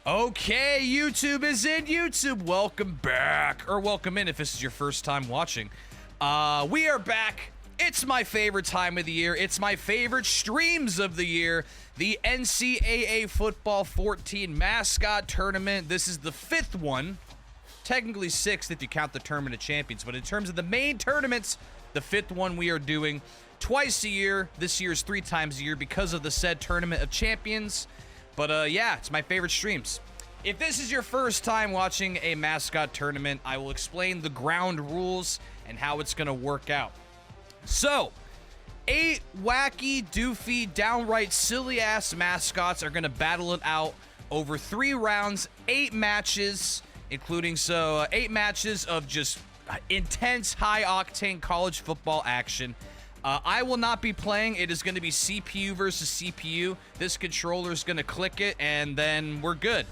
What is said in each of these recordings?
Okay, YouTube is in. YouTube, welcome back, or welcome in if this is your first time watching. We are back. It's my favorite time of the year. It's my favorite streams of the year. The NCAA Football 14 Mascot Tournament. This is the 5th one. Technically 6th if you count the Tournament of Champions. But in terms of the main tournaments, the 5th one we are doing twice a year. This year is 3 times a year because of the said Tournament of Champions. But yeah, it's my favorite streams. If this is your first time watching a Mascot tournament, I will explain the ground rules and how it's going to work out. So, 8 wacky, doofy, downright silly-ass mascots are going to battle it out over 3 rounds, 8 matches, including 8 matches of just intense, high-octane college football action. I will not be playing. It is going to be CPU versus CPU. This controller is going to click it, and then we're good.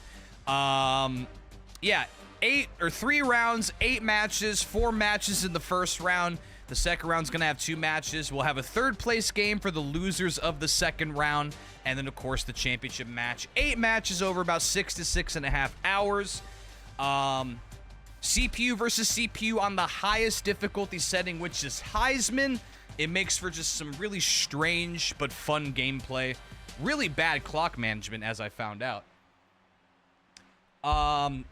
Yeah, 3 rounds, 8 matches, 4 matches in the first round. The second round's going to have 2 matches. We'll have a 3rd place game for the losers of the second round, and then, of course, the championship match. 8 matches over about 6 to 6.5 hours. CPU versus CPU on the highest difficulty setting, which is Heisman. It makes for just some really strange but fun gameplay. Really bad clock management, as I found out.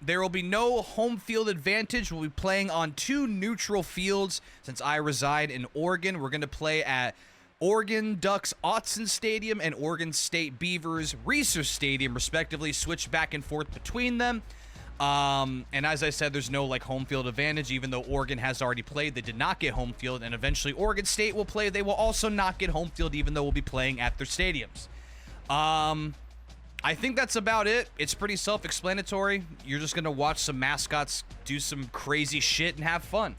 There will be no home field advantage. We'll be playing on 2 neutral fields. Since I reside in Oregon, we're going to play at Oregon Ducks Autzen Stadium and Oregon State Beavers Research Stadium, respectively. Switch back and forth between them. And as I said, there's no home field advantage, even though Oregon has already played. They did not get home field, and eventually Oregon State will play. They will also not get home field, even though we'll be playing at their stadiums. I think that's about it. It's pretty self-explanatory. You're just going to watch some mascots do some crazy shit and have fun.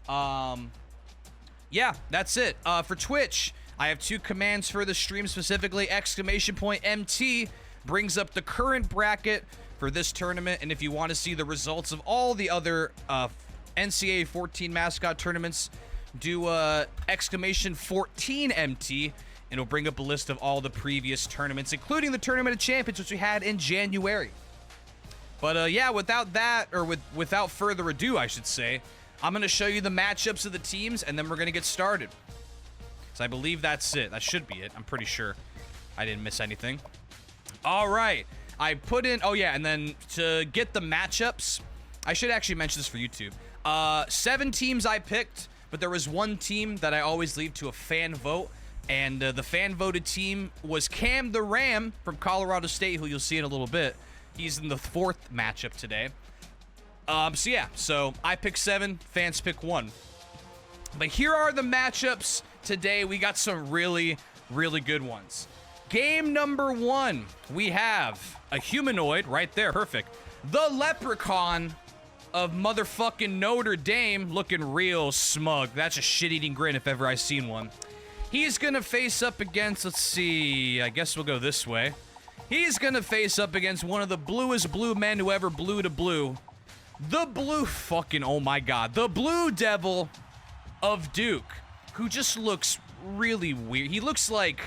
Yeah, that's it. For Twitch, I have 2 commands for the stream specifically. !MT brings up the current bracket for this tournament, and if you want to see the results of all the other NCAA 14 mascot tournaments, do !14MT, and it'll bring up a list of all the previous tournaments, including the Tournament of Champions, which we had in January. But yeah, without further ado, I should say, I'm going to show you the matchups of the teams, and then we're going to get started. So I believe that's it. That should be it. I'm pretty sure I didn't miss anything. All right. I put in, oh yeah, and then to get the matchups, I should actually mention this for YouTube. 7 teams I picked, but there was 1 team that I always leave to a fan vote, and the fan voted team was Cam the Ram from Colorado State, who you'll see in a little bit. He's in the 4th matchup today. So yeah, so I picked 7, fans pick 1. But here are the matchups today. We got some really, really good ones. Game number 1, we have a humanoid right there, perfect. The Leprechaun of motherfucking Notre Dame, looking real smug. That's a shit-eating grin if ever I seen one. He's gonna face up against, let's see, I guess we'll go this way. He's gonna face up against one of the bluest blue men who ever blew to blue. The blue fucking, oh my god, the Blue Devil of Duke, who just looks really weird. He looks like...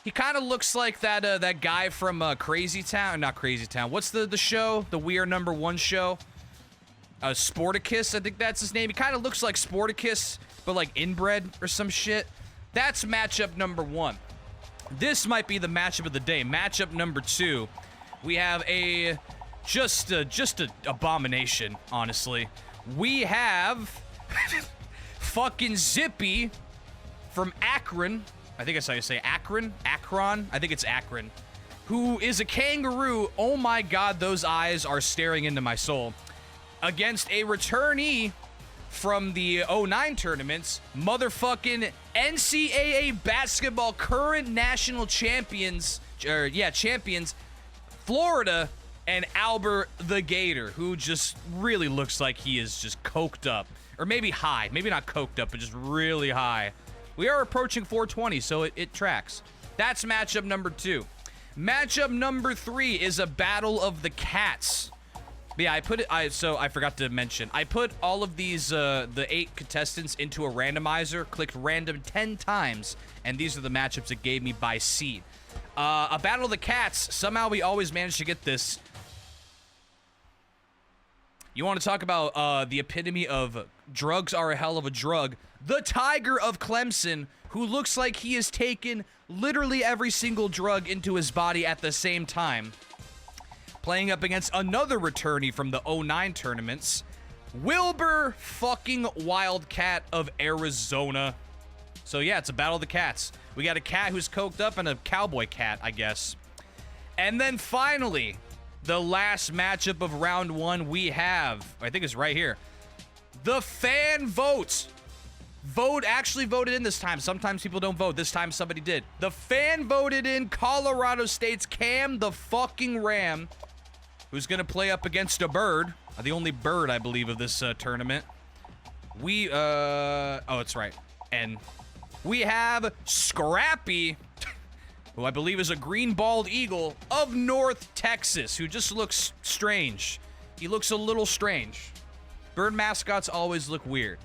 He kind of looks like that guy from Crazy Town. Not Crazy Town. What's the show? The We Are Number 1 show? Sporticus, I think that's his name. He kind of looks like Sporticus, but like inbred or some shit. That's matchup number 1. This might be the matchup of the day. Matchup number 2. We have a just a abomination, honestly. We have fucking Zippy from Akron. I think that's how you say Akron? Akron? I think it's Akron. Who is a kangaroo. Oh my god, those eyes are staring into my soul. Against a returnee from the 09 tournaments, motherfucking NCAA basketball current national champions, champions, Florida, and Albert the Gator, who just really looks like he is just coked up. Or maybe high. Maybe not coked up, but just really high. We are approaching 420, so it tracks. That's matchup number 2. Matchup number 3 is a battle of the cats. But yeah, I forgot to mention. I put all of these, the 8 contestants into a randomizer, clicked random 10 times, and these are the matchups it gave me by seed. A Battle of the Cats. Somehow we always manage to get this. You want to talk about the epitome of drugs are a hell of a drug. The Tiger of Clemson, who looks like he has taken literally every single drug into his body at the same time. Playing up against another returnee from the 09 tournaments, Wilbur fucking Wildcat of Arizona. So yeah, it's a Battle of the Cats. We got a cat who's coked up and a cowboy cat, I guess. And then finally, the last matchup of round one we have, I think it's right here. The fan vote. Actually voted in this time. Sometimes people don't vote. This time somebody did. The fan voted in Colorado State's Cam the fucking Ram, who's going to play up against a bird. The only bird, I believe, of this tournament. Oh, it's right. And we have Scrappy, who I believe is a green bald eagle of North Texas, who just looks strange. He looks a little strange. Bird mascots always look weird.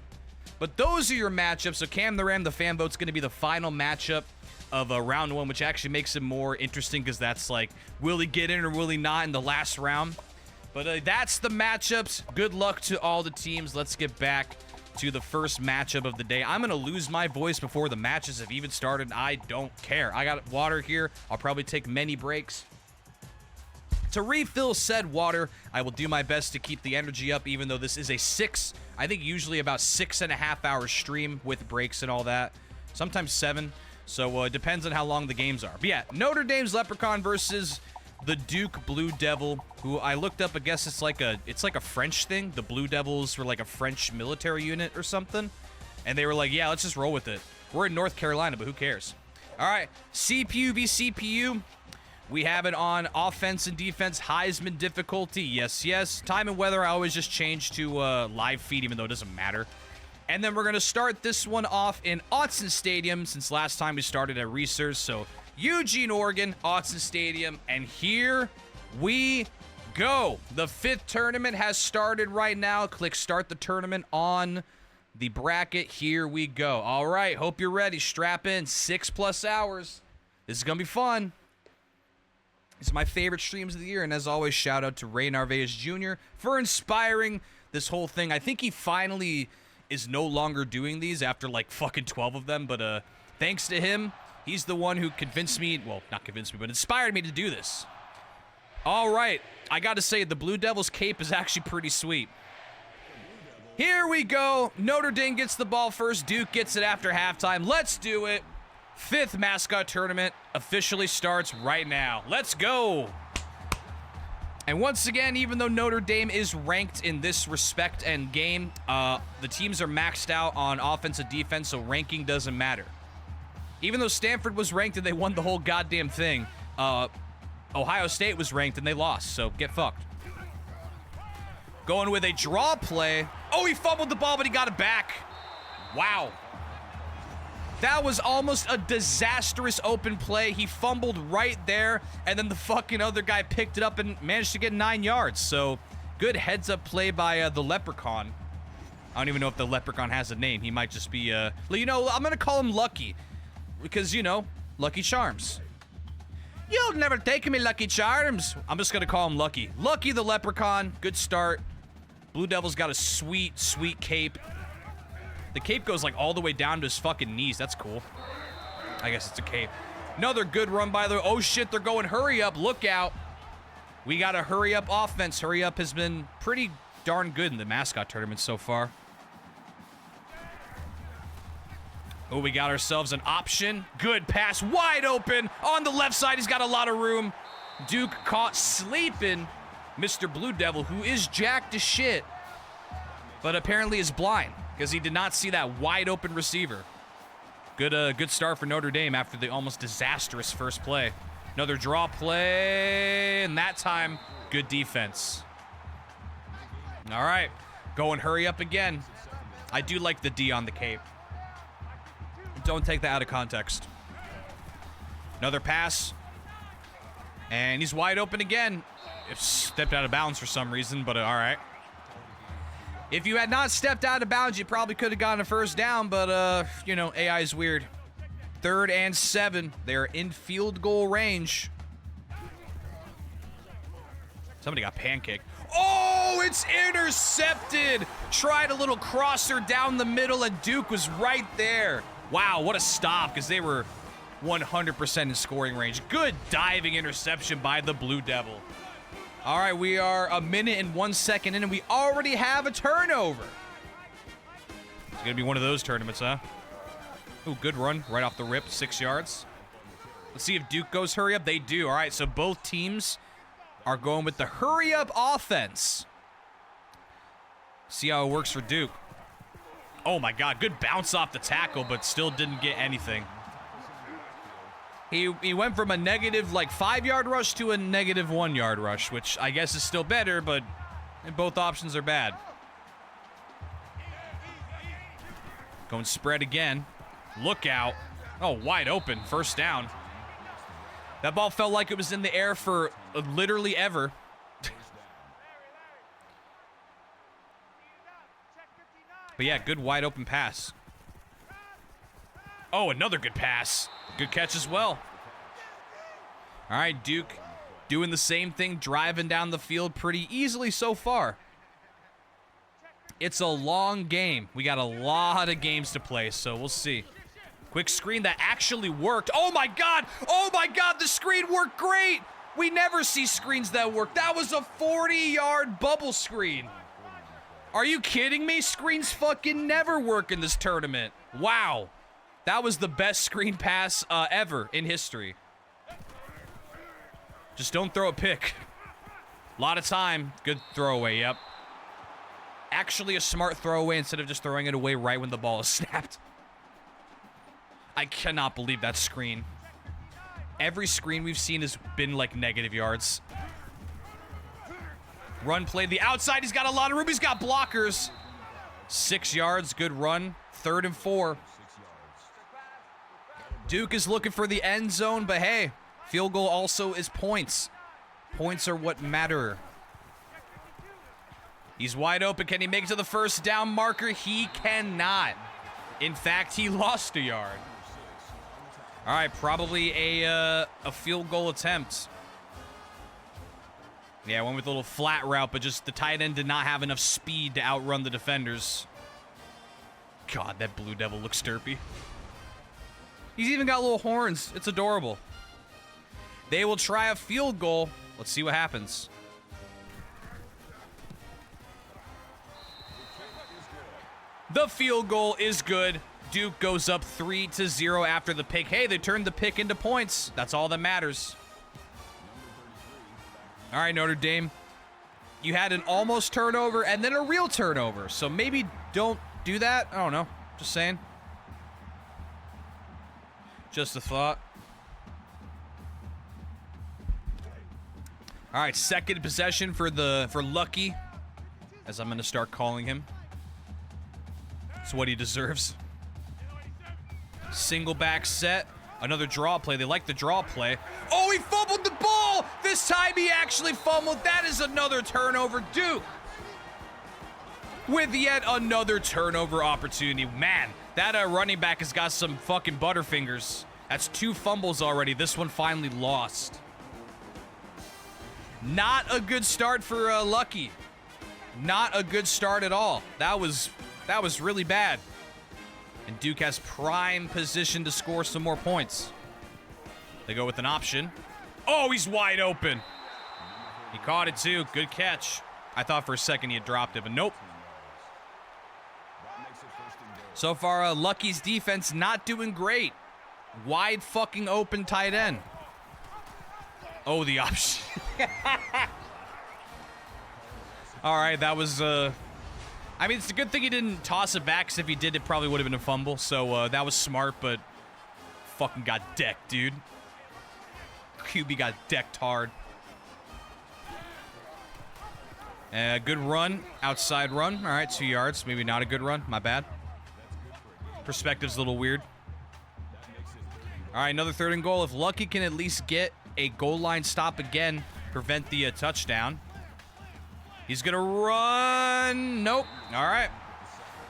But those are your matchups. So Cam the Ram, the fan vote's going to be the final matchup of round one, which actually makes it more interesting because that's like, will he get in or will he not in the last round? But that's the matchups. Good luck to all the teams. Let's get back to the first matchup of the day. I'm going to lose my voice before the matches have even started. I don't care. I got water here. I'll probably take many breaks to refill said water. I will do my best to keep the energy up, even though this is I think usually about 6.5 hour stream with breaks and all that. Sometimes 7. So it depends on how long the games are. But yeah, Notre Dame's Leprechaun versus the Duke Blue Devil, who I looked up. I guess it's like a French thing. The Blue Devils were like a French military unit or something. And they were like, yeah, let's just roll with it. We're in North Carolina, but who cares? All right, CPU v CPU. We have it on offense and defense, Heisman difficulty. Yes, yes. Time and weather, I always just change to live feed, even though it doesn't matter. And then we're going to start this one off in Autzen Stadium, since last time we started at Research. So Eugene, Oregon, Autzen Stadium. And here we go. The 5th tournament has started right now. Click start the tournament on the bracket. Here we go. All right, hope you're ready. Strap in. 6+ hours. This is going to be fun. It's my favorite streams of the year, and as always, shout out to Ray Narvaez Jr. for inspiring this whole thing. I think he finally is no longer doing these after like fucking 12 of them, but thanks to him, he's the one who convinced me, well, not convinced me, but inspired me to do this. All right, I gotta say, the Blue Devils cape is actually pretty sweet. Here we go. Notre Dame gets the ball first. Duke gets it after halftime. Let's do it. 5th Mascot tournament officially starts right now. Let's go. And once again, even though Notre Dame is ranked in this respect and game, the teams are maxed out on offense and defense, so ranking doesn't matter. Even though Stanford was ranked and they won the whole goddamn thing, Ohio State was ranked and they lost, so get fucked. Going with a draw play. Oh, he fumbled the ball, but he got it back. Wow. That was almost a disastrous open play. He fumbled right there, and then the fucking other guy picked it up and managed to get 9 yards. So, good heads-up play by the Leprechaun. I don't even know if the Leprechaun has a name. He might just be, you know, I'm going to call him Lucky. Because, you know, Lucky Charms. You'll never take me, Lucky Charms. I'm just going to call him Lucky. Lucky the Leprechaun. Good start. Blue Devil's got a sweet, sweet cape. The cape goes like all the way down to his fucking knees. That's cool. I guess it's a cape. Another good run by the... Oh, shit, they're going hurry up. Look out. We got a hurry up offense. Hurry up has been pretty darn good in the Mascot tournament so far. Oh, we got ourselves an option. Good pass. Wide open. On the left side, he's got a lot of room. Duke caught sleeping Mr. Blue Devil, who is jacked as shit, but apparently is blind, because he did not see that wide open receiver. Good start for Notre Dame after the almost disastrous first play. Another draw play, and that time, good defense. All right, going hurry up again. I do like the D on the cape. Don't take that out of context. Another pass, and he's wide open again. It stepped out of bounds for some reason, but all right. If you had not stepped out of bounds, you probably could have gotten a first down, but, you know, AI is weird. 3rd and 7. They're in field goal range. Somebody got pancaked. Oh, it's intercepted. Tried a little crosser down the middle, and Duke was right there. Wow, what a stop, because they were 100% in scoring range. Good diving interception by the Blue Devil. All right, we are 1 minute and 1 second in, and we already have a turnover. It's going to be one of those tournaments, huh? Ooh, good run right off the rip, 6 yards. Let's see if Duke goes hurry up. They do. All right, so both teams are going with the hurry up offense. See how it works for Duke. Oh my God, good bounce off the tackle, but still didn't get anything. He went from a negative like 5-yard rush to a negative 1-yard rush, which I guess is still better, but both options are bad. Going spread again. Look out. Oh, wide open. First down. That ball felt like it was in the air for literally ever. But yeah, good wide open pass. Oh, another good pass. Good catch as well. All right, Duke doing the same thing, driving down the field pretty easily so far. It's a long game. We got a lot of games to play, so we'll see. Quick screen that actually worked. Oh my God! Oh my God, the screen worked great! We never see screens that work. That was a 40-yard bubble screen. Are you kidding me? Screens fucking never work in this tournament. Wow. That was the best screen pass ever in history. Just don't throw a pick. A lot of time. Good throwaway, yep. Actually a smart throwaway instead of just throwing it away right when the ball is snapped. I cannot believe that screen. Every screen we've seen has been like negative yards. Run play. The outside, he's got a lot of room. He's got blockers. 6 yards, good run. 3rd and 4. Duke is looking for the end zone, but hey, field goal also is points. Points are what matter. He's wide open. Can he make it to the first down marker? He cannot. In fact, he lost a yard. All right, probably a field goal attempt. Yeah, went with a little flat route, but just the tight end did not have enough speed to outrun the defenders. God, that Blue Devil looks derpy. He's even got little horns. It's adorable. They will try a field goal. Let's see what happens. The field goal is good. Duke goes up 3-0 after the pick. Hey, they turned the pick into points. That's all that matters. All right, Notre Dame. You had an almost turnover and then a real turnover. So maybe don't do that. I don't know. Just saying. Just a thought. All right, second possession for Lucky, as I'm going to start calling him. It's what he deserves. Single back set. Another draw play. They like the draw play. Oh, he fumbled the ball! This time he actually fumbled. That is another turnover. Duke with yet another turnover opportunity. Man, that running back has got some fucking butterfingers. That's 2 fumbles already. This one finally lost. Not a good start for Lucky. Not a good start at all. That was really bad. And Duke has prime position to score some more points. They go with an option. Oh, he's wide open. He caught it too. Good catch. I thought for a second he had dropped it, but nope. So far, Lucky's defense not doing great. Wide fucking open tight end. Oh, the option. All right, that was... I mean, it's a good thing he didn't toss it back, because if he did, it probably would have been a fumble. So that was smart, but fucking got decked, dude. QB got decked hard. Good run, outside run. All right, 2 yards. Maybe not a good run. My bad. Perspective's a little weird. All right, another 3rd and goal. If Lucky can at least get a goal line stop again, prevent the touchdown. He's going to run. Nope. All right.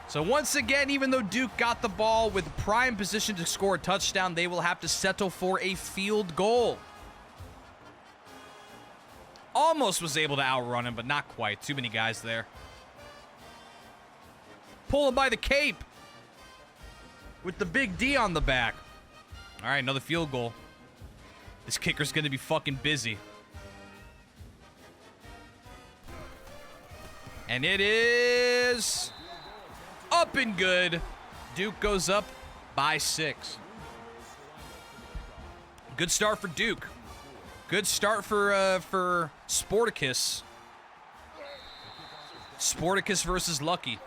So once again, even though Duke got the ball with prime position to score a touchdown, they will have to settle for a field goal. Almost was able to outrun him, but not quite. Too many guys there. Pull him by the cape with the big D on the back. All right, another field goal. This kicker's going to be fucking busy. And it is up and good. Duke goes up by 6. Good start for Duke. Good start for Sporticus. Sporticus versus Lucky.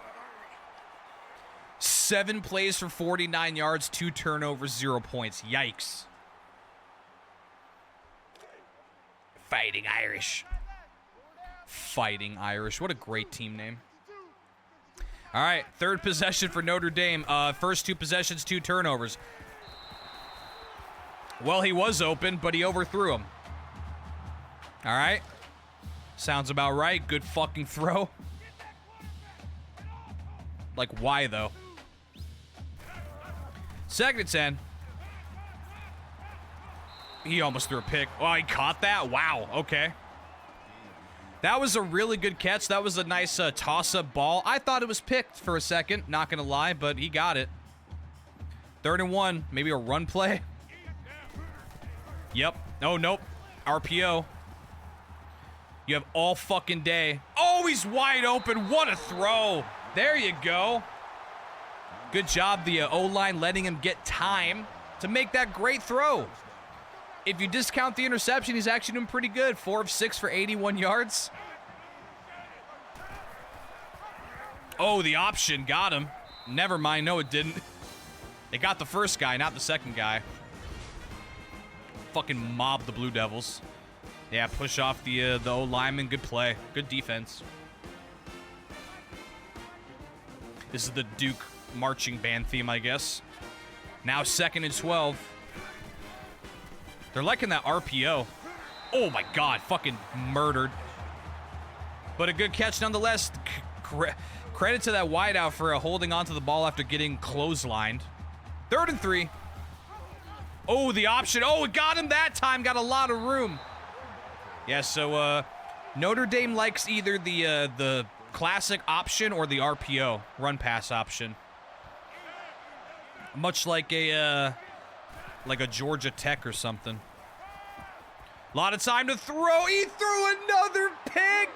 7 plays for 49 yards, 2 turnovers, 0 points. Yikes. Fighting Irish. Fighting Irish. What a great team name. All right, third possession for Notre Dame. First 2 possessions, 2 turnovers. Well, he was open, but he overthrew him. All right. Sounds about right. Good fucking throw. Like, why, though? 2nd and 10. He almost threw a pick. Oh, he caught that? Wow, okay. That was a really good catch. That was a nice toss-up ball. I thought it was picked for a second, not going to lie, but he got it. 3rd and 1. Maybe a run play? Yep. Oh, nope. RPO. You have all fucking day. Oh, he's wide open. What a throw. There you go. Good job, the O-line, letting him get time to make that great throw. If you discount the interception, he's actually doing pretty good. 4 of 6 for 81 yards. Oh, the option got him. Never mind. No, it didn't. It got the first guy, not the second guy. Fucking mob the Blue Devils. Yeah, push off the O-lineman. Good play. Good defense. This is the Duke marching band theme, I guess. Now 2nd and 12. They're liking that RPO. Oh my God, fucking murdered. But a good catch nonetheless. Credit to that wideout for holding onto the ball after getting clotheslined. 3rd and 3. Oh, the option. Oh, it got him that time. Got a lot of room. Yeah, so Notre Dame likes either the classic option or the RPO, run pass option. Much like a Georgia Tech or something. A lot of time to throw. He threw another pick.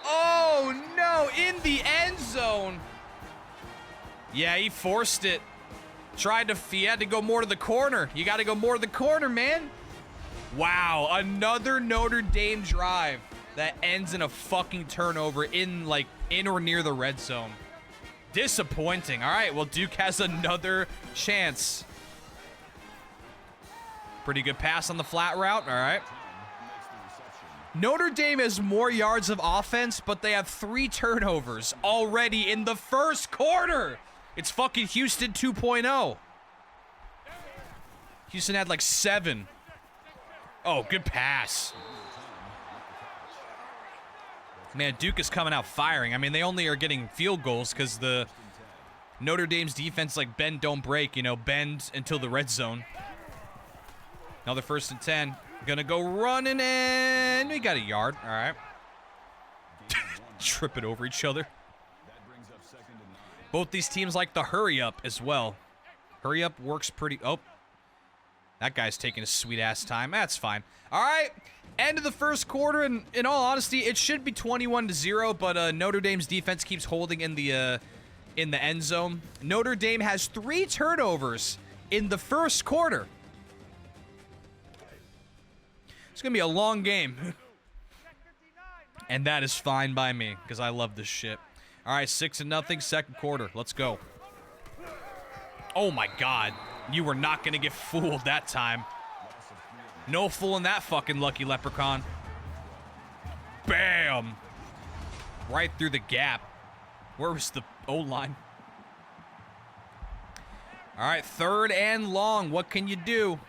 Oh, no. In the end zone. Yeah, he forced it. He had to go more to the corner. You got to go more to the corner, man. Wow. Another Notre Dame drive that ends in a fucking turnover in or near the red zone. Disappointing. All right, well, Duke has another chance. Pretty good pass on the flat route. All right. Notre Dame has more yards of offense, but they have 3 turnovers already in the first quarter. It's fucking Houston 2.0. Houston had like 7. Oh, good pass. Man, Duke is coming out firing. I mean, they only are getting field goals because the Notre Dame's defense, like, bend, don't break, bend until the red zone. Another 1st and 10. Gonna go running, and we got a yard. All right. Tripping over each other. Both these teams like the hurry up as well. Hurry up works pretty... Oh. That guy's taking a sweet-ass time. That's fine. All right. End of the first quarter, and in all honesty, it should be 21-0, but Notre Dame's defense keeps holding in the end zone. Notre Dame has 3 turnovers in the first quarter. It's going to be a long game. And that is fine by me, because I love this shit. All right, 6-0, second quarter. Let's go. Oh, my God. You were not going to get fooled that time. No fooling that fucking lucky leprechaun. Bam! Right through the gap. Where was the O-line? All right, 3rd and long. What can you do?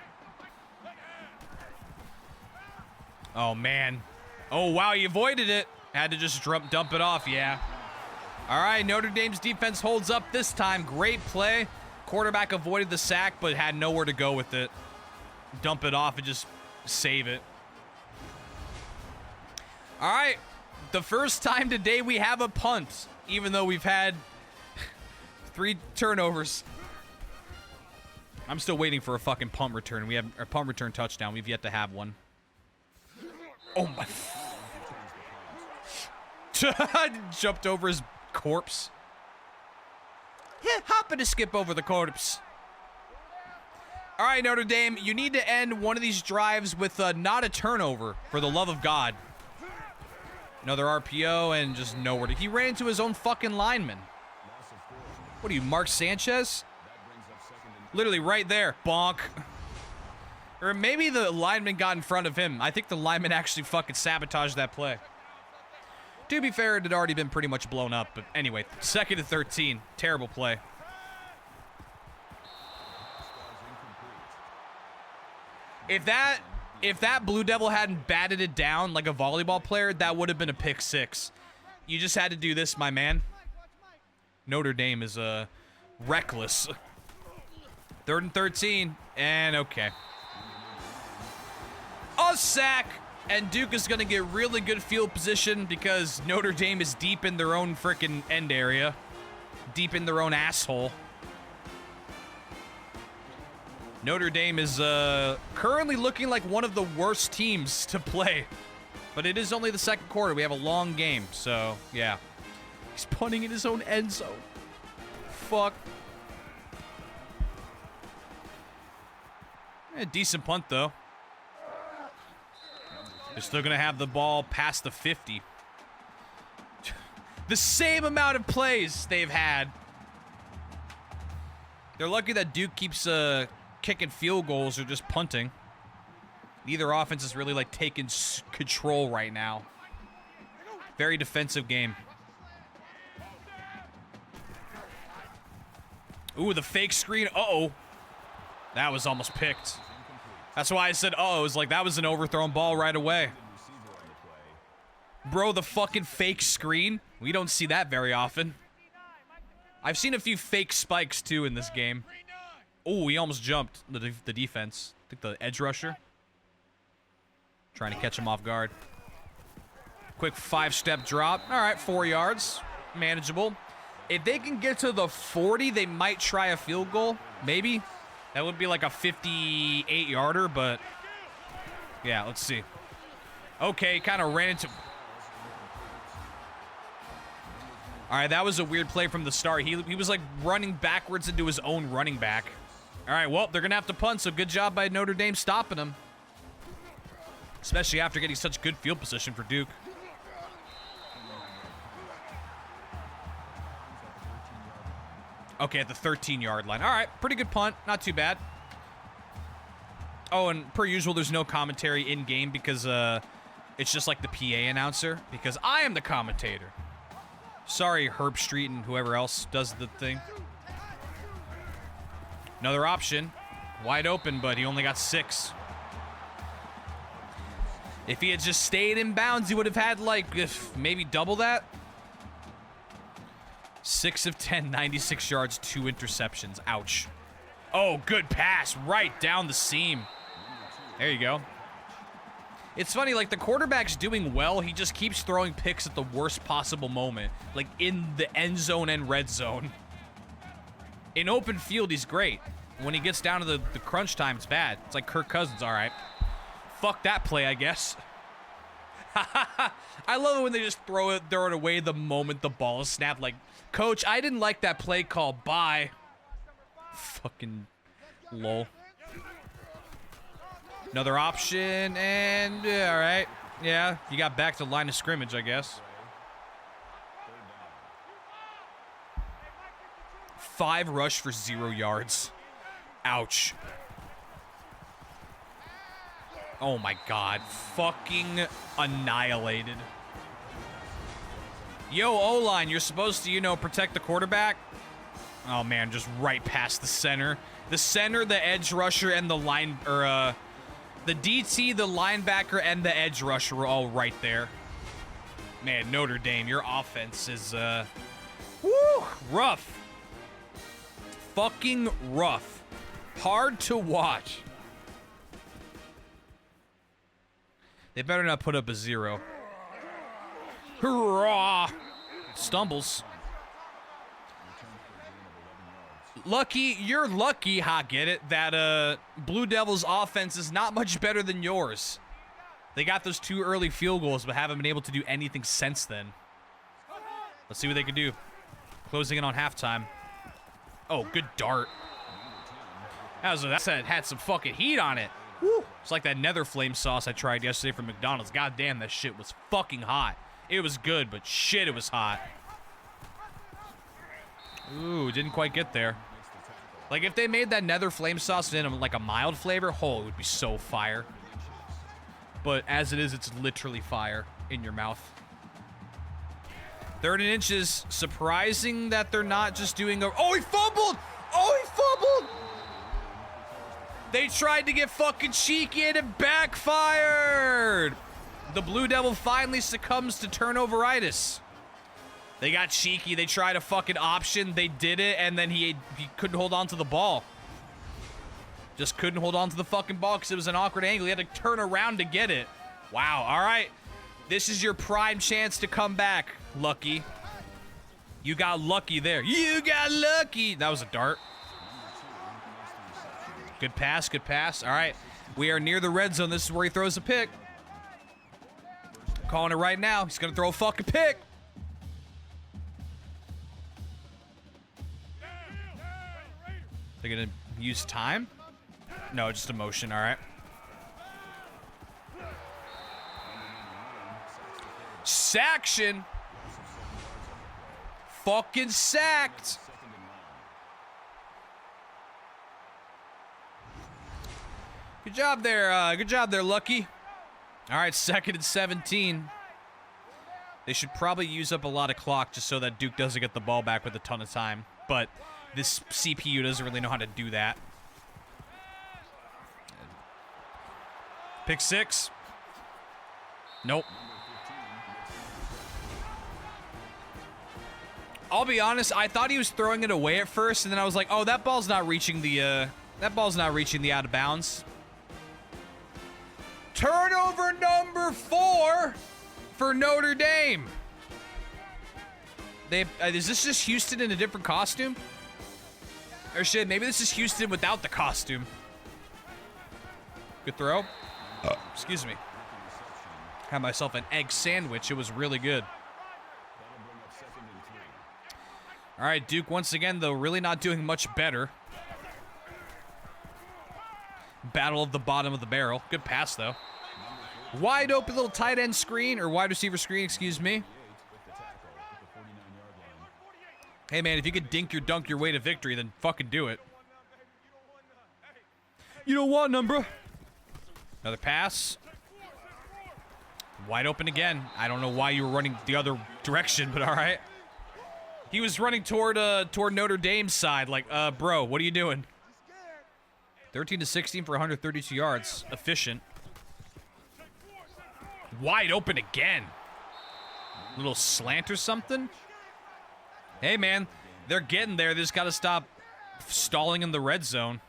Oh, man. Oh, wow, he avoided it. Had to just dump it off, yeah. All All right, Notre Dame's defense holds up this time. Great play. Quarterback avoided the sack, but had nowhere to go with it. Dump it off and just save it. All right, the first time today we have a punt, even though we've had 3 turnovers. I'm still waiting for a fucking punt return. We have a punt return touchdown. We've yet to have one. Oh my. Jumped over his corpse. Yeah, hopping to skip over the corpse. All right, Notre Dame, you need to end one of these drives with not a turnover, for the love of God. Another RPO and just nowhere to... He ran into his own fucking lineman. What are you, Mark Sanchez? Literally right there. Bonk. Or maybe the lineman got in front of him. I think the lineman actually fucking sabotaged that play. To be fair, it had already been pretty much blown up. But anyway, 2nd and 13. Terrible play. If that Blue Devil hadn't batted it down like a volleyball player, that would have been a pick 6. You just had to do this, my man. Notre Dame is reckless. 3rd and 13. And okay. A sack. And Duke is going to get really good field position because Notre Dame is deep in their own freaking end area. Deep in their own asshole. Notre Dame is currently looking like one of the worst teams to play. But it is only the 2nd quarter. We have a long game, so yeah. He's punting in his own end zone. Fuck. Decent punt, though. They're still going to have the ball past the 50. The same amount of plays they've had. They're lucky that Duke keeps kicking field goals or just punting. Neither offense is really like taking control right now. Very defensive game. Ooh, the fake screen. Uh-oh. That was almost picked. That's why I said, oh, it was like that was an overthrown ball right away. Bro, the fucking fake screen. We don't see that very often. I've seen a few fake spikes, too, in this game. Oh, he almost jumped the defense. I think the edge rusher. Trying to catch him off guard. Quick 5-step drop. All right, 4 yards. Manageable. If they can get to the 40, they might try a field goal. Maybe. That would be like a 58-yarder, but yeah, let's see. Okay, kind of ran into... All right, that was a weird play from the start. He was like running backwards into his own running back. All right, well, they're going to have to punt, so good job by Notre Dame stopping him. Especially after getting such good field position for Duke. Okay, at the 13-yard line. All right, pretty good punt. Not too bad. Oh, and per usual, there's no commentary in-game because it's just like the PA announcer because I am the commentator. Sorry, Herb Street and whoever else does the thing. Another option. Wide open, but he only got 6. If he had just stayed in bounds, he would have had, like, maybe double that. 6 of 10, 96 yards, 2 interceptions. Ouch. Oh, good pass. Right down the seam. There you go. It's funny, like, the quarterback's doing well. He just keeps throwing picks at the worst possible moment. Like, in the end zone and red zone. In open field, he's great. When he gets down to the crunch time, it's bad. It's like Kirk Cousins, all right. Fuck that play, I guess. I love it when they just throw it away the moment the ball is snapped. Like, Coach, I didn't like that play call. Bye. Fucking lol. Another option, and all right. Yeah, you got back to line of scrimmage, I guess. 5 rush for 0 yards. Ouch. Oh my God. Fucking annihilated. Yo, O-line, you're supposed to, you know, protect the quarterback. Oh man, just right past the center. The center, the edge rusher, and the line, or the DT, the linebacker, and the edge rusher were all right there. Man, Notre Dame, your offense is rough. Fucking rough. Hard to watch. They better not put up a 0. Hurrah! Stumbles. Lucky, you're lucky, get it, that Blue Devils' offense is not much better than yours. They got those 2 early field goals, but haven't been able to do anything since then. Let's see what they can do. Closing in on halftime. Oh, good dart. That had some fucking heat on it. Woo. It's like that nether flame sauce I tried yesterday from McDonald's. God damn, that shit was fucking hot. It was good, but shit, it was hot. Ooh, didn't quite get there. Like, if they made that nether flame sauce in like a mild flavor, oh, it would be so fire. But as it is, it's literally fire in your mouth. 3rd and inches. Surprising that they're not just doing a... Oh, he fumbled! Oh, he fumbled! They tried to get fucking cheeky and it backfired! The Blue Devil finally succumbs to turnoveritis. They got cheeky. They tried a fucking option. They did it, and then he couldn't hold on to the ball. Just couldn't hold on to the fucking ball because it was an awkward angle. He had to turn around to get it. Wow. All right. This is your prime chance to come back, Lucky. You got lucky there. You got lucky. That was a dart. Good pass. Good pass. All right. We are near the red zone. This is where he throws a pick. Calling it right now. He's going to throw a fucking pick. They're going to use time? No, just a motion. All right. Saction. Fucking sacked. Good job there. Good job there, Lucky. All right, 2nd and 17. They should probably use up a lot of clock just so that Duke doesn't get the ball back with a ton of time. But this CPU doesn't really know how to do that. Pick 6. Nope. I'll be honest, I thought he was throwing it away at first, and then I was like, oh, that ball's not reaching the out of bounds. Turnover number 4 for Notre Dame. Is this just Houston in a different costume? Or shit, maybe this is Houston without the costume. Good throw. Excuse me. Had myself an egg sandwich. It was really good. All right, Duke once again, though, really not doing much better. Battle of the bottom of the barrel. Good pass, though. Wide open little tight end screen, or wide receiver screen, excuse me. Hey, man, if you could dink your dunk your way to victory, then fucking do it. You know what, number? Another pass. Wide open again. I don't know why you were running the other direction, but all right. He was running toward Notre Dame's side. Like, bro, what are you doing? 13-16 for 132 yards. Efficient. Wide open again. Little slant or something. Hey, man, they're getting there. They just got to stop stalling in the red zone.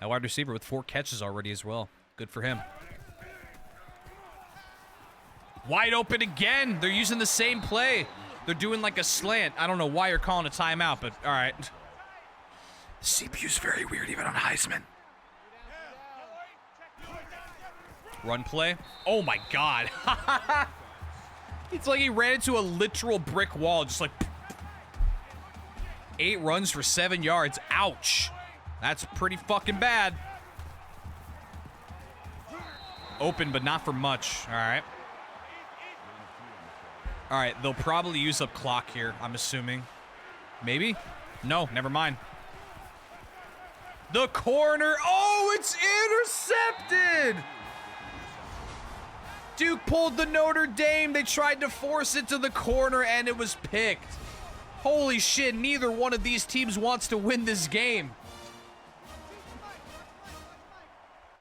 A wide receiver with 4 catches already as well. Good for him. Wide open again. They're using the same play. They're doing like a slant. I don't know why you're calling a timeout, but all right. The CPU's very weird, even on Heisman. Run play. Oh, my God. It's like he ran into a literal brick wall, just like... 8 runs for 7 yards. Ouch. That's pretty fucking bad. Open, but not for much. All right. All right, they'll probably use up clock here, I'm assuming. Maybe? No, never mind. The corner. Oh, it's intercepted. Duke pulled the Notre Dame. They tried to force it to the corner, and it was picked. Holy shit, neither one of these teams wants to win this game.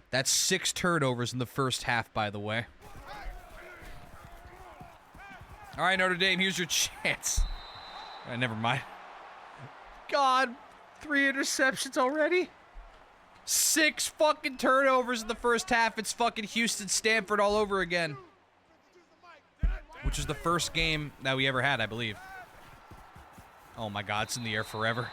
That's 6 turnovers in the first half, by the way. All right, Notre Dame, here's your chance. Never mind. God. 3 interceptions already? 6 fucking turnovers in the first half. It's fucking Houston Stanford all over again. Which is the first game that we ever had, I believe. Oh my God, it's in the air forever.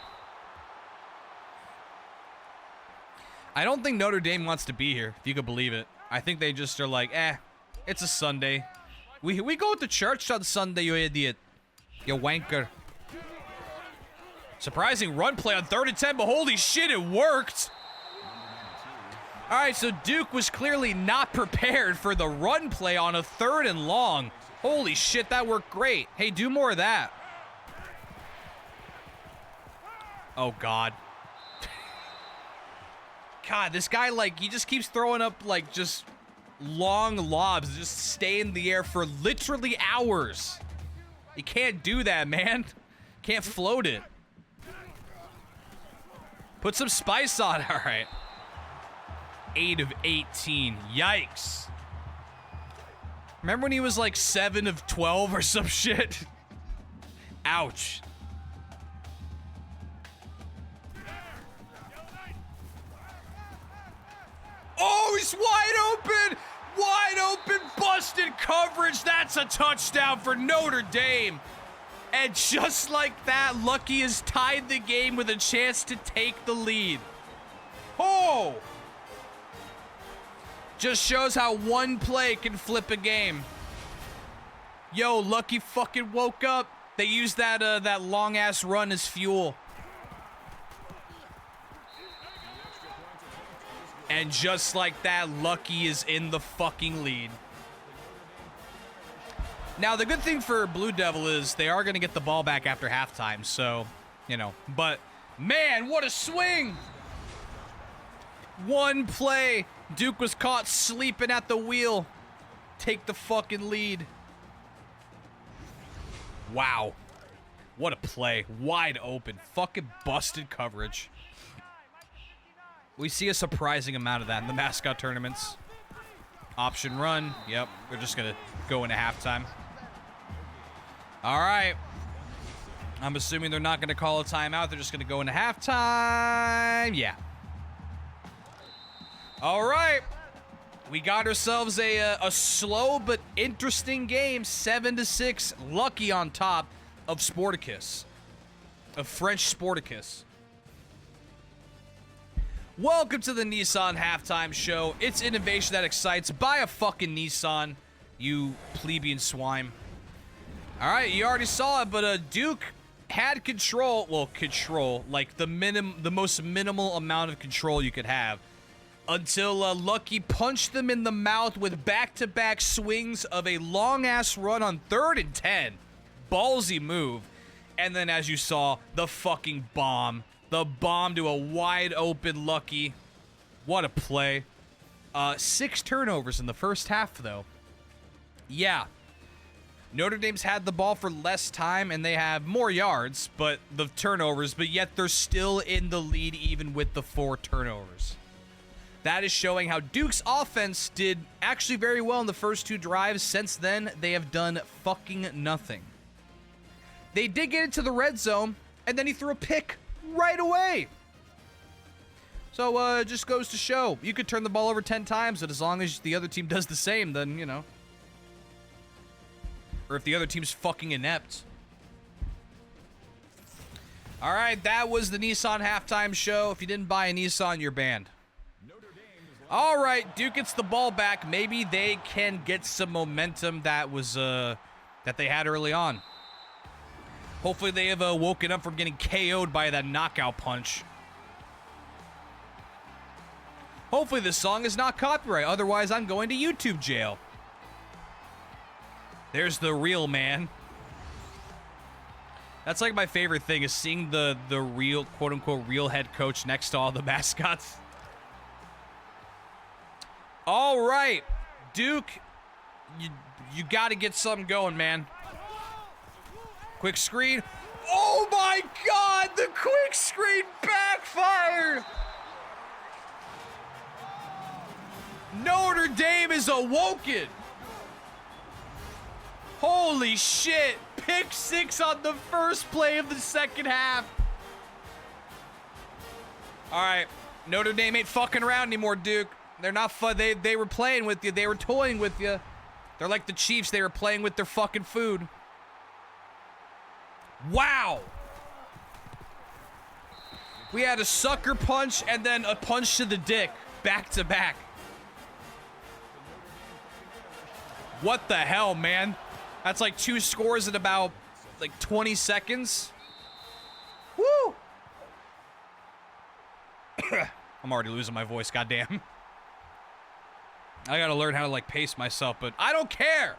I don't think Notre Dame wants to be here, if you could believe it. I think they just are like, it's a Sunday. We go to church on Sunday, you idiot. You wanker. Surprising run play on 3rd and 10, but holy shit, it worked. All right, so Duke was clearly not prepared for the run play on a 3rd and long. Holy shit, that worked great. Hey, do more of that. Oh, God. God, this guy, like, he just keeps throwing up, like, just long lobs, just stay in the air for literally hours. You can't do that, man. Can't float it. Put some spice on it. All right. 8 of 18. Yikes. Remember when he was like 7 of 12 or some shit? Ouch. Oh, he's wide open! Wide open, busted coverage. That's a touchdown for Notre Dame. And just like that, Lucky has tied the game with a chance to take the lead. Oh! Just shows how one play can flip a game. Yo, Lucky fucking woke up. They used that long-ass run as fuel. And just like that, Lucky is in the fucking lead. Now, the good thing for Blue Devil is they are going to get the ball back after halftime, so, you know. But, man, what a swing! One play. Duke was caught sleeping at the wheel. Take the fucking lead. Wow. What a play. Wide open. Fucking busted coverage. We see a surprising amount of that in the Mascot tournaments. Option run. Yep, they're just going to go into halftime. All right. I'm assuming they're not going to call a timeout. They're just going to go into halftime. Yeah. All right. We got ourselves a slow but interesting game. 7-6. Lucky on top of Sporticus. Of French Sporticus. Welcome to the Nissan Halftime Show. It's innovation that excites. Buy a fucking Nissan, you plebeian swine. All right, you already saw it, but Duke had control. Well, control, like the most minimal amount of control you could have, until Lucky punched them in the mouth with back-to-back swings of a long-ass run on 3rd and 10. Ballsy move. And then, as you saw, the fucking bomb. The bomb to a wide-open Lucky. What a play. 6 turnovers in the first half, though. Yeah. Notre Dame's had the ball for less time, and they have more yards, but the turnovers, but yet they're still in the lead even with the 4 turnovers. That is showing how Duke's offense did actually very well in the first 2 drives. Since then, they have done fucking nothing. They did get into the red zone, and then he threw a pick right away. So, it just goes to show, you could turn the ball over 10 times, but as long as the other team does the same, then, you know. Or if the other team's fucking inept. All right, that was the Nissan Halftime Show. If you didn't buy a Nissan, you're banned. All right, Duke gets the ball back. Maybe they can get some momentum that was that they had early on. Hopefully they have woken up from getting KO'd by that knockout punch. Hopefully this song is not copyright. Otherwise, I'm going to YouTube jail. There's the real man. That's like my favorite thing is seeing the real, quote-unquote, real head coach next to all the mascots. All right, Duke, you got to get something going, man. Quick screen. Oh my God, the quick screen backfired. Notre Dame is awoken. Holy shit. Pick 6 on the first play of the second half. All right. Notre Dame ain't fucking around anymore, Duke. They're not fun. They were playing with you. They were toying with you. They're like the Chiefs. They were playing with their fucking food. Wow. We had a sucker punch and then a punch to the dick. Back to back. What the hell, man? That's like 2 scores in about like 20 seconds. Woo! I'm already losing my voice, goddamn. I gotta learn how to like pace myself, but I don't care.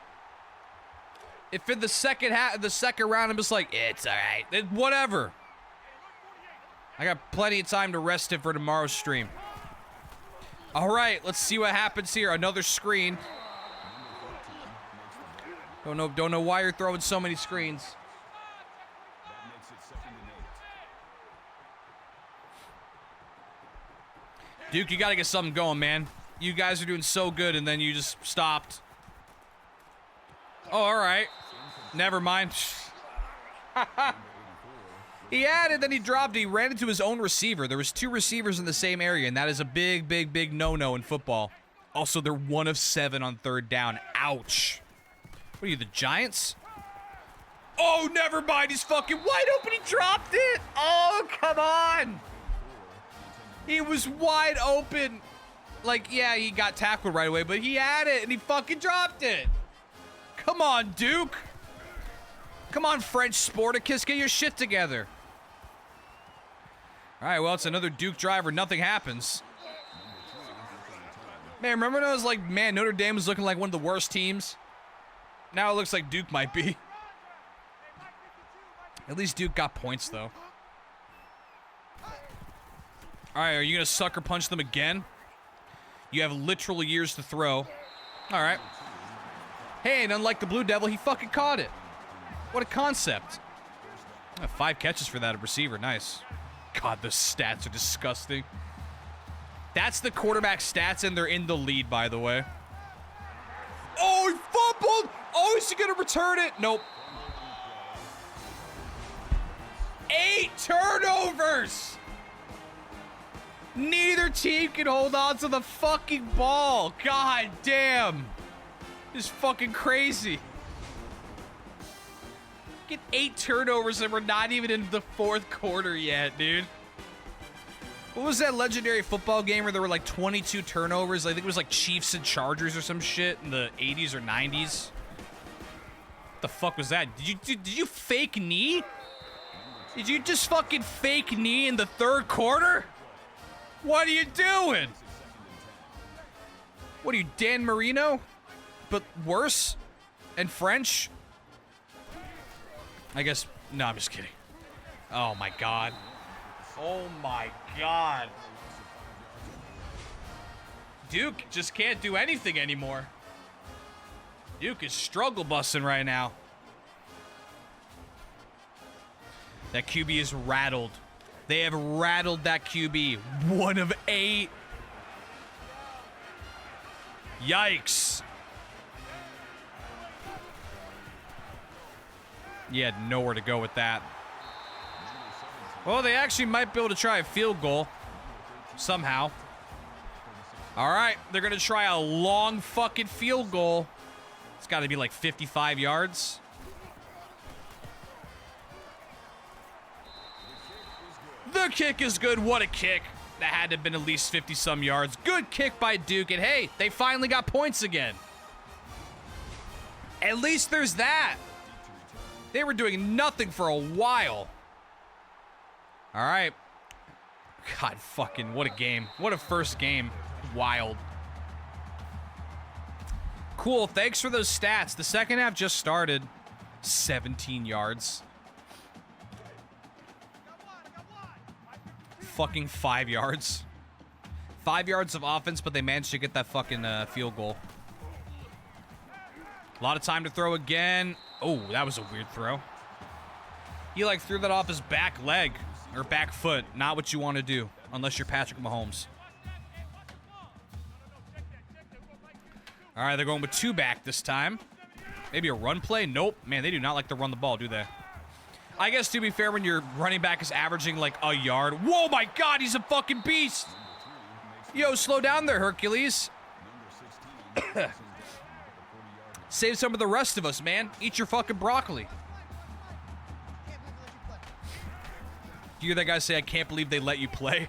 If in the second round I'm just like, it's alright, then whatever. I got plenty of time to rest it for tomorrow's stream. Alright, let's see what happens here. Another screen. Don't know why you're throwing so many screens. Duke, you gotta get something going, man. You guys are doing so good, and then you just stopped. Oh, all right. Never mind. He had it, then he dropped it. He ran into his own receiver. There was 2 receivers in the same area, and that is a big, big, big no-no in football. Also, they're 1 of 7 on 3rd down. Ouch. What are you, the Giants? Oh, never mind. He's fucking wide open. He dropped it. Oh, come on. He was wide open. Like, yeah, he got tackled right away, but he had it, and he fucking dropped it. Come on, Duke. Come on, French Sporticus. Get your shit together. All right, well, it's another Duke driver. Nothing happens. Man, remember when I was like, man, Notre Dame was looking like one of the worst teams? Now it looks like Duke might be. At least Duke got points, though. All right, are you going to sucker punch them again? You have literal years to throw. All right. Hey, and unlike the Blue Devil, he fucking caught it. What a concept. 5 catches for that receiver. Nice. God, the stats are disgusting. That's the quarterback stats, and they're in the lead, by the way. Oh, he fumbled. Oh, is he going to return it? Nope. 8 turnovers. Neither team can hold on to the fucking ball. God damn. This is fucking crazy. Get 8 turnovers and we're not even in the 4th quarter yet, dude. What was that legendary football game where there were like 22 turnovers? I think it was like Chiefs and Chargers or some shit in the 80s or 90s. What the fuck was that? Did you fake knee? Did you just fucking fake knee in the 3rd quarter? What are you doing? What are you, Dan Marino? But worse? And French? I guess, no, I'm just kidding. Oh my God. Oh my God. Duke just can't do anything anymore. Duke is struggle busting right now. That QB is rattled. They have rattled that QB. 1 of 8. Yikes. He had nowhere to go with that. Well, they actually might be able to try a field goal. Somehow. All right, they're going to try a long fucking field goal. It's got to be like 55 yards. The kick is good. What a kick. That had to have been at least 50-some yards. Good kick by Duke. And hey, they finally got points again. At least there's that. They were doing nothing for a while. All right. God, fucking, what a game. What a first game. Wild. Cool, thanks for those stats. The second half just started. 17 yards. Fucking 5 yards. 5 yards of offense, but they managed to get that fucking field goal. A lot of time to throw again. Oh, that was a weird throw. He like threw that off his back leg or back foot. Not what you want to do unless you're Patrick Mahomes. All right, they're going with 2 back this time. Maybe a run play? Nope. Man, they do not like to run the ball, do they? I guess to be fair, when your running back is averaging like a yard. Whoa, my God, he's a fucking beast. Yo, slow down there, Hercules. Save some of the rest of us, man. Eat your fucking broccoli. You hear that guy say, I can't believe they let you play?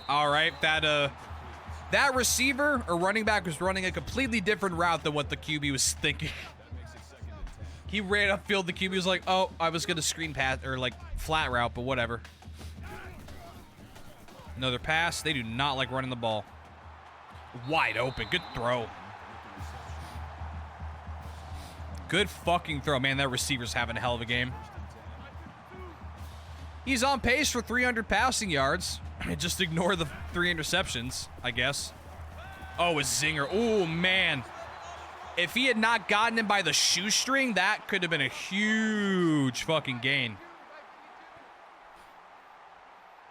All right, that receiver or running back was running a completely different route than what the QB was thinking. He ran upfield, the QB was like, oh, I was gonna screen pass, or like flat route, but whatever. Another pass. They do not like running the ball. Wide open, good throw. Good fucking throw. Man, that receiver's having a hell of a game. He's on pace for 300 passing yards. Just ignore the 3 interceptions, I guess. Oh, a zinger. Oh, man. If he had not gotten him by the shoestring, that could have been a huge fucking gain.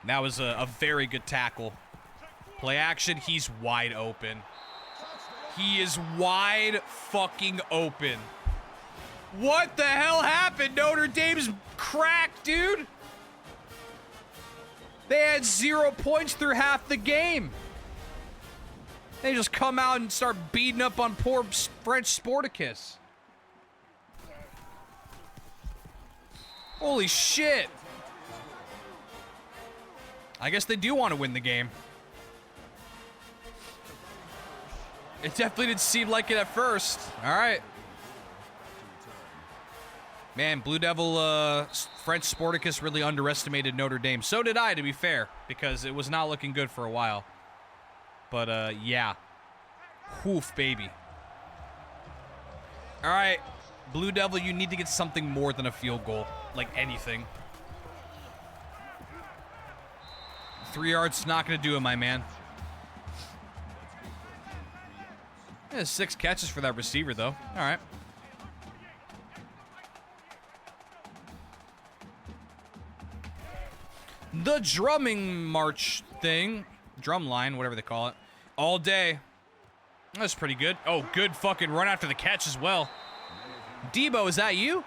That was a very good tackle. Play action. He's wide open. He is wide fucking open. What the hell happened? Notre Dame's cracked, dude. They had 0 points through half the game. They just come out and start beating up on poor French Sporticus. Holy shit. I guess they do want to win the game. It definitely didn't seem like it at first. All right. Man, Blue Devil, French Sporticus really underestimated Notre Dame. So did I, to be fair, because it was not looking good for a while. But, yeah. Woof, baby. All right, Blue Devil, you need to get something more than a field goal. Like anything. 3 yards is not going to do it, my man. Yeah, 6 catches for that receiver, though. All right. The drumming march thing. Drum line, whatever they call it. All day. That's pretty good. Oh, good fucking run after the catch as well. Debo, is that you?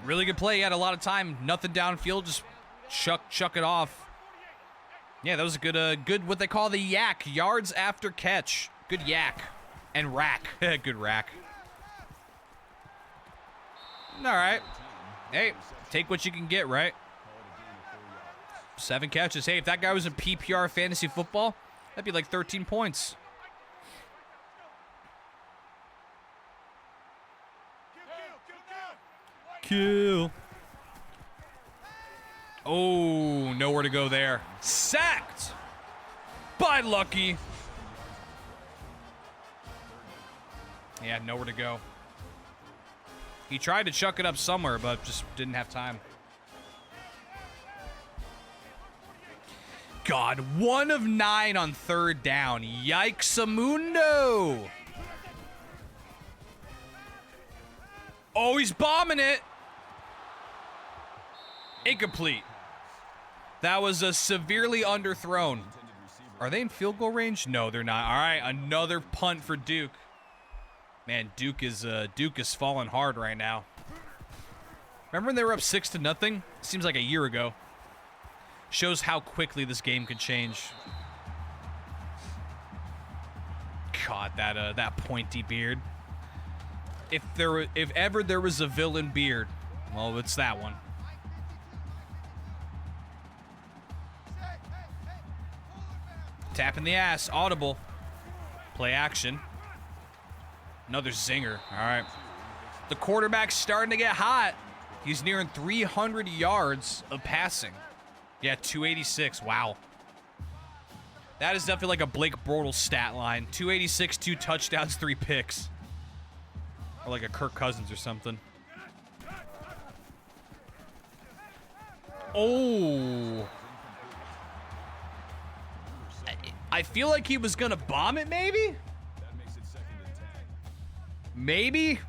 Really good play. He had a lot of time. Nothing downfield. Just chuck it off. Yeah, that was a good what they call the yak. Yards after catch. Good yak. And rack. Good rack. All right. Hey, take what you can get, right? 7 catches. Hey, if that guy was in PPR fantasy football, that'd be like 13 points. Kill. Oh, nowhere to go there. Sacked by Lucky. Yeah, nowhere to go. He tried to chuck it up somewhere, but just didn't have time. God, 1 of 9 on 3rd down. Yikes-a-mundo. Oh, he's bombing it. Incomplete. That was a severely underthrown. Are they in field goal range? No, they're not. All right, another punt for Duke. Man, Duke is falling hard right now. Remember when they were up 6-0? Seems like a year ago. Shows how quickly this game could change. God, that pointy beard. If ever there was a villain beard, well, it's that one. Tapping the ass, audible. Play action. Another zinger. All right. The quarterback's starting to get hot. He's nearing 300 yards of passing. Yeah, 286. Wow. That is definitely like a Blake Bortles stat line. 286, 2 touchdowns, 3 picks. Or like a Kirk Cousins or something. Oh. I feel like he was going to bomb it, maybe? Maybe?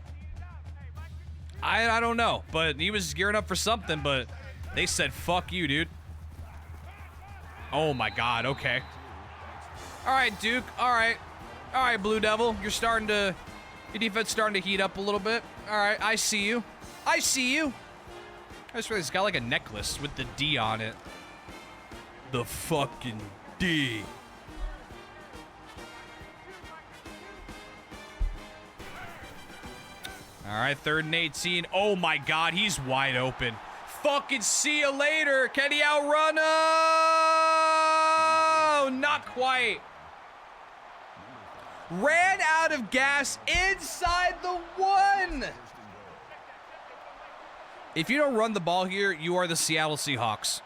I don't know. But he was gearing up for something, but they said, fuck you, dude. Oh, my God. Okay. All right, Duke. All right. All right, Blue Devil. Your defense starting to heat up a little bit. All right. I see you. I see you. I just realized he's got like a necklace with the D on it. The fucking D. All right, 3rd and 18. Oh my God, he's wide open. Fucking see you later. Can he outrun? Oh, not quite. Ran out of gas inside the 1. If you don't run the ball here, you are the Seattle Seahawks.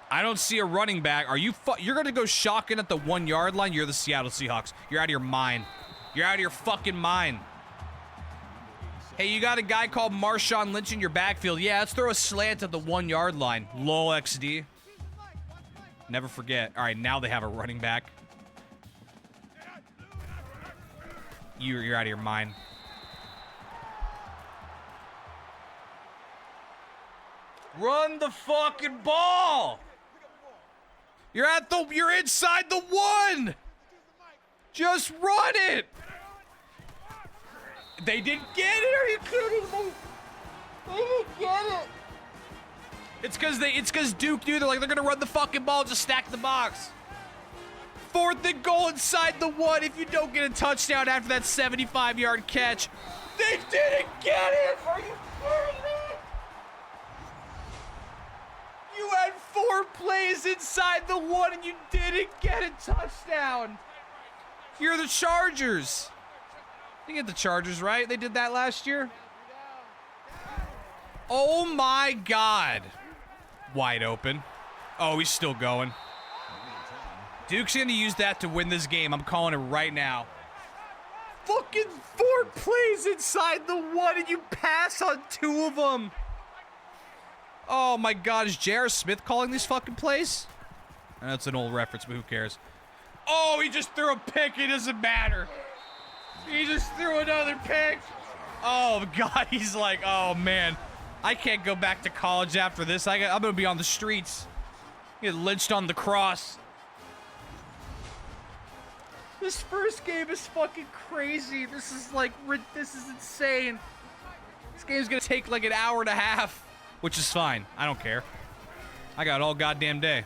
I don't see a running back. Are you? You're gonna go shotgun at the 1 yard line? You're the Seattle Seahawks. You're out of your mind. You're out of your fucking mind. Hey, you got a guy called Marshawn Lynch in your backfield. Yeah, let's throw a slant at the 1 yard line. Lol XD. Never forget. All right, now they have a running back. You're out of your mind. Run the fucking ball. You're inside the 1. Just run it. They didn't get it. Are you kidding me? They didn't get it. It's because Duke knew they're gonna run the fucking ball, just stack the box. 4th and goal inside the 1. If you don't get a touchdown after that 75-yard catch, they didn't get it. Are you kidding me? You had 4 plays inside the 1 and you didn't get a touchdown. You're the Chargers. You get the Chargers, right? They did that last year. Oh my God. Wide open. Oh, he's still going. Duke's going to use that to win this game. I'm calling it right now. Fucking 4 plays inside the 1 and you pass on 2 of them. Oh my God, is J.R. Smith calling these fucking plays? That's an old reference, but who cares? Oh, he just threw a pick. It doesn't matter. He just threw another pick. Oh God, he's like, oh man, I can't go back to college after this. I'm gonna be on the streets. Get lynched on the cross. This first game is fucking crazy. This is insane. This game's gonna take like an hour and a half, which is fine. I don't care. I got all goddamn day.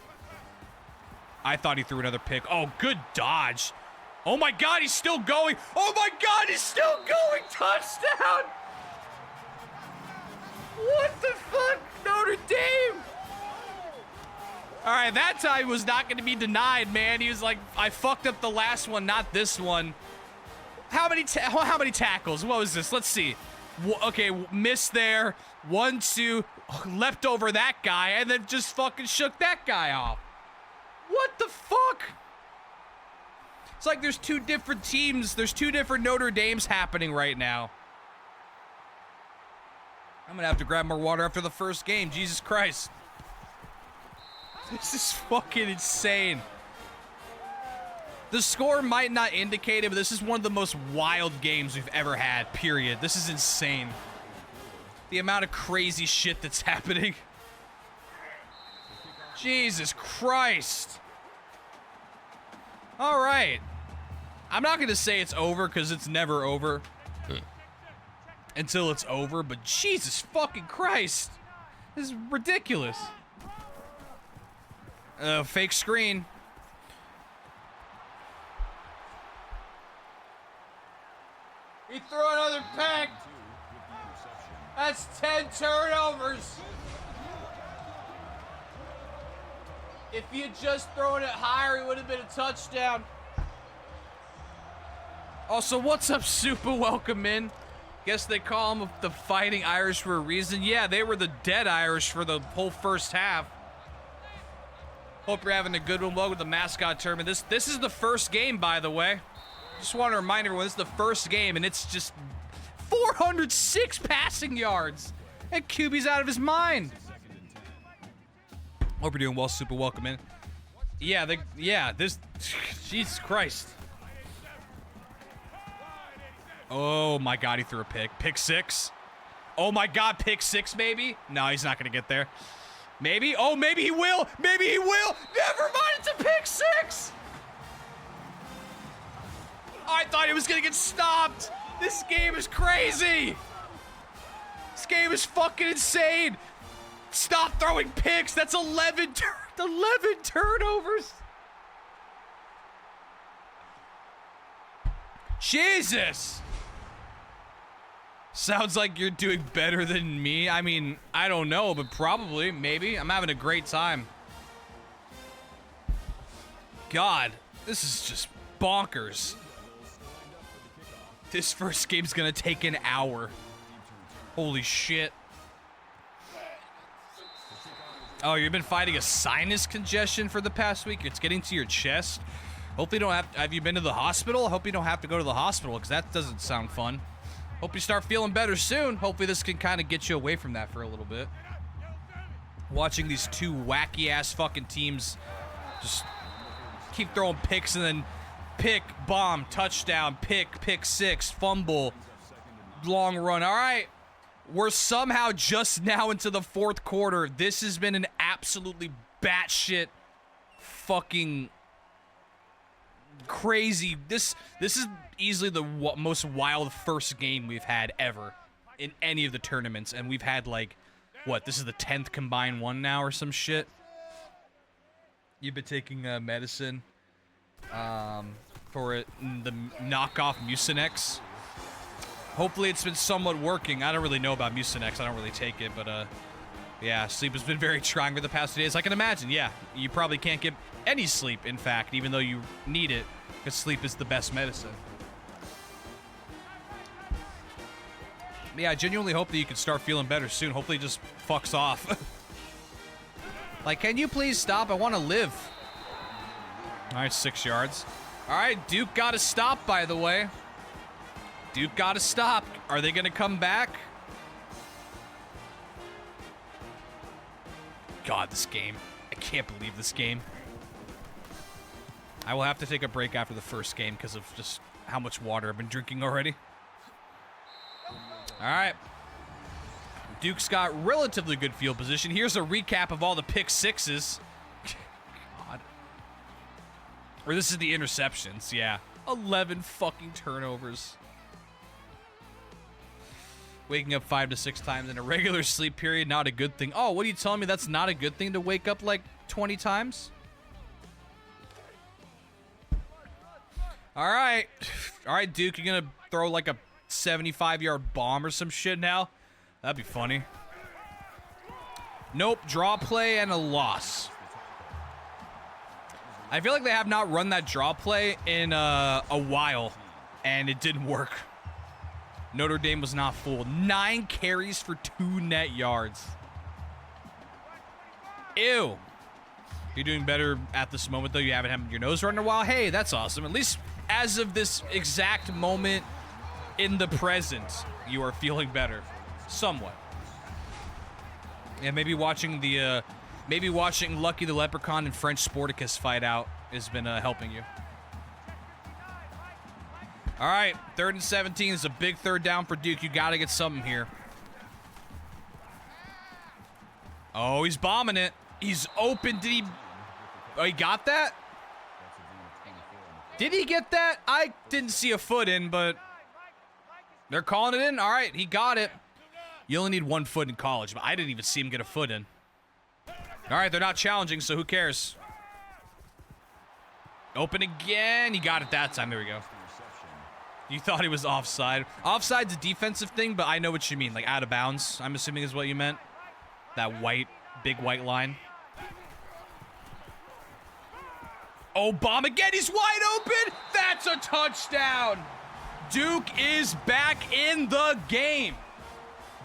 I thought he threw another pick. Oh, good dodge. Oh my God, he's still going. Oh my God, he's still going. Touchdown. What the fuck, Notre Dame? All right, that time was not going to be denied, man. He was like, I fucked up the last one, not this one. How many tackles? What was this? Let's see. Okay, missed there. 1, 2, leapt over that guy, and then just fucking shook that guy off. What the fuck? It's like there's 2 different teams. There's 2 different Notre Dames happening right now. I'm gonna have to grab more water after the first game. Jesus Christ. This is fucking insane. The score might not indicate it, but this is one of the most wild games we've ever had, period. This is insane. The amount of crazy shit that's happening. Jesus Christ. All right. I'm not going to say it's over because it's never over until it's over, but Jesus fucking Christ. This is ridiculous. Fake screen. He threw another pick. That's 10 turnovers. If he had just thrown it higher, it would have been a touchdown. Also, what's up, Super? Welcome in. Guess they call them the Fighting Irish for a reason. Yeah, they were the Dead Irish for the whole first half. Hope you're having a good one. Welcome to the Mascot tournament. This is the first game, by the way. Just want to remind everyone, this is the first game, and it's just 406 passing yards. And QB's out of his mind. Hope you're doing well, Super. Welcome in. Yeah, this... Jesus Christ. Oh, my God, he threw a pick. Pick 6. Oh, my God, pick 6, maybe? No, he's not going to get there. Maybe? Oh, maybe he will. Maybe he will. Never mind, it's a pick 6. I thought he was going to get stopped. This game is crazy. This This game is fucking insane. Stop throwing picks. That's 11 turnovers. Jesus. Sounds like you're doing better than me. I mean, I don't know, but probably, maybe. I'm having a great time. God, this is just bonkers. This first game's gonna take an hour. Holy shit. Oh, you've been fighting a sinus congestion for the past week? It's getting to your chest? Hopefully you don't have you been to the hospital? I hope you don't have to go to the hospital, because that doesn't sound fun. Hope you start feeling better soon. Hopefully this can kind of get you away from that for a little bit. Watching these two wacky-ass fucking teams just keep throwing picks and then pick, bomb, touchdown, pick six, fumble, long run. All right. We're somehow just now into the fourth quarter. This has been an absolutely batshit fucking crazy. This is easily the most wild first game we've had ever in any of the tournaments. And we've had, like, what? This is the 10th combined one now or some shit? You've been taking medicine for the knockoff Mucinex. Hopefully it's been somewhat working. I don't really know about Mucinex. I don't really take it, but yeah, sleep has been very trying for the past 2 days. I can imagine, yeah. You probably can't get any sleep, in fact, even though you need it, because sleep is the best medicine. Yeah, I genuinely hope that you can start feeling better soon. Hopefully it just fucks off. Like, can you please stop? I want to live. All right, 6 yards. All right, Duke got a stop, by the way. Duke got a stop. Are they going to come back? God, this game. I can't believe this game. I will have to take a break after the first game because of just how much water I've been drinking already. All right. Duke's got relatively good field position. Here's a recap of all the pick sixes. God. Or this is the interceptions, yeah. 11 fucking turnovers. Waking up 5 to 6 times in a regular sleep period, not a good thing. Oh, what are you telling me? That's not a good thing to wake up like 20 times? All right. All right, Duke, you're going to throw like a 75-yard bomb or some shit now? That'd be funny. Nope, draw play and a loss. I feel like they have not run that draw play in a while, and it didn't work. Notre Dame was not fooled. 9 carries for 2 net yards. Ew. You're doing better at this moment, though. You haven't had your nose run in a while. Hey, that's awesome. At least as of this exact moment in the present, you are feeling better. Somewhat. Yeah, maybe watching the, Lucky the Leprechaun and French Sporticus fight out has been helping you. All right, 3rd and 17 is a big third down for Duke. You got to get something here. Oh, he's bombing it. He's open. Did he? Oh, he got that? Did he get that? I didn't see a foot in, but they're calling it in. All right, he got it. You only need 1 foot in college, but I didn't even see him get a foot in. All right, they're not challenging, so who cares? Open again. He got it that time. There we go. You thought he was offside. Offside's a defensive thing, but I know what you mean. Like out of bounds, I'm assuming is what you meant. That white, big white line. Oh, bomb again. He's wide open. That's a touchdown. Duke is back in the game.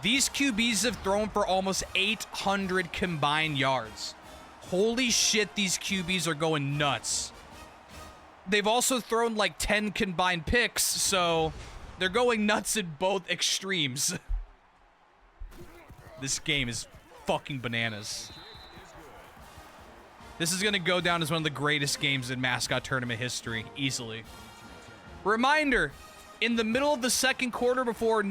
These QBs have thrown for almost 800 combined yards. Holy shit, these QBs are going nuts. They've also thrown like 10 combined picks, so they're going nuts in both extremes. This game is fucking bananas. This is going to go down as one of the greatest games in Mascot tournament history, easily. Reminder, in the middle of the second quarter before at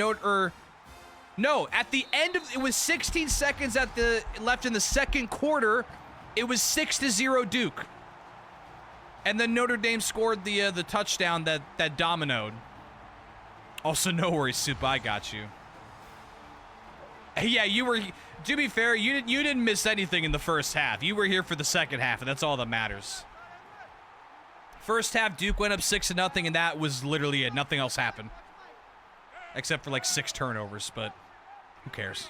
the end of, it was 16 seconds left in the second quarter, it was 6-0 Duke. And then Notre Dame scored the touchdown that dominoed. Also, no worries, Soup, I got you. Yeah, you were. To be fair, you didn't miss anything in the first half. You were here for the second half, and that's all that matters. First half, Duke went up 6-0, and that was literally it. Nothing else happened, except for like 6 turnovers. But who cares?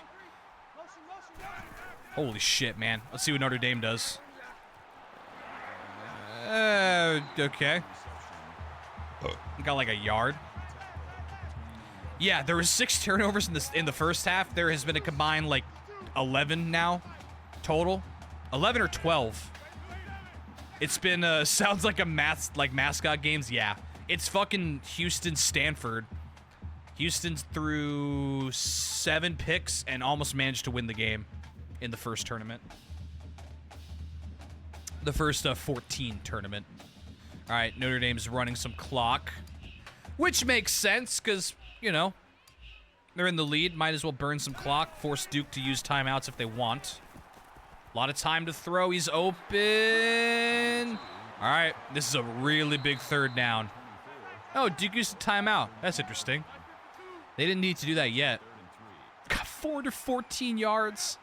Holy shit, man! Let's see what Notre Dame does. Okay. Got like a yard. Yeah, there was 6 turnovers in the first half. There has been a combined like 11 now total, 11 or 12. It's been sounds like Mascot games. Yeah, it's fucking Houston, Stanford. Houston's threw 7 picks and almost managed to win the game in the first tournament. The first 14 tournament. All right, Notre Dame's running some clock, which makes sense because, you know, they're in the lead. Might as well burn some clock, force Duke to use timeouts if they want. A lot of time to throw. He's open. All right, this is a really big third down. Oh, Duke used a timeout. That's interesting. They didn't need to do that yet. Got 414 yards.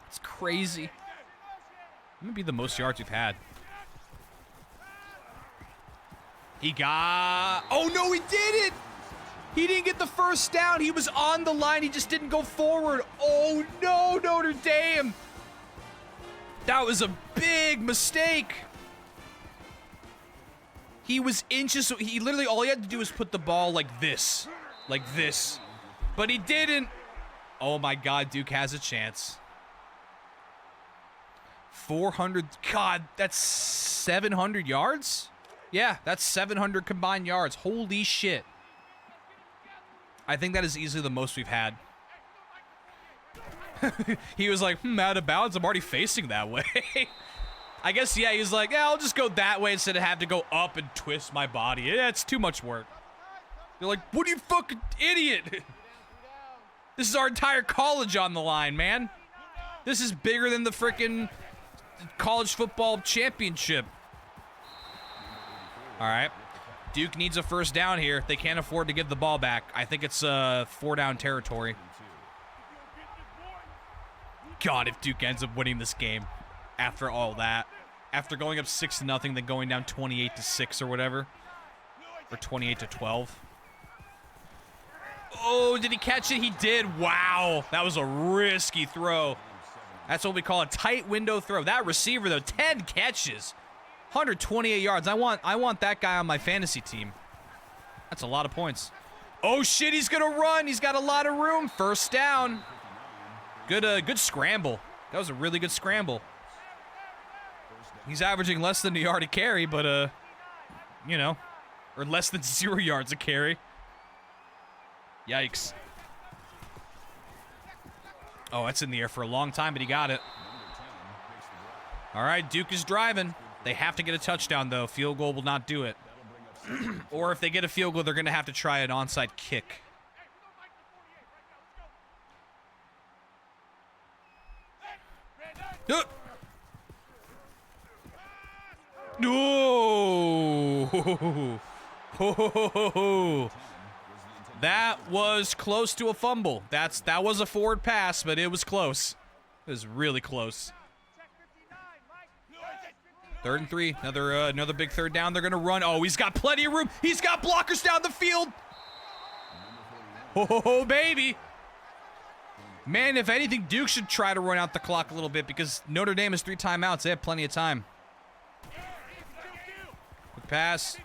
It's crazy. Might be the most yards we've had. He got... Oh, no, he did it! He didn't get the first down. He was on the line. He just didn't go forward. Oh, no, Notre Dame. That was a big mistake. He was inches... He literally... All he had to do was put the ball like this. Like this. But he didn't. Oh, my God. Duke has a chance. 400... God, that's 700 yards? Yeah, that's 700 combined yards. Holy shit. I think that is easily the most we've had. He was like, out of bounds. I'm already facing that way. I guess, yeah, he's like, yeah, I'll just go that way instead of have to go up and twist my body. Yeah, it's too much work. You're like, what are you fucking idiot? This is our entire college on the line, man. This is bigger than the frickin' college football championship. All right. Duke needs a first down here. They can't afford to give the ball back. I think it's 4-down territory. God, if Duke ends up winning this game after all that, after going up 6-0, then going down 28-6 or whatever, or 28-12. Oh, did he catch it? He did. Wow, that was a risky throw. That's what we call a tight window throw. That receiver though, 10 catches. 128 yards. I want that guy on my fantasy team. That's a lot of points. Oh shit, he's gonna run. He's got a lot of room. First down. Good scramble. That was a really good scramble. He's averaging less than a yard a carry, but you know, or less than 0 yards a carry. Yikes. Oh, that's in the air for a long time, but he got it. All right, Duke is driving. They have to get a touchdown, though. Field goal will not do it. Or if they get a field goal, they're going to have to try an onside kick. No! That was close to a fumble. That was a forward pass, but it was close. It was really close. 3rd and 3. Another big third down. They're gonna run. Oh, he's got plenty of room. He's got blockers down the field. Oh, baby. Man, if anything, Duke should try to run out the clock a little bit because Notre Dame has 3 timeouts. They have plenty of time. Quick pass.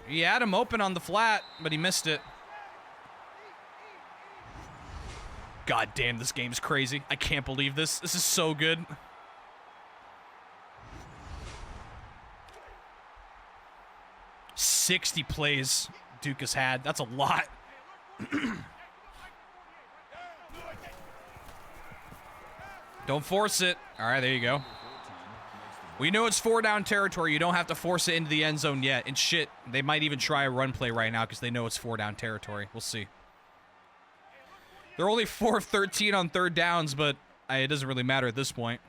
He had him open on the flat, but he missed it. God damn, this game's crazy. I can't believe this. This is so good. $60 plays Duke has had. That's a lot. Don't force it. All right, there you go. We know it's 4-down territory. You don't have to force it into the end zone yet. And shit, they might even try a run play right now because they know it's 4-down territory. We'll see. They're only 4 of 13 on 3rd downs, but it doesn't really matter at this point.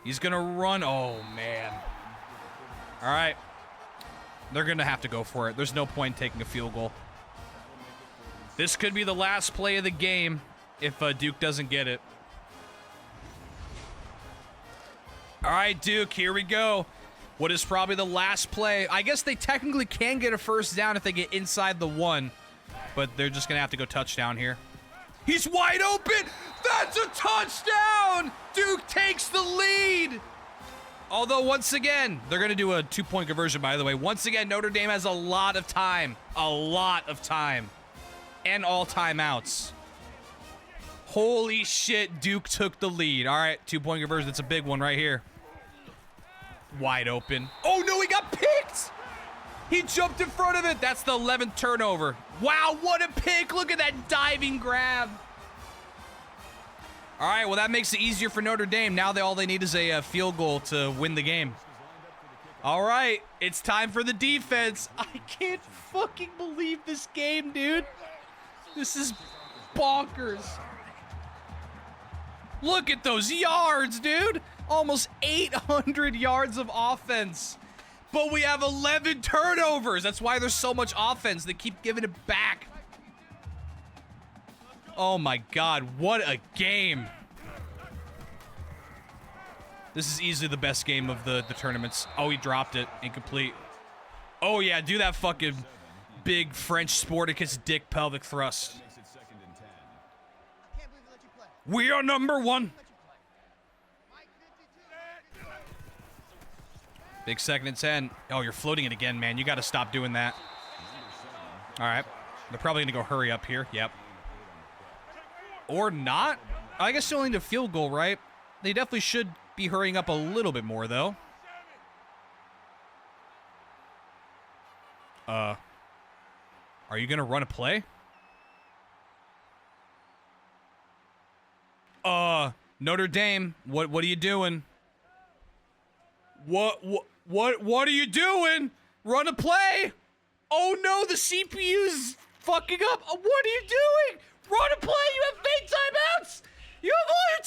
He's going to run. Oh, man. All right. They're going to have to go for it. There's no point in taking a field goal. This could be the last play of the game if Duke doesn't get it. All right, Duke, here we go. What is probably the last play? I guess they technically can get a first down if they get inside the 1, but they're just going to have to go touchdown here. He's wide open. That's a touchdown. Duke takes the lead. Although, once again, they're going to do a 2-point conversion, by the way. Once again, Notre Dame has a lot of time. A lot of time. And all timeouts. Holy shit, Duke took the lead. All right, 2-point conversion. That's a big one right here. Wide open. Oh, no, he got picked. He jumped in front of it. That's the 11th turnover. Wow, what a pick. Look at that diving grab. All right, well, that makes it easier for Notre Dame. Now all they need is a field goal to win the game. All right, it's time for the defense. I can't fucking believe this game, dude. This is bonkers. Look at those yards, dude. Almost 800 yards of offense. But we have 11 turnovers. That's why there's so much offense. They keep giving it back. Oh my God, what a game. This is easily the best game of the tournaments. Oh, he dropped it. Incomplete. Oh yeah, do that fucking big French Sporticus dick pelvic thrust. We are number 1. Big 2nd and 10. Oh, you're floating it again, man. You got to stop doing that. All right. They're probably going to go hurry up here. Yep. Or not. I guess they only need a field goal, right? They definitely should be hurrying up a little bit more, though. Are you going to run a play? Notre Dame, what are you doing? What are you doing? Run a play. Oh no, the CPU's fucking up. What are you doing? Run a play. You have fake timeouts. You have all your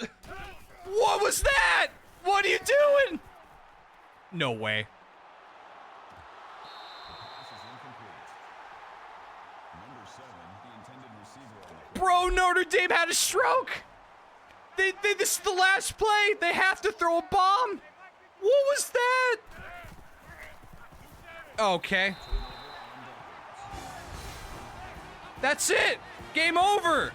timeouts. What was that? What are you doing? No way. Bro, Notre Dame had a stroke. This is the last play. They have to throw a bomb. What was that? Okay. That's it. Game over.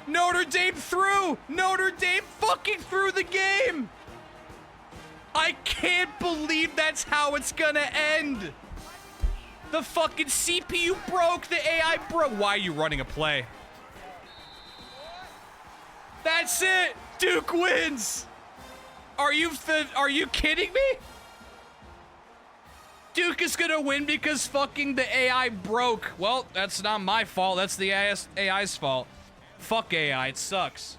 Notre Dame threw. Notre Dame fucking threw the game. I can't believe that's how it's gonna end. The fucking CPU broke. The AI broke. Why are you running a play? That's it. Duke wins. Are you kidding me? Duke is gonna win because fucking the AI broke. Well, that's not my fault. That's the AI's fault. Fuck AI. It sucks.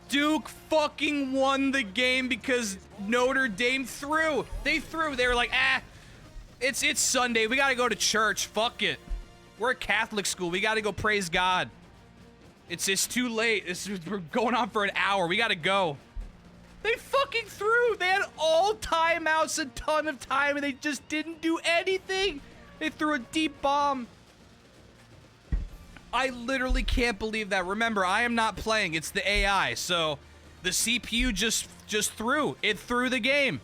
Duke fucking won the game because Notre Dame threw. They threw. They were like, it's Sunday. We gotta go to church. Fuck it. We're a Catholic school. We gotta go praise God. It's too late. We're going on for an hour. We gotta go. They fucking threw. They had all timeouts, a ton of time, and they just didn't do anything. They threw a deep bomb. I literally can't believe that. Remember, I am not playing. It's the AI. So the CPU just threw. It threw the game.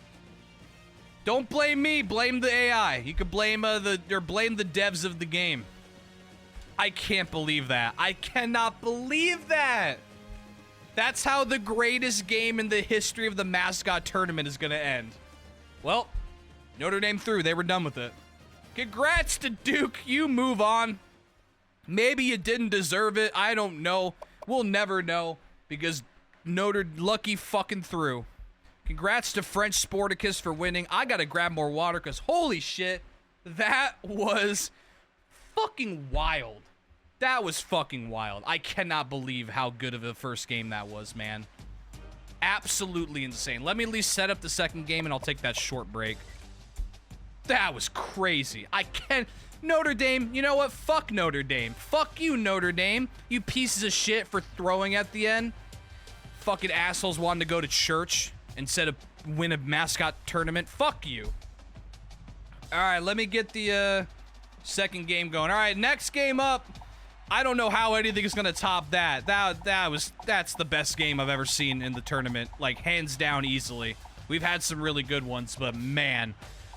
Don't blame me. Blame the AI. You could blame blame the devs of the game. I can't believe that. I cannot believe that. That's how the greatest game in the history of the Mascot tournament is going to end. Well, Notre Dame threw. They were done with it. Congrats to Duke. You move on. Maybe you didn't deserve it. I don't know. We'll never know because Notre lucky fucking threw. Congrats to French Sporticus for winning. I got to grab more water because holy shit, that was fucking wild. That was fucking wild. I cannot believe how good of a first game that was, man. Absolutely insane. Let me at least set up the second game and I'll take that short break. That was crazy. I can't... Notre Dame, you know what? Fuck Notre Dame. Fuck you, Notre Dame. You pieces of shit for throwing at the end. Fucking assholes wanting to go to church instead of win a Mascot tournament. Fuck you. All right, let me get the Second game going. All right, next game up. I don't know how anything is going to top that. That's the best game I've ever seen in the tournament. Like, hands down, easily. We've had some really good ones, but man,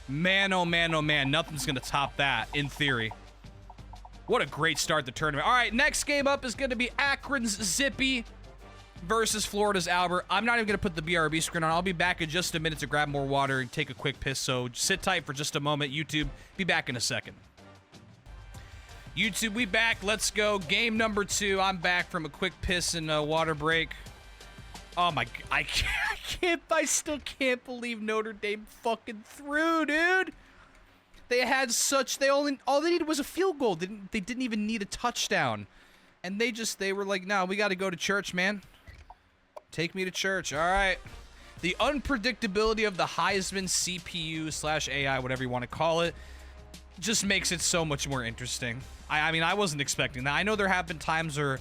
oh man, oh man, nothing's going to top that, in theory. What a great start to the tournament. All right, next game up is going to be Akron's Zippy versus Florida's Albert. I'm not even going to put the BRB screen on. I'll be back in just a minute to grab more water and take a quick piss, so sit tight for just a moment. YouTube, be back in a second. YouTube, we back. Let's go. Game number 2. I'm back from a quick piss and water break. Oh my, I still can't believe Notre Dame fucking threw, dude. They had such, all they needed was a field goal. They didn't even need a touchdown. And they were like, no, we got to go to church, man. Take me to church. All right. The unpredictability of the Heisman CPU / AI, whatever you want to call it, just makes it so much more interesting. I mean, I wasn't expecting that. I know there have been times where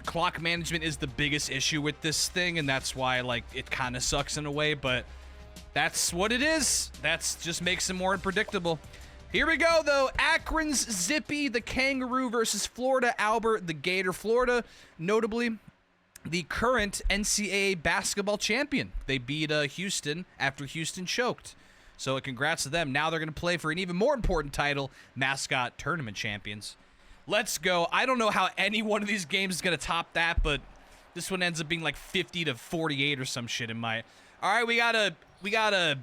clock management is the biggest issue with this thing, and that's why, like, it kind of sucks in a way, but that's what it is. That's just makes it more unpredictable. Here we go, though. Akron's Zippy, the Kangaroo, versus Florida Albert, the Gator. Florida, notably, the current NCAA basketball champion. They beat Houston after Houston choked. So congrats to them. Now they're going to play for an even more important title, Mascot Tournament Champions. Let's go. I don't know how any one of these games is going to top that, but this one ends up being like 50-48 or some shit in my... All right, we got a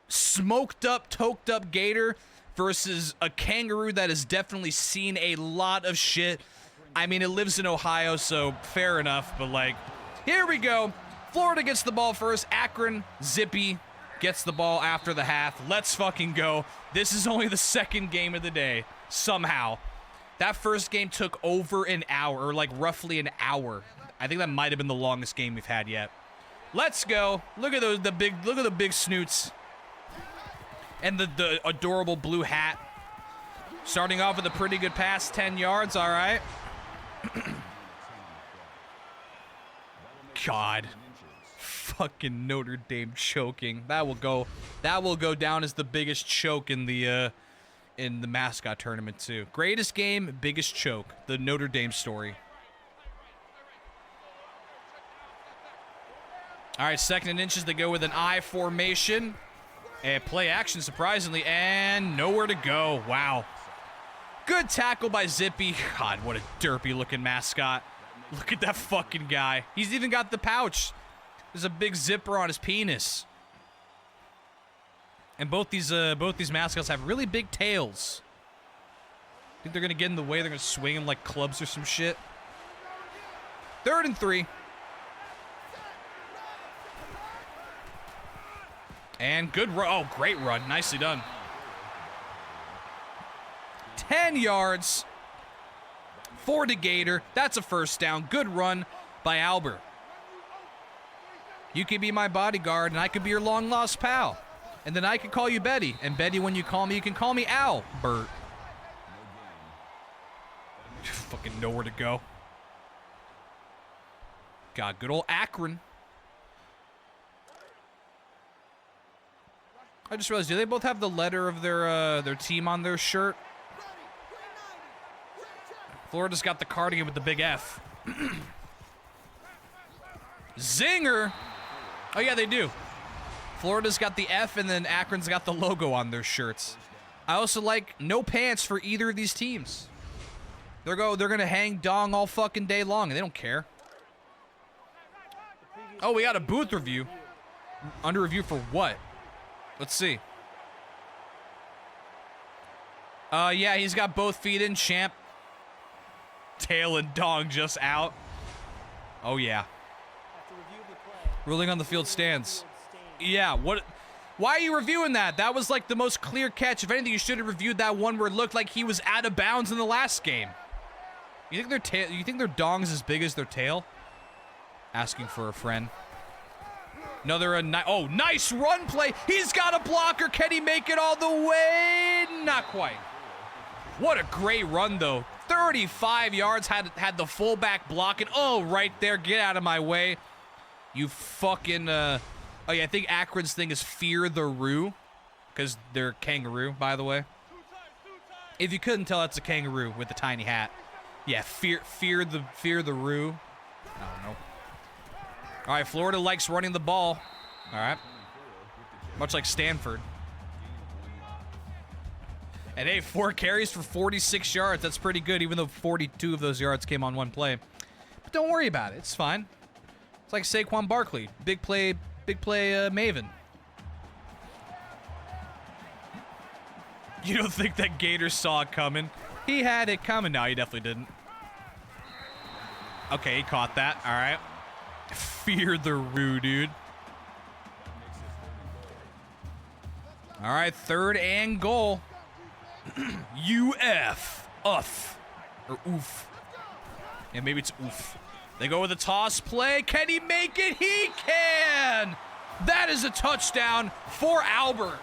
smoked up, toked up Gator versus a Kangaroo that has definitely seen a lot of shit. I mean, it lives in Ohio, so fair enough, but like, here we go. Florida gets the ball first. Akron, Zippy, gets the ball after the half. Let's fucking go. This is only the second game of the day, somehow. That first game took over an hour, or like roughly an hour. I think that might have been the longest game we've had yet. Let's go. Look at those, look at the big snoots. And the adorable blue hat. Starting off with a pretty good pass, 10 yards, all right. God. Fucking Notre Dame choking. That will go down as the biggest choke in the Mascot tournament too. Greatest game, biggest choke. The Notre Dame story. All right, 2nd and inches. They go with an I formation. And play action, surprisingly, and nowhere to go. Wow. Good tackle by Zippy. God, what a derpy-looking mascot. Look at that fucking guy. He's even got the pouch. There's a big zipper on his penis. And both these mascots have really big tails. Think they're gonna get in the way? They're gonna swing them like clubs or some shit. 3rd and 3. And good run. Oh, great run. Nicely done. 10 yards for the Gator. That's a first down. Good run by Albert. You could be my bodyguard, and I could be your long-lost pal. And then I could call you Betty. And Betty, when you call me, you can call me Albert. Fucking nowhere to go. God, good old Akron. I just realized, do they both have the letter of their team on their shirt? Florida's got the cardigan with the big F. Zinger! Oh, yeah, they do. Florida's got the F, and then Akron's got the logo on their shirts. I also like no pants for either of these teams. They're going to hang dong all fucking day long, and they don't care. Oh, we got a booth review. Under review for what? Let's see. Yeah, he's got both feet in, champ. Tail and dong just out. Oh, yeah. Ruling on the field stands. Yeah, what? Why are you reviewing that? That was like the most clear catch. If anything, you should have reviewed that one where it looked like he was out of bounds in the last game. You think their tail? You think their dong's as big as their tail? Asking for a friend. Another nice run play. He's got a blocker. Can he make it all the way? Not quite. What a great run, though. 35 yards, had the fullback blocking. Oh, right there. Get out of my way. You fucking, oh, yeah, I think Akron's thing is fear the Roo, because they're kangaroo, by the way. If you couldn't tell, that's a kangaroo with a tiny hat. Yeah, fear the roo. I don't know. All right, Florida likes running the ball. All right. Much like Stanford. And hey, 4 carries for 46 yards. That's pretty good, even though 42 of those yards came on one play. But don't worry about it. It's fine. It's like Saquon Barkley. Big play maven. You don't think that Gator saw it coming? He had it coming. No, he definitely didn't. Okay, he caught that. All right. Fear the roo, dude. All right, 3rd and goal. UF. Uff. Or oof. Yeah, maybe it's oof. They go with a toss play. Can he make it? He can! That is a touchdown for Albert.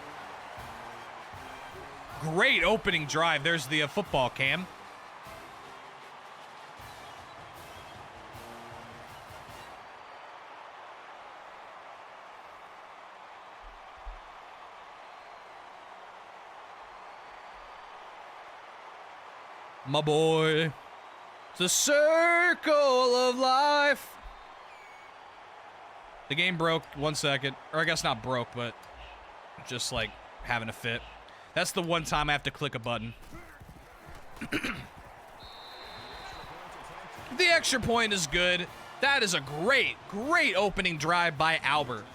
Great opening drive. There's the football cam. My boy. It's a circle of life. The game broke 1 second. Or I guess not broke, but just like having a fit. That's the one time I have to click a button. The extra point is good. That is a great opening drive by Albert.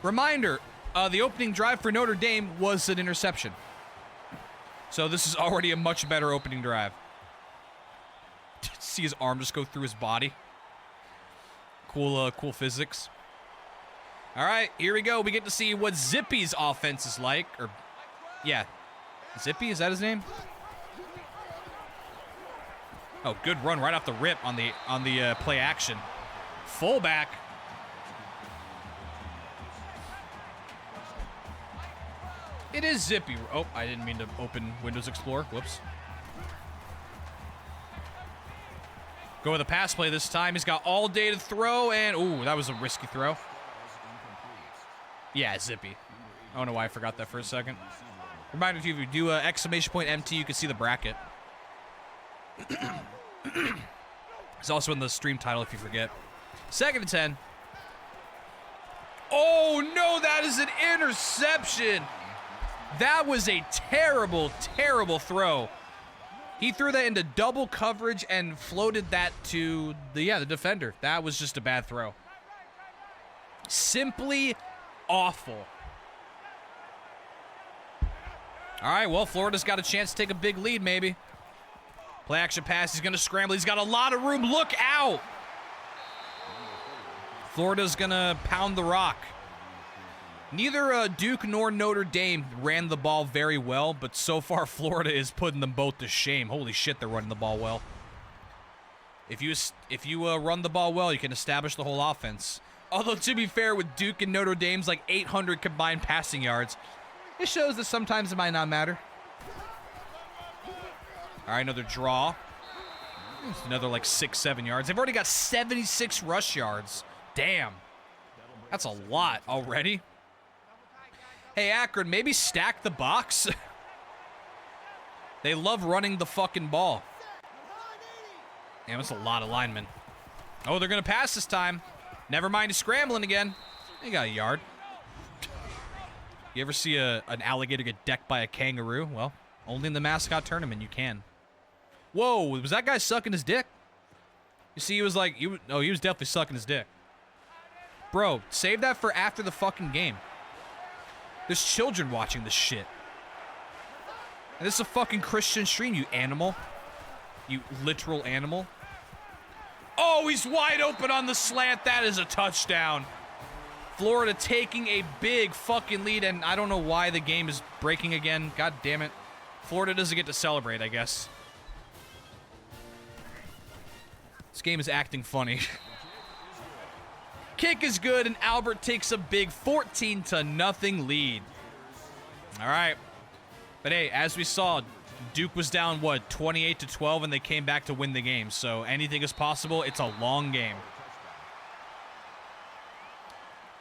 Reminder, the opening drive for Notre Dame was an interception. So this is already a much better opening drive. See his arm just go through his body. Cool physics. All right, here we go. We get to see what Zippy's offense is like. Or, yeah, Zippy, is that his name? Oh, good run right off the rip on the play action. Fullback. It is Zippy. Oh, I didn't mean to open Windows Explorer. Whoops. Go with a pass play this time. He's got all day to throw, and ooh, that was a risky throw. Yeah, Zippy. I don't know why I forgot that for a second. Reminder to you, if you do exclamation point MT, you can see the bracket. It's also in the stream title if you forget. 2nd and 10. Oh no, that is an interception. That was a terrible throw. He threw that into double coverage and floated that to the defender. That was just a bad throw. Simply awful. All right, well, Florida's got a chance to take a big lead, maybe. Play action pass. He's going to scramble. He's got a lot of room. Look out. Florida's going to pound the rock. Neither Duke nor Notre Dame ran the ball very well, but so far Florida is putting them both to shame. Holy shit, they're running the ball well. If you run the ball well, you can establish the whole offense. Although, to be fair, with Duke and Notre Dame's like 800 combined passing yards, it shows that sometimes it might not matter. All right, another draw. Another like 6-7 yards. They've already got 76 rush yards. Damn. That's a lot already. Hey, Akron, maybe stack the box. They love running the fucking ball. Damn, that's a lot of linemen. Oh, they're going to pass this time. Never mind, he's scrambling again. He got a yard. You ever see an alligator get decked by a kangaroo? Well, only in the Mascot tournament you can. Whoa, was that guy sucking his dick? You see, he was like, he was definitely sucking his dick. Bro, save that for after the fucking game. There's children watching this shit. And this is a fucking Christian stream, you animal. You literal animal. Oh, he's wide open on the slant. That is a touchdown. Florida taking a big fucking lead, and I don't know why the game is breaking again. God damn it. Florida doesn't get to celebrate, I guess. This game is acting funny. Kick is good, and Albert takes a big 14-0 lead. All right. But hey, as we saw, Duke was down, what, 28-12, and they came back to win the game. So anything is possible. It's a long game.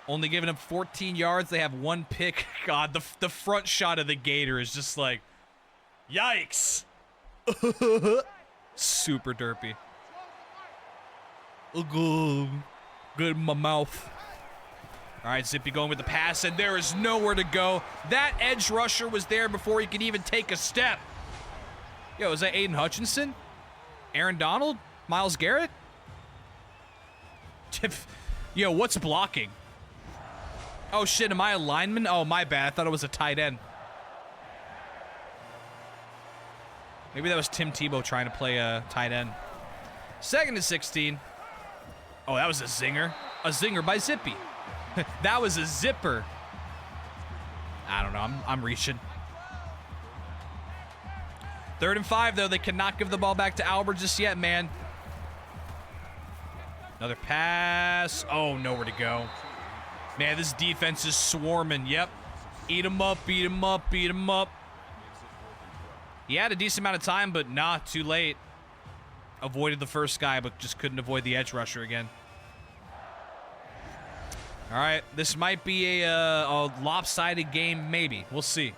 Only giving up 14 yards. They have one pick. God, the front shot of the Gator is just like, Yikes. Super derpy. Good in my mouth. All right, Zippy going with the pass, and there is nowhere to go. That edge rusher was there before he could even take a step. Yo, is that Aiden Hutchinson? Aaron Donald? Myles Garrett? Yo, what's blocking? Oh, shit, am I a lineman? Oh, my bad. I thought it was a tight end. Maybe that was Tim Tebow trying to play a tight end. 2nd and 16. Oh, that was a zinger. A zinger by Zippy. That was a zipper. I don't know. I'm reaching. 3rd and 5, though. They cannot give the ball back to Albert just yet, man. Another pass. Oh, nowhere to go. Man, this defense is swarming. Yep. Eat him up, beat him up, beat him up. He had a decent amount of time, but not too late. Avoided the first guy, but just couldn't avoid the edge rusher again. All right, this might be a lopsided game, maybe. We'll see.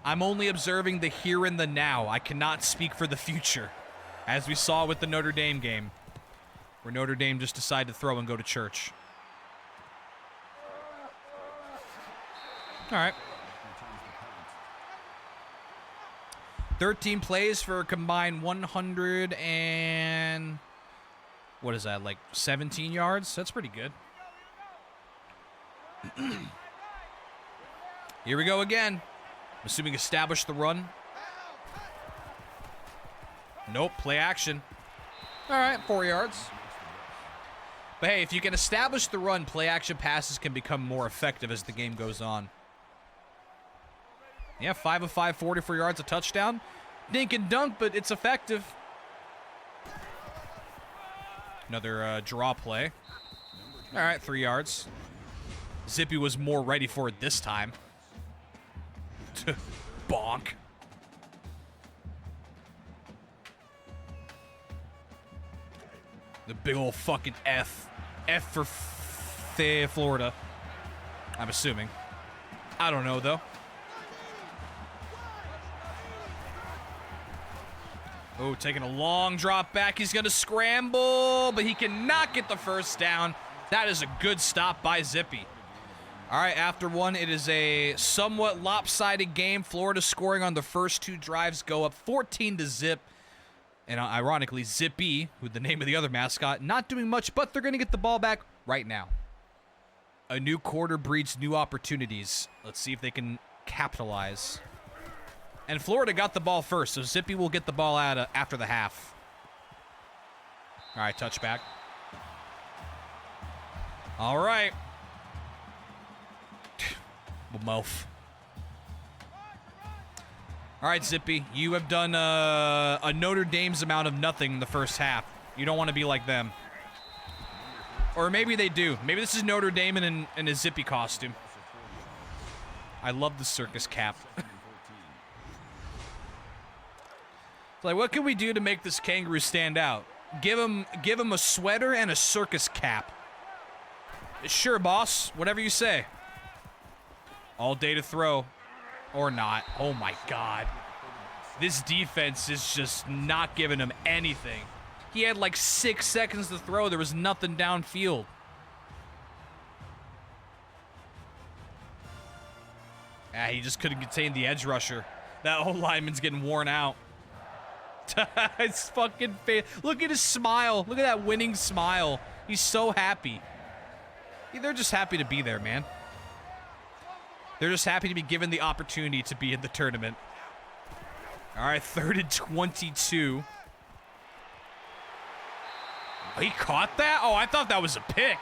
I'm only observing the here and the now. I cannot speak for the future, as we saw with the Notre Dame game, where Notre Dame just decided to throw and go to church. All right. 13 plays for a combined 100 and... what is that, like 17 yards? That's pretty good. Here we go again. I'm assuming establish the run. Nope, play action. All right, 4 yards. But hey, if you can establish the run, play action passes can become more effective as the game goes on. Yeah, 5 of 5, 44 yards, a touchdown. Dink and dunk, but it's effective. Another draw play. All right, 3 yards. Zippy was more ready for it this time. Bonk. The big old fucking F. F for Florida. I'm assuming. I don't know, though. Oh, taking a long drop back. He's going to scramble, but he cannot get the first down. That is a good stop by Zippy. All right, after one, it is a somewhat lopsided game. Florida scoring on the first 2 drives, go up 14-0. And ironically, Zippy, who the name of the other mascot, not doing much, but they're going to get the ball back right now. A new quarter breeds new opportunities. Let's see if they can capitalize. And Florida got the ball first, so Zippy will get the ball out after the half. All right, touchback. All right. Mouth. All right, Zippy, you have done a Notre Dame's amount of nothing in the first half. You don't want to be like them. Or maybe they do. Maybe this is Notre Dame in a Zippy costume. I love the circus cap. Like, what can we do to make this kangaroo stand out? Give him a sweater and a circus cap. Sure, boss. Whatever you say. All day to throw. Or not. Oh, my God. This defense is just not giving him anything. He had like 6 seconds to throw. There was nothing downfield. He just couldn't contain the edge rusher. That whole lineman's getting worn out. His fucking face. Look at his smile. Look at that winning smile. He's so happy. They're just happy to be there, man. They're just happy to be given the opportunity to be in the tournament. All right, 3rd and 22. Oh, he caught that? Oh, I thought that was a pick.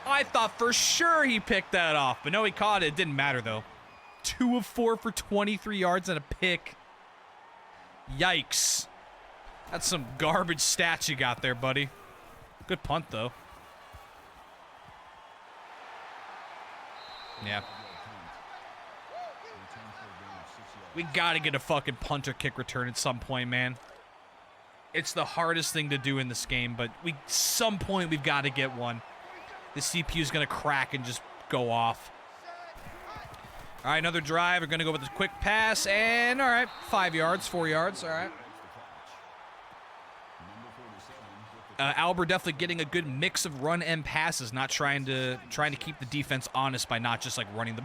I thought for sure he picked that off, but no, he caught it. It didn't matter, though. 2 of 4 for 23 yards and a pick. Yikes. That's some garbage stats you got there, buddy. Good punt, though. Yeah. We gotta get a fucking punt or kick return at some point, man. It's the hardest thing to do in this game, but some point we've got to get one. The CPU's gonna crack and just go off. All right, another drive. We're going to go with a quick pass, and all right, 5 yards, 4 yards, all right. Albert definitely getting a good mix of run and passes, not trying to keep the defense honest by not just like running the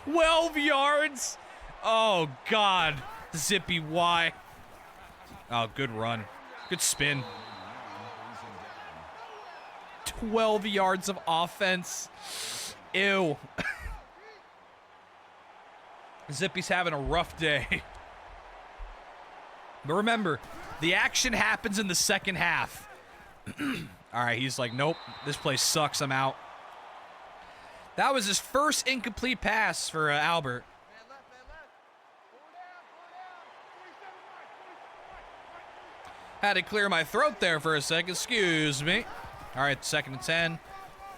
12 yards. Oh God, Zippy Y. Oh, good run, good spin. 12 yards of offense. Ew. Zippy's having a rough day. But remember, the action happens in the second half. All right, he's like, nope, this place sucks, I'm out. That was his first incomplete pass for Albert. Had to clear my throat there for a second, excuse me. All right, 2nd and 10.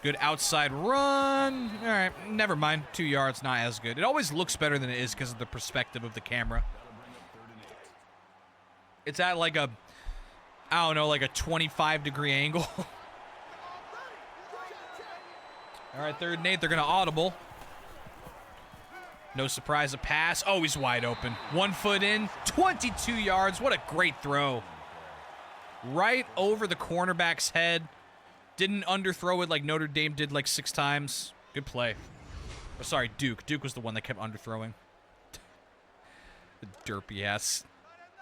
Good outside run. All right, never mind, 2 yards, not as good. It always looks better than it is because of the perspective of the camera. It's at like a, I don't know, like a 25-degree angle. All right, 3rd and 8, they're going to audible. No surprise, a pass. Oh, he's wide open. 1 foot in, 22 yards. What a great throw. Right over the cornerback's head. Didn't underthrow it like Notre Dame did like 6 times. Good play. Oh, sorry, Duke. Duke was the one that kept underthrowing. The derpy-ass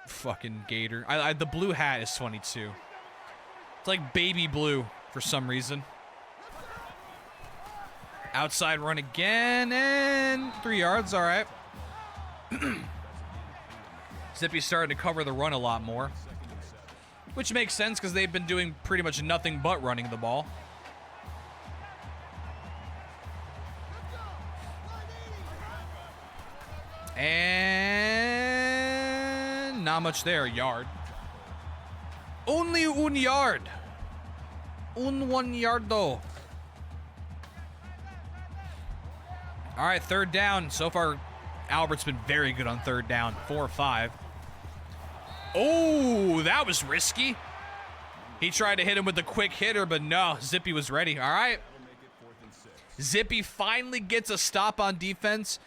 fucking Gator. The blue hat is 22. It's like baby blue for some reason. Outside run again, and 3 yards, all right. Zippy's starting to cover the run a lot more, which makes sense because they've been doing pretty much nothing but running the ball. And not much there, a yard. Only 1 yard. 1 yard though. All right, 3rd down. So far, Albert's been very good on 3rd down. 4 or 5. Oh, that was risky. He tried to hit him with the quick hitter, but no, Zippy was ready. All right. Zippy finally gets a stop on defense,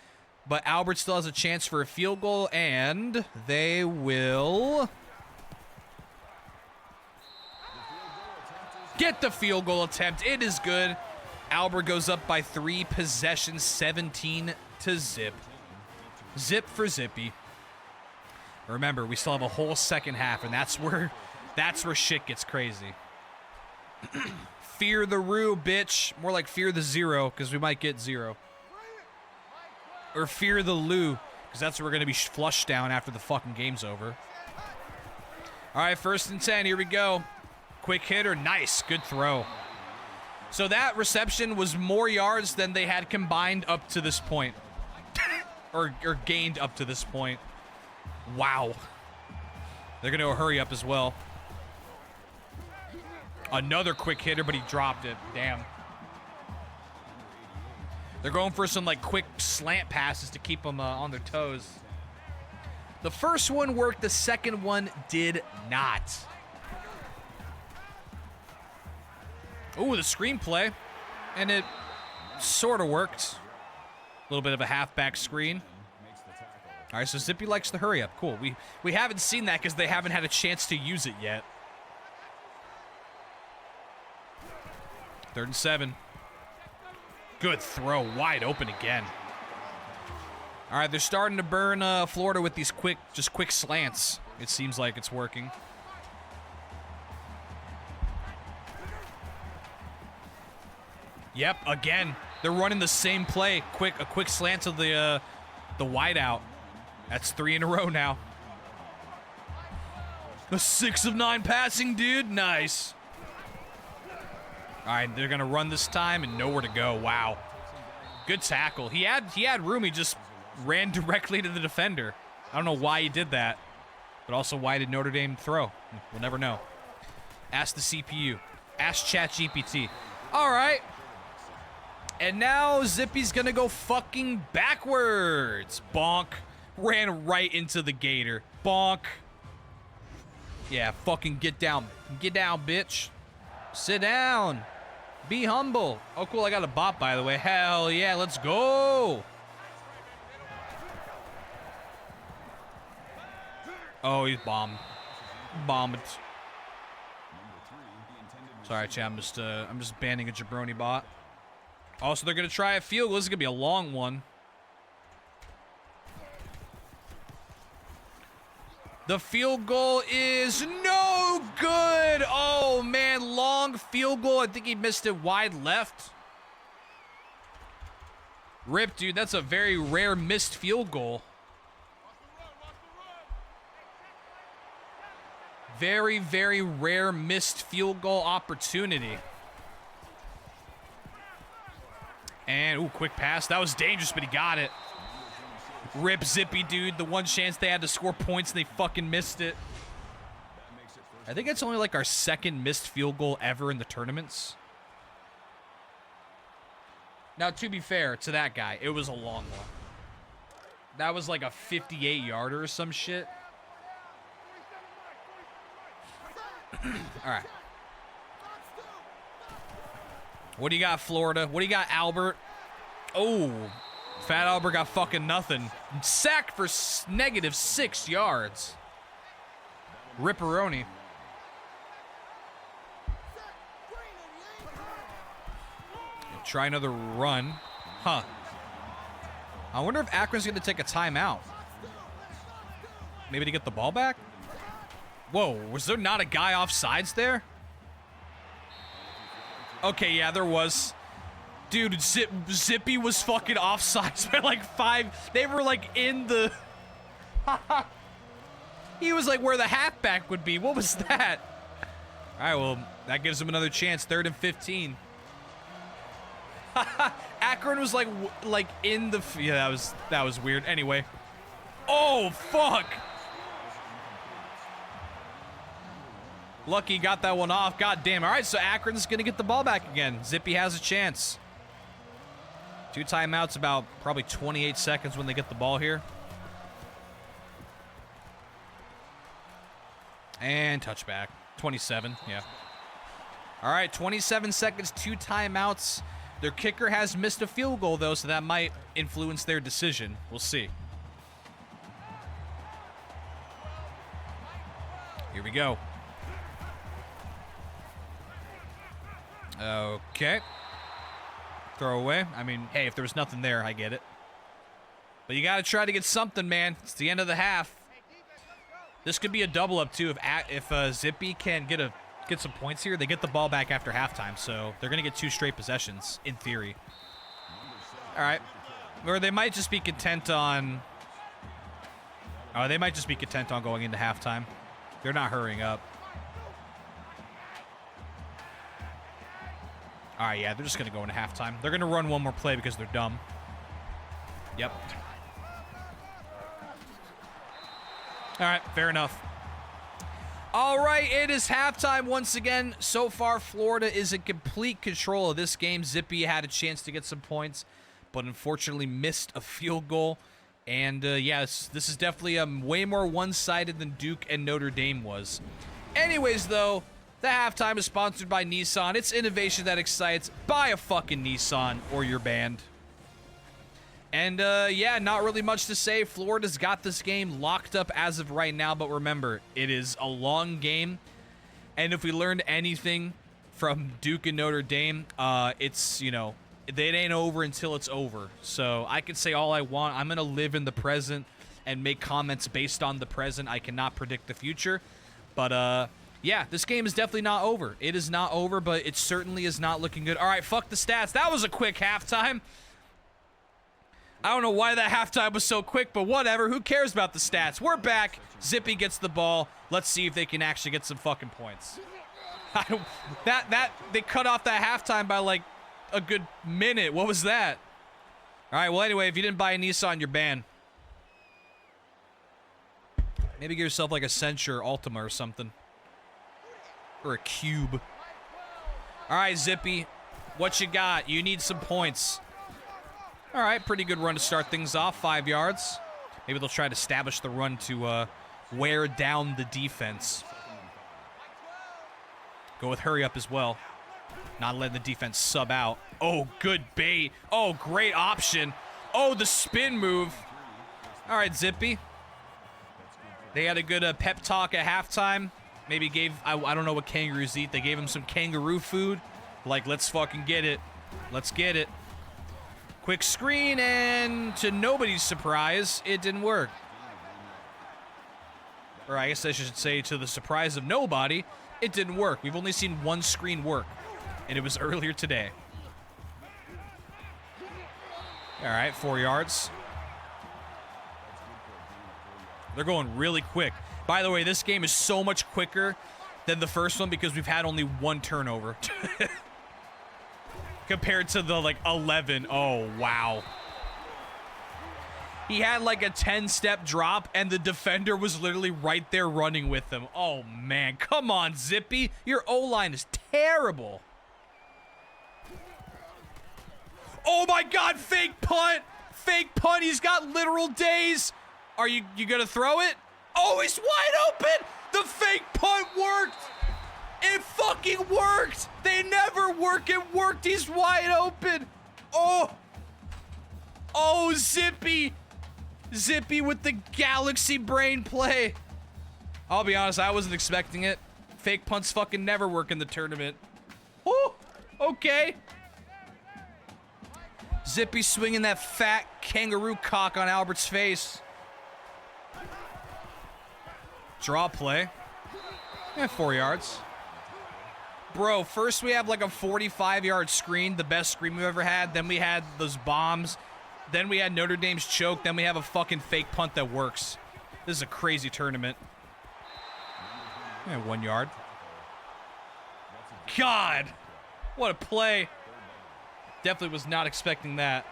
but Albert still has a chance for a field goal, and they will get the field goal attempt. It is good. Albert goes up by 3 possessions, 17 to zip. Zip for Zippy. Remember, we still have a whole second half, and that's where shit gets crazy. Fear the Roo, bitch. More like fear the 0, because we might get 0. Or fear the Lou, because that's where we're going to be flushed down after the fucking game's over. All right, 1st and 10. Here we go. Quick hitter. Nice. Good throw. So that reception was more yards than they had combined up to this point. or gained up to this point. Wow. They're going to hurry up as well. Another quick hitter, but he dropped it. Damn. They're going for some like quick slant passes to keep them on their toes. The first one worked. The second one did not. Ooh, the screenplay. And it sort of worked. A little bit of a halfback screen. All right, so Zippy likes the hurry up. Cool. We haven't seen that because they haven't had a chance to use it yet. 3rd and 7. Good throw. Wide open again. All right, they're starting to burn Florida with these quick slants. It seems like it's working. Yep, again. They're running the same play. A quick slant to the wide out. That's 3 in a row now. A 6 of 9 passing, dude. Nice. All right, they're gonna run this time and nowhere to go. Wow. Good tackle. He had room. He just ran directly to the defender. I don't know why he did that, but also why did Notre Dame throw? We'll never know. Ask the CPU. Ask ChatGPT. All right. And now Zippy's gonna go fucking backwards. Bonk. Ran right into the Gator. Bonk. Yeah, fucking get down. Get down, bitch. Sit down. Be humble. Oh, cool, I got a bot, by the way. Hell yeah, let's go. Oh, he's bombed. Bombed. Sorry, chat. I'm just banning a jabroni bot. Also, they're gonna try a field goal. This is gonna be a long one. The field goal is no good. Oh man, long field goal. I think he missed it wide left. Rip, dude. That's a very rare missed field goal. Very, very rare missed field goal opportunity. And, ooh, quick pass. That was dangerous, but he got it. Rip Zippy, dude. The one chance they had to score points, and they fucking missed it. I think it's only like our second missed field goal ever in the tournaments. Now, to be fair to that guy, it was a long one. That was like a 58-yarder or some shit. All right. What do you got, Florida? What do you got, Albert? Oh, Fat Albert got fucking nothing. Sacked for -6 yards. Ripperoni. Try another run. Huh. I wonder if Akron's going to take a timeout. Maybe to get the ball back? Whoa, was there not a guy offsides there? Okay, yeah, there was. Dude, Zippy was fucking offsides by like 5. They were like in the... He was like where the halfback would be. What was that? All right, well, that gives him another chance. 3rd and 15. Akron was like in the... Yeah, that was weird. Anyway. Oh, fuck. Lucky got that one off. God damn. All right, so Akron's going to get the ball back again. Zippy has a chance. 2 timeouts, about probably 28 seconds when they get the ball here. And touchback. 27, yeah. All right, 27 seconds, 2 timeouts. Their kicker has missed a field goal, though, so that might influence their decision. We'll see. Here we go. Okay. Throw away. I mean, hey, if there was nothing there, I get it. But you got to try to get something, man. It's the end of the half. This could be a double up, too. If Zippy can get some points here, they get the ball back after halftime. So they're going to get 2 straight possessions, in theory. All right. Or they might just be content on... Oh, they might just be content on going into halftime. They're not hurrying up. All right, yeah, they're just going to go into halftime. They're going to run one more play because they're dumb. Yep. All right, fair enough. All right, it is halftime once again. So far, Florida is in complete control of this game. Zippy had a chance to get some points, but unfortunately missed a field goal. And, yes, this is definitely way more one-sided than Duke and Notre Dame was. Anyways, though... The halftime is sponsored by Nissan. It's innovation that excites. Buy a fucking Nissan or your band. And, yeah, not really much to say. Florida's got this game locked up as of right now. But remember, it is a long game. And if we learned anything from Duke and Notre Dame, it's, you know, it ain't over until it's over. So I can say all I want. I'm going to live in the present and make comments based on the present. I cannot predict the future. But, yeah, this game is definitely not over. It is not over, but it certainly is not looking good. All right, fuck the stats. That was a quick halftime. I don't know why that halftime was so quick, but whatever. Who cares about the stats? We're back. Zippy gets the ball. Let's see if they can actually get some fucking points. They cut off that halftime by like a good minute. What was that? All right, well, anyway, if you didn't buy a Nissan, you're banned. Maybe give yourself like a Sentra or Altima or something. Or a Cube. All right, Zippy. What you got? You need some points. All right, pretty good run to start things off. 5 yards. Maybe they'll try to establish the run to wear down the defense. Go with hurry up as well. Not letting the defense sub out. Oh, good bait. Oh, great option. Oh, the spin move. All right, Zippy. They had a good pep talk at halftime. Maybe gave, I don't know what kangaroos eat. They gave him some kangaroo food. Like, let's fucking get it. Let's get it. Quick screen, and to nobody's surprise, it didn't work. Or I guess I should say to the surprise of nobody, it didn't work. We've only seen one screen work, and it was earlier today. All right, 4 yards. They're going really quick. By the way, this game is so much quicker than the first one because we've had only one turnover. Compared to the, like, 11. Oh, wow. He had, like, a 10-step drop, and the defender was literally right there running with him. Oh, man. Come on, Zippy. Your O-line is terrible. Oh, my God. Fake punt. Fake punt. He's got literal days. Are you going to throw it? Oh, he's wide open. The fake punt worked. It fucking worked! They never work. It worked. He's wide open. Oh. Oh, Zippy. Zippy with the galaxy brain play. I'll be honest, I wasn't expecting it. Fake punts fucking never work in the tournament. Oh, okay. Zippy swinging that fat kangaroo cock on Albert's face. Draw play. And 4 yards. Bro, first we have like a 45-yard screen, the best screen we've ever had. Then we had those bombs. Then we had Notre Dame's choke. Then we have a fucking fake punt that works. This is a crazy tournament. And 1 yard. God, what a play. Definitely was not expecting that.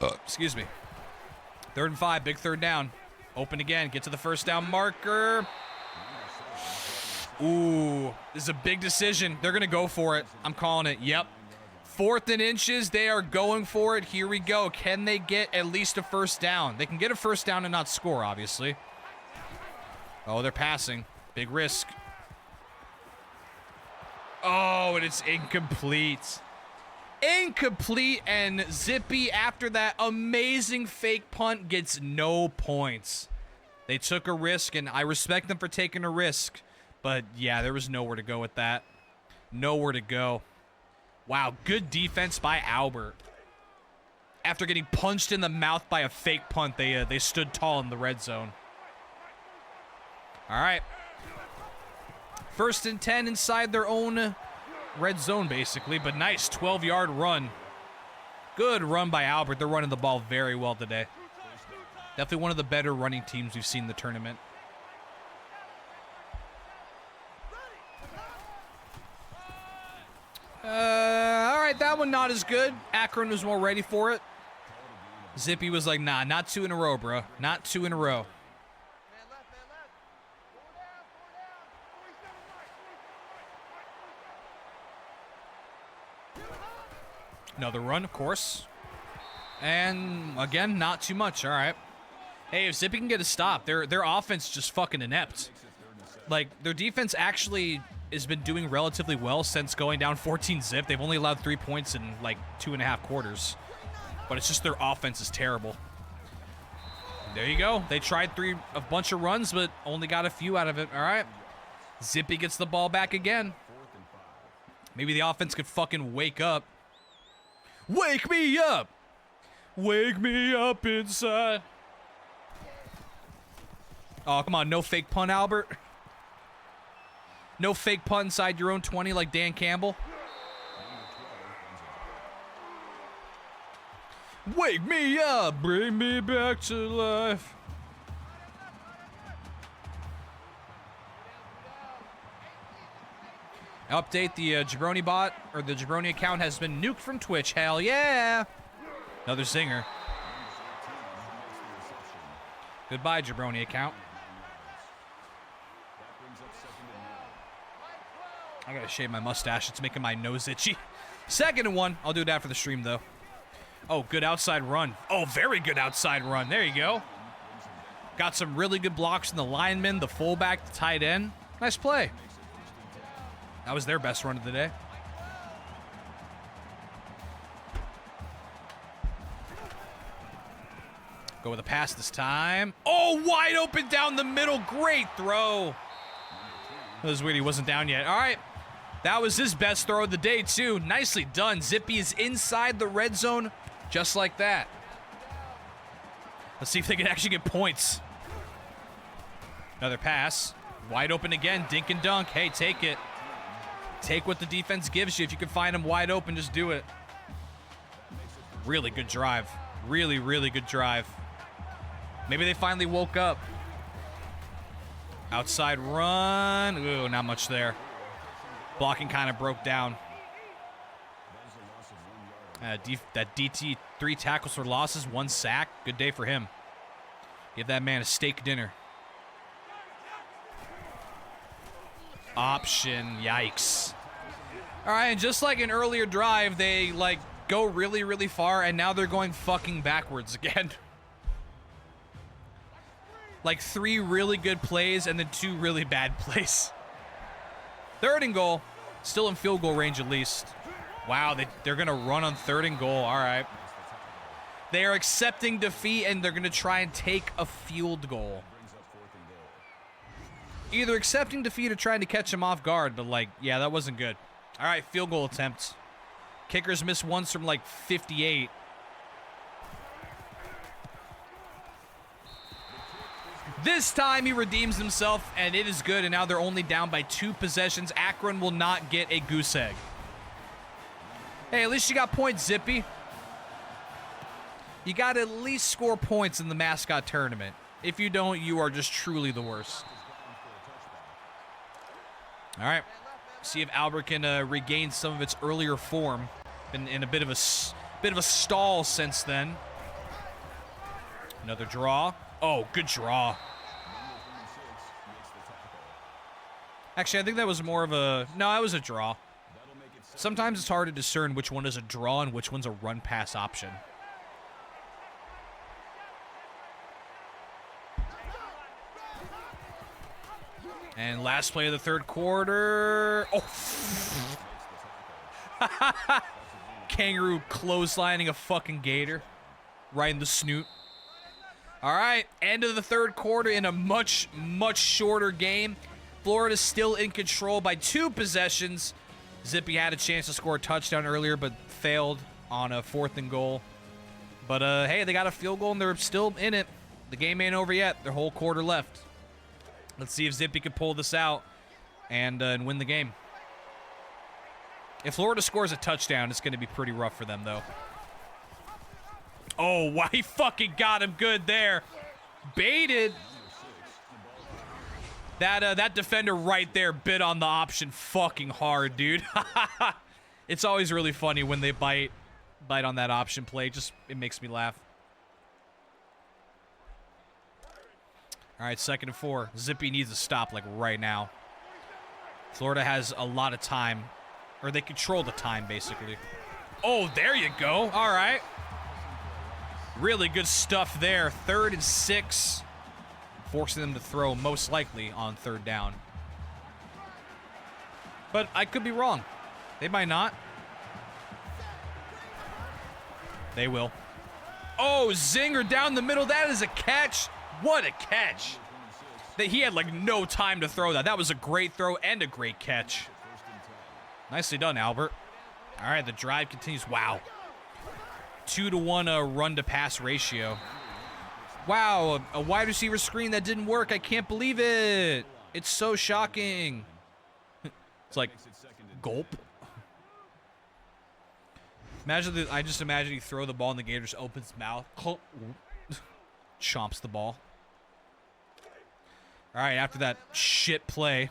Excuse me. 3rd and 5, big 3rd down. Open again, get to the first down marker. Ooh, this is a big decision. They're going to go for it. I'm calling it. Yep. 4th and inches. They are going for it. Here we go. Can they get at least a first down? They can get a first down and not score, obviously. Oh, they're passing. Big risk. Oh, and it's incomplete. Incomplete, and Zippy, after that amazing fake punt, gets no points. They took a risk, and I respect them for taking a risk. But, yeah, there was nowhere to go with that. Nowhere to go. Wow, good defense by Albert. After getting punched in the mouth by a fake punt, they stood tall in the red zone. All right. 1st and 10 inside their own red zone, basically. But nice 12-yard run. Good run by Albert. They're running the ball very well today. Definitely one of the better running teams we've seen in the tournament. All right, that one not as good. Akron was more ready for it. Zippy was like, nah, not 2 in a row, bro. Not 2 in a row. Another run, of course. And, again, not too much. All right. Hey, if Zippy can get a stop, their offense just fucking inept. Like, their defense actually has been doing relatively well since going down 14-zip. They've only allowed 3 points in, like, 2.5 quarters. But it's just their offense is terrible. There you go. They tried a bunch of runs, but only got a few out of it. All right. Zippy gets the ball back again. Maybe the offense could fucking wake up. Wake me up! Wake me up inside. Oh, come on. No fake punt, Albert. No fake punt inside your own 20 like Dan Campbell. Wake me up. Bring me back to life. Update, the Jabroni bot, or the Jabroni account has been nuked from Twitch. Hell yeah. Another zinger. Goodbye, Jabroni account. I gotta shave my mustache. It's making my nose itchy. 2nd and 1. I'll do it after the stream, though. Oh, good outside run. Oh, very good outside run. There you go. Got some really good blocks in the lineman, the fullback, the tight end. Nice play. That was their best run of the day. Go with a pass this time. Oh, wide open down the middle. Great throw. That was weird. He wasn't down yet. All right. That was his best throw of the day, too. Nicely done. Zippy is inside the red zone just like that. Let's see if they can actually get points. Another pass. Wide open again. Dink and dunk. Hey, take it. Take what the defense gives you. If you can find them wide open, just do it. Really good drive. Really, really good drive. Maybe they finally woke up. Outside run. Ooh, not much there. Blocking kind of broke down. That DT, 3 tackles for losses, 1 sack. Good day for him. Give that man a steak dinner. Option. Yikes. All right, and just like an earlier drive, they, like, go really, really far, and now they're going fucking backwards again. Like 3 really good plays and then 2 really bad plays. 3rd and goal. Still in field goal range at least. Wow, they're going to run on 3rd and goal. All right. They are accepting defeat, and they're going to try and take a field goal. Either accepting defeat or trying to catch him off guard, but, like, yeah, that wasn't good. All right, field goal attempt. Kickers missed once from, like, 58. This time he redeems himself, and it is good, and now they're only down by 2 possessions. Akron will not get a goose egg. Hey, at least you got points, Zippy. You got to at least score points in the Mascot tournament. If you don't, you are just truly the worst. All right. See if Albert can regain some of its earlier form. Been in a bit of a stall since then. Another draw. Oh, good draw. Actually, I think that was more of a... No, that was a draw. Sometimes it's hard to discern which one is a draw and which one's a run-pass option. And last play of the 3rd quarter. Oh! Kangaroo clotheslining a fucking gator. Right in the snoot. All right, end of the 3rd quarter in a much, much shorter game. Florida's still in control by 2 possessions. Zippy had a chance to score a touchdown earlier, but failed on a 4th and goal. But, hey, they got a field goal, and they're still in it. The game ain't over yet. Their whole quarter left. Let's see if Zippy can pull this out and win the game. If Florida scores a touchdown, it's going to be pretty rough for them, though. Oh, wow, he fucking got him good there. Baited. That defender right there bit on the option fucking hard, dude. It's always really funny when they bite on that option play. Just, it makes me laugh. All right, 2nd and 4. Zippy needs to stop, like, right now. Florida has a lot of time. Or they control the time, basically. Oh, there you go. All right. Really good stuff there. 3rd and 6. Forcing them to throw, most likely, on 3rd down. But I could be wrong. They might not. They will. Oh, zinger down the middle. That is a catch. What a catch. He had, like, no time to throw that. That was a great throw and a great catch. Nicely done, Albert. All right, the drive continues. Wow. 2-to-1 run-to-pass ratio. Wow, a wide receiver screen that didn't work. I can't believe it. It's so shocking. It's like, gulp. I just imagine you throw the ball and the gator just opens his mouth. Chomps the ball. All right, after that shit play.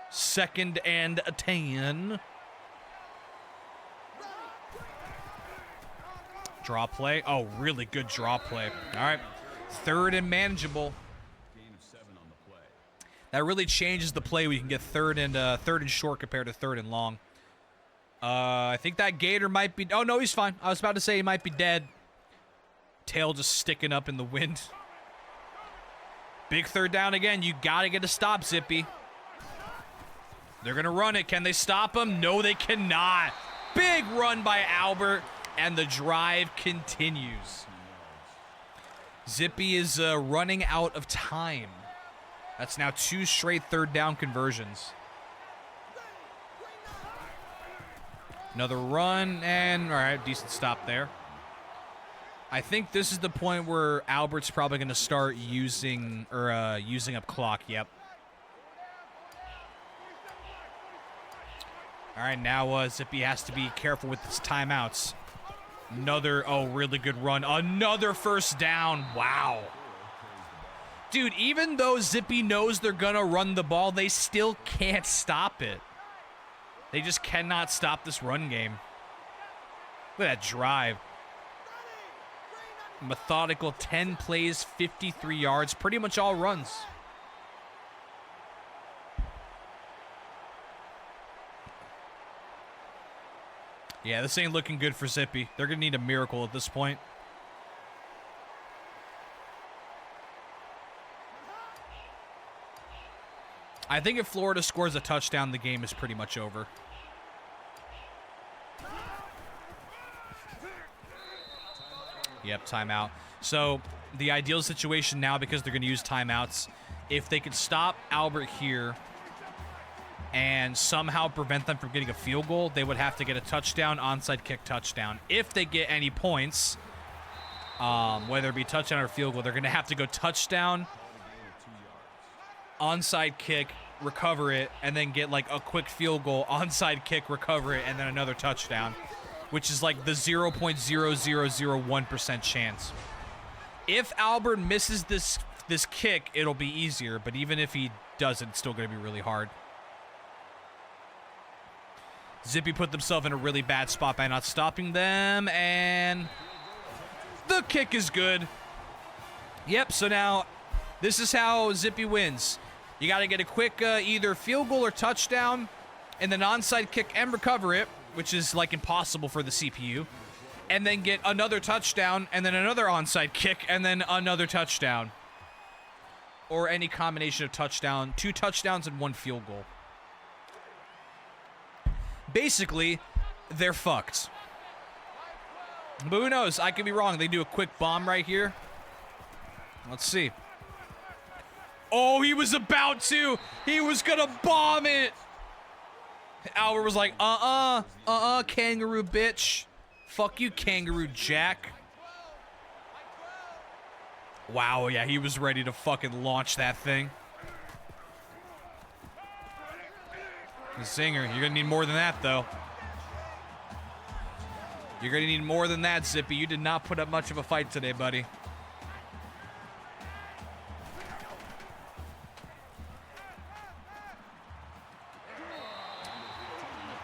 2nd and 10. Draw play. Oh, really good draw play. All right. 3rd and manageable. That really changes the play. We can get 3rd and short compared to 3rd and long. I think that gator might be... Oh, no, he's fine. I was about to say he might be dead. Tail just sticking up in the wind. Big 3rd down again. You got to get a stop, Zippy. They're going to run it. Can they stop him? No, they cannot. Big run by Albert, and the drive continues. Zippy is running out of time. That's now 2 straight third down conversions. Another run, and all right, decent stop there. I think this is the point where Albert's probably going to start using up clock. Yep. All right, now Zippy has to be careful with his timeouts. Another, really good run. Another first down. Wow. Dude, even though Zippy knows they're going to run the ball, they still can't stop it. They just cannot stop this run game. Look at that drive. Methodical 10 plays, 53 yards, pretty much all runs. Yeah, this ain't looking good for Zippy. They're going to need a miracle at this point. I think if Florida scores a touchdown, the game is pretty much over. Yep, timeout. So the ideal situation now, because they're going to use timeouts, if they could stop Albert here and somehow prevent them from getting a field goal, they would have to get a touchdown, onside kick, touchdown. If they get any points, whether it be touchdown or field goal, they're going to have to go touchdown, onside kick, recover it, and then get like a quick field goal, onside kick, recover it, and then another touchdown, which is like the 0.0001% chance. If Albert misses this kick, it'll be easier, but even if he doesn't, it's still going to be really hard. Zippy put themselves in a really bad spot by not stopping them, and the kick is good. Yep, so now this is how Zippy wins. You got to get a quick either field goal or touchdown, and then onside kick and recover it, which is like impossible for the CPU, and then get another touchdown, and then another onside kick, and then another touchdown. Or any combination of touchdown, 2 touchdowns and 1 field goal. Basically, they're fucked. But who knows? I could be wrong. They do a quick bomb right here. Let's see. Oh, he was about to. He was going to bomb it. Albert was like, kangaroo bitch. Fuck you, kangaroo Jack. Wow, yeah, he was ready to fucking launch that thing. The Singer, you're gonna need more than that, though. You're gonna need more than that, Zippy. You did not put up much of a fight today, buddy.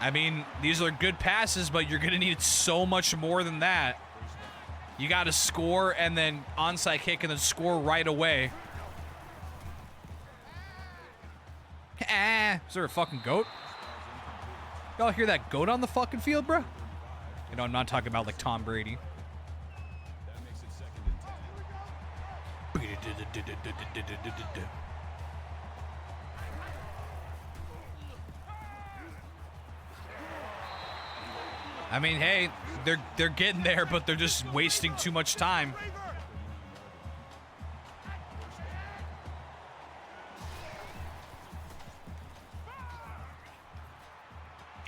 I mean, these are good passes, but you're gonna need so much more than that. You gotta score and then onside kick and then score right away. Is there a fucking goat? Y'all hear that goat on the fucking field, bro? You know, I'm not talking about like Tom Brady. I mean, hey, they're getting there, but they're just wasting too much time.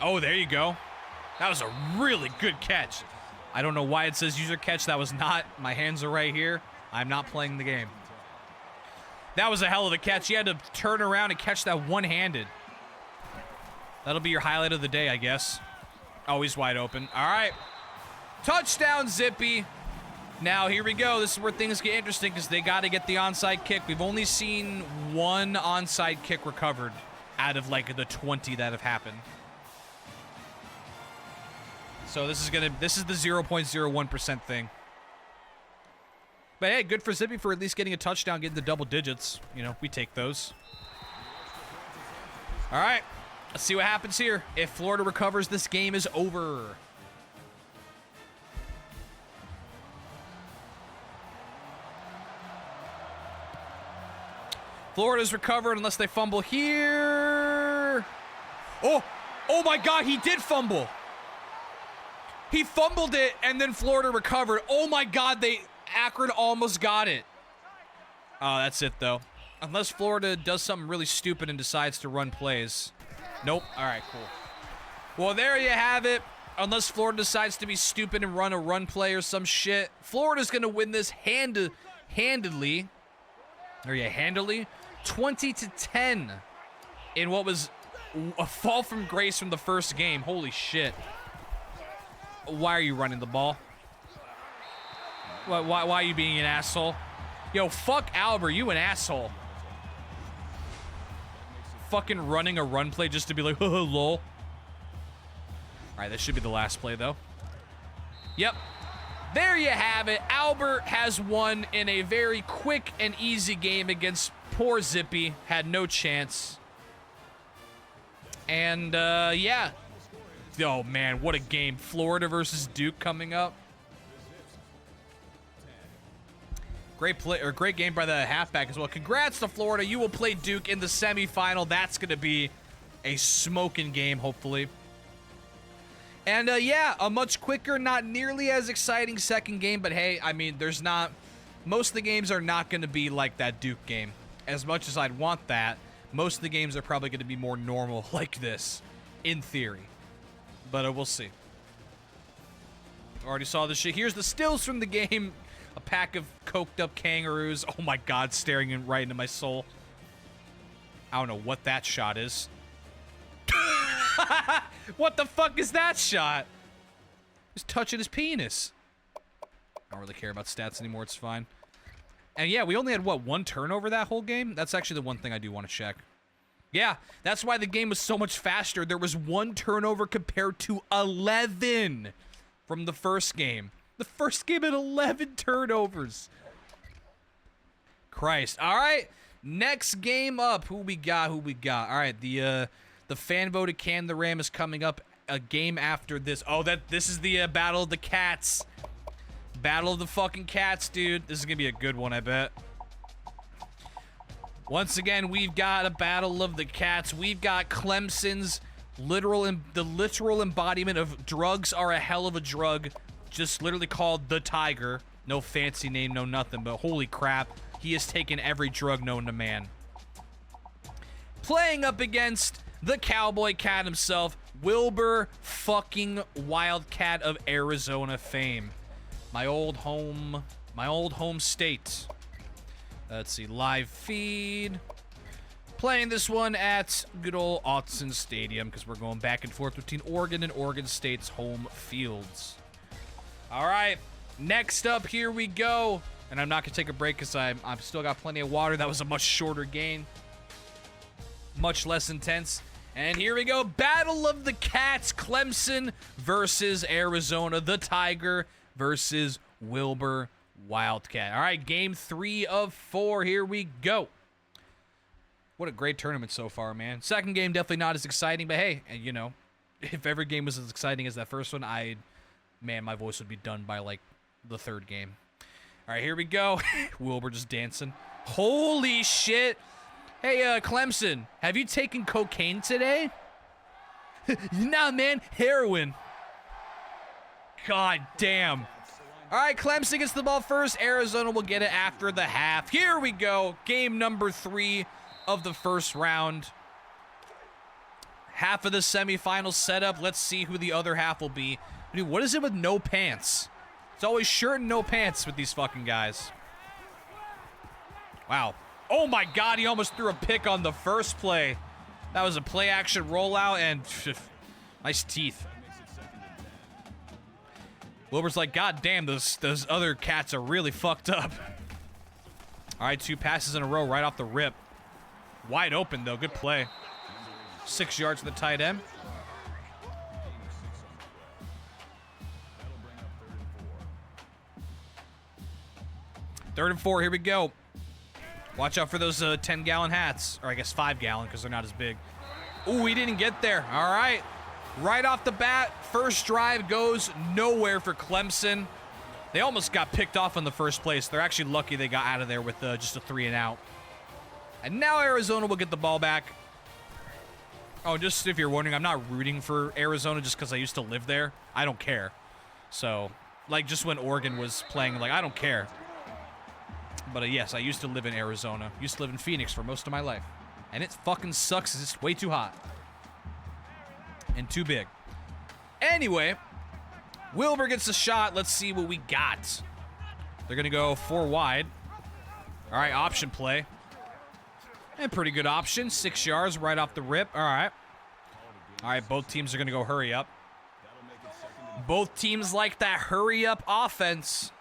Oh, there you go. That was a really good catch. I don't know why it says user catch. That was not. My hands are right here. I'm not playing the game. That was a hell of a catch. You had to turn around and catch that one-handed. That'll be your highlight of the day, I guess. Oh, he's wide open. All right. Touchdown, Zippy. Now, here we go. This is where things get interesting because they got to get the onside kick. We've only seen 1 onside kick recovered out of, like, the 20 that have happened. So this is the 0.01% thing. But hey, good for Zippy for at least getting a touchdown, getting the double digits. You know, we take those. All right, let's see what happens here. If Florida recovers, this game is over. Florida's recovered unless they fumble here. Oh my God, he did fumble. He fumbled it, and then Florida recovered. Oh, my God, Akron almost got it. Oh, that's it, though. Unless Florida does something really stupid and decides to run plays. Nope. All right, cool. Well, there you have it. Unless Florida decides to be stupid and run a run play or some shit, Florida's going to win this handily. 20-10 in what was a fall from grace from the first game. Holy shit. Why are you running the ball? Why are you being an asshole? Yo, fuck Albert, you an asshole. Fucking running a run play just to be like, lol. Alright, that should be the last play, though. Yep. There you have it. Albert has won in a very quick and easy game against poor Zippy. Had no chance. And, yeah. Oh, man, what a game. Florida versus Duke coming up. Great play, or great game by the halfback as well. Congrats to Florida. You will play Duke in the semifinal. That's going to be a smoking game, hopefully. And, yeah, a much quicker, not nearly as exciting second game. But, hey, I mean, there's not... Most of the games are not going to be like that Duke game. As much as I'd want that, most of the games are probably going to be more normal like this, in theory. But we'll see. Already saw this shit. Here's the stills from the game. A pack of coked up kangaroos. Oh my god, staring right into my soul. I don't know what that shot is. What the fuck is that shot? He's touching his penis. I don't really care about stats anymore. It's fine. And yeah, we only had, what, one turnover that whole game? That's actually the one thing I do want to check. Yeah, that's why the game was so much faster. There was one turnover compared to 11 from the first game. The first game had 11 turnovers. Christ. All right, next game up. Who we got? All right, the fan voted Can the Ram is coming up a game after this. Oh, this is the Battle of the Cats. Battle of the fucking Cats, dude. This is going to be a good one, I bet. Once again, we've got a Battle of the Cats. We've got Clemson's the literal embodiment of drugs are a hell of a drug. Just literally called the Tiger. No fancy name, no nothing, but holy crap. He has taken every drug known to man. Playing up against the Cowboy Cat himself, Wilbur fucking Wildcat of Arizona fame. My old home state. Let's see, live feed. Playing this one at good old Autzen Stadium because we're going back and forth between Oregon and Oregon State's home fields. All right, next up, here we go. And I'm not going to take a break because I've still got plenty of water. That was a much shorter game. Much less intense. And here we go. Battle of the Cats. Clemson versus Arizona. The Tiger versus Wilbur Wildcat. All right, game 3 of 4. Here we go. What a great tournament so far, man. Second game, definitely not as exciting. But hey, you know, if every game was as exciting as that first one, man, my voice would be done by, like, the third game. All right, here we go. Wilbur just dancing. Holy shit. Hey, Clemson, have you taken cocaine today? Nah, man, heroin. God damn. All right, Clemson gets the ball first. Arizona will get it after the half. Here we go. Game number 3 of the first round. Half of the semifinal setup. Let's see who the other half will be. Dude, what is it with no pants? It's always shirt and no pants with these fucking guys. Wow. Oh my god, he almost threw a pick on the first play. That was a play-action rollout, and nice teeth. Wilbur's like, god damn, those other cats are really fucked up. All right, 2 passes in a row right off the rip. Wide open, though. Good play. 6 yards to the tight end. Third and 4, here we go. Watch out for those 10-gallon hats. Or I guess 5-gallon because they're not as big. Ooh, he didn't get there. All right. Right off the bat, first drive goes nowhere for Clemson. They almost got picked off in the first place. They're actually lucky they got out of there with just a 3 and out. And now Arizona will get the ball back. Oh, just if you're wondering, I'm not rooting for Arizona just because I used to live there. I don't care. So, like, just when Oregon was playing, like, I don't care. But yes, I used to live in Arizona. Used to live in Phoenix for most of my life. And it fucking sucks 'cause it's way too hot. And too big. Anyway, Wilbur gets a shot. Let's see what we got. They're going to go 4 wide. All right, option play. And pretty good option. 6 yards right off the rip. All right. All right, both teams are going to go hurry up. Both teams like that hurry up offense.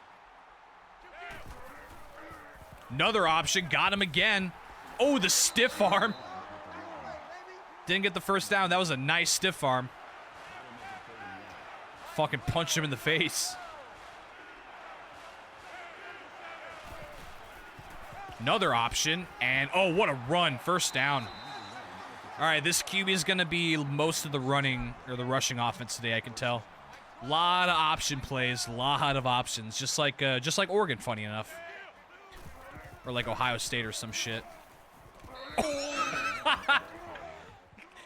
Another option. Got him again. Oh, the stiff arm. Didn't get the first down. That was a nice stiff arm. Fucking punched him in the face. Another option. And, oh, what a run. First down. All right, this QB is going to be most of the running or the rushing offense today, I can tell. A lot of option plays, a lot of options, just like Oregon, funny enough. Or like Ohio State or some shit.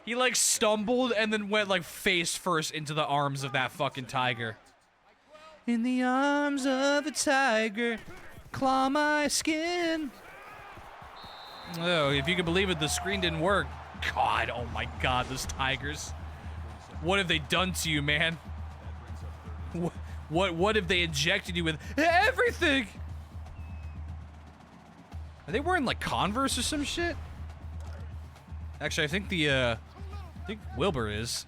He like stumbled and then went like face first into the arms of that fucking tiger. In the arms of a tiger, claw my skin. Oh, if you can believe it, the screen didn't work. God, oh my God, those tigers. What have they done to you, man? What have they injected you with? Everything! Are they wearing like Converse or some shit? Actually, I think Wilbur is.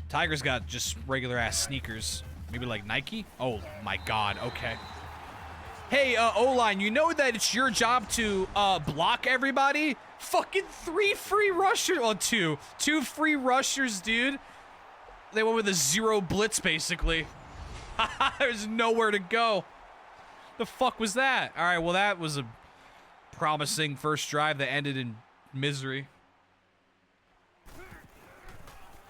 Tiger's got just regular ass sneakers. Maybe like Nike? Oh my God, okay. Hey, O-line, you know that it's your job to block everybody? Fucking 3 free rushers. Well, 2 free rushers, dude. They went with a 0 blitz, basically. There's nowhere to go. The fuck was that? All right, well, that was a promising first drive that ended in misery.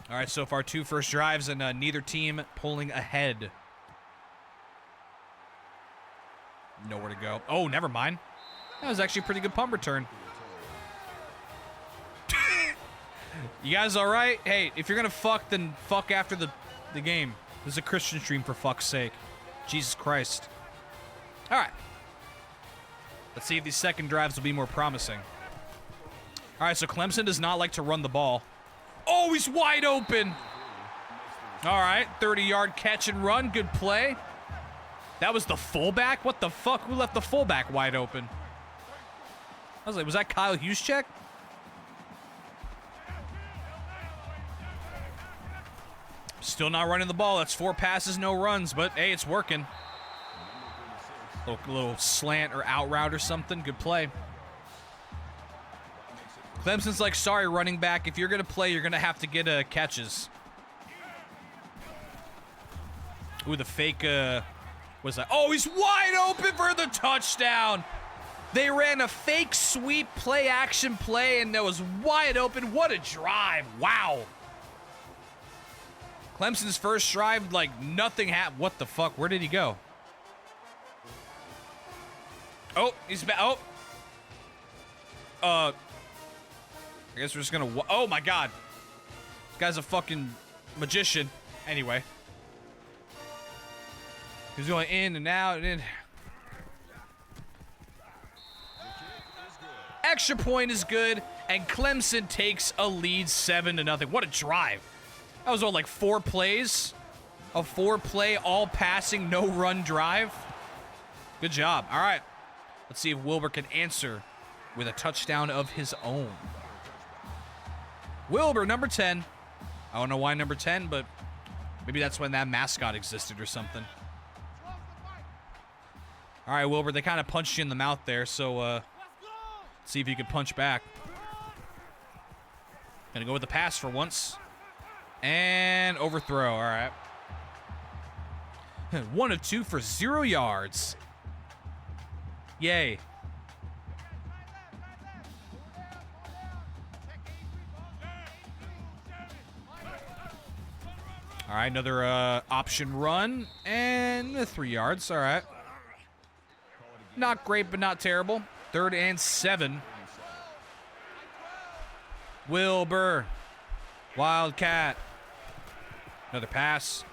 All right, so far 2 first drives and neither team pulling ahead. Nowhere to go. Oh, never mind. That was actually a pretty good punt return. You guys all right? Hey, if you're going to fuck, then fuck after the game. This is a Christian stream, for fuck's sake. Jesus Christ. All right. Let's see if these second drives will be more promising. All right, so Clemson does not like to run the ball. Oh, he's wide open. All right, 30-yard catch and run. Good play. That was the fullback? What the fuck? Who left the fullback wide open? I was like, was that Kyle Juszczyk? Still not running the ball. That's 4 passes, no runs, but hey, it's working. Little slant or out route or something. Good play. Clemson's like, sorry, running back. If you're going to play, you're going to have to get catches. Ooh, the fake, what's that? Oh, he's wide open for the touchdown. They ran a fake sweep play action play, and that was wide open. What a drive. Wow. Clemson's first drive, like, nothing happened. What the fuck? Where did he go? Oh, he's back. Oh. I guess we're just gonna... Oh, my God. This guy's a fucking magician. Anyway. He's going in and out and in. Extra point is good, and Clemson takes a lead 7-0. What a drive. That was all like 4 plays. A 4-play, all passing, no run drive. Good job. All right. Let's see if Wilbur can answer with a touchdown of his own. Wilbur, number 10. I don't know why number 10, but maybe that's when that mascot existed or something. All right, Wilbur, they kind of punched you in the mouth there, so see if you can punch back. Gonna go with the pass for once. And overthrow, all right. 1 of 2 for 0 yards. Yay. All right, another option run and 3 yards. All right. Not great, but not terrible. 3rd and 7. Wilbur. Wildcat. Another pass.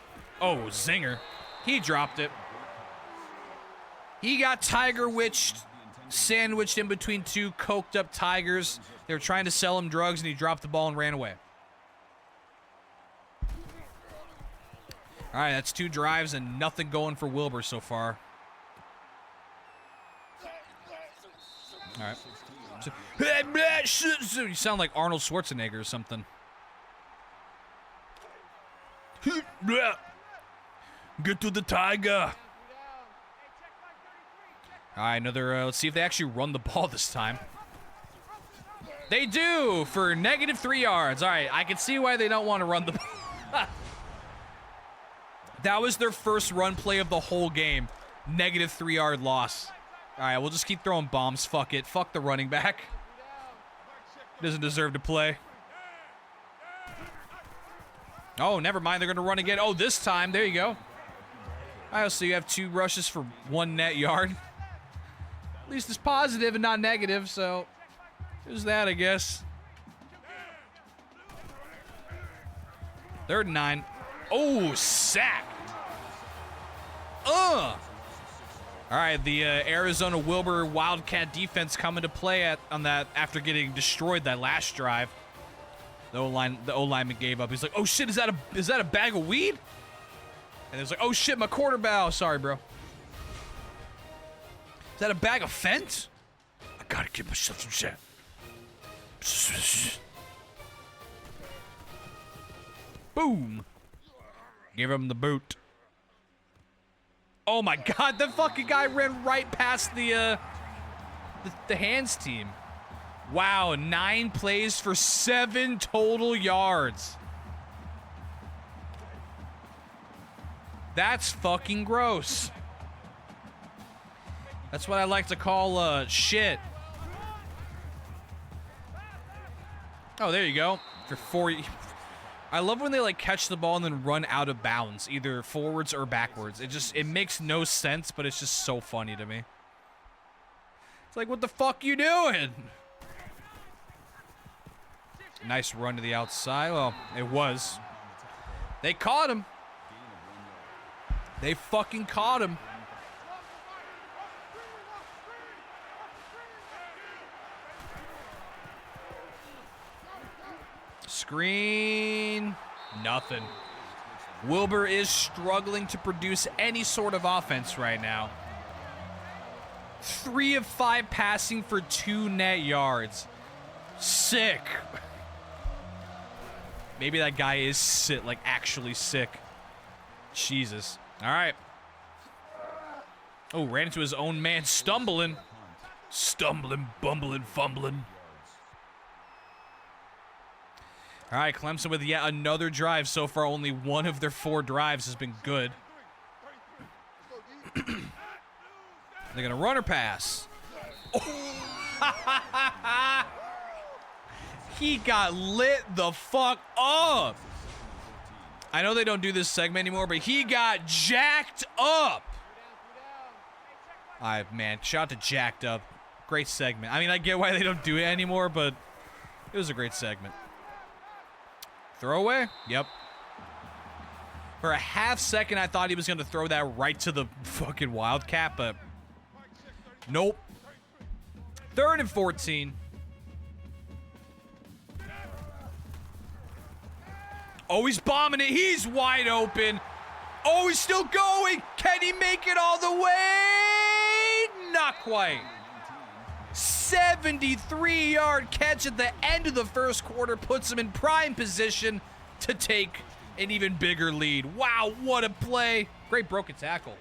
Oh, zinger. He dropped it. He got Tiger Witched, sandwiched in between two coked up tigers. They were trying to sell him drugs, and he dropped the ball and ran away. All right, that's 2 drives and nothing going for Wilbur so far. All right. So, you sound like Arnold Schwarzenegger or something. Get to the tiger. All right, another, let's see if they actually run the ball this time. They do for -3 yards. All right, I can see why they don't want to run the ball. That was their first run play of the whole game. -3 yard loss. All right, we'll just keep throwing bombs. Fuck it. Fuck the running back. Doesn't deserve to play. Oh, never mind. They're going to run again. Oh, this time. There you go. All right, so you have 2 rushes for 1 net yard. At least it's positive and not negative, so there's that, I guess. 3rd and 9. Oh, sack. All right, the Arizona Wilbur Wildcat defense coming to play on that after getting destroyed that last drive. The O-lineman gave up. He's like, "Oh shit, is that a bag of weed?" And it's like, "Oh shit, my quarter bow. Sorry, bro. Is that a bag of Fent? I gotta give myself some shit." Boom. Give him the boot. Oh my god, the fucking guy ran right past the hands team. Wow, 9 plays for 7 total yards. That's fucking gross. That's what I like to call shit. Oh, there you go. For 4. I love when they like catch the ball and then run out of bounds, either forwards or backwards. It makes no sense, but it's just so funny to me. It's like, what the fuck you doing? Nice run to the outside. Well, it was. They caught him. They fucking caught him. Screen. Nothing. Wilbur is struggling to produce any sort of offense right now. 3 of 5 passing for 2 net yards. Sick. Maybe that guy is sick, like actually sick. Jesus. All right. Oh, ran into his own man, stumbling. Stumbling, bumbling, fumbling. All right, Clemson with yet another drive. So far, only 1 of their 4 drives has been good. They're going to run or pass. Oh. He got lit the fuck up. I know they don't do this segment anymore, but he got jacked up. All right, man, shout out to Jacked Up. Great segment. I mean, I get why they don't do it anymore, but it was a great segment. Throwaway? Yep. For a half second, I thought he was going to throw that right to the fucking Wildcat, but nope. 3rd and 14. Oh, he's bombing it. He's wide open. Oh, he's still going. Can he make it all the way? Not quite. 73-yard catch at the end of the first quarter puts him in prime position to take an even bigger lead. Wow, what a play. Great broken tackle.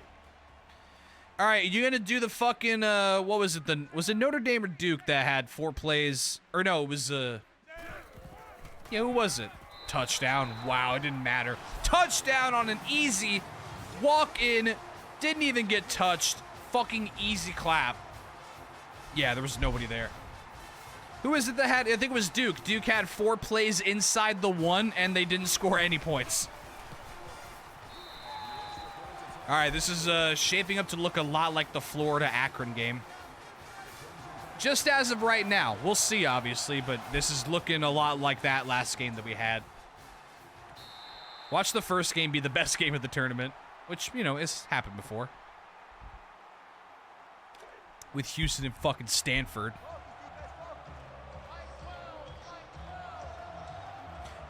All right, you gonna do the fucking, what was it? Was it Notre Dame or Duke that had 4 plays? Or no, it was, yeah, who was it? Touchdown. Wow, it didn't matter. Touchdown on an easy walk-in. Didn't even get touched. Fucking easy clap. Yeah, there was nobody there. Who is it that had, I think it was Duke. Duke had 4 plays inside the 1, and they didn't score any points. All right, this is shaping up to look a lot like the Florida-Akron game. Just as of right now. We'll see, obviously, but this is looking a lot like that last game that we had. Watch the first game be the best game of the tournament, which, you know, has happened before. with Houston and fucking Stanford.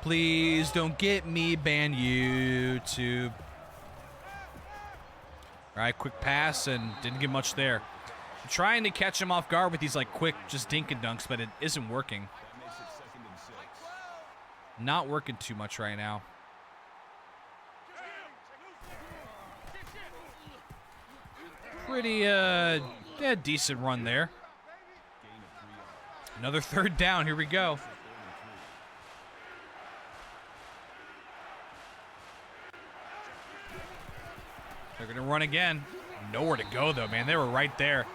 Please don't get me banned, YouTube. All right, quick pass, and didn't get much there. I'm trying to catch him off guard with these like quick just dink and dunks, but it isn't working. Not working too much right now. Pretty yeah, decent run there. Another third down. Here we go. They're going to run again. Nowhere to go, though, man. They were right there.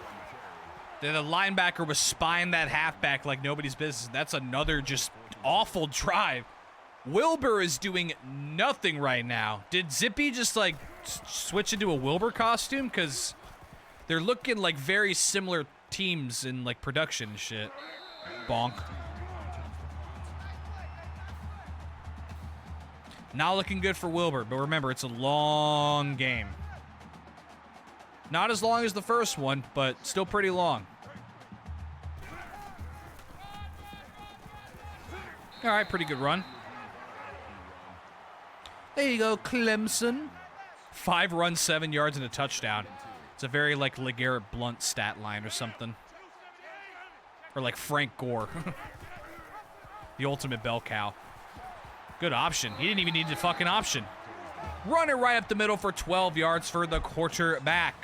The linebacker was spying that halfback like nobody's business. That's another just awful drive. Wilbur is doing nothing right now. Did Zippy just, like, switch into a Wilbur costume? Because they're looking like very similar teams in, like, production and shit. Bonk. Not looking good for Wilbur, but remember, it's a long game. Not as long as the first one, but still pretty long. All right, pretty good run. There you go, Clemson. 5 runs, 7 yards, and a touchdown. It's a very, like, LeGarrette Blount stat line or something. Or, like, Frank Gore. The ultimate bell cow. Good option. He didn't even need the fucking option. Run it right up the middle for 12 yards for the quarterback.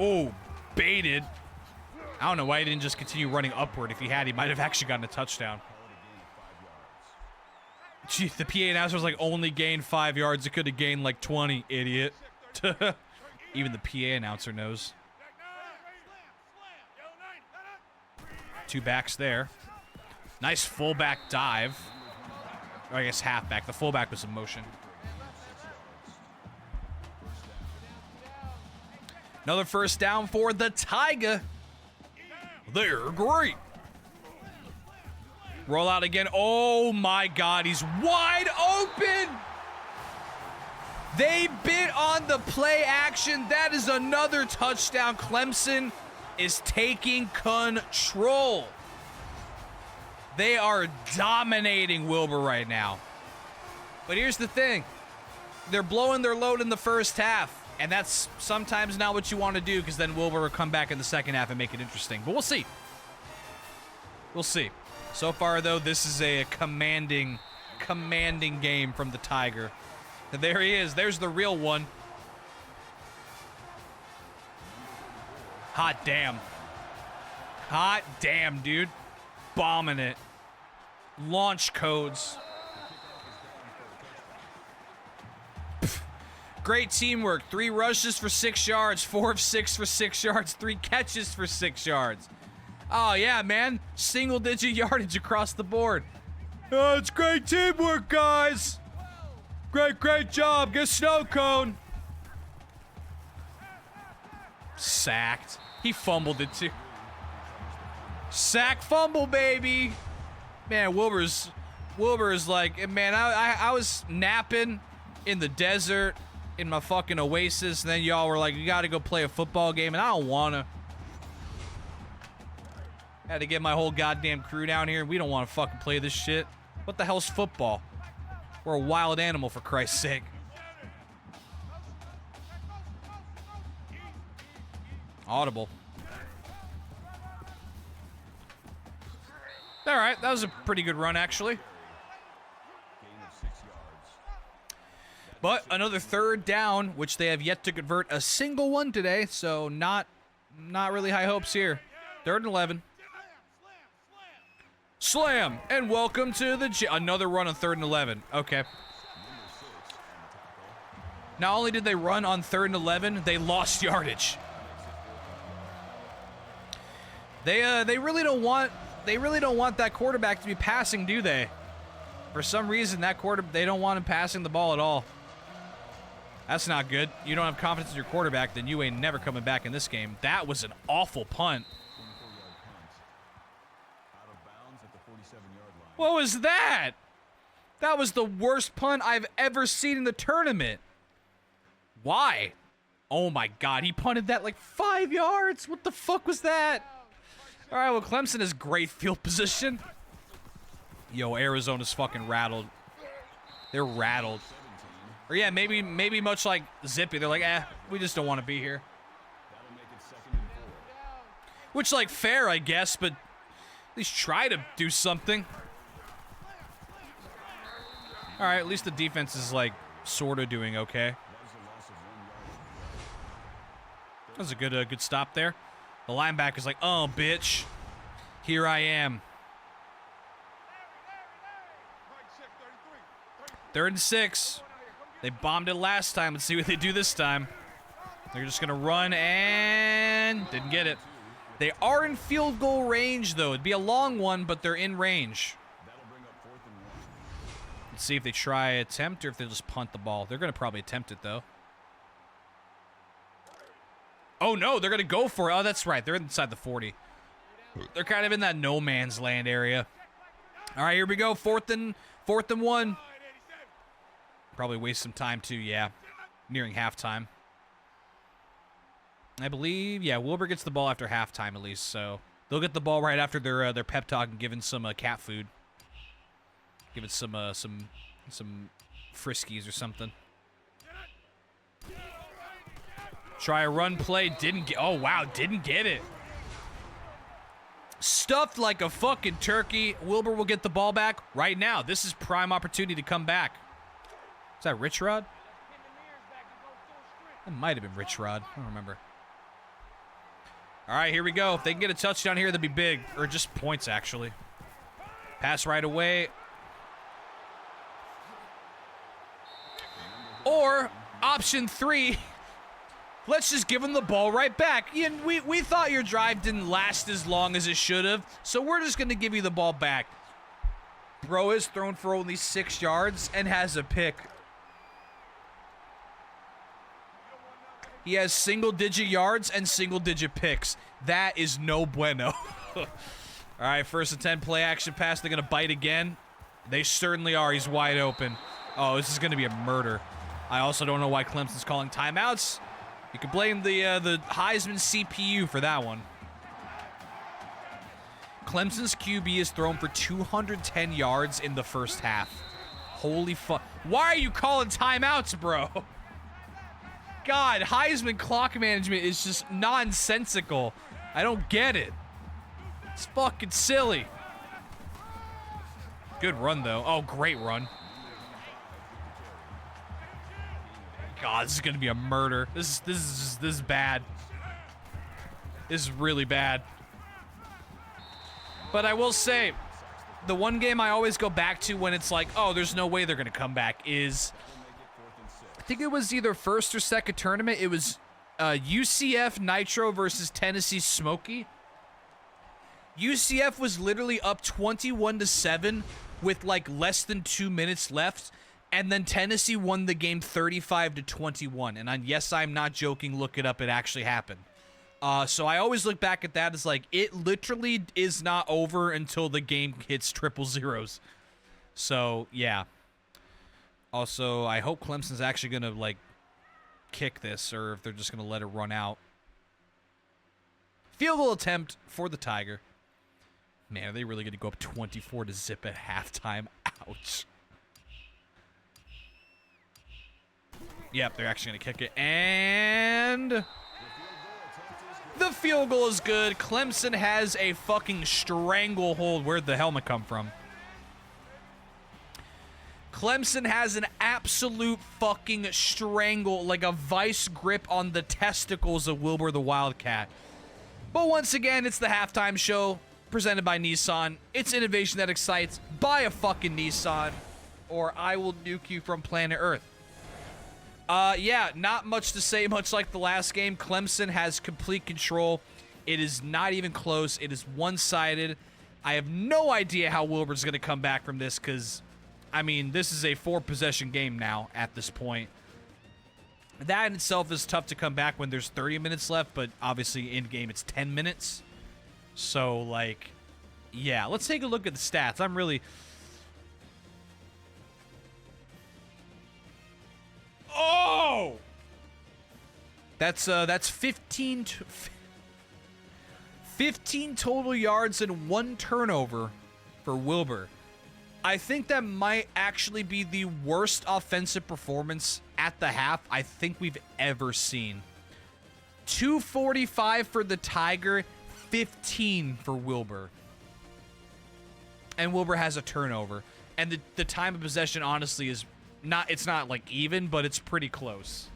Oh, baited. I don't know why he didn't just continue running upward. If he had, he might have actually gotten a touchdown. Gee, the PA announcer was like, only gained 5 yards. It could have gained like 20, idiot. Even the PA announcer knows. 2 backs there. Nice fullback dive. Or I guess halfback. The fullback was in motion. Another first down for the Tiger. They're great. Roll out again. Oh my God, he's wide open. They bit on the play action. That is another touchdown. Clemson is taking control. They are dominating Wilbur right now. But here's the thing. They're blowing their load in the first half. And that's sometimes not what you want to do, because then Wilbur will come back in the second half and make it interesting. But we'll see. We'll see. So far, though, this is a commanding game from the Tiger. And there he is. There's the real one. Hot damn. Hot damn, dude. Bombing it. Launch codes. Great teamwork. 3 rushes for 6 yards, 4 of 6 for 6 yards, 3 catches for 6 yards. Oh, yeah, man. Single-digit yardage across the board. Oh, it's great teamwork, guys. Great job. Get a snow cone. Sacked. He fumbled it, too. Sack fumble, baby. Man, Wilbur's like, man, I was napping in the desert in my fucking oasis, and then y'all were like, you gotta go play a football game, and I don't wanna. Had to get my whole goddamn crew down here, and we don't want to fucking play this shit. What the hell's football? We're a wild animal, for Christ's sake. Audible. All right, that was a pretty good run, actually. But another third down, which they have yet to convert a single one today, so not really high hopes here. 3rd and 11. Slam, and welcome to the another run on 3rd and 11. Okay. Not only did they run on 3rd and 11, they lost yardage. They really don't want that quarterback to be passing, do they? For some reason, they don't want him passing the ball at all. That's not good. You don't have confidence in your quarterback, then you ain't never coming back in this game. That was an awful punt. What was that? That was the worst punt I've ever seen in the tournament. Why? Oh my god, he punted that like 5 yards. What the fuck was that? All right, well, Clemson has great field position. Yo, Arizona's fucking rattled. They're rattled. Or yeah, maybe much like Zippy, they're like, we just don't want to be here. Which, like, fair, I guess, but at least try to do something. All right, at least the defense is, like, sort of doing okay. That was a good stop there. The linebacker's like, oh, bitch. Here I am. 3rd and 6. They bombed it last time. Let's see what they do this time. They're just going to run and didn't get it. They are in field goal range, though. It'd be a long one, but they're in range. Let's see if they try attempt or if they just punt the ball. They're going to probably attempt it, though. Oh, no, they're going to go for it. Oh, that's right. They're inside the 40. They're kind of in that no man's land area. All right, here we go. Fourth and 1. Probably waste some time, too, yeah. Nearing halftime. I believe, yeah, Wilbur gets the ball after halftime at least, so they'll get the ball right after their pep talk and giving some cat food. Giving some Friskies or something. Try a run play, didn't get, oh wow, didn't get it. Stuffed like a fucking turkey. Wilbur will get the ball back right now. This is prime opportunity to come back. Is that Rich Rod? That might have been Rich Rod. I don't remember. All right, here we go. If they can get a touchdown here, that'd be big. Or just points, actually. Pass right away. Or, option 3, let's just give them the ball right back. Ian, we thought your drive didn't last as long as it should have, so we're just going to give you the ball back. Bro is thrown for only 6 yards and has a pick. He has single-digit yards and single-digit picks. That is no bueno. All right, 1st and 10 play action pass. They're going to bite again. They certainly are. He's wide open. Oh, this is going to be a murder. I also don't know why Clemson's calling timeouts. You can blame the Heisman CPU for that one. Clemson's QB is thrown for 210 yards in the first half. Holy fuck. Why are you calling timeouts, bro? God, Heisman clock management is just nonsensical. I don't get it. It's fucking silly. Good run, though. Oh, great run. God, this is gonna be a murder. This is bad. This is really bad. But I will say, the one game I always go back to when it's like, oh, there's no way they're gonna come back is, I think it was either first or second tournament. It was UCF Nitro versus Tennessee Smoky. UCF was literally up 21-7 with like less than 2 minutes left. And then Tennessee won the game 35-21. And yes, I'm not joking. Look it up. It actually happened. So I always look back at that as like, it literally is not over until the game hits triple zeros. So, yeah. Also, I hope Clemson's actually going to, like, kick this, or if they're just going to let it run out. Field goal attempt for the Tiger. Man, are they really going to go up 24-0 at halftime? Ouch. Yep, they're actually going to kick it. And the field goal is good. Clemson has a fucking stranglehold. Where'd the helmet come from? Clemson has an absolute fucking strangle, like a vice grip on the testicles of Wilbur the Wildcat. But once again, it's the halftime show presented by Nissan. It's innovation that excites. Buy a fucking Nissan, or I will nuke you from planet Earth. Yeah, not much to say, much like the last game. Clemson has complete control. It is not even close. It is one-sided. I have no idea how Wilbur's going to come back from this because, I mean, this is a 4-possession game now at this point. That in itself is tough to come back when there's 30 minutes left, but obviously in-game it's 10 minutes. So, like, yeah, let's take a look at the stats. That's 15 total yards and 1 turnover for Wilbur. I think that might actually be the worst offensive performance at the half I think we've ever seen. 245 for the Tiger, 15 for Wilbur. And Wilbur has a turnover. And the time of possession, honestly, is not, it's not like even, but it's pretty close.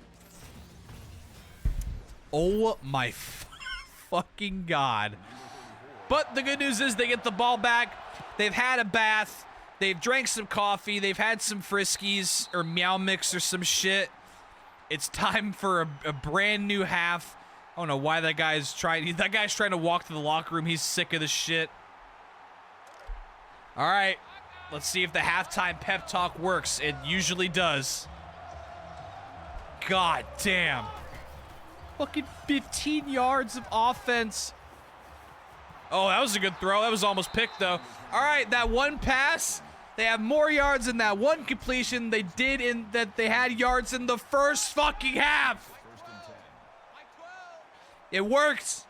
Oh my fucking God. But the good news is they get the ball back. They've had a bath. They've drank some coffee. They've had some Friskies or Meow Mix or some shit. It's time for a brand new half. I don't know why that guy's trying to walk to the locker room. He's sick of this shit. All right. Let's see if the halftime pep talk works. It usually does. God damn. Fucking 15 yards of offense. Oh, that was a good throw. That was almost picked, though. All right, that one pass. They have more yards in that one completion they did in that they had yards in the first fucking half. It worked.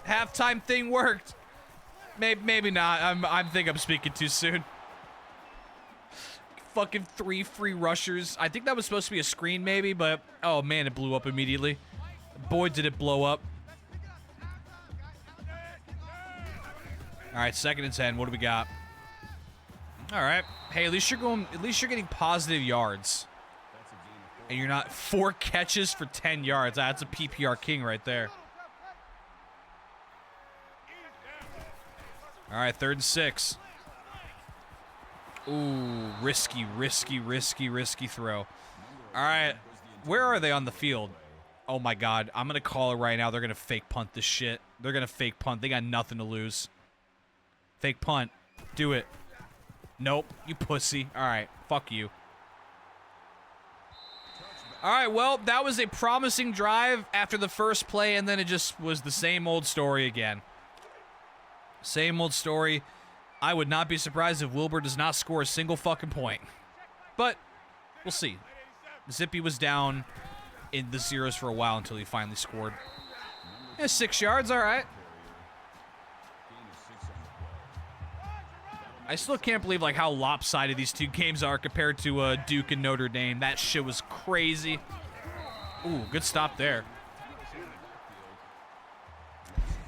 Halftime thing worked. Maybe not. I think I'm speaking too soon. Fucking 3 free rushers. I think that was supposed to be a screen maybe, but oh man, it blew up immediately. Boy, did it blow up. All right, 2nd and 10. What do we got? All right. Hey, at least you're getting positive yards. And you're not 4 catches for 10 yards. That's a PPR king right there. All right, 3rd and 6. Ooh, risky throw. All right, where are they on the field? Oh my God, I'm gonna call it right now. They're gonna fake punt this shit. They're gonna fake punt. They got nothing to lose. Fake punt. Do it. Nope, you pussy. All right, fuck you. All right, well, that was a promising drive after the first play, and then it just was the same old story again. Same old story. I would not be surprised if Wilbur does not score a single fucking point. But we'll see. Zippy was down in the zeros for a while until he finally scored. Yeah, 6 yards, all right. I still can't believe like how lopsided these two games are compared to Duke and Notre Dame. That shit was crazy. Ooh, good stop there.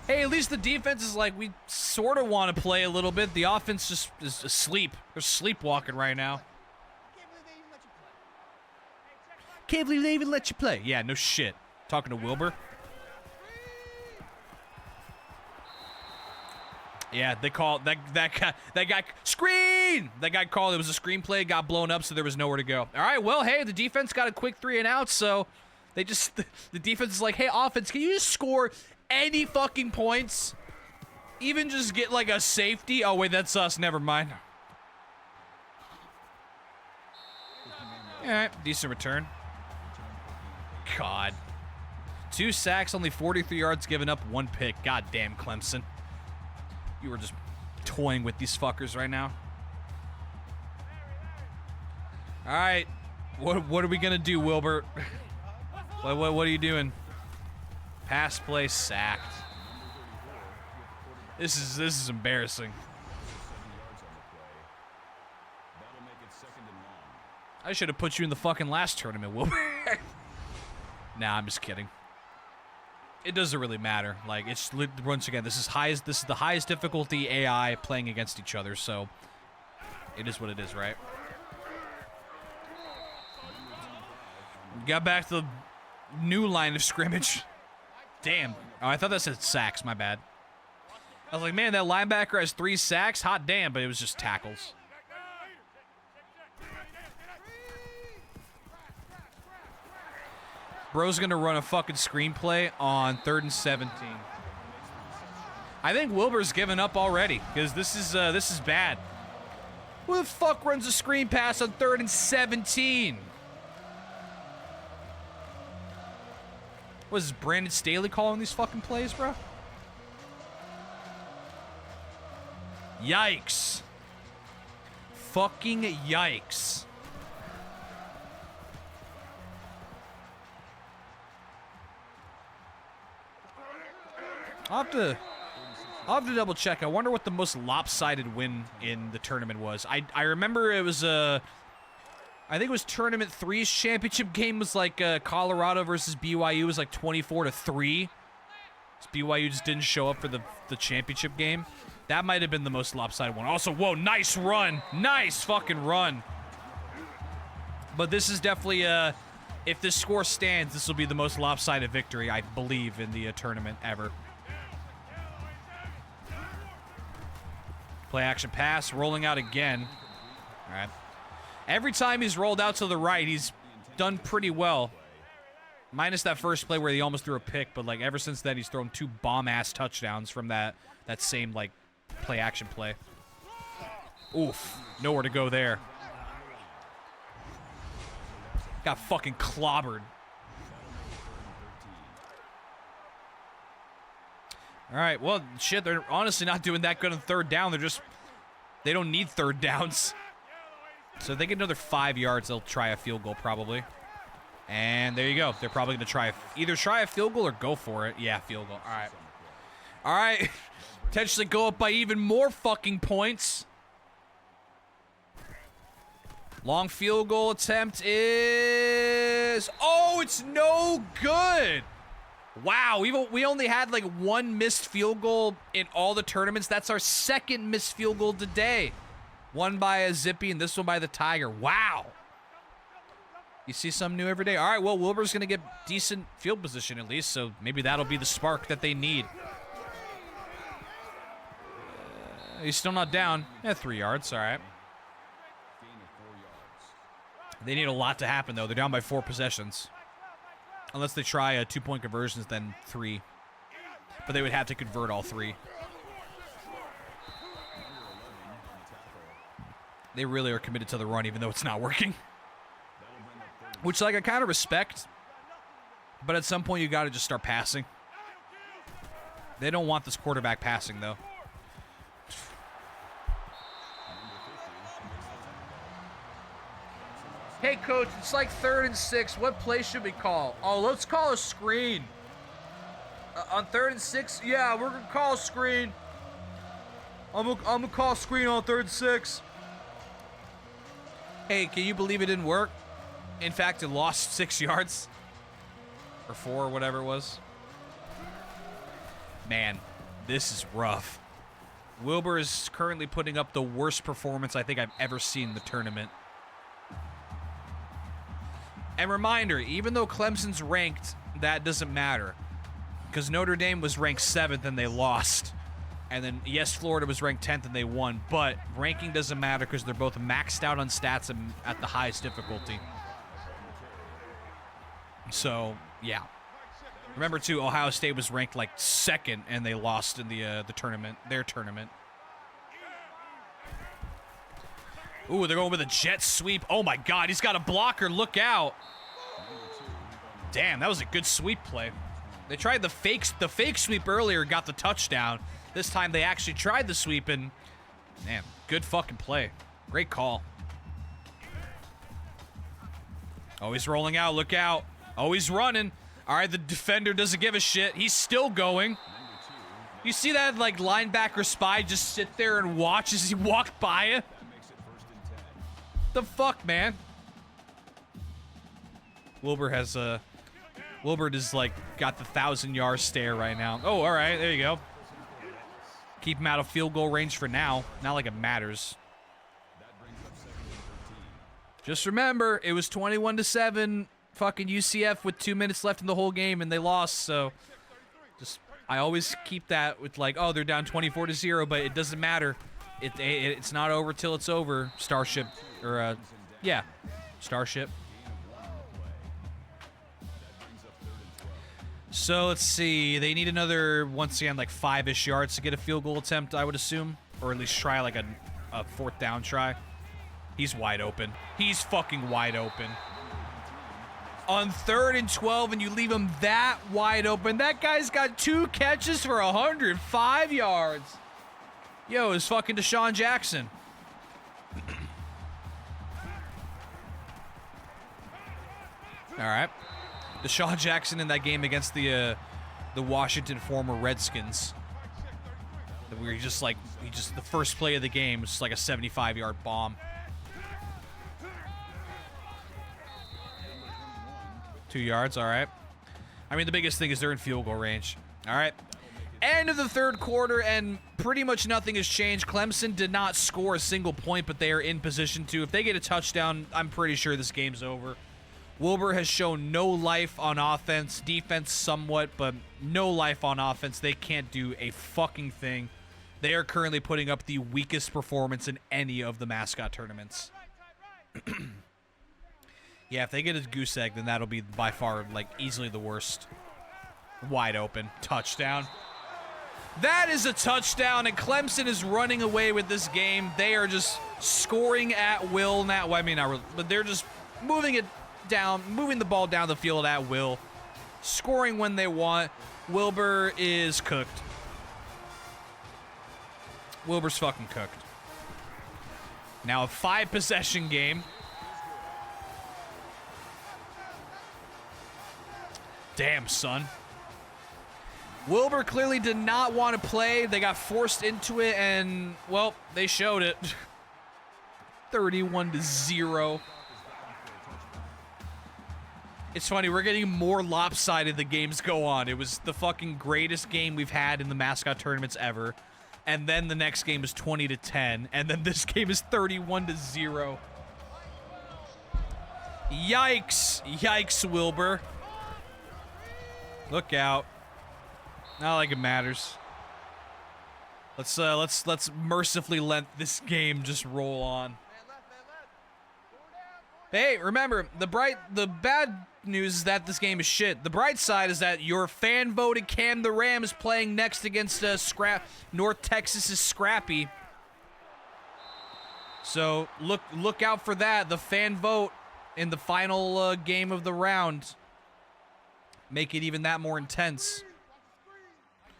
Hey, at least the defense is like, we sort of want to play a little bit. The offense just is asleep. They're sleepwalking right now. Can't believe they even let you play. Yeah, no shit. Talking to Wilbur. Yeah, they called that guy screen. That guy called it was a screenplay, got blown up, so there was nowhere to go. All right, well, hey, the defense got a quick 3 and out, so they just the defense is like, hey, offense, can you just score any fucking points? Even just get like a safety. Oh wait, that's us. Never mind. All right, decent return. God, 2 sacks, only 43 yards given up, 1 pick. God damn, Clemson. You were just toying with these fuckers right now. All right, what are we gonna do, Wilbur? What are you doing? Pass play sacked. This is embarrassing. I should have put you in the fucking last tournament, Wilbur. Nah, I'm just kidding. It doesn't really matter. Like, it's once again, this is the highest difficulty AI playing against each other, so it is what it is, right? Got back to the new line of scrimmage. Damn. Oh, I thought that said sacks, my bad. I was like, man, that linebacker has 3 sacks. Hot damn, but it was just tackles. Bro's gonna run a fucking screenplay on 3rd and 17. I think Wilbur's given up already because this is bad. Who the fuck runs a screen pass on 3rd and 17? Was Brandon Staley calling these fucking plays, bro? Yikes. Fucking yikes. I'll have to double check. I wonder what the most lopsided win in the tournament was. I remember it was I think it was Tournament 3's championship game was like Colorado versus BYU was like 24-3. BYU just didn't show up for the championship game. That might have been the most lopsided one. Also, whoa, nice run. Nice fucking run. But this is definitely, if this score stands, this will be the most lopsided victory, I believe, in the tournament ever. Play action pass, rolling out again. All right. Every time he's rolled out to the right, he's done pretty well. Minus that first play where he almost threw a pick, but like ever since then, he's thrown 2 bomb-ass touchdowns from that same like play action play. Oof, nowhere to go there. Got fucking clobbered. All right, well, shit, they're honestly not doing that good on third down. They don't need third downs. So if they get another 5 yards, they'll try a field goal probably. And there you go. They're probably going to either try a field goal or go for it. Yeah, field goal. All right. All right. Potentially go up by even more fucking points. Long field goal attempt is... Oh, it's no good. Wow, we only had like 1 missed field goal in all the tournaments. That's our 2nd missed field goal today. One by a Zippy and this one by the Tiger. Wow. You see something new every day. All right, well, Wilbur's going to get decent field position at least, so maybe that'll be the spark that they need. He's still not down. Yeah, 3 yards, all right. They need a lot to happen, though. They're down by 4 possessions. Unless they try 2-point conversions, then 3. But they would have to convert all 3. They really are committed to the run, even though it's not working. Which, like, I kind of respect. But at some point, you got to just start passing. They don't want this quarterback passing, though. Hey, Coach, it's like 3rd and 6. What play should we call? Oh, let's call a screen. On 3rd and 6? Yeah, we're going to call a screen. I'm going to call a screen on 3rd and 6. Hey, can you believe it didn't work? In fact, it lost 6 yards. Or 4, or whatever it was. Man, this is rough. Wilbur is currently putting up the worst performance I think I've ever seen in the tournament. And reminder, even though Clemson's ranked, that doesn't matter. Because Notre Dame was ranked 7th and they lost. And then, yes, Florida was ranked 10th and they won. But ranking doesn't matter because they're both maxed out on stats at the highest difficulty. So, yeah. Remember, too, Ohio State was ranked like 2nd and they lost in the tournament, their tournament. Ooh, they're going with a jet sweep. Oh, my God, he's got a blocker. Look out. Damn, that was a good sweep play. They tried the fake sweep earlier, got the touchdown. This time they actually tried the sweep, and man, good fucking play. Great call. Oh, he's rolling out. Look out. Oh, he's running. All right, the defender doesn't give a shit. He's still going. You see that, like, linebacker spy just sit there and watch as he walked by it? The fuck, man? Wilbur has Wilbur is like got the 1,000-yard stare right now. Oh, all right, there you go. Keep him out of field goal range for now. Not like it matters. Just remember, it was 21-7. Fucking UCF with 2 minutes left in the whole game, and they lost. So, I always keep that with like, oh, they're down 24-0, but it doesn't matter. It's not over till it's over. Starship, or yeah, Starship. So let's see. They need another, once again, like 5-ish yards to get a field goal attempt, I would assume, or at least try like a 4th down try. He's wide open. He's fucking wide open. On 3rd and 12, and you leave him that wide open. That guy's got 2 catches for 105 yards. Yo, it's fucking Deshaun Jackson. All right. Deshaun Jackson in that game against the the Washington former Redskins. We were just like, the first play of the game was like a 75-yard bomb. 2 yards, all right. I mean, the biggest thing is they're in field goal range. All right. End of the third quarter, and pretty much nothing has changed. Clemson did not score a single point, but they are in position to. If they get a touchdown, I'm pretty sure this game's over. Wilbur has shown no life on offense, defense somewhat, but no life on offense. They can't do a fucking thing. They are currently putting up the weakest performance in any of the Mascot tournaments. Yeah, if they get a goose egg, then that'll be by far, like, easily the worst. Wide open. Touchdown. That is a touchdown, and Clemson is running away with this game. They are just scoring at will now. Well, I mean, not really, but they're just moving it down, moving the ball down the field at will, scoring when they want. Wilbur is cooked. Wilbur's fucking cooked. Now a 5-possession game. Damn, son. Wilbur clearly did not want to play. They got forced into it, and, well, they showed it. 31-0. It's funny, we're getting more lopsided the games go on. It was the fucking greatest game we've had in the Mascot tournaments ever. And then the next game is 20-10, and then this game is 31-0. Yikes. Yikes, Wilbur. Look out. Not like it matters. Let's mercifully let this game just roll on. Hey, remember, the bad news is that this game is shit. The bright side is that your fan-voted Cam the Ram is playing next against North Texas's Scrappy. So look out for that. The fan vote in the final game of the round. Make it even that more intense.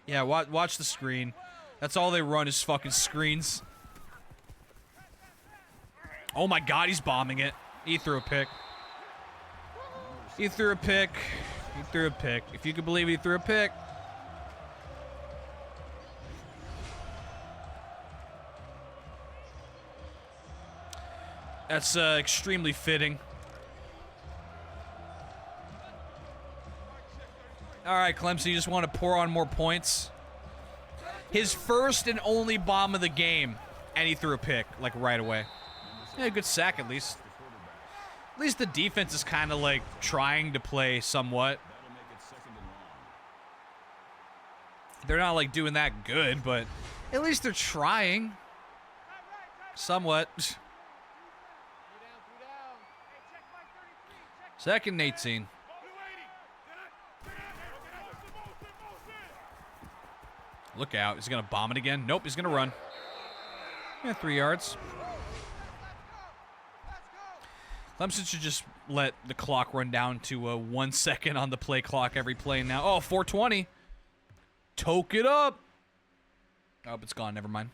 Yeah, watch the screen. That's all they run is fucking screens. Oh my god, he's bombing it. He threw a pick. He threw a pick. He threw a pick. If you could believe he threw a pick. That's extremely fitting. All right, Clemson, you just want to pour on more points. His first and only bomb of the game, and he threw a pick, like, right away. Yeah, good sack, at least. At least the defense is kind of, like, trying to play somewhat. They're not, like, doing that good, but at least they're trying. Somewhat. 2nd and 18. Look out. Is he going to bomb it again? Nope, he's going to run. Yeah, 3 yards. Clemson should just let the clock run down to 1 second on the play clock every play now. Oh, 4:20. Toke it up. Oh, it's gone. Never mind.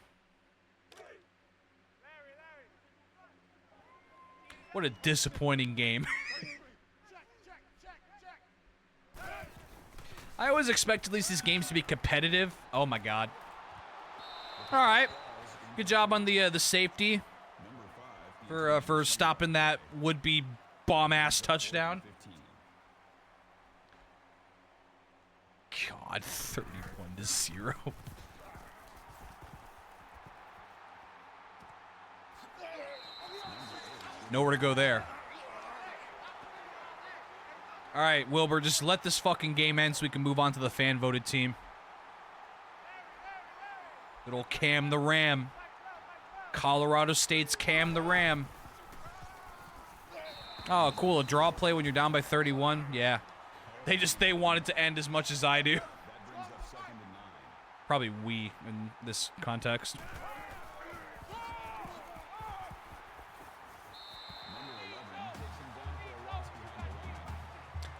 What a disappointing game. I always expect at least these games to be competitive. Oh my god. All right. Good job on the safety for stopping that would-be bomb-ass touchdown. God, 31-0. Nowhere to go there. All right, Wilbur, just let this fucking game end so we can move on to the fan-voted team. Good old Cam the Ram. Colorado State's Cam the Ram. Oh, cool. A draw play when you're down by 31. Yeah. They want it to end as much as I do. Probably we in this context.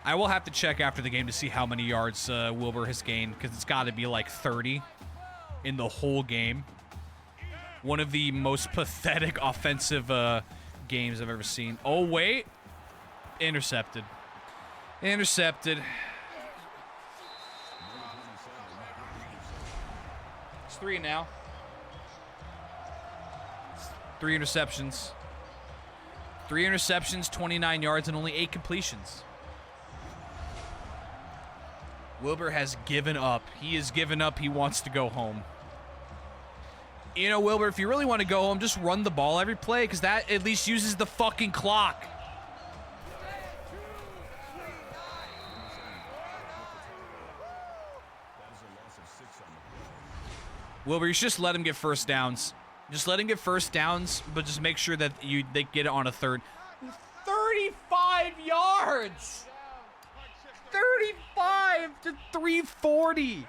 I will have to check after the game to see how many yards Wilbur has gained, because it's got to be like 30 in the whole game. One of the most pathetic offensive games I've ever seen. Oh, wait. Intercepted. Intercepted. It's 3 now. 3 interceptions. 3 interceptions, 29 yards, and only 8 completions. Wilbur has given up. He has given up. He wants to go home. You know, Wilbur, if you really want to go home, just run the ball every play, because that at least uses the fucking clock. Wilbur, you should just let him get first downs. Just let him get first downs, but just make sure that they get it on a third. 35 yards! 35 to 340!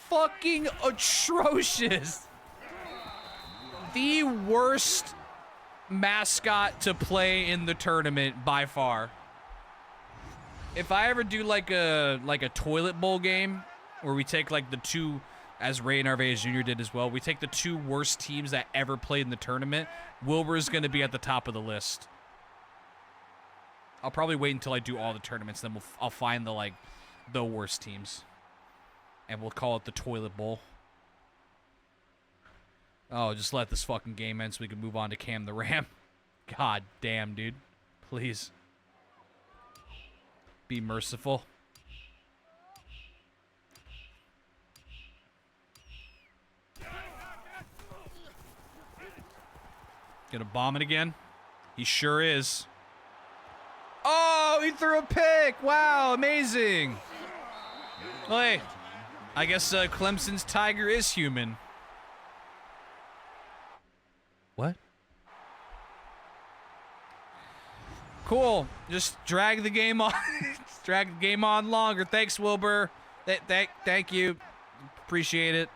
Fucking atrocious! The worst mascot to play in the tournament by far. If I ever do like a toilet bowl game where we take like the two, as Ray Narvaez Jr. did as well, we take the 2 worst teams that ever played in the tournament, Wilbur's going to be at the top of the list. I'll probably wait until I do all the tournaments, then I'll find the worst teams, and we'll call it the toilet bowl. Oh, just let this fucking game end so we can move on to Cam the Ram. God damn, dude. Please. Be merciful. Gonna bomb it again? He sure is. Oh, he threw a pick! Wow, amazing! Well, hey, I guess Clemson's Tiger is human. What? Cool. Just drag the game on. Drag the game on longer. Thanks, Wilbur. Thank you. Appreciate it.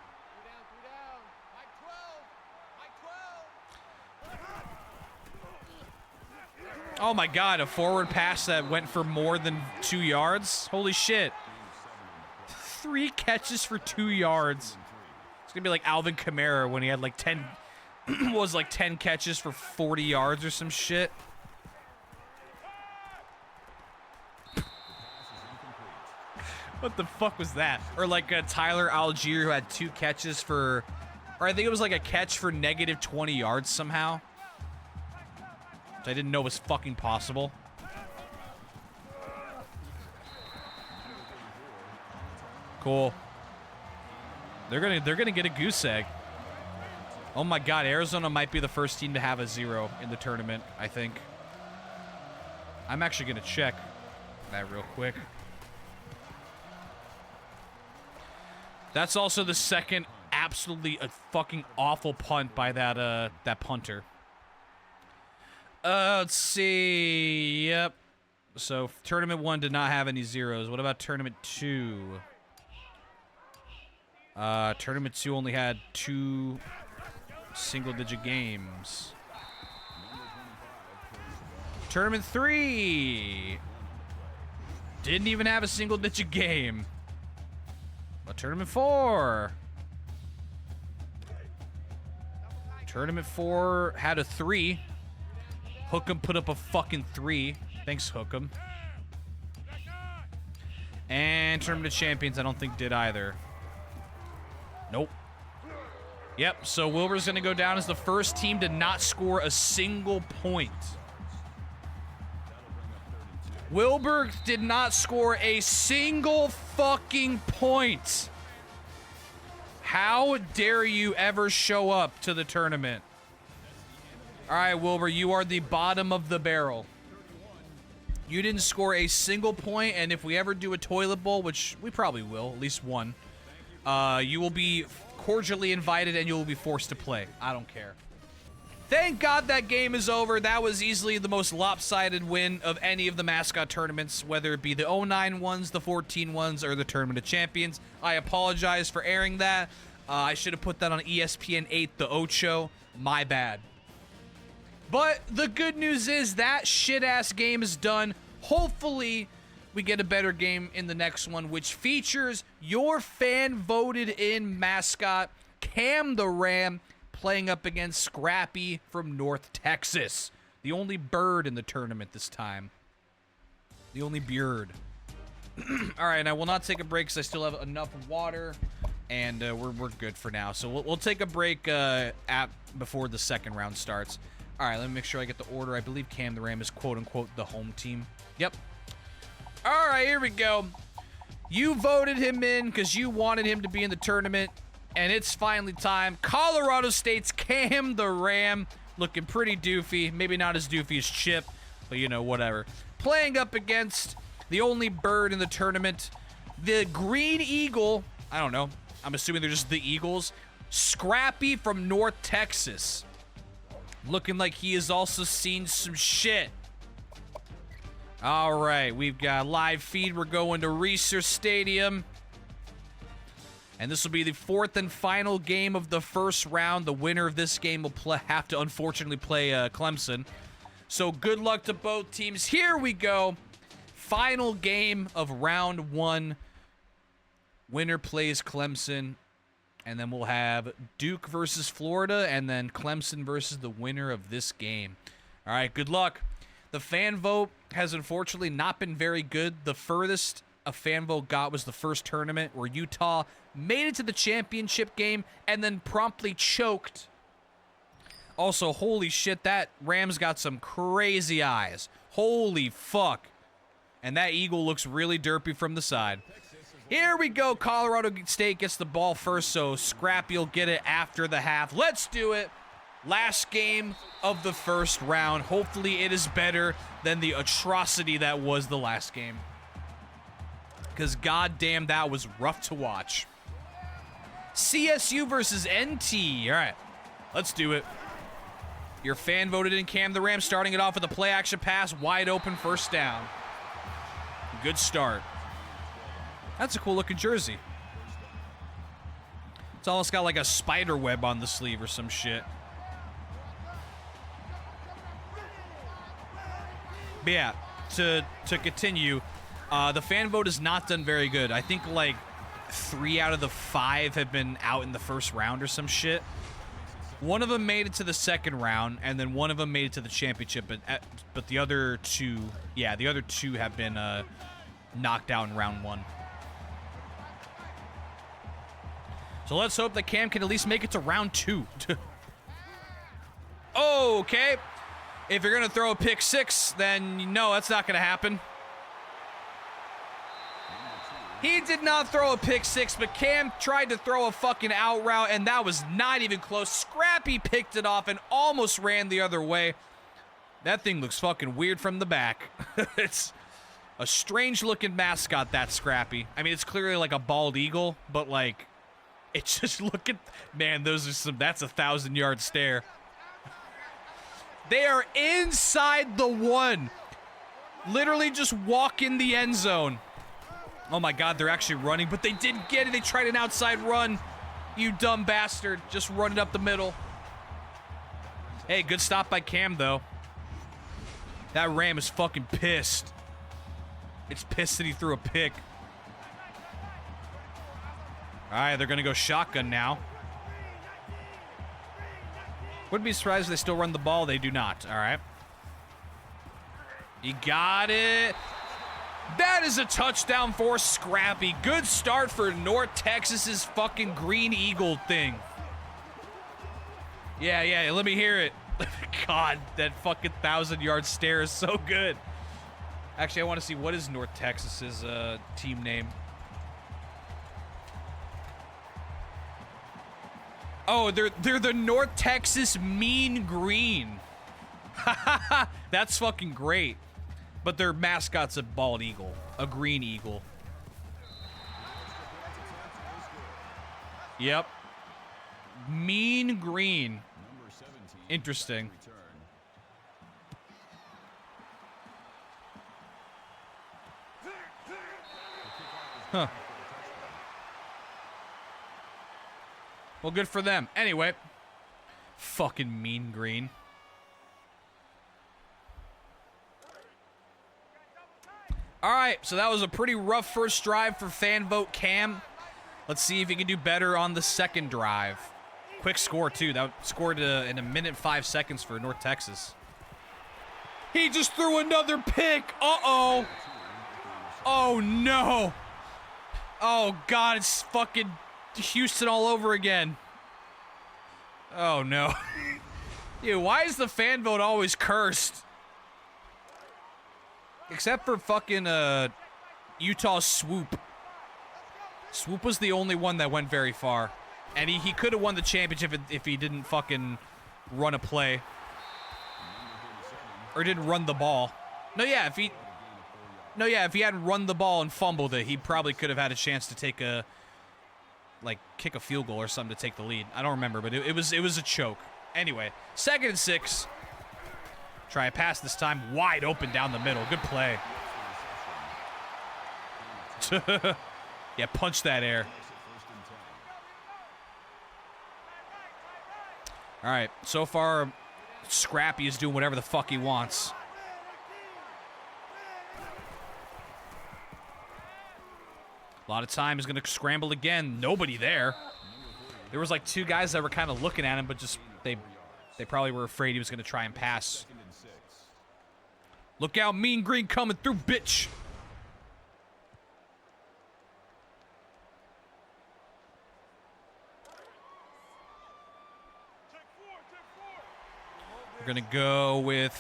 Oh my god, a forward pass that went for more than 2 yards? Holy shit. 3 catches for 2 yards. It's gonna be like Alvin Kamara when he had like 10 was like 10 catches for 40 yards or some shit. What the fuck was that? Or like Tyler Algier who had 2 catches for, or I think it was like a catch for negative 20 yards somehow. Which I didn't know was fucking possible. Cool. They're gonna get a goose egg. Oh my god, Arizona might be the first team to have a 0 in the tournament, I think. I'm actually gonna check that real quick. That's also the second absolutely fucking awful punt by that punter. Let's see. Yep. So tournament 1 did not have any 0s. What about tournament 2? Tournament 2 only had 2 single-digit games. Tournament 3 didn't even have a single-digit game. But tournament 4. Tournament 4 had a 3. Hookem put up a fucking 3. Thanks, Hookem. And Tournament of Champions, I don't think did either. Nope. Yep, so Wilbur's going to go down as the first team to not score a single point. Wilbur did not score a single fucking point. How dare you ever show up to the tournament? All right, Wilbur, you are the bottom of the barrel. You didn't score a single point, and if we ever do a toilet bowl, which we probably will, at least one, you will be cordially invited and you will be forced to play. I don't care. Thank God that game is over. That was easily the most lopsided win of any of the Mascot tournaments, whether it be the 09 ones, the 14 ones, or the Tournament of Champions. I apologize for airing that. I should have put that on ESPN 8, the Ocho. My bad. But the good news is that shit-ass game is done. Hopefully, we get a better game in the next one, which features your fan-voted-in mascot, Cam the Ram, playing up against Scrappy from North Texas. The only bird in the tournament this time. The only beard. All right, I will not take a break because I still have enough water. and we're good for now. So we'll take a break before the second round starts. All right, let me make sure I get the order. I believe Cam the Ram is quote-unquote the home team. Yep. All right, here we go. You voted him in because you wanted him to be in the tournament, and it's finally time. Colorado State's Cam the Ram, looking pretty doofy. Maybe not as doofy as Chip, but, you know, whatever. Playing up against the only bird in the tournament, the Green Eagle. I don't know. I'm assuming they're just the Eagles. Scrappy from North Texas. Looking like he has also seen some shit. All right, we've got live feed. We're going to Reser Stadium. And this will be the fourth and final game of the first round. The winner of this game will have to, unfortunately, play Clemson. So good luck to both teams. Here we go. Final game of round one. Winner plays Clemson. And then we'll have Duke versus Florida, and then Clemson versus the winner of this game. All right, good luck. The fan vote has unfortunately not been very good. The furthest a fan vote got was the first tournament where Utah made it to the championship game and then promptly choked. Also, holy shit, that Rams got some crazy eyes. Holy fuck. And that Eagle looks really derpy from the side. Here we go. Colorado State gets the ball first, so Scrappy will get it after the half. Let's do it. Last game of the first round. Hopefully it is better than the atrocity that was the last game. Because goddamn, that was rough to watch. CSU versus NT. All right, let's do it. Your fan voted in Cam the Ram, starting it off with a play action pass, wide open first down. Good start. That's a cool looking jersey. It's almost got like a spider web on the sleeve or some shit. But yeah, to continue, the fan vote has not done very good. I think like 3 out of the 5 have been out in the first round or some shit. One of them made it to the second round, and then one of them made it to the championship. But the other two, yeah, the other two have been knocked out in round 1. So let's hope that Cam can at least make it to round 2. Okay. If you're going to throw a pick 6, then no, that's not going to happen. He did not throw a pick 6, but Cam tried to throw a fucking out route, and that was not even close. Scrappy picked it off and almost ran the other way. That thing looks fucking weird from the back. It's a strange-looking mascot, that Scrappy. I mean, it's clearly like a bald eagle, but like... It's just looking, man, those are that's a 1,000-yard stare. They are inside the 1. Literally just walk in the end zone. Oh my God, they're actually running, but they didn't get it. They tried an outside run. You dumb bastard. Just run it up the middle. Hey, good stop by Cam, though. That Ram is fucking pissed. It's pissed that he threw a pick. All right, they're going to go shotgun now. Wouldn't be surprised if they still run the ball. They do not. All right. He got it. That is a touchdown for Scrappy. Good start for North Texas's fucking Green Eagle thing. Yeah, let me hear it. God, that fucking 1,000-yard stare is so good. Actually, I want to see what is North Texas's team name. Oh, they're the North Texas Mean Green. That's fucking great. But their mascot's a bald eagle, a green eagle. Yep. Mean Green. Interesting. Huh. Well, good for them. Anyway. Fucking Mean Green. Alright, so that was a pretty rough first drive for fan vote Cam. Let's see if he can do better on the second drive. Quick score, too. That scored in 1 minute 5 seconds for North Texas. He just threw another pick. Uh-oh. Oh, no. Oh, God, it's fucking Houston all over again. Oh, no. Dude, why is the fan vote always cursed? Except for fucking, Utah's Swoop. Swoop was the only one that went very far. And he could have won the championship if he didn't fucking run a play. Or didn't run the ball. No, yeah, if he hadn't run the ball and fumbled it, he probably could have had a chance to take a, like, kick a field goal or something to take the lead. I don't remember, but it was a choke. Anyway, 2nd and 6. Try a pass this time, wide open down the middle. Good play. Yeah, punch that air. All right, so far, Scrappy is doing whatever the fuck he wants. A lot of time he's going to scramble again. Nobody there. There was like 2 guys that were kind of looking at him, but just they probably were afraid he was going to try and pass. Look out, Mean Green coming through, bitch. We're going to go with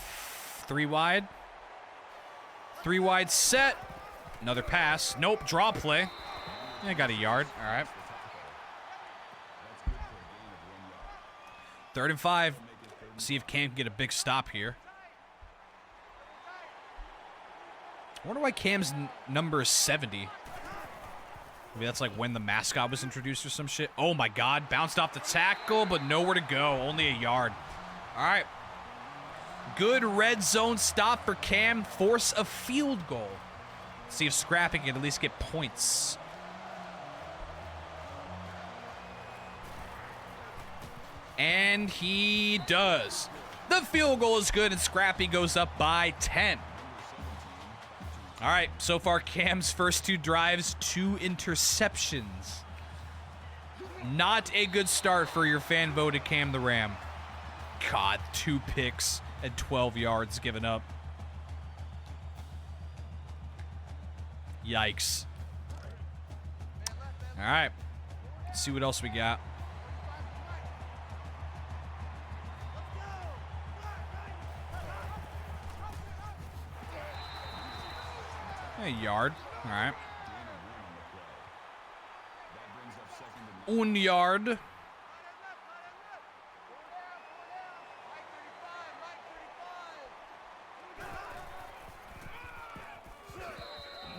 3 wide. 3 wide set. Another pass. Nope, draw play. Yeah, got a yard. All right. 3rd and 5. See if Cam can get a big stop here. I wonder why Cam's number is 70. Maybe that's like when the mascot was introduced or some shit. Oh my God, bounced off the tackle, but nowhere to go. Only a yard. All right. Good red zone stop for Cam. Force a field goal. See if Scrappy can at least get points. And he does. The field goal is good, and Scrappy goes up by 10. All right, so far Cam's first 2 drives, 2 interceptions. Not a good start for your fan voted Cam the Ram. God, 2 picks and 12 yards given up. Yikes. All right, let's see what else we got. A yard. All right. 1 yard.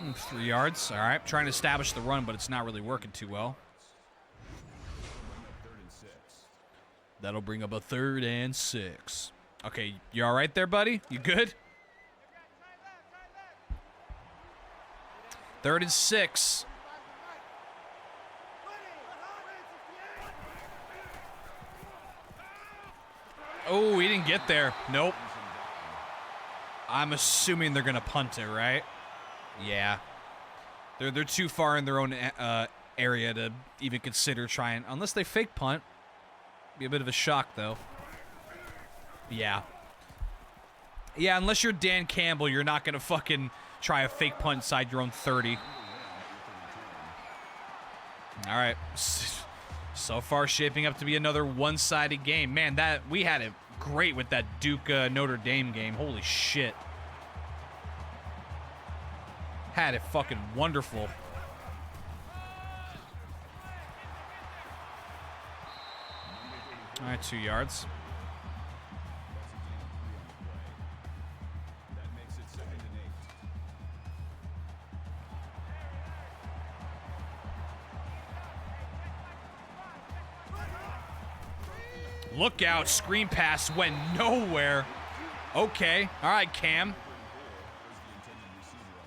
Mm, 3 yards. All right. Trying to establish the run, but it's not really working too well. That'll bring up a 3rd and 6. Okay, you all right there, buddy? You good? 3rd and 6. Oh, he didn't get there. Nope. I'm assuming they're going to punt it, right? Yeah. They're too far in their own area to even consider trying. Unless they fake punt. Be a bit of a shock, though. Yeah. Yeah, unless you're Dan Campbell, you're not going to fucking try a fake punt inside your own 30. All right. So far, shaping up to be another one-sided game. Man, that we had it great with that Duke Notre Dame game. Holy shit. Had it fucking wonderful. All right, 2 yards. Look out, screen pass went nowhere. Okay, all right, Cam.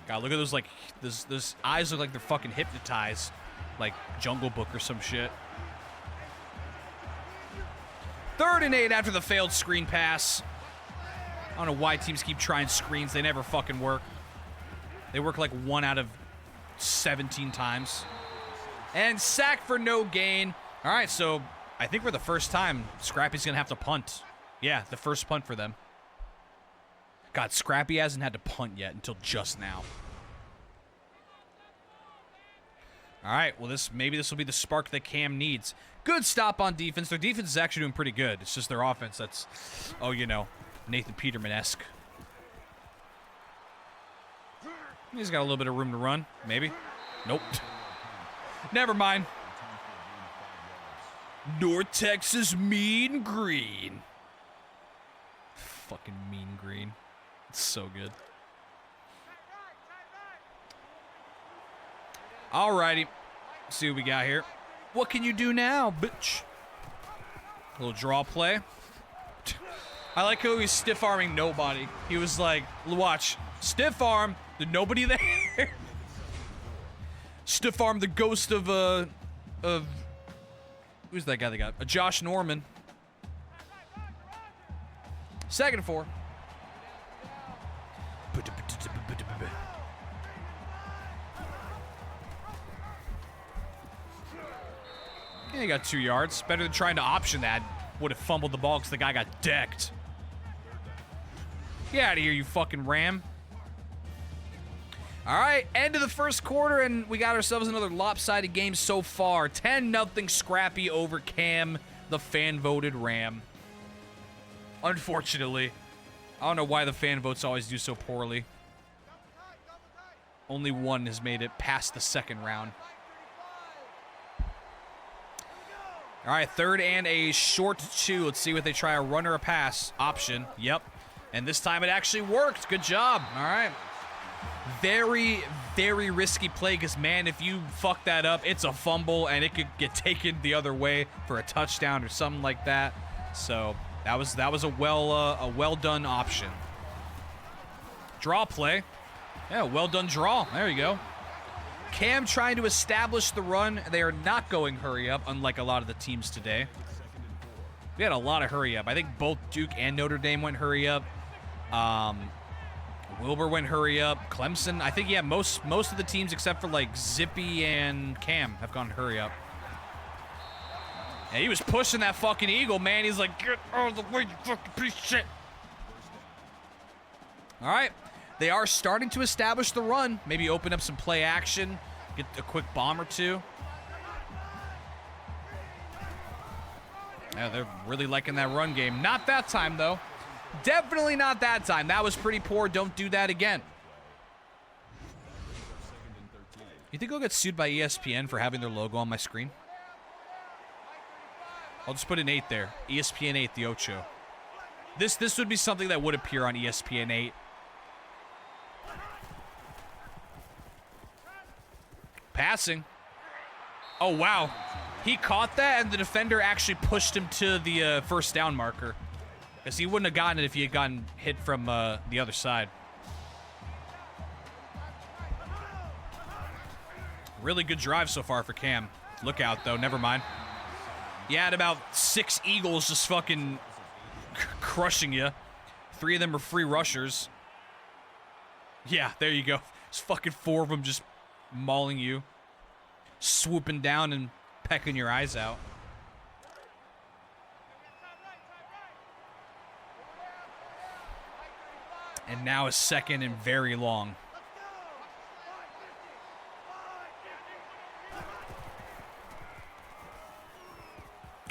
God, look at those, like, those eyes look like they're fucking hypnotized. Like Jungle Book or some shit. 3rd and 8 after the failed screen pass. I don't know why teams keep trying screens. They never fucking work. They work like 1 out of 17 times. And sack for no gain. All right, so I think for the first time, Scrappy's going to have to punt. Yeah, the first punt for them. God, Scrappy hasn't had to punt yet until just now. All right, well, maybe this will be the spark that Cam needs. Good stop on defense. Their defense is actually doing pretty good. It's just their offense that's, oh, you know, Nathan Peterman-esque. He's got a little bit of room to run, maybe. Nope. Never mind. North Texas Mean Green. Fucking Mean Green. It's so good. Alrighty. See what we got here. What can you do now, bitch? A little draw play. I like how he's stiff-arming nobody. He was like, watch, stiff arm, there's nobody there. Stiff arm the ghost of who's that guy they got? Josh Norman. 2nd and 4. Yeah, he got 2 yards. Better than trying to option that. Would have fumbled the ball because the guy got decked. Get out of here, you fucking ram. All right, end of the first quarter, and we got ourselves another lopsided game so far. 10-0 scrappy over Cam, the fan-voted Ram. Unfortunately. I don't know why the fan votes always do so poorly. Only one has made it past the 2nd round. All right, 3rd and a short 2. Let's see what they try, a run or a pass option. Yep. And this time it actually worked. Good job. All right. Very, very risky play because, man, if you fuck that up, it's a fumble and it could get taken the other way for a touchdown or something like that. So that was a well done option. Draw play. Yeah, well done draw. There you go. Cam trying to establish the run. They are not going hurry up, unlike a lot of the teams today. We had a lot of hurry up. I think both Duke and Notre Dame went hurry up. Wilbur went hurry up. Clemson, I think, yeah, most of the teams except for like Zippy and Cam have gone hurry up. And he was pushing that fucking eagle, man. He's like, get out of the way, you fucking piece of shit. All right. They are starting to establish the run. Maybe open up some play action. Get a quick bomb or two. Yeah, they're really liking that run game. Not that time, though. Definitely not that time. That was pretty poor. Don't do that again. You think I'll get sued by ESPN for having their logo on my screen? I'll just put an 8 there. ESPN 8, the Ocho. This would be something that would appear on ESPN 8. Passing. Oh, wow. He caught that, and the defender actually pushed him to the first down marker. Because he wouldn't have gotten it if he had gotten hit from the other side. Really good drive so far for Cam. Look out, though. Never mind. You had about 6 Eagles just fucking crushing you. 3 of them are free rushers. Yeah, there you go. There's fucking 4 of them just mauling you. Swooping down and pecking your eyes out. And now a 2nd and very long.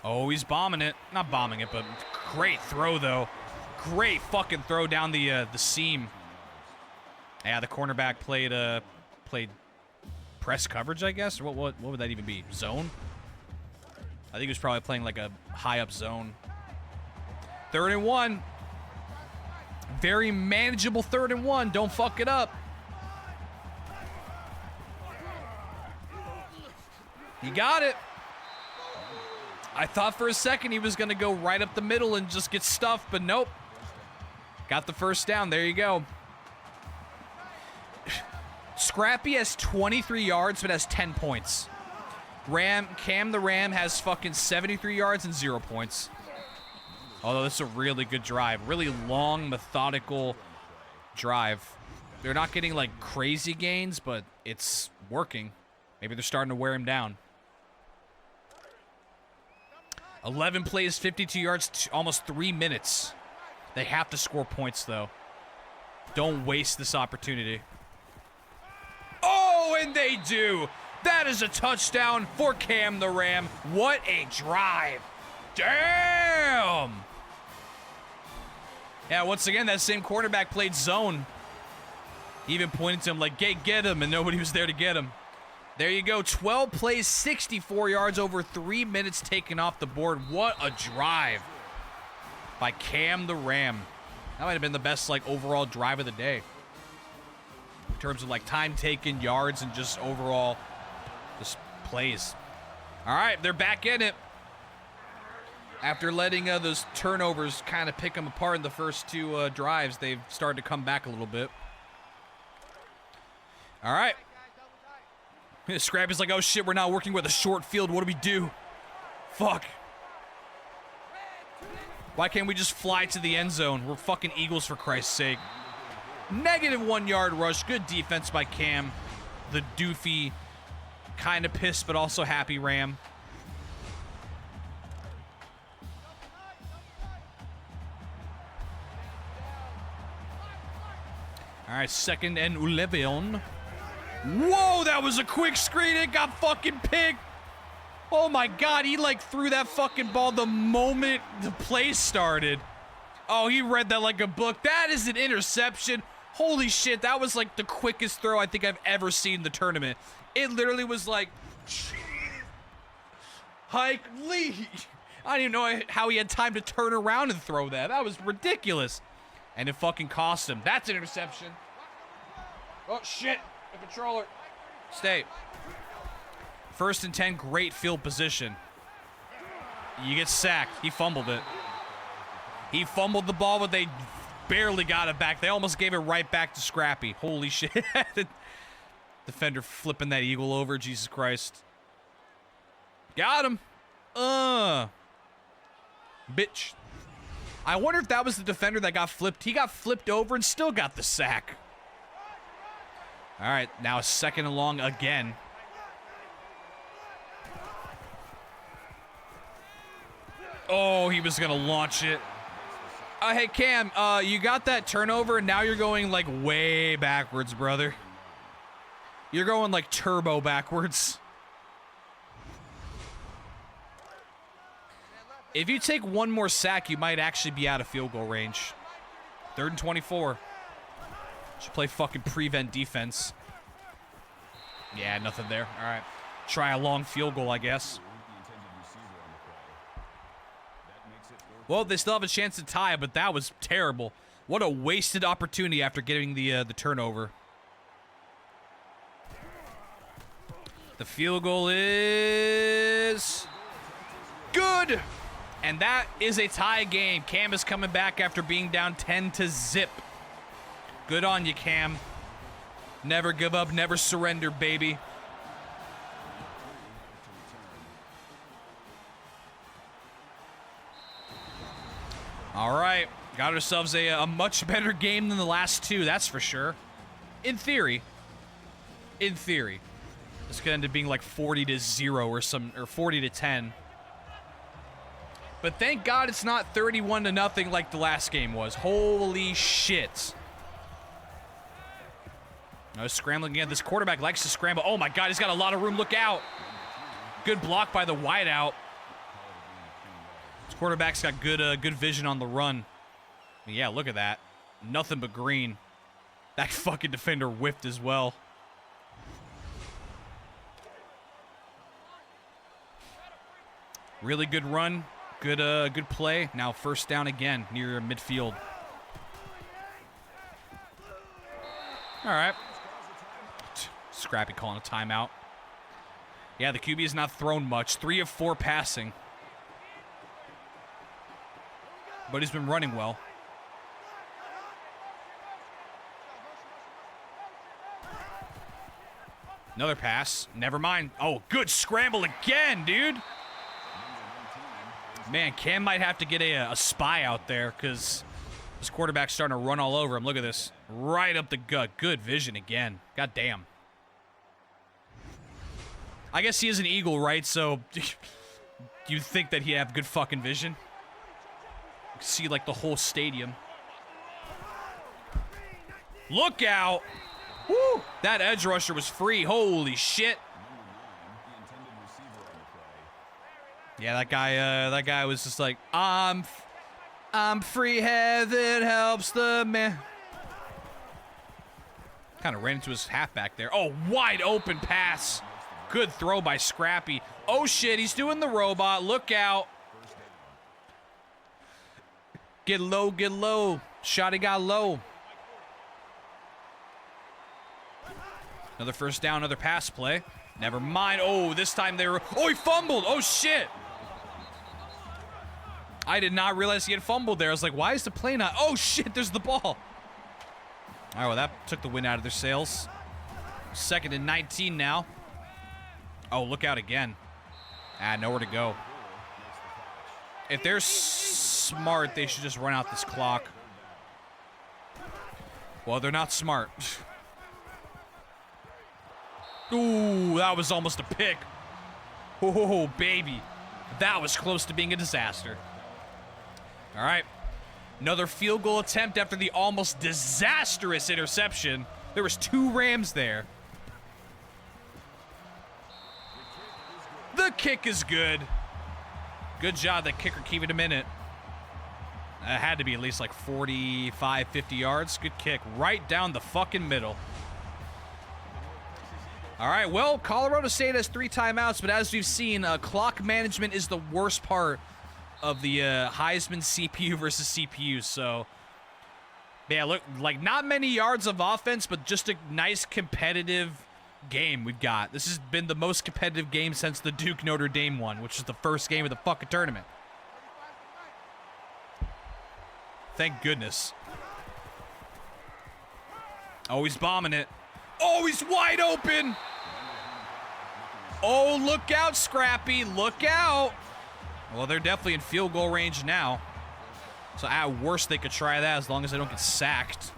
Oh, he's bombing it. Not bombing it, but great throw, though. Great fucking throw down the seam. Yeah, the cornerback played press coverage, I guess? Or what would that even be? Zone? I think he was probably playing like a high-up zone. 3rd and 1. Very manageable 3rd and 1. Don't fuck it up. He got it. I thought for a second he was going to go right up the middle and just get stuffed, but nope. Got the first down. There you go. Scrappy has 23 yards, but has 10 points. Cam the Ram has fucking 73 yards and 0 points. Although this is a really good drive. Really long, methodical drive. They're not getting, like, crazy gains, but it's working. Maybe they're starting to wear him down. 11 plays, 52 yards, almost 3 minutes. They have to score points, though. Don't waste this opportunity. Oh, and they do. That is a touchdown for Cam the Ram. What a drive. Damn. Yeah, once again, that same quarterback played zone. He even pointed to him like, get him, and nobody was there to get him. There you go, 12 plays, 64 yards, over 3 minutes taken off the board. What a drive by Cam the Ram. That might have been the best, like, overall drive of the day. In terms of, like, time taken, yards, and just overall just plays. All right, they're back in it. After letting those turnovers kind of pick them apart in the first two drives, they've started to come back a little bit. All right. Scrap is like, oh shit, we're not working with a short field. What do we do? Fuck. Why can't we just fly to the end zone? We're fucking Eagles, for Christ's sake. -1 yard rush. Good defense by Cam. The doofy, kind of pissed but also happy Ram. All right, 2nd and 11. Whoa, that was a quick screen. It got fucking picked. Oh my God, he like threw that fucking ball the moment the play started. Oh, he read that like a book. That is an interception. Holy shit, that was like the quickest throw I think I've ever seen in the tournament. It literally was like, Hike Lee. I don't even know how he had time to turn around and throw that. That was ridiculous. And it fucking cost him. That's an interception. Oh, shit. The controller. Stay. 1st and 10, great field position. You get sacked. He fumbled it. He fumbled the ball, but they barely got it back. They almost gave it right back to Scrappy. Holy shit. Defender flipping that Eagle over. Jesus Christ. Got him. Bitch. I wonder if that was the defender that got flipped. He got flipped over and still got the sack. All right, now 2nd and long again. Oh, he was going to launch it. Hey, Cam, you got that turnover, and now you're going, like, way backwards, brother. You're going, like, turbo backwards. If you take one more sack, you might actually be out of field goal range. 3rd and 24. Should play fucking prevent defense. Yeah, nothing there. All right. Try a long field goal, I guess. Well, they still have a chance to tie, but that was terrible. What a wasted opportunity after getting the turnover. The field goal is good. And that is a tie game. Cam is coming back after being down 10-0. Good on you, Cam. Never give up, never surrender, baby. All right. Got ourselves a much better game than the last two, that's for sure. In theory. In theory. This could end up being like 40-0 or 40-10. But thank God it's not 31-0 like the last game was. Holy shit. No, scrambling again. This quarterback likes to scramble. Oh my God, he's got a lot of room. Look out. Good block by the wideout. This quarterback's got good vision on the run. Yeah, look at that. Nothing but green. That fucking defender whiffed as well. Really good run. Good play. Now 1st down again near midfield. All right. Scrappy calling a timeout. Yeah, the QB has not thrown much. 3 of 4 passing. But he's been running well. Another pass. Never mind. Oh, good scramble again, dude. Man, Cam might have to get a spy out there because this quarterback's starting to run all over him. Look at this. Right up the gut. Good vision again. God damn. I guess he is an Eagle, right? So you'd think that he'd have good fucking vision. You can see like the whole stadium. Look out. Woo! That edge rusher was free. Holy shit. Yeah, that guy was just like, I'm free, heaven helps the man. Kind of ran into his halfback there. Oh, wide open pass. Good throw by Scrappy. Oh, shit, he's doing the robot. Look out. Get low, get low. Shotty got low. Another first down, another pass play. Never mind. Oh, this time they were... Oh, he fumbled. Oh, shit. I did not realize he had fumbled there. I was like, why is the play not... Oh, shit, there's the ball. All right, well, that took the wind out of their sails. 2nd and 19 now. Oh, look out again. Nowhere to go. If they're smart, they should just run out this clock. Well, they're not smart. Ooh, that was almost a pick. Oh, baby. That was close to being a disaster. All right. Another field goal attempt after the almost disastrous interception. There was 2 Rams there. The kick is good. Good job, that kicker keeping him in it. That had to be at least like 45, 50 yards. Good kick right down the fucking middle. All right, well, Colorado State has 3 timeouts, but as we've seen, clock management is the worst part of the Heisman CPU versus CPU. So, yeah, look, like not many yards of offense, but just a nice competitive game we've got. This has been the most competitive game since the Duke Notre Dame one, which is the first game of the fucking tournament. Thank goodness. Oh, he's bombing it. Oh, he's wide open. Oh, look out, Scrappy. Look out. Well, they're definitely in field goal range now. So at worst, they could try that as long as they don't get sacked.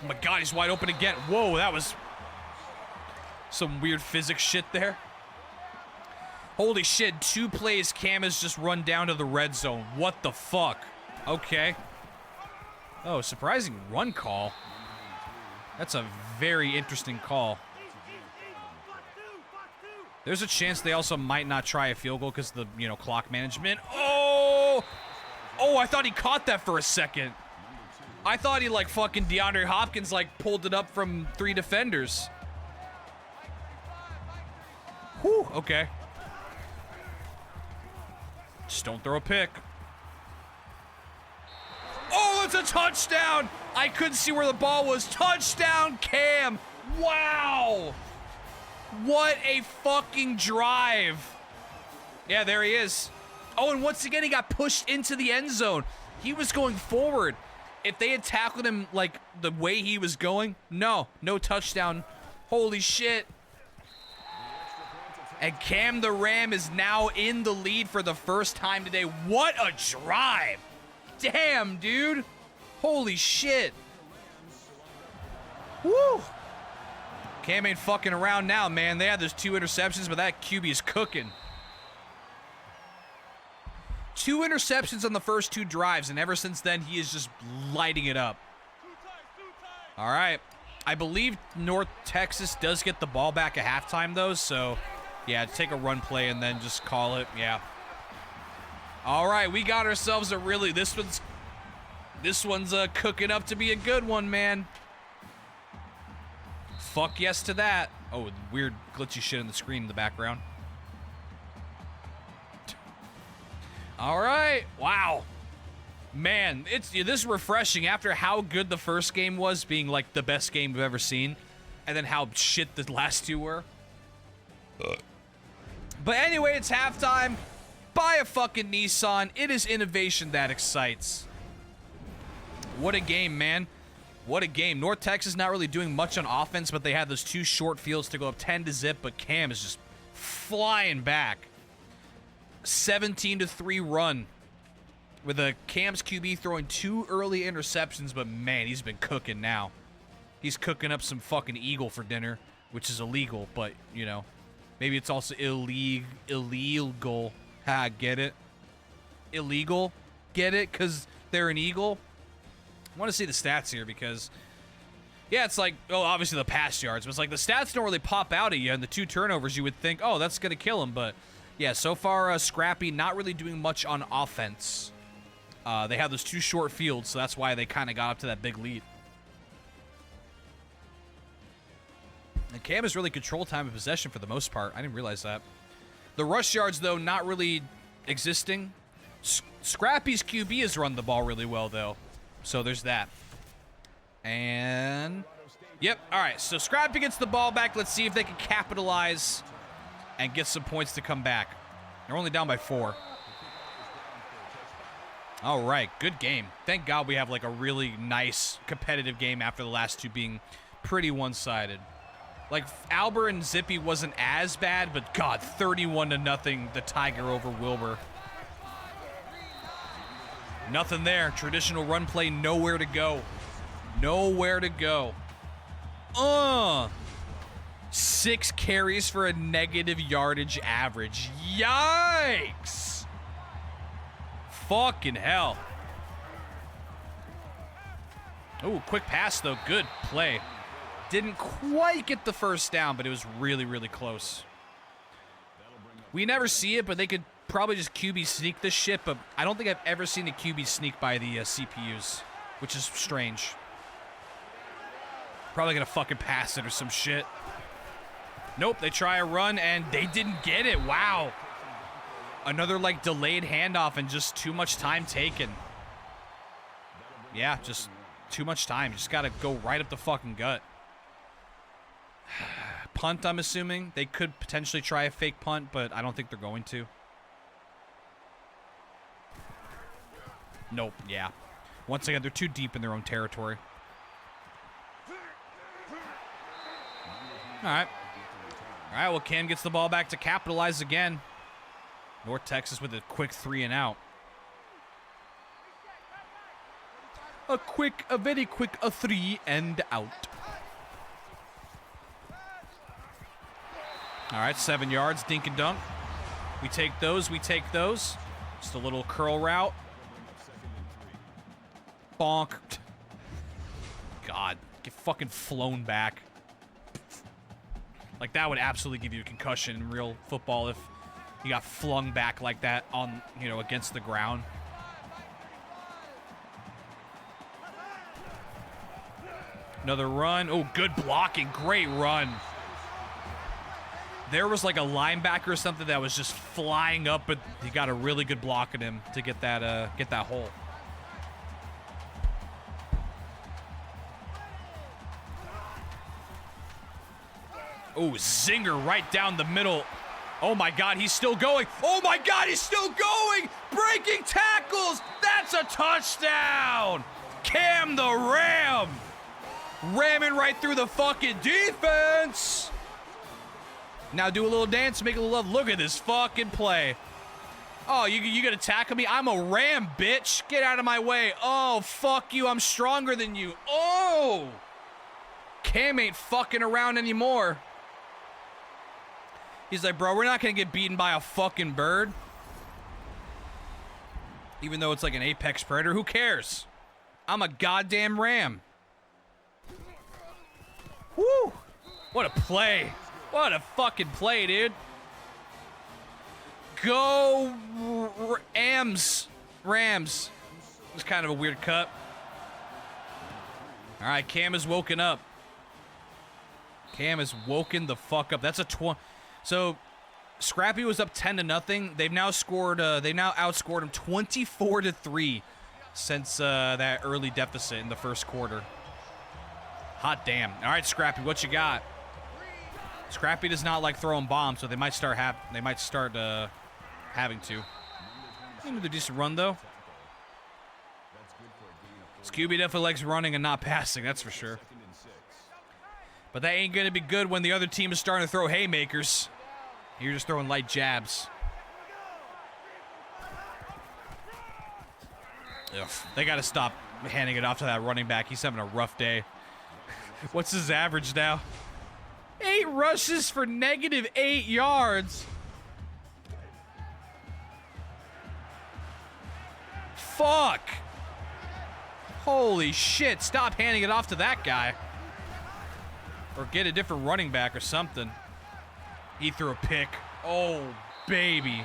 Oh my God, he's wide open again. Whoa, that was some weird physics shit there. Holy shit, 2 plays, Cam has just run down to the red zone. What the fuck? Okay. Oh, surprising run call. That's a very interesting call. There's a chance they also might not try a field goal because of the, clock management. Oh! Oh, I thought he caught that for a second. I thought he, like, fucking DeAndre Hopkins, like, pulled it up from 3 defenders. Whew, okay. Just don't throw a pick. Oh, it's a touchdown! I couldn't see where the ball was. Touchdown, Cam! Wow! What a fucking drive. Yeah, there he is. Oh, and once again, he got pushed into the end zone. He was going forward. If they had tackled him like the way he was going, no touchdown. Holy shit. And Cam the Ram is now in the lead for the first time today. What a drive. Damn, dude. Holy shit. Woo. Cam ain't fucking around now, man. They had those 2 interceptions, but that QB is cooking. 2 interceptions on the first 2 drives, and ever since then, he is just lighting it up. All right. I believe North Texas does get the ball back at halftime, though, so, yeah, take a run play and then just call it. Yeah. All right, we got ourselves a really... This one's cooking up to be a good one, man. Fuck yes to that. Oh, weird glitchy shit in the screen in the background. All right. Wow. Man, this is refreshing after how good the first game was, being like the best game we've ever seen, and then how shit the last 2 were. But anyway, it's halftime. Buy a fucking Nissan. It is innovation that excites. What a game, man. What a game. North Texas not really doing much on offense, but they had those 2 short fields to go up 10-0, but Cam is just flying back. 17-3 run with a Cam's QB throwing 2 early interceptions, but man, he's been cooking now. He's cooking up some fucking eagle for dinner, which is illegal, but, maybe it's also illegal. Ha, get it? Illegal? Get it? Because they're an eagle? I want to see the stats here because, yeah, it's like, oh, obviously the pass yards, but it's like the stats don't really pop out at you, and the 2 turnovers, you would think, oh, that's going to kill him, but Yeah, so far, Scrappy not really doing much on offense. They have those 2 short fields, so that's why they kind of got up to that big lead. And Cam has really controlled time of possession for the most part. I didn't realize that. The rush yards, though, not really existing. Scrappy's QB has run the ball really well, though. So there's that. And, yep, all right. So Scrappy gets the ball back. Let's see if they can capitalize and get some points to come back. They're only down by 4. All right, good game. Thank God we have like a really nice competitive game after the last 2 being pretty one-sided. Like, Albert and Zippy wasn't as bad, but God, 31-0, the Tiger over Wilbur. Nothing there. Traditional run play, nowhere to go. Nowhere to go. 6 carries for a negative yardage average. Yikes! Fucking hell. Oh, quick pass, though. Good play. Didn't quite get the first down, but it was really, really close. We never see it, but they could probably just QB sneak this shit, but I don't think I've ever seen a QB sneak by the CPUs, which is strange. Probably gonna fucking pass it or some shit. Nope, they try a run, and they didn't get it. Wow. Another, like, delayed handoff and just too much time taken. Yeah, just too much time. You just gotta go right up the fucking gut. Punt, I'm assuming. They could potentially try a fake punt, but I don't think they're going to. Nope, yeah. Once again, they're too deep in their own territory. All right. All right, well, Cam gets the ball back to capitalize again. North Texas with a quick 3 and out. A very quick 3 and out. All right, 7 yards, dink and dunk. We take those, we take those. Just a little curl route. Bonk. God, get fucking flown back. Like, that would absolutely give you a concussion in real football if you got flung back like that on, you know, against the ground. Another run. Oh, good blocking. Great run. There was like a linebacker or something that was just flying up, but he got a really good block at him to get that hole. Oh, zinger right down the middle. Oh my God, he's still going. Oh my God, he's still going. Breaking tackles. That's a touchdown. Cam the Ram. Ramming right through the fucking defense. Now do a little dance, make a little love. Look at this fucking play. Oh, you gonna tackle me? I'm a Ram, bitch. Get out of my way. Oh, fuck you. I'm stronger than you. Oh. Cam ain't fucking around anymore. He's like, bro, we're not gonna get beaten by a fucking bird. Even though it's like an apex predator, who cares? I'm a goddamn Ram. Woo! What a play. What a fucking play, dude. Go Rams. Rams. It was kind of a weird cut. All right, Cam has woken up. Cam has woken the fuck up. That's a So Scrappy was up 10-0. They've now scored. They now outscored him 24-3 since that early deficit in the first quarter. Hot damn. All right, Scrappy, what you got? Scrappy does not like throwing bombs, so they might start having to. Another decent run though. Scooby definitely likes running and not passing, that's for sure. But that ain't gonna be good when the other team is starting to throw haymakers. You're just throwing light jabs. Ugh, they gotta stop handing it off to that running back. He's having a rough day. What's his average now? 8 rushes for -8 yards. Fuck. Holy shit. Stop handing it off to that guy. Or get a different running back or something. He threw a pick. Oh, baby.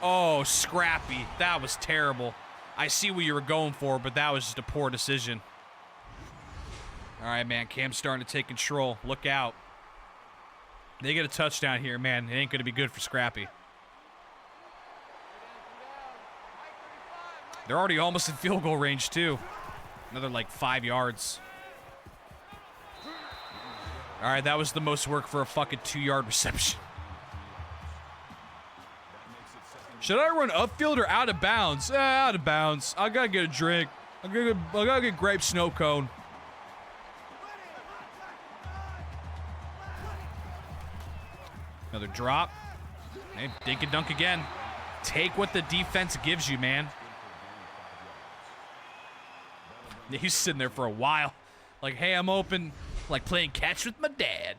Oh, Scrappy. That was terrible. I see what you were going for, but that was just a poor decision. All right, man. Cam's starting to take control. Look out. They get a touchdown here, man. It ain't going to be good for Scrappy. They're already almost in field goal range, too. Another, like, 5 yards. All right, that was the most work for a fucking 2-yard reception. Should I run upfield or out of bounds? Out of bounds. I gotta get a drink. I gotta get grape snow cone. Another drop. Hey, dink and dunk again. Take what the defense gives you, man. He's sitting there for a while. Like, hey, I'm open. Like playing catch with my dad.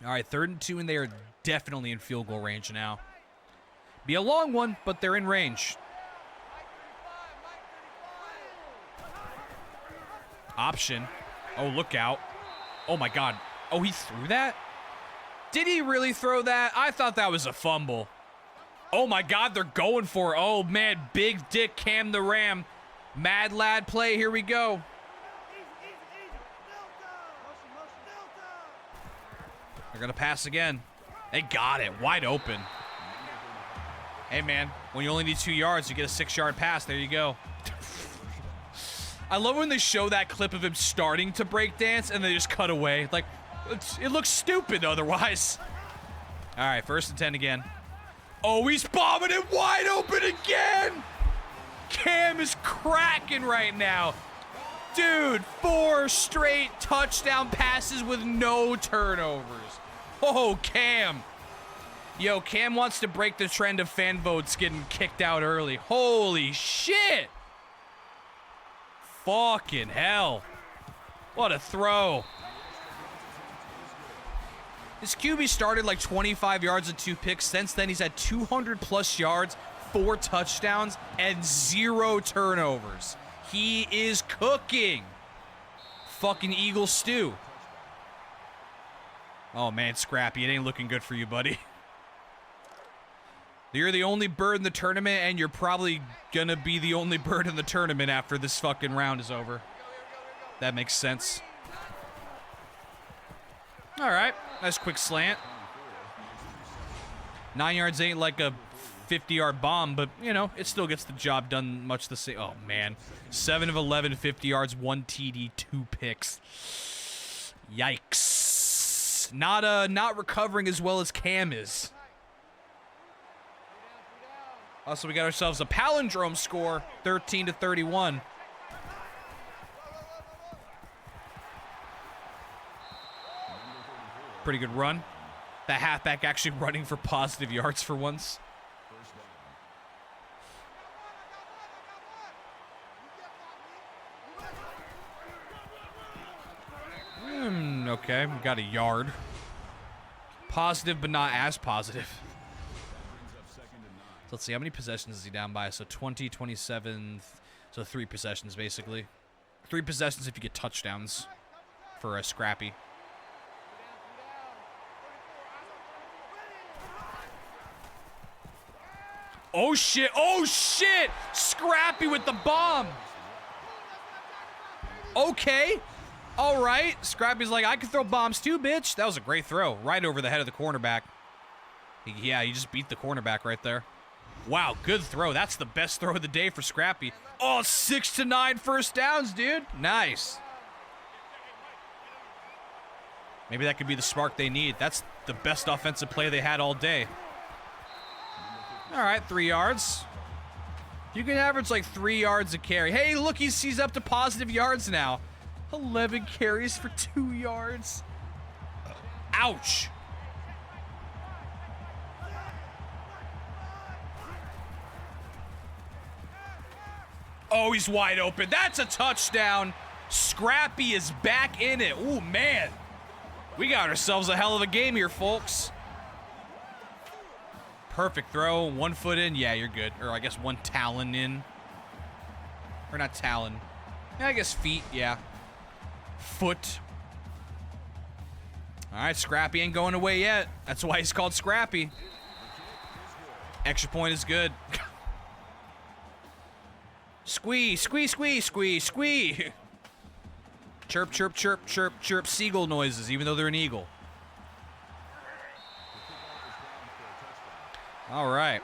All right, 3rd and 2, and they are definitely in field goal range now. Be a long one, but they're in range. Option. Oh, look out. Oh, my God. Oh, he threw that? Did he really throw that? I thought that was a fumble. Oh, my God, they're going for it. Oh, man, big dick Cam the Ram. Mad lad play. Here we go. They're going to pass again. They got it. Wide open. Hey, man, when you only need 2 yards, you get a 6-yard pass. There you go. I love when they show that clip of him starting to break dance and they just cut away. Like, it looks stupid otherwise. All right, 1st and 10 again. Oh, he's bombing it wide open again. Cam is cracking right now. Dude, 4 straight touchdown passes with no turnovers. Oh, Cam. Yo, Cam wants to break the trend of fan votes getting kicked out early. Holy shit. Fucking hell. What a throw. This QB started like 25 yards and 2 picks. Since then, he's had 200+ yards, 4 touchdowns, and 0 turnovers. He is cooking. Fucking Eagle stew. Oh, man, Scrappy, it ain't looking good for you, buddy. You're the only bird in the tournament, and you're probably gonna be the only bird in the tournament after this fucking round is over. That makes sense. All right, nice quick slant. 9 yards ain't like a 50-yard bomb, but, you know, it still gets the job done much the same. Oh, man. 7 of 11, 50 yards, 1 TD, 2 picks. Yikes. Not recovering as well as Cam is. Also, we got ourselves a palindrome score, 13-31. Pretty good run. That halfback actually running for positive yards for once. Okay, we got a yard. Positive, but not as positive. So let's see, how many possessions is he down by? So 20, 27, so 3 possessions, basically. 3 possessions if you get touchdowns for a Scrappy. Oh, shit. Oh, shit. Scrappy with the bomb. Okay. All right. Scrappy's like, I can throw bombs too, bitch. That was a great throw. Right over the head of the cornerback. Yeah, you just beat the cornerback right there. Wow, good throw. That's the best throw of the day for Scrappy. Oh, 6 to 9 first downs, dude. Nice. Maybe that could be the spark they need. That's the best offensive play they had all day. All right, 3 yards. You can average like 3 yards a carry. Hey, look, he's up to positive yards now. 11 carries for 2 yards. Ouch. Oh, he's wide open. That's a touchdown. Scrappy is back in it. Ooh, man. We got ourselves a hell of a game here, folks. Perfect throw. 1 foot in. Yeah, you're good. Or I guess 1 talon in. Or not talon. Yeah, I guess feet. Yeah. Foot. All right, Scrappy ain't going away yet. That's why he's called Scrappy. Extra point is good. Squeeze, squeeze, squeeze, squeeze, squeeze. Chirp, chirp, chirp, chirp, chirp. Seagull noises, even though they're an eagle. All right.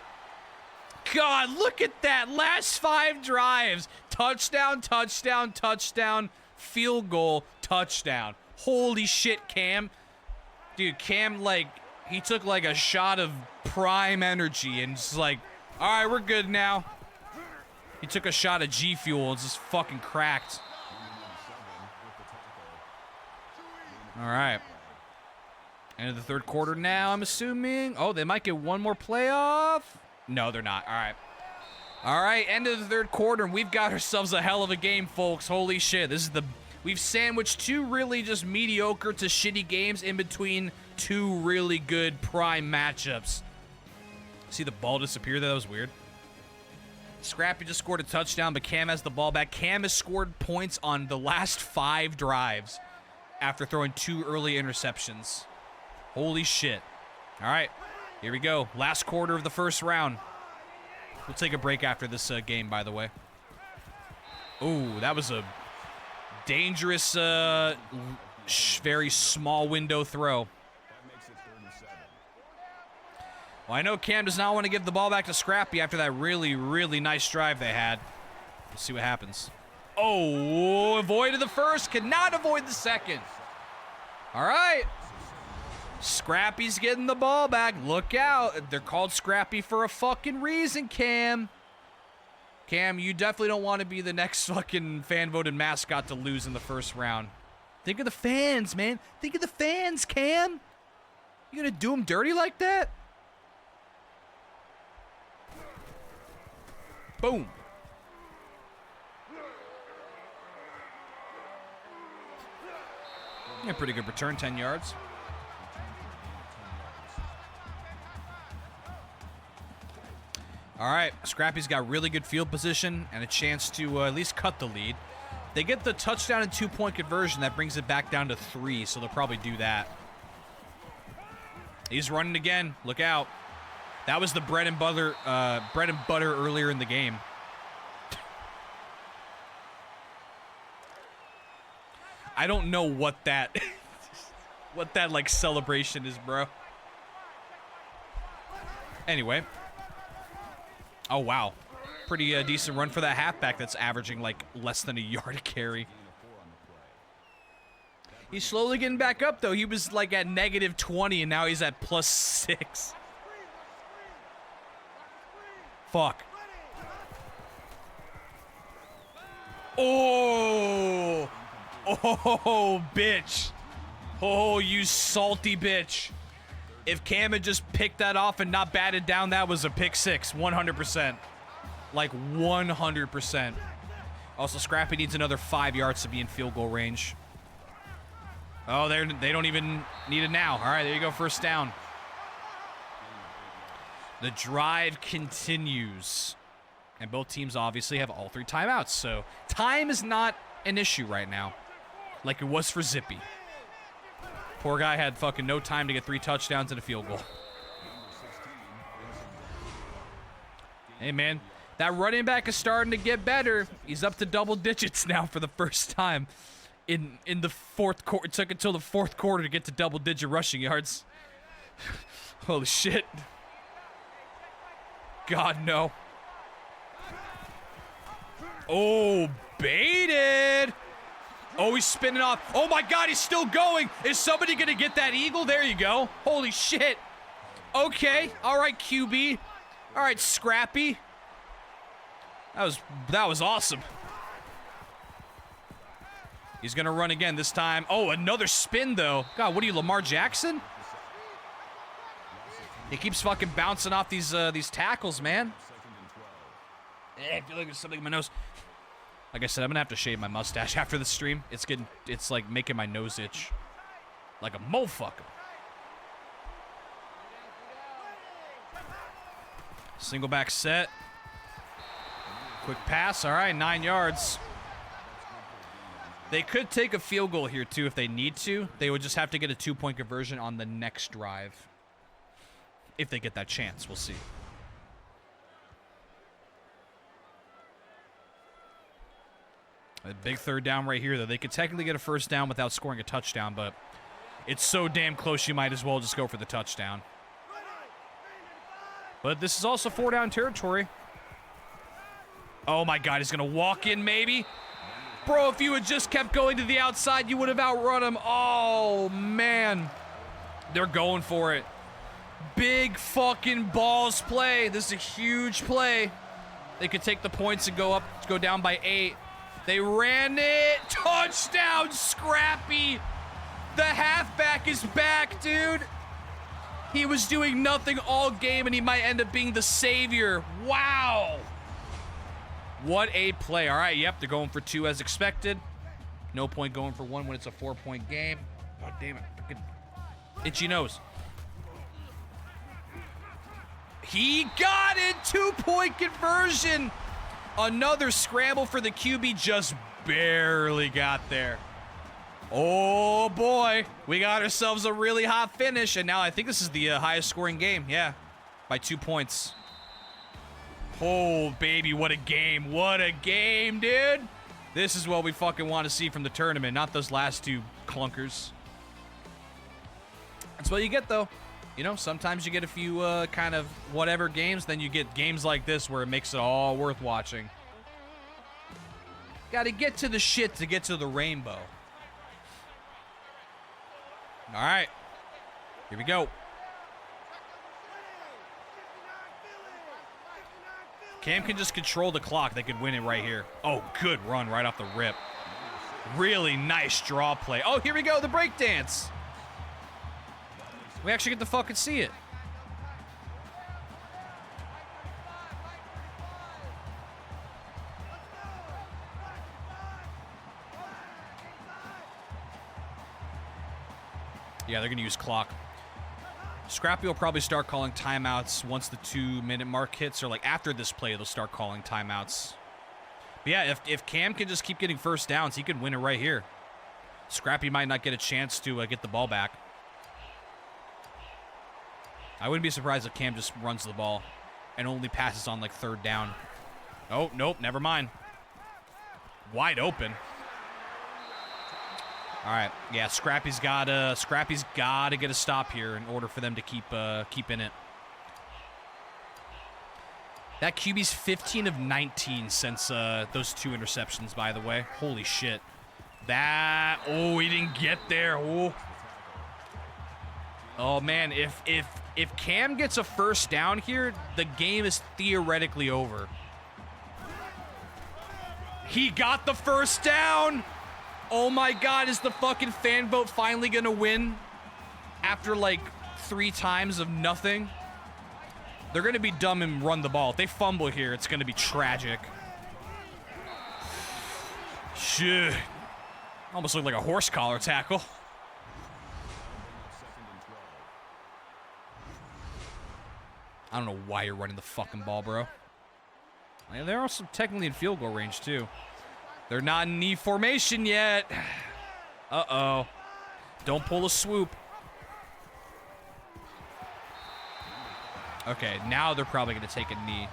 God, look at that. Last 5 drives. Touchdown, touchdown, touchdown, field goal, touchdown. Holy shit, Cam. Dude, Cam, like, he took, like, a shot of prime energy and just like, all right, we're good now. He took a shot of G Fuel and just fucking cracked. All right. End of the third quarter now, I'm assuming. Oh, they might get one more playoff. No, they're not. All right. All right, end of the third quarter, and we've got ourselves a hell of a game, folks. Holy shit. This is we've sandwiched 2 really just mediocre to shitty games in between 2 really good prime matchups. See the ball disappear there? That was weird. Scrappy just scored a touchdown, but Cam has the ball back. Cam has scored points on the last 5 drives after throwing 2 early interceptions. Holy shit. All right, here we go. Last quarter of the first round. We'll take a break after this game, by the way. Ooh, that was a dangerous, very small window throw. Well, I know Cam does not want to give the ball back to Scrappy after that really, really nice drive they had. Let's see what happens. Oh, avoided the first, cannot avoid the second. All right. Scrappy's getting the ball back. Look out. They're called Scrappy for a fucking reason, Cam. Cam, you definitely don't want to be the next fucking fan-voted mascot to lose in the first round. Think of the fans, man. Think of the fans, Cam. You gonna do them dirty like that? Boom. Yeah, pretty good return, 10 yards. All right, Scrappy's got really good field position and a chance to at least cut the lead. They get the touchdown and 2-point conversion. That brings it back down to 3, so they'll probably do that. He's running again. Look out. That was the bread and butter earlier in the game. I don't know what that like celebration is, bro. Anyway. Oh, wow. Pretty decent run for that halfback that's averaging like less than a yard a carry. He's slowly getting back up, though. He was like at -20, and now he's at +6. Fuck. Oh! Oh, bitch. Oh, you salty bitch. If Cam had just picked that off and not batted down, that was a pick 6, 100%. Like 100%. Also, Scrappy needs another 5 yards to be in field goal range. Oh, they don't even need it now. All right, there you go, first down. The drive continues. And both teams obviously have all 3 timeouts, so time is not an issue right now, like it was for Zippy. Poor guy had fucking no time to get 3 touchdowns and a field goal. Hey, man, that running back is starting to get better. He's up to double digits now for the first time in the fourth quarter. It took until the fourth quarter to get to double-digit rushing yards. Holy shit. God, no. Oh, baited. Oh, he's spinning off. Oh, my God, he's still going. Is somebody going to get that eagle? There you go. Holy shit. Okay. All right, QB. All right, Scrappy. That was awesome. He's going to run again this time. Oh, another spin, though. God, what are you, Lamar Jackson? He keeps fucking bouncing off these tackles, man. I feel like there's something in my nose. Like I said, I'm gonna have to shave my mustache after the stream. It's like making my nose itch. Like a motherfucker. Single back set. Quick pass, all right, 9 yards. They could take a field goal here, too, if they need to. They would just have to get a 2-point conversion on the next drive. If they get that chance, we'll see. A big third down right here, though. They could technically get a first down without scoring a touchdown, but it's so damn close you might as well just go for the touchdown. But this is also 4-down territory. Oh, my God. He's going to walk in, maybe. Bro, if you had just kept going to the outside, you would have outrun him. Oh, man. They're going for it. Big fucking balls play. This is a huge play. They could take the points and go down by 8. They ran it. Touchdown, Scrappy. The halfback is back, dude. He was doing nothing all game, and he might end up being the savior. Wow. What a play. All right, yep, they're going for 2 as expected. No point going for 1 when it's a 4-point game. God damn it. Itchy nose. He got it. 2-point conversion. Another scramble for the QB, just barely got there. Oh, boy. We got ourselves a really hot finish, and now I think this is the highest scoring game. Yeah, by 2 points. Oh, baby, what a game. What a game, dude. This is what we fucking want to see from the tournament, not those last 2 clunkers. That's what you get, though. You know, sometimes you get a few kind of whatever games, then you get games like this where it makes it all worth watching. Gotta get to the shit to get to the rainbow. All right. Here we go. Cam can just control the clock. They could win it right here. Oh, good run right off the rip. Really nice draw play. Oh, here we go, the breakdance. We actually get to fucking see it. Yeah, they're going to use clock. Scrappy will probably start calling timeouts once the 2-minute mark hits, or like after this play, they'll start calling timeouts. But yeah, if Cam can just keep getting first downs, he could win it right here. Scrappy might not get a chance to get the ball back. I wouldn't be surprised if Cam just runs the ball and only passes on like 3rd down. Oh, nope, never mind. Wide open. All right, yeah, Scrappy's got to get a stop here in order for them to keep in it. That QB's 15 of 19 since those 2 interceptions, by the way. Holy shit. Oh, he didn't get there. Oh man, if Cam gets a first down here, the game is theoretically over. He got the first down. Oh my God, is the fucking fan vote finally gonna win after like 3 times of nothing? They're gonna be dumb and run the ball. If they fumble here, it's gonna be tragic. Shit. Almost looked like a horse collar tackle. I don't know why you're running the fucking ball, bro. They're also technically in field goal range, too. They're not in knee formation yet. Uh-oh. Don't pull a swoop. Okay, now they're probably going to take a knee.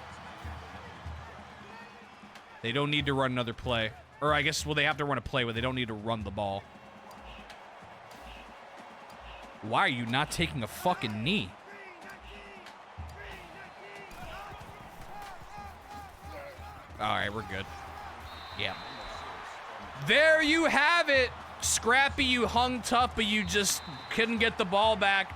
They don't need to run another play. Or I guess, well, they have to run a play, but they don't need to run the ball. Why are you not taking a fucking knee? All right, we're good. Yeah. There you have it. Scrappy, you hung tough, but you just couldn't get the ball back.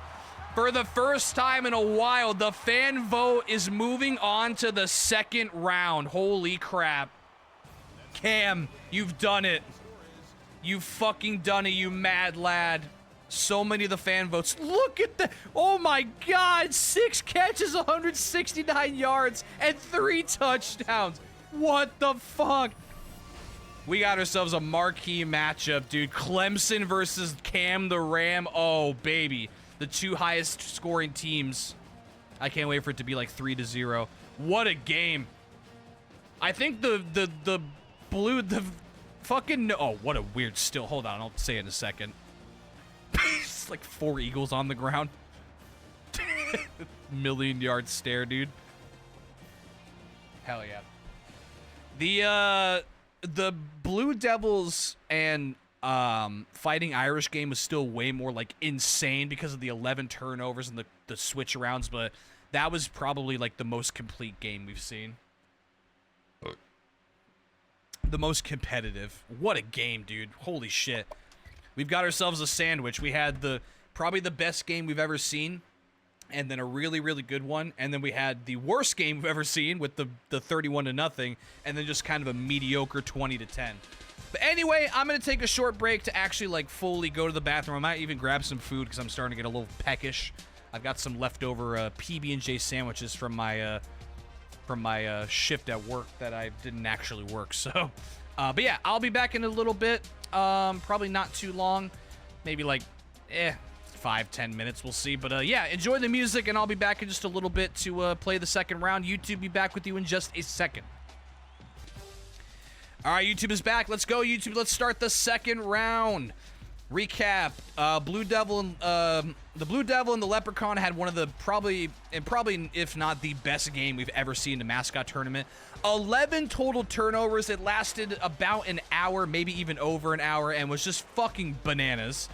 For the first time in a while, the fan vote is moving on to the 2nd round. Holy crap. Cam, you've done it. You've fucking done it, you mad lad. So many of the fan votes. Look at that. Oh my God. 6 catches, 169 yards, and 3 touchdowns. What the fuck? We got ourselves a marquee matchup, dude. Clemson versus Cam the Ram. Oh, baby. The 2 highest scoring teams. I can't wait for it to be like 3-0. What a game. I think the Fucking no. Oh, what a weird still. Hold on, I'll say it in a second. It's like 4 eagles on the ground. Million-yard stare, dude. Hell yeah. The Blue Devils and Fighting Irish game was still way more like insane because of the 11 turnovers and the switch arounds, but that was probably like the most complete game we've seen. The most competitive. What a game, dude. Holy shit. We've got ourselves a sandwich. We had probably the best game we've ever seen, and then a really, really good one, and then we had the worst game we've ever seen with the 31-0, and then just kind of a mediocre 20-10. But anyway, I'm going to take a short break to actually like fully go to the bathroom. I might even grab some food because I'm starting to get a little peckish. I've got some leftover PB&J sandwiches from my shift at work that I didn't actually work. So, but yeah, I'll be back in a little bit. Probably not too long. Maybe like, 5-10 minutes. We'll see. But yeah, enjoy the music, and I'll be back in just a little bit to play the second round. YouTube be back with you in just a second. All right, YouTube is back. Let's go, YouTube. Let's start the second round. Recap: Blue Devil and the Blue Devil and the Leprechaun had one of the probably if not the best game we've ever seen in the Mascot tournament. 11 total turnovers. It lasted about an hour, maybe even over an hour, and was just fucking bananas.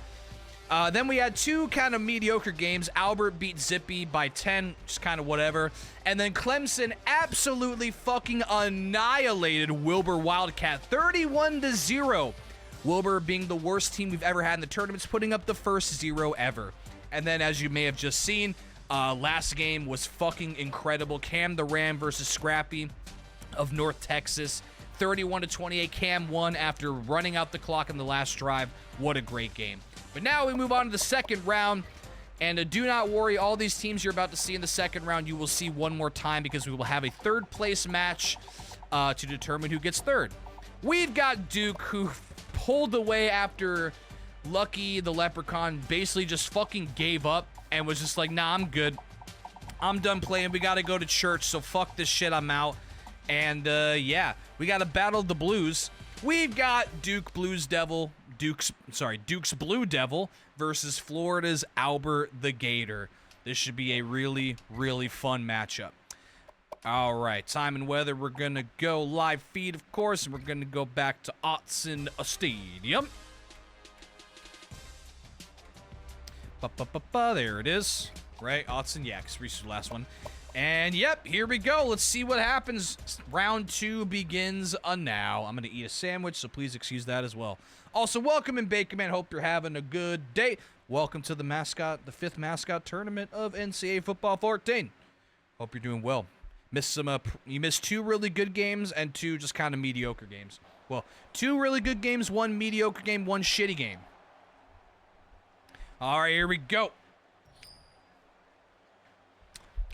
Then we had 2 kind of mediocre games. Albert beat Zippy by 10, just kind of whatever. And then Clemson absolutely fucking annihilated Wilbur Wildcat, 31-0. Wilbur being the worst team we've ever had in the tournaments, putting up the first 0 ever. And then, as you may have just seen, last game was fucking incredible. Cam the Ram versus Scrappy of North Texas. 31-28. Cam won after running out the clock in the last drive. What a great game. But now we move on to the second round. And do not worry, all these teams you're about to see in the second round, you will see one more time because we will have a third place match to determine who gets third. We've got Duke, who pulled away after Lucky the Leprechaun basically just fucking gave up and was just like, nah, I'm good. I'm done playing. We got to go to church, so fuck this shit. I'm out. And yeah, we got to battle the Blues. We've got Duke's Blue Devil versus Florida's Albert the Gator. This should be a really, really fun matchup. All right, time and weather. We're going to go live feed, of course, and we're going to go back to Autzen Stadium. There it is. Right, Autzen, yeah, because we reached the last one. And yep, here we go. Let's see what happens. Round 2 begins now. I'm going to eat a sandwich, so please excuse that as well. Also, welcome in Bacon Man. Hope you're having a good day. Welcome to the Mascot, the 5th Mascot tournament of NCAA Football 14. Hope you're doing well. You missed 2 really good games and 2 just kind of mediocre games. Well, 2 really good games, 1 mediocre game, 1 shitty game. All right, here we go.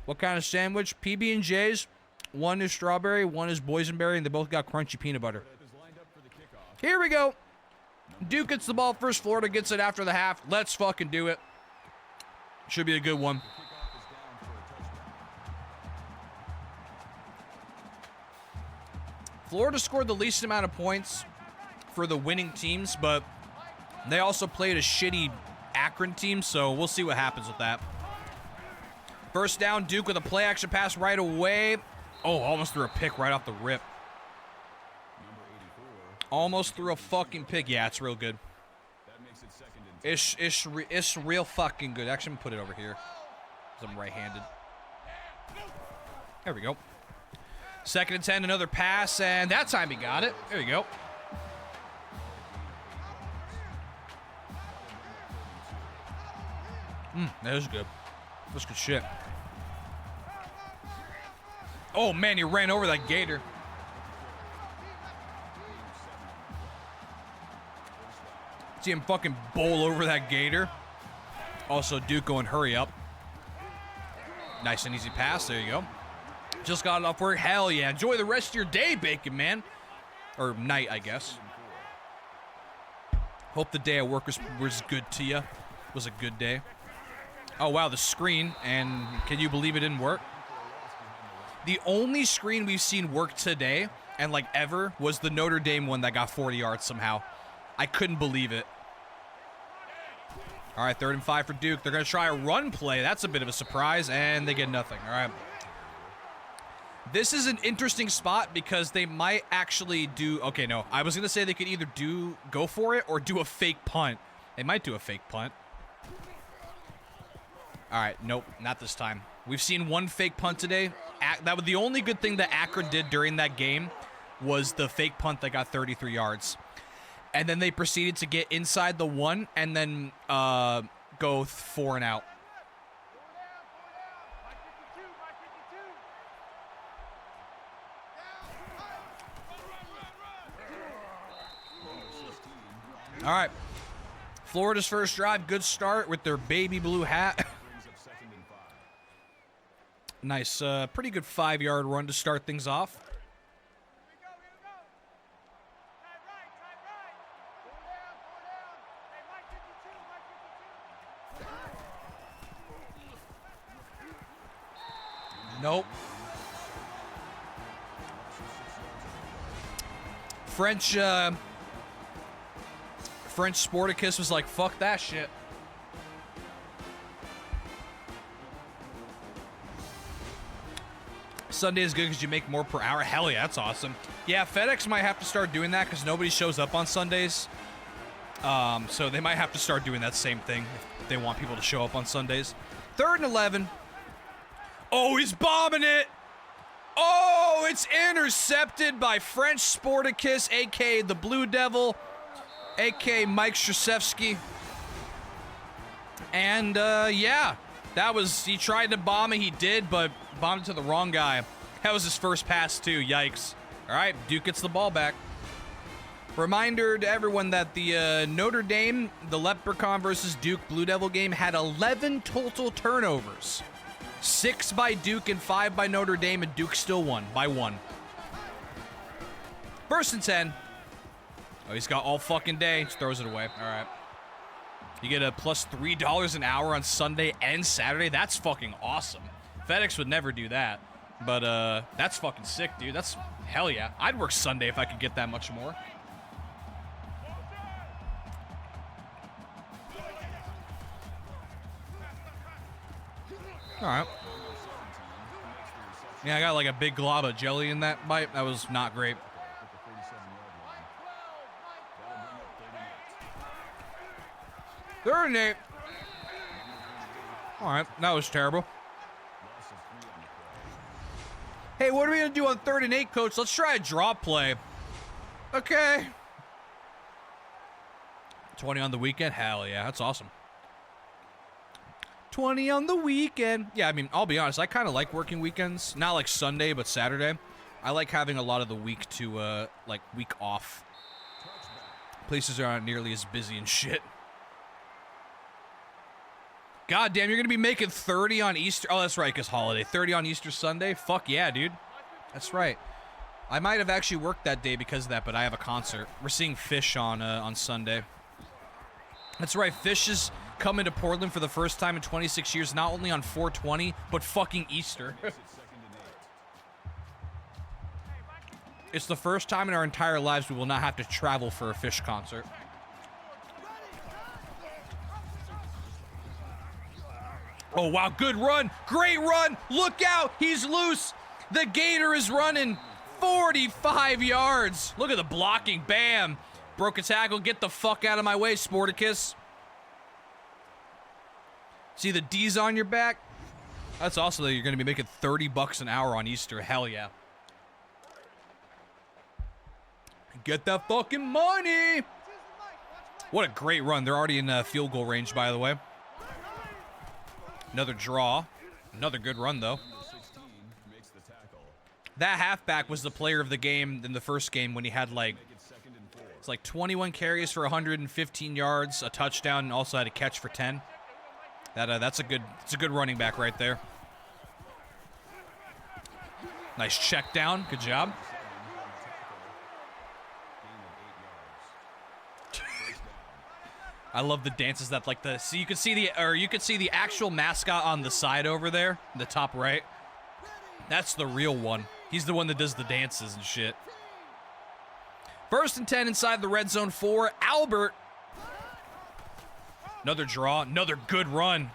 What kind of sandwich? PB&J's. 1 is strawberry, 1 is boysenberry, and they both got crunchy peanut butter. Here we go. Duke gets the ball first. Florida gets it after the half. Let's fucking do it. Should be a good one. Florida scored the least amount of points for the winning teams, but they also played a shitty Akron team, so we'll see what happens with that. First down, Duke with a play action pass right away. Oh, almost threw a pick right off the rip. Almost threw a fucking pick. Yeah, it's real good. It's real fucking good. Actually, I'm gonna put it over here because I'm right-handed. There we go. 2nd and 10, another pass, and that time he got it. There you go. That was good. That's good shit. Oh, man, he ran over that Gator. See him fucking bowl over that Gator. Also, Duke going hurry up. Nice and easy pass. There you go. Just got it off work. Hell yeah. Enjoy the rest of your day, Bacon Man. Or night, I guess. Hope the day at work was good to you. Was a good day. Oh, wow, the screen. And can you believe it didn't work? The only screen we've seen work today and like ever was the Notre Dame one that got 40 yards somehow. I couldn't believe it. All right, 3rd and 5 for Duke. They're going to try a run play. That's a bit of a surprise, and they get nothing. All right. This is an interesting spot because they might actually do... Okay, no. I was going to say they could either go for it or do a fake punt. They might do a fake punt. All right, nope, not this time. We've seen one fake punt today. That was the only good thing that Akron did during that game was the fake punt that got 33 yards. And then they proceeded to get inside the 1 and then go 4 and out. All right. Florida's first drive, good start with their baby blue hat. Nice, pretty good 5-yard run to start things off. Nope. French Sporticus was like, fuck that shit. Sunday is good because you make more per hour. Hell yeah, that's awesome. Yeah, FedEx might have to start doing that because nobody shows up on Sundays. So they might have to start doing that same thing if they want people to show up on Sundays. 3rd and 11. Oh, he's bombing it. Oh, it's intercepted by French Sporticus, a.k.a. the Blue Devil, a.k.a. Mike Krzyzewski. And, yeah, that was, he tried to bomb it. He did, but bombed it to the wrong guy. That was his first pass, too. Yikes. All right, Duke gets the ball back. Reminder to everyone that the Notre Dame, the Leprechaun versus Duke Blue Devil game had 11 total turnovers. 6 by Duke and 5 by Notre Dame, and Duke still won by 1. 1st and 10. Oh, he's got all fucking day. Just throws it away. All right. You get a plus $3 an hour on Sunday and Saturday. That's fucking awesome. FedEx would never do that. But that's fucking sick, dude. That's hell yeah. I'd work Sunday if I could get that much more. All right. Yeah, I got like a big glob of jelly in that bite. That was not great. Third and 8. All right, that was terrible. Hey, what are we going to do on 3rd and 8, coach? Let's try a drop play. Okay. 20 on the weekend? Hell yeah, that's awesome. 20 on the weekend. Yeah, I mean, I'll be honest. I kind of like working weekends. Not like Sunday, but Saturday. I like having a lot of the week to, like, week off. Places aren't nearly as busy and shit. God damn, you're going to be making 30 on Easter. Oh, that's right, because holiday. 30 on Easter Sunday? Fuck yeah, dude. That's right. I might have actually worked that day because of that, but I have a concert. We're seeing Fish on Sunday. That's right, Fish is coming to Portland for the first time in 26 years, not only on 420, but fucking Easter. It's the first time in our entire lives we will not have to travel for a Fish concert. Oh, wow, good run. Great run. Look out. He's loose. The Gator is running 45 yards. Look at the blocking. Bam. Broke a tackle. Get the fuck out of my way, Sporticus. See the D's on your back? That's also that you're going to be making $30 an hour on Easter. Hell yeah. Get that fucking money. What a great run. They're already in field goal range, by the way. Another draw. Another good run, though. That halfback was the player of the game in the first game when he had, like, it's like 21 carries for 115 yards, a touchdown, and also had a catch for 10. It's a good running back right there. Nice check down. Good job. I love the dances that like so you could see the actual mascot on the side over there, the top right. That's the real one. He's the one that does the dances and shit. First and 10 inside the red zone for Albert. Another draw, another good run.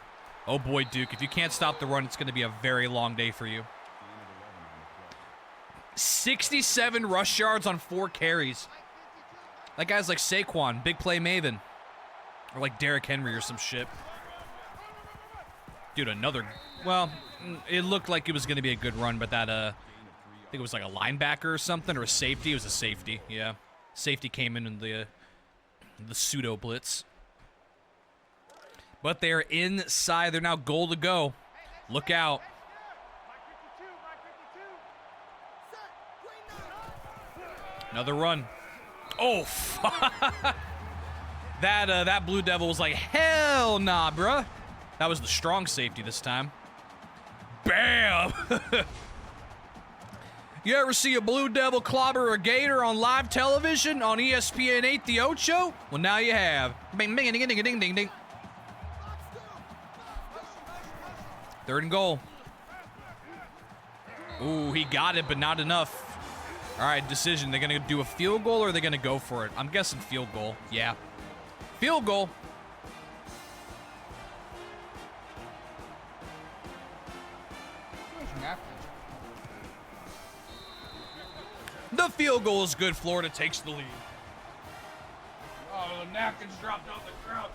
Oh boy, Duke, if you can't stop the run, it's going to be a very long day for you. 67 rush yards on 4 carries. That guy's like Saquon, big play maven. Or like Derrick Henry or some shit. Dude, another, well, it looked like it was going to be a good run, but that, I think it was like a linebacker or something, or a safety. It was a safety, yeah. Safety came in the pseudo blitz. But they're inside. They're now goal to go. Look out. Another run. Oh, that Blue Devil was like, hell nah, bruh. That was the strong safety this time. Bam! You ever see a Blue Devil clobber a gator on live television on ESPN 8 The Ocho? Well, now you have. Bing, bing, ding, ding, ding, ding, ding. 3rd and goal. Ooh, he got it, but not enough. All right, decision. They're going to do a field goal or are they going to go for it? I'm guessing field goal. Yeah. Field goal. The field goal is good. Florida takes the lead. Oh, the napkins dropped on the ground.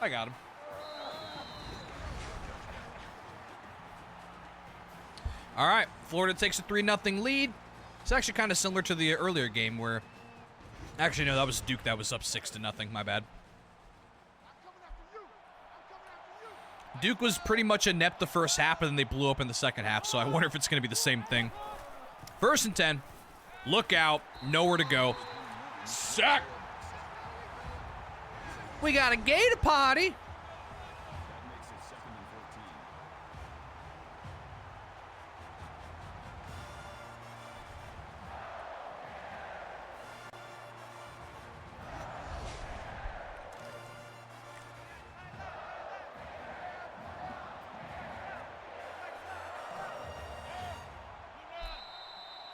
I got him. All right, Florida takes a 3-0 lead. It's actually kind of similar to the earlier game where, actually no, that was Duke that was up 6-0. My bad. Duke was pretty much inept the first half, and then they blew up in the second half, so I wonder if it's going to be the same thing. 1st and 10. Look out. Nowhere to go. Sack. We got a gator party.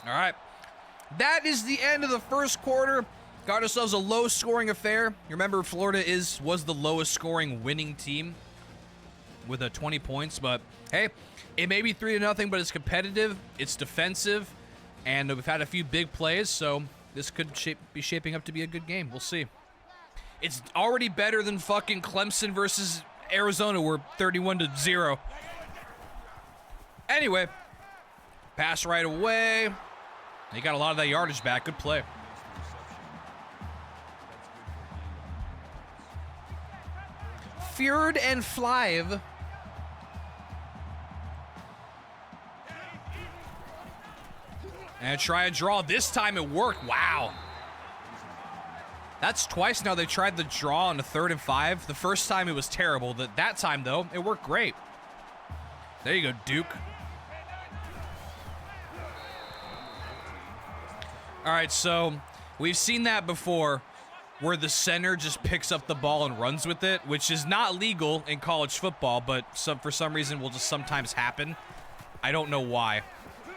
All right, that is the end of the first quarter. Got ourselves a low-scoring affair. You remember, Florida was the lowest-scoring winning team with 20 points. But hey, it may be 3-0, but it's competitive, it's defensive, and we've had a few big plays. So this could be shaping up to be a good game. We'll see. It's already better than fucking Clemson versus Arizona. We're 31-0. Anyway, pass right away. He got a lot of that yardage back. Good play. Fjord and Flive. And try a draw. This time it worked. Wow. That's twice now they tried the draw on a 3rd and 5. The first time it was terrible. That time, though, it worked great. There you go, Duke. All right, so we've seen that before where the center just picks up the ball and runs with it, which is not legal in college football, but for some reason will just sometimes happen. I don't know why.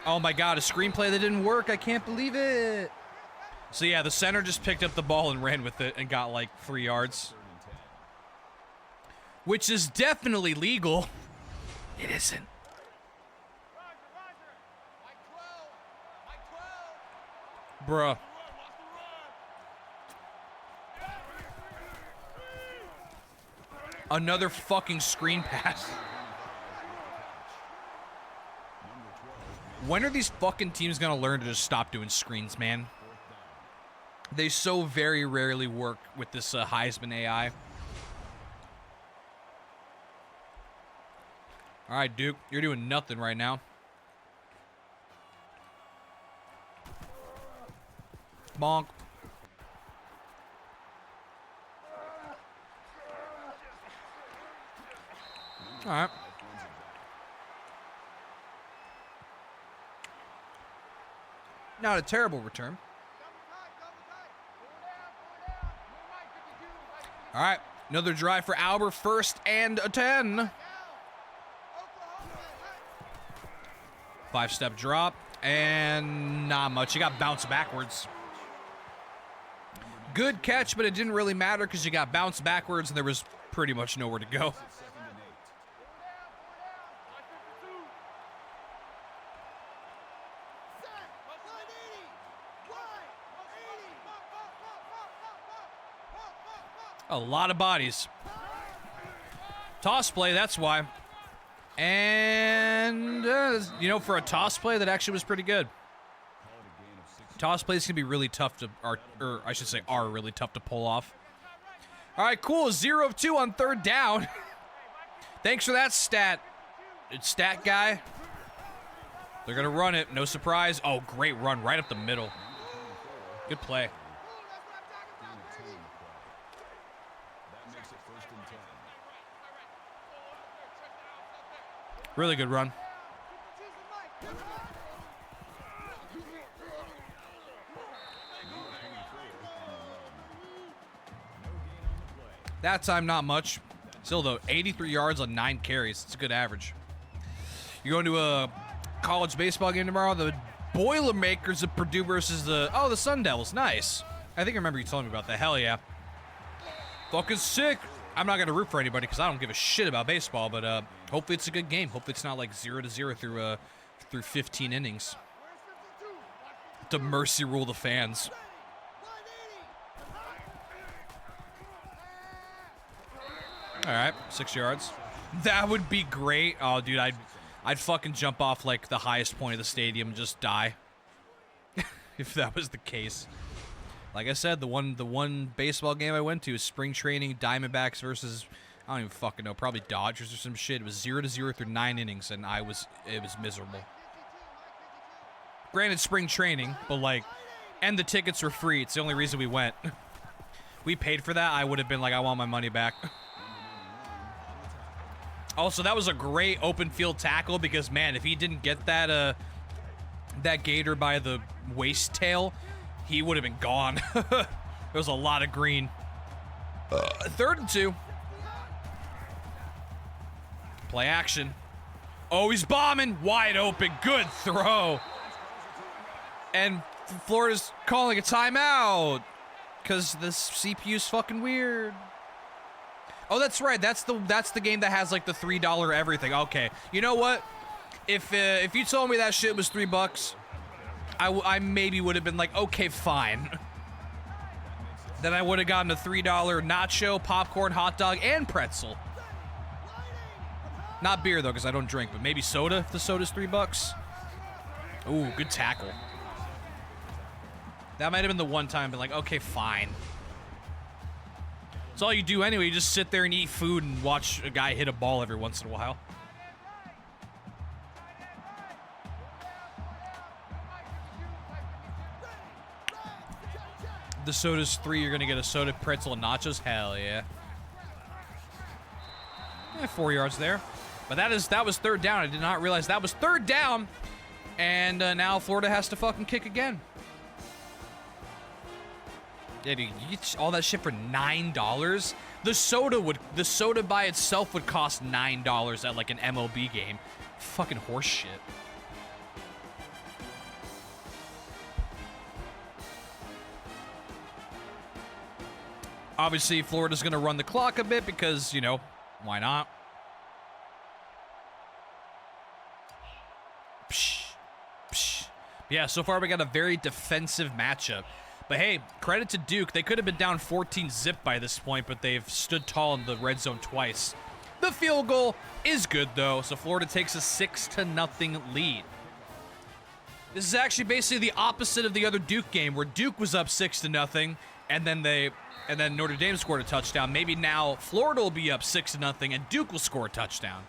Oh my God, a screenplay that didn't work. I can't believe it. So yeah, the center just picked up the ball and ran with it and got like 3 yards. Which is definitely legal. It isn't. Bruh. Another fucking screen pass. When are these fucking teams gonna learn to just stop doing screens, man? They so very rarely work with this Heisman AI. All right, Duke, you're doing nothing right now. Bonk. All right. Not a terrible return. All right, another drive for Albert, 1st and 10. 5-step drop, and not much. You got bounced backwards. Good catch, but it didn't really matter because you got bounced backwards and there was pretty much nowhere to go. A lot of bodies. Toss play, that's why. And, you know, for a toss play, that actually was pretty good. Toss plays can be really tough to, or I should say are really tough to pull off. All right, cool. 0 of 2 on 3rd down. Thanks for that stat guy. They're going to run it. No surprise. Oh, great run right up the middle. Good play. Really good run. That time, not much. Still, though, 83 yards on 9 carries. It's a good average. You're going to a college baseball game tomorrow. The Boilermakers of Purdue versus the Sun Devils. Nice. I think I remember you telling me about that. Hell yeah. Fucking sick. I'm not going to root for anybody because I don't give a shit about baseball, but hopefully it's a good game. Hopefully it's not like 0-0 through 15 innings. To mercy rule the fans. All right, 6 yards. That would be great. Oh, dude, I'd fucking jump off like the highest point of the stadium and just die. If that was the case. Like I said, the one baseball game I went to is spring training, Diamondbacks versus, I don't even fucking know, probably Dodgers or some shit. It was 0-0 through 9 innings, and it was miserable. Granted, spring training, but like, and the tickets were free. It's the only reason we went. We paid for that. I would have been like, I want my money back. Also, that was a great open field tackle because, man, if he didn't get that that gator by the waist tail, he would have been gone. There was a lot of green. 3rd and 2. Play action. Oh, he's bombing. Wide open. Good throw. And Florida's calling a timeout because this CPU's fucking weird. Oh, that's right. That's the game that has like the $3 everything. Okay. You know what? If you told me that shit was $3, I maybe would have been like, okay, fine. Then I would have gotten a $3 nacho, popcorn, hot dog, and pretzel. Not beer though, because I don't drink, but maybe soda. If the soda's $3. Ooh, good tackle. That might have been the one time, but like, okay, fine. It's all you do anyway. You just sit there and eat food and watch a guy hit a ball every once in a while. The soda's $3. You're gonna get a soda, pretzel, and nachos. Hell yeah. 4 yards there. But that was 3rd down. I did not realize that was 3rd down. And now Florida has to fucking kick again. Yeah, dude, you get all that shit for $9. The soda by itself would cost $9 at like an MLB game. Fucking horse shit. Obviously, Florida's gonna run the clock a bit because, you know, why not? Psh, psh. Yeah, so far we got a very defensive matchup. But hey, credit to Duke. They could have been down 14-zip by this point, but they've stood tall in the red zone twice. The field goal is good, though, so Florida takes a 6-0 lead. This is actually basically the opposite of the other Duke game, where Duke was up 6-0, and then Notre Dame scored a touchdown. Maybe now Florida will be up 6-0, and Duke will score a touchdown.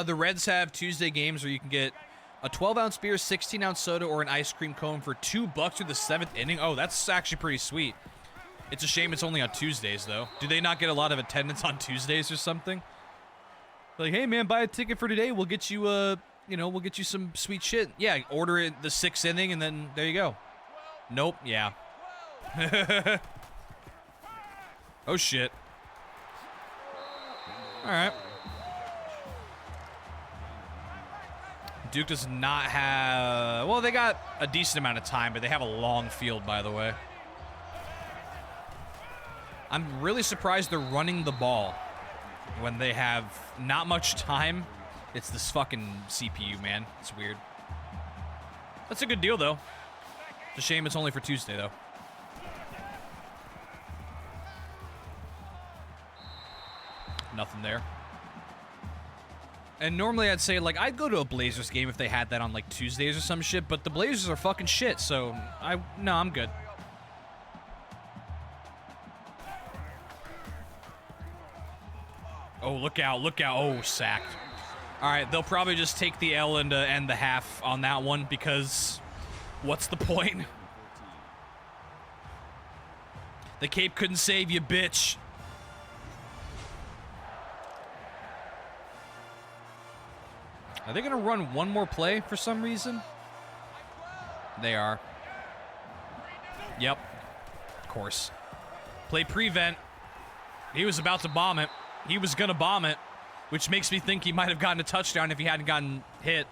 The Reds have Tuesday games where you can get a 12-ounce beer, 16-ounce soda, or an ice cream cone for $2 through the 7th inning. Oh, that's actually pretty sweet. It's a shame it's only on Tuesdays, though. Do they not get a lot of attendance on Tuesdays or something? Like, hey, man, buy a ticket for today. We'll get you, we'll get you some sweet shit. Yeah, order it the 6th inning, and then there you go. Nope, yeah. Oh, shit. All right. Duke does not have... Well, they got a decent amount of time, but they have a long field, by the way. I'm really surprised they're running the ball when they have not much time. It's this fucking CPU, man. It's weird. That's a good deal, though. It's a shame it's only for Tuesday, though. Nothing there. And normally I'd say, like, I'd go to a Blazers game if they had that on, like, Tuesdays or some shit, but the Blazers are fucking shit, so no, I'm good. Oh, look out, look out. Oh, sacked. All right, they'll probably just take the L and end the half on that one because what's the point? The cape couldn't save you, bitch. Are they going to run one more play for some reason? They are. Yep. Of course. Play prevent. He was about to bomb it. He was going to bomb it, which makes me think he might have gotten a touchdown if he hadn't gotten hit.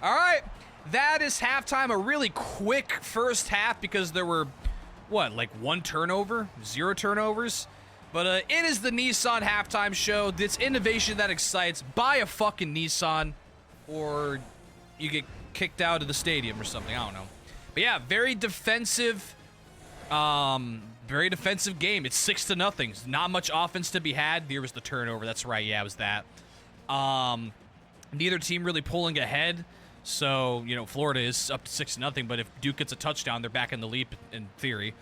All right. That is halftime. A really quick first half because there were, what, like 1 turnover? 0 turnovers? But it is the Nissan halftime show. It's innovation that excites. Buy a fucking Nissan. Or you get kicked out of the stadium or something. I don't know. But yeah, very defensive game. It's 6-0. Not much offense to be had. There was the turnover. That's right. Yeah, it was that. Neither team really pulling ahead. So, you know, Florida is up to 6-0. But if Duke gets a touchdown, they're back in the lead in theory.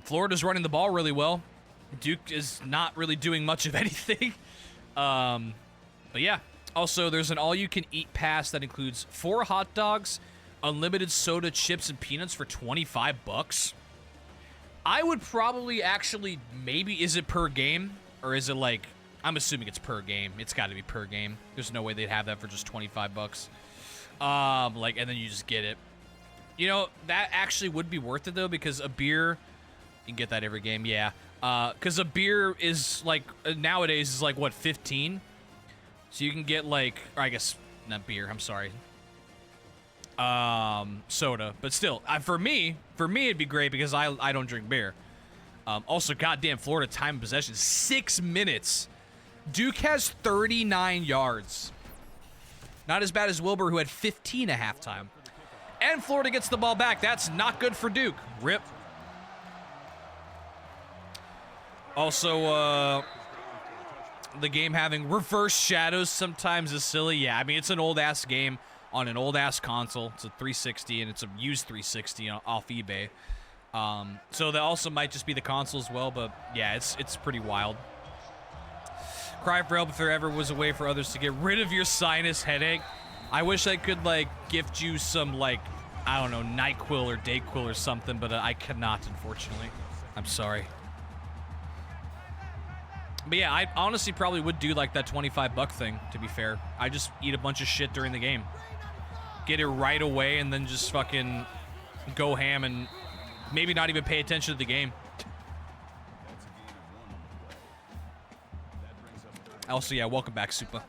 Florida's running the ball really well. Duke is not really doing much of anything. But yeah. Also, there's an all-you-can-eat pass that includes 4 hot dogs, unlimited soda, chips, and peanuts for $25. I would probably actually, maybe, is it per game? Or is it like, I'm assuming it's per game. It's got to be per game. There's no way they'd have that for just $25. Like, and then you just get it. You know, that actually would be worth it, though, because a beer, you can get that every game, yeah. Because a beer is, like, nowadays is like, what, 15? So you can get like, or I guess not beer, I'm sorry. Soda, but still, for me it'd be great because I don't drink beer. Also, goddamn, Florida time of possession 6 minutes. Duke has 39 yards. Not as bad as Wilbur, who had 15 at halftime. And Florida gets the ball back. That's not good for Duke. Rip. Also, the game having reverse shadows sometimes is silly. Yeah, I mean, it's an old-ass game on an old-ass console. It's a 360, and it's a used 360 off eBay. So that also might just be the console as well, but yeah, it's pretty wild. Cry for help if there ever was a way for others to get rid of your sinus headache. I wish I could, like, gift you some, like, I don't know, NyQuil or DayQuil or something, but I cannot, unfortunately. I'm sorry. But yeah, I honestly probably would do like that $25 thing, to be fair. I just eat a bunch of shit during the game. Get it right away and then just fucking go ham and maybe not even pay attention to the game. Also, yeah, welcome back, Supa.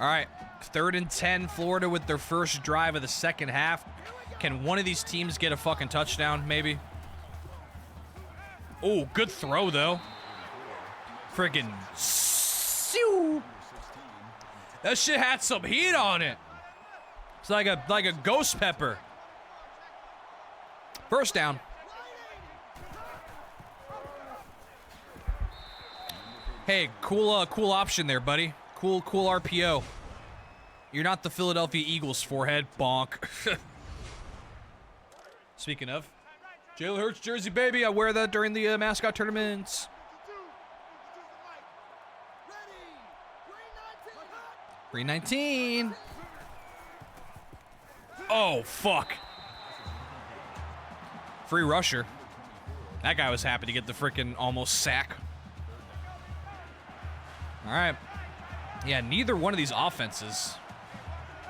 All right, 3rd and 10, Florida with their first drive of the second half. Can one of these teams get a fucking touchdown, maybe? Oh, good throw, though. Friggin' sew. That shit had some heat on it. It's like a ghost pepper. First down. Hey, cool option there, buddy. Cool RPO. You're not the Philadelphia Eagles, forehead. Bonk. Speaking of, Jalen Hurts jersey, baby. I wear that during the Mascot tournaments. 319. Oh, fuck. Free rusher. That guy was happy to get the frickin' almost sack. All right. Yeah, neither one of these offenses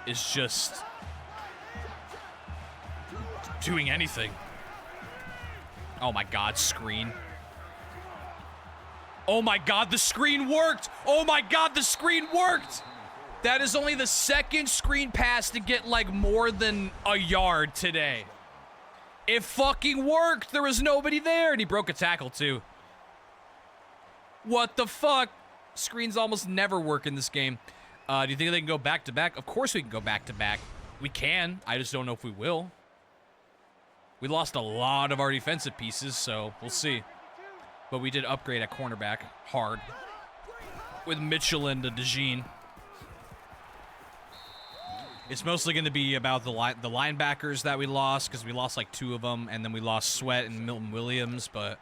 is just doing anything. Oh my God, screen. Oh my God, the screen worked. Oh my God, the screen worked. That is only the second screen pass to get like more than a yard today. It fucking worked. There was nobody there, and he broke a tackle too. What the fuck? Screens almost never work in this game. Do you think they can go back to back? Of course we can go back to back. We can. I just don't know if we will. We lost a lot of our defensive pieces, so we'll see. But we did upgrade at cornerback hard with Mitchell and DeJean. It's mostly going to be about the linebackers that we lost, because we lost like 2 of them, and then we lost Sweat and Milton Williams, but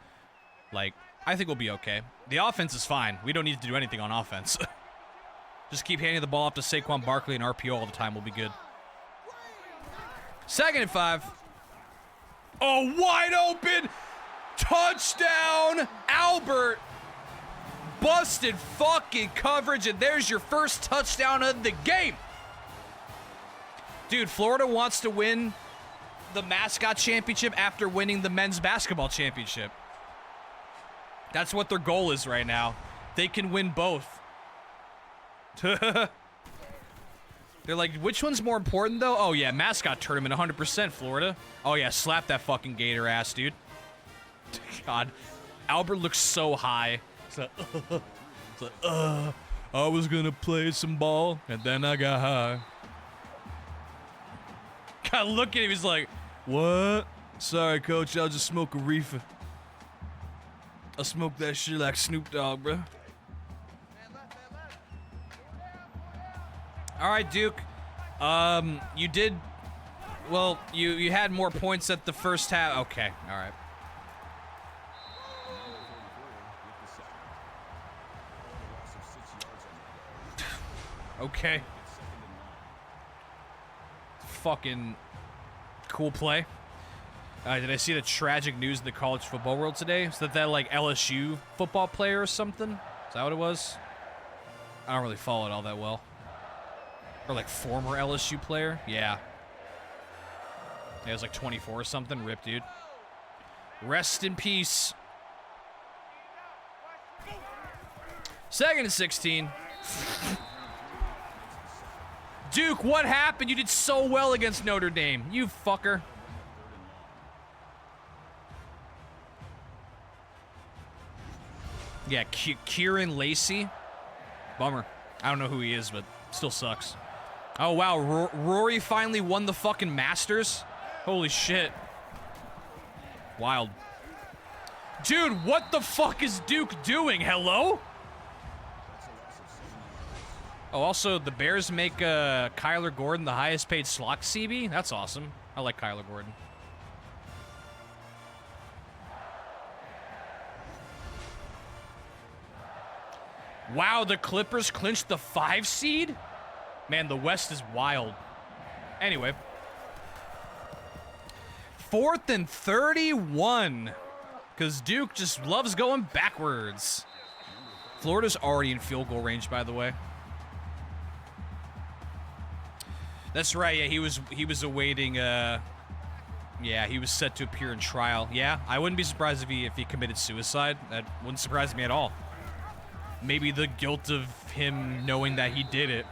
like I think we'll be okay. The offense is fine. We don't need to do anything on offense. Just keep handing the ball up to Saquon Barkley and RPO all the time. We'll be good. 2nd and 5. Oh, wide open. Touchdown. Albert. Busted fucking coverage, and there's your first touchdown of the game. Dude, Florida wants to win the Mascot Championship after winning the men's basketball championship. That's what their goal is right now. They can win both. They're like, which one's more important, though? Oh, yeah, Mascot tournament, 100% Florida. Oh, yeah, slap that fucking Gator ass, dude. God, Albert looks so high. It's like, I was gonna play some ball, and then I got high. God, look at him, he's like, what? Sorry, coach, I'll just smoke a reefer. I'll smoke that shit like Snoop Dogg, bro. All right, Duke. You did, well, you had more points at the first half. Okay, all right. Okay. Fucking cool play. Did I see the tragic news in the college football world today? Is that like LSU football player or something? Is that what it was? I don't really follow it all that well. Or like former LSU player? Yeah. He was like 24 or something. Rip, dude. Rest in peace. 2nd and 16. Duke, what happened? You did so well against Notre Dame. You fucker. Yeah, Kieran Lacey. Bummer. I don't know who he is, but still sucks. Oh, wow. Rory finally won the fucking Masters. Holy shit. Wild. Dude, what the fuck is Duke doing? Hello? Oh, also, the Bears make Kyler Gordon the highest paid slot CB? That's awesome. I like Kyler Gordon. Wow, the Clippers clinched the 5 seed? Man, the West is wild. Anyway. 4th and 31. Because Duke just loves going backwards. Florida's already in field goal range, by the way. That's right, yeah, he was awaiting, yeah, he was set to appear in trial. Yeah, I wouldn't be surprised if he committed suicide. That wouldn't surprise me at all. Maybe the guilt of him knowing that he did it.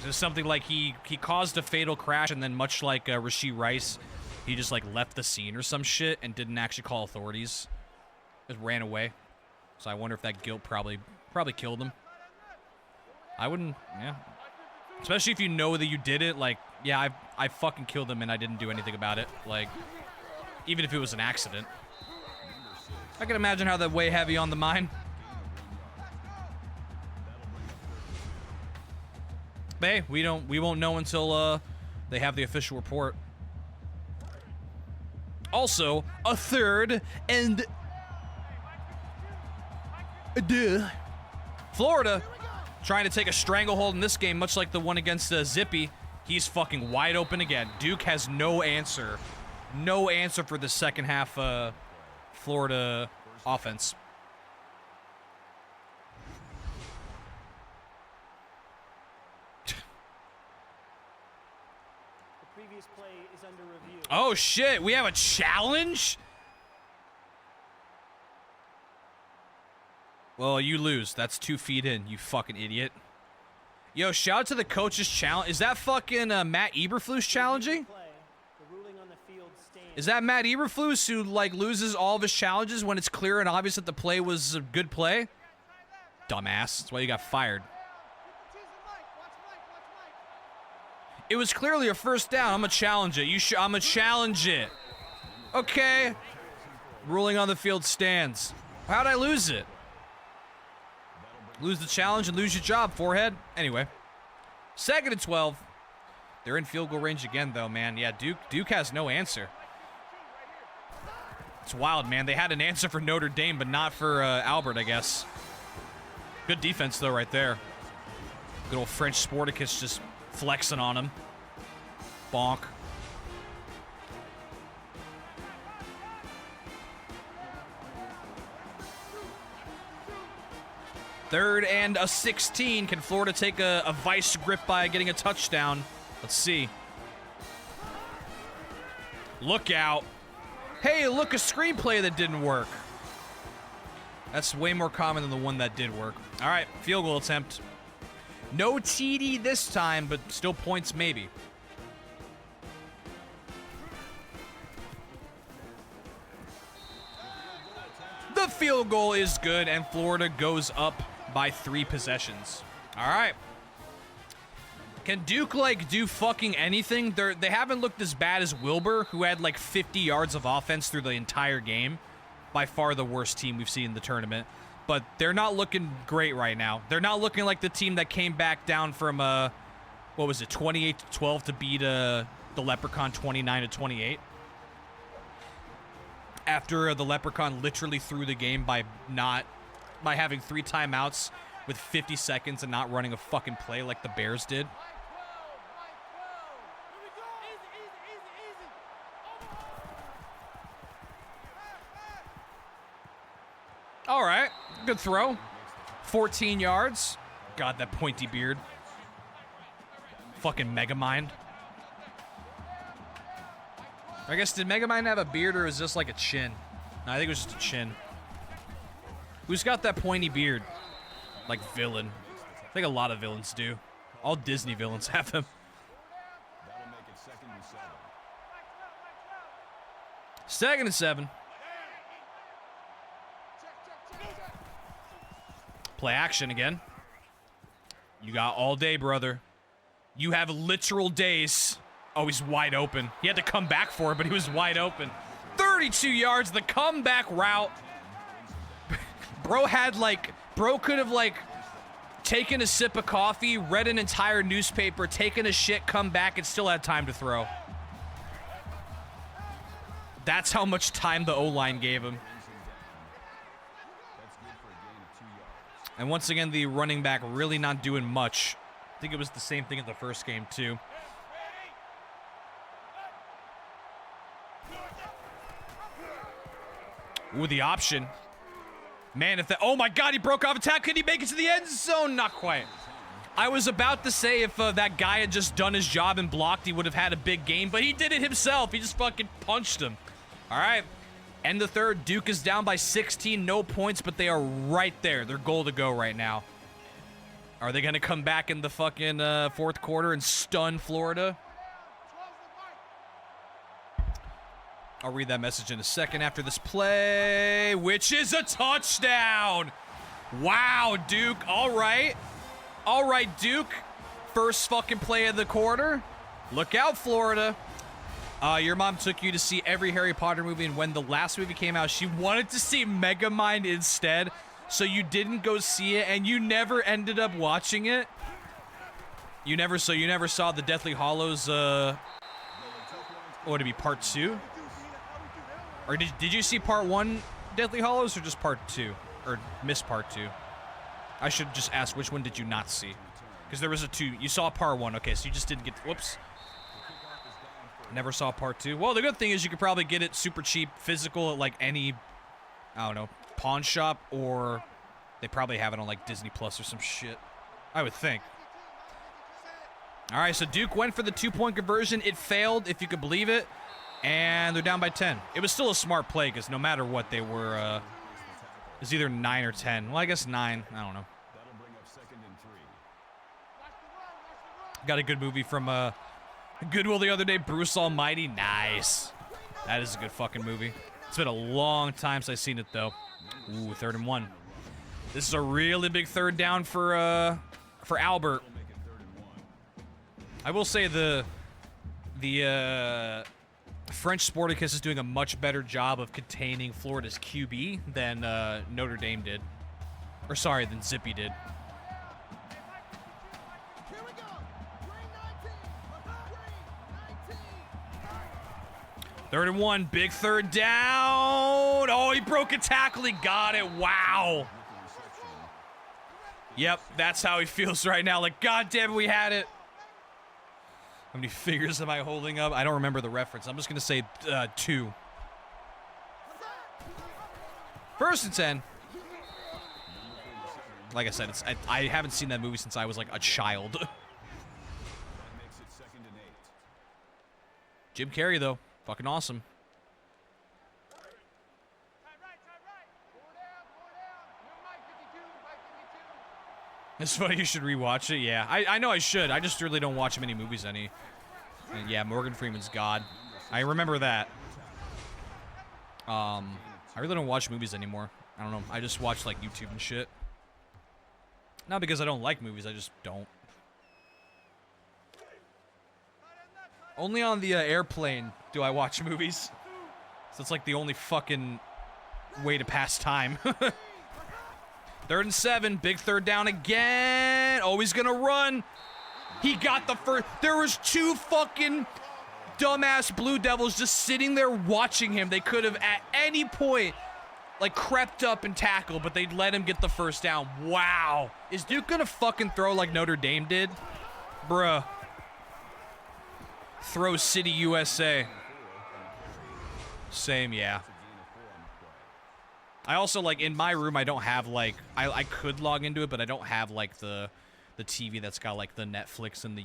Just something like he caused a fatal crash, and then much like Rashee Rice, he just like left the scene or some shit and didn't actually call authorities. Just ran away. So I wonder if that guilt probably killed him. I wouldn't, yeah. Especially if you know that you did it, like, yeah, I fucking killed him and I didn't do anything about it. Like, even if it was an accident. I can imagine how that weigh heavy on the mind. But hey, we won't know until they have the official report. Also, a 3rd and Florida trying to take a stranglehold in this game, much like the one against Zippy. He's fucking wide open again. Duke has no answer. No answer for the second half Florida offense. The previous play is under review. Oh shit, we have a challenge? Well, you lose. That's 2 feet in, you fucking idiot. Yo, shout out to the coach's challenge. Is that fucking Matt Eberflus challenging? Is that Matt Eberflus who, like, loses all of his challenges when it's clear and obvious that the play was a good play? Dumbass. That's why you got fired. It was clearly a first down. I'm gonna challenge it. I'm gonna challenge it. Okay. Ruling on the field stands. How'd I lose it? Lose the challenge and lose your job, forehead. Anyway. 2nd and 12. They're in field goal range again, though, man. Yeah, Duke has no answer. It's wild, man. They had an answer for Notre Dame, but not for Albert, I guess. Good defense, though, right there. Good old French Sporticus just flexing on him. Bonk. Third and a 16. Can Florida take a vice grip by getting a touchdown? Let's see. Look out. Hey, look, a screenplay that didn't work. That's way more common than the one that did work. All right, field goal attempt. No TD this time, but still points maybe. The field goal is good, and Florida goes up by 3 possessions. All right. Can Duke, like, do fucking anything? They haven't looked as bad as Wilbur, who had, like, 50 yards of offense through the entire game. By far the worst team we've seen in the tournament. But they're not looking great right now. They're not looking like the team that came back down from, what was it, 28-12 to beat the Leprechaun 29-28. After the Leprechaun literally threw the game by having 3 timeouts with 50 seconds and not running a fucking play like the Bears did. All right, good throw. 14 yards. God, that pointy beard. Fucking Megamind. I guess, did Megamind have a beard or is this like a chin? No, I think it was just a chin. Who's got that pointy beard? Like villain. I think a lot of villains do. All Disney villains have them. That'll make it 2nd and 7. 2nd and 7. Play action again. You got all day, brother. You have literal days. Oh, he's wide open. He had to come back for it, but he was wide open. 32 yards, the comeback route. Bro could have, like, taken a sip of coffee, read an entire newspaper, taken a shit, come back, and still had time to throw. That's how much time the O-line gave him. And once again, the running back really not doing much. I think it was the same thing in the first game, too. Ooh, the option. Man, if that... Oh, my God, he broke off a tackle. Could he make it to the end zone? Not quite. I was about to say if that guy had just done his job and blocked, he would have had a big game, but he did it himself. He just fucking punched him. All right. End the third. Duke is down by 16. No points, but they are right there. They're goal to go right now. Are they going to come back in the fucking fourth quarter and stun Florida? I'll read that message in a second after this play, which is a touchdown. Wow, Duke. All right. All right, Duke. First fucking play of the quarter. Look out, Florida. Your mom took you to see every Harry Potter movie, and when the last movie came out, she wanted to see Megamind instead, so you didn't go see it, and you never ended up watching it? You never saw the Deathly Hallows, what would it be, part 2? Or did you see part 1 Deathly Hallows, or just part 2? Or miss part 2? I should just ask, which one did you not see? Because there was a 2. You saw part 1. Okay, so you just didn't get... Whoops. Never saw part 2. Well, the good thing is you could probably get it super cheap, physical at, like, any, I don't know, pawn shop, or they probably have it on, like, Disney Plus or some shit. I would think. All right, so Duke went for the 2-point conversion. It failed, if you could believe it, and they're down by 10. It was still a smart play because no matter what, they were It's either 9 or 10. Well, I guess 9. I don't know. That'll bring up 2nd and 3. Got a good movie from Goodwill the other day, Bruce Almighty. Nice. That is a good fucking movie. It's been a long time since I've seen it, though. Ooh, 3rd and 1. This is a really big 3rd down for Albert. Make it 3rd and 1. I will say the French Sporticus is doing a much better job of containing Florida's QB than Notre Dame did. Or sorry, than Zippy did. Here we go. Green 19. 3rd and 1, big 3rd down. Oh, he broke a tackle. He got it. Wow. Yep, that's how he feels right now. Like, God damn it, we had it. How many fingers am I holding up? I don't remember the reference. I'm just going to say 2. 1st and 10. Like I said, I haven't seen that movie since I was like a child. That makes it 2nd and 8. Jim Carrey, though. Fucking awesome. It's funny, you should rewatch it. Yeah, I know I should. I just really don't watch many movies any. And yeah, Morgan Freeman's God. I remember that. I really don't watch movies anymore. I don't know. I just watch like YouTube and shit. Not because I don't like movies, I just don't. Only on the airplane do I watch movies. So it's like the only fucking way to pass time. 3rd and 7, big 3rd down again. Oh, he's gonna run. He got the first. There was 2 fucking dumbass Blue Devils just sitting there watching him. They could have at any point like crept up and tackled, but they'd let him get the 1st down. Wow. Is Duke gonna fucking throw like Notre Dame did? Bruh. Throw City USA. Same, yeah. I also, like, in my room, I don't have, like, I could log into it, but I don't have, like, the TV that's got, like, the Netflix and the,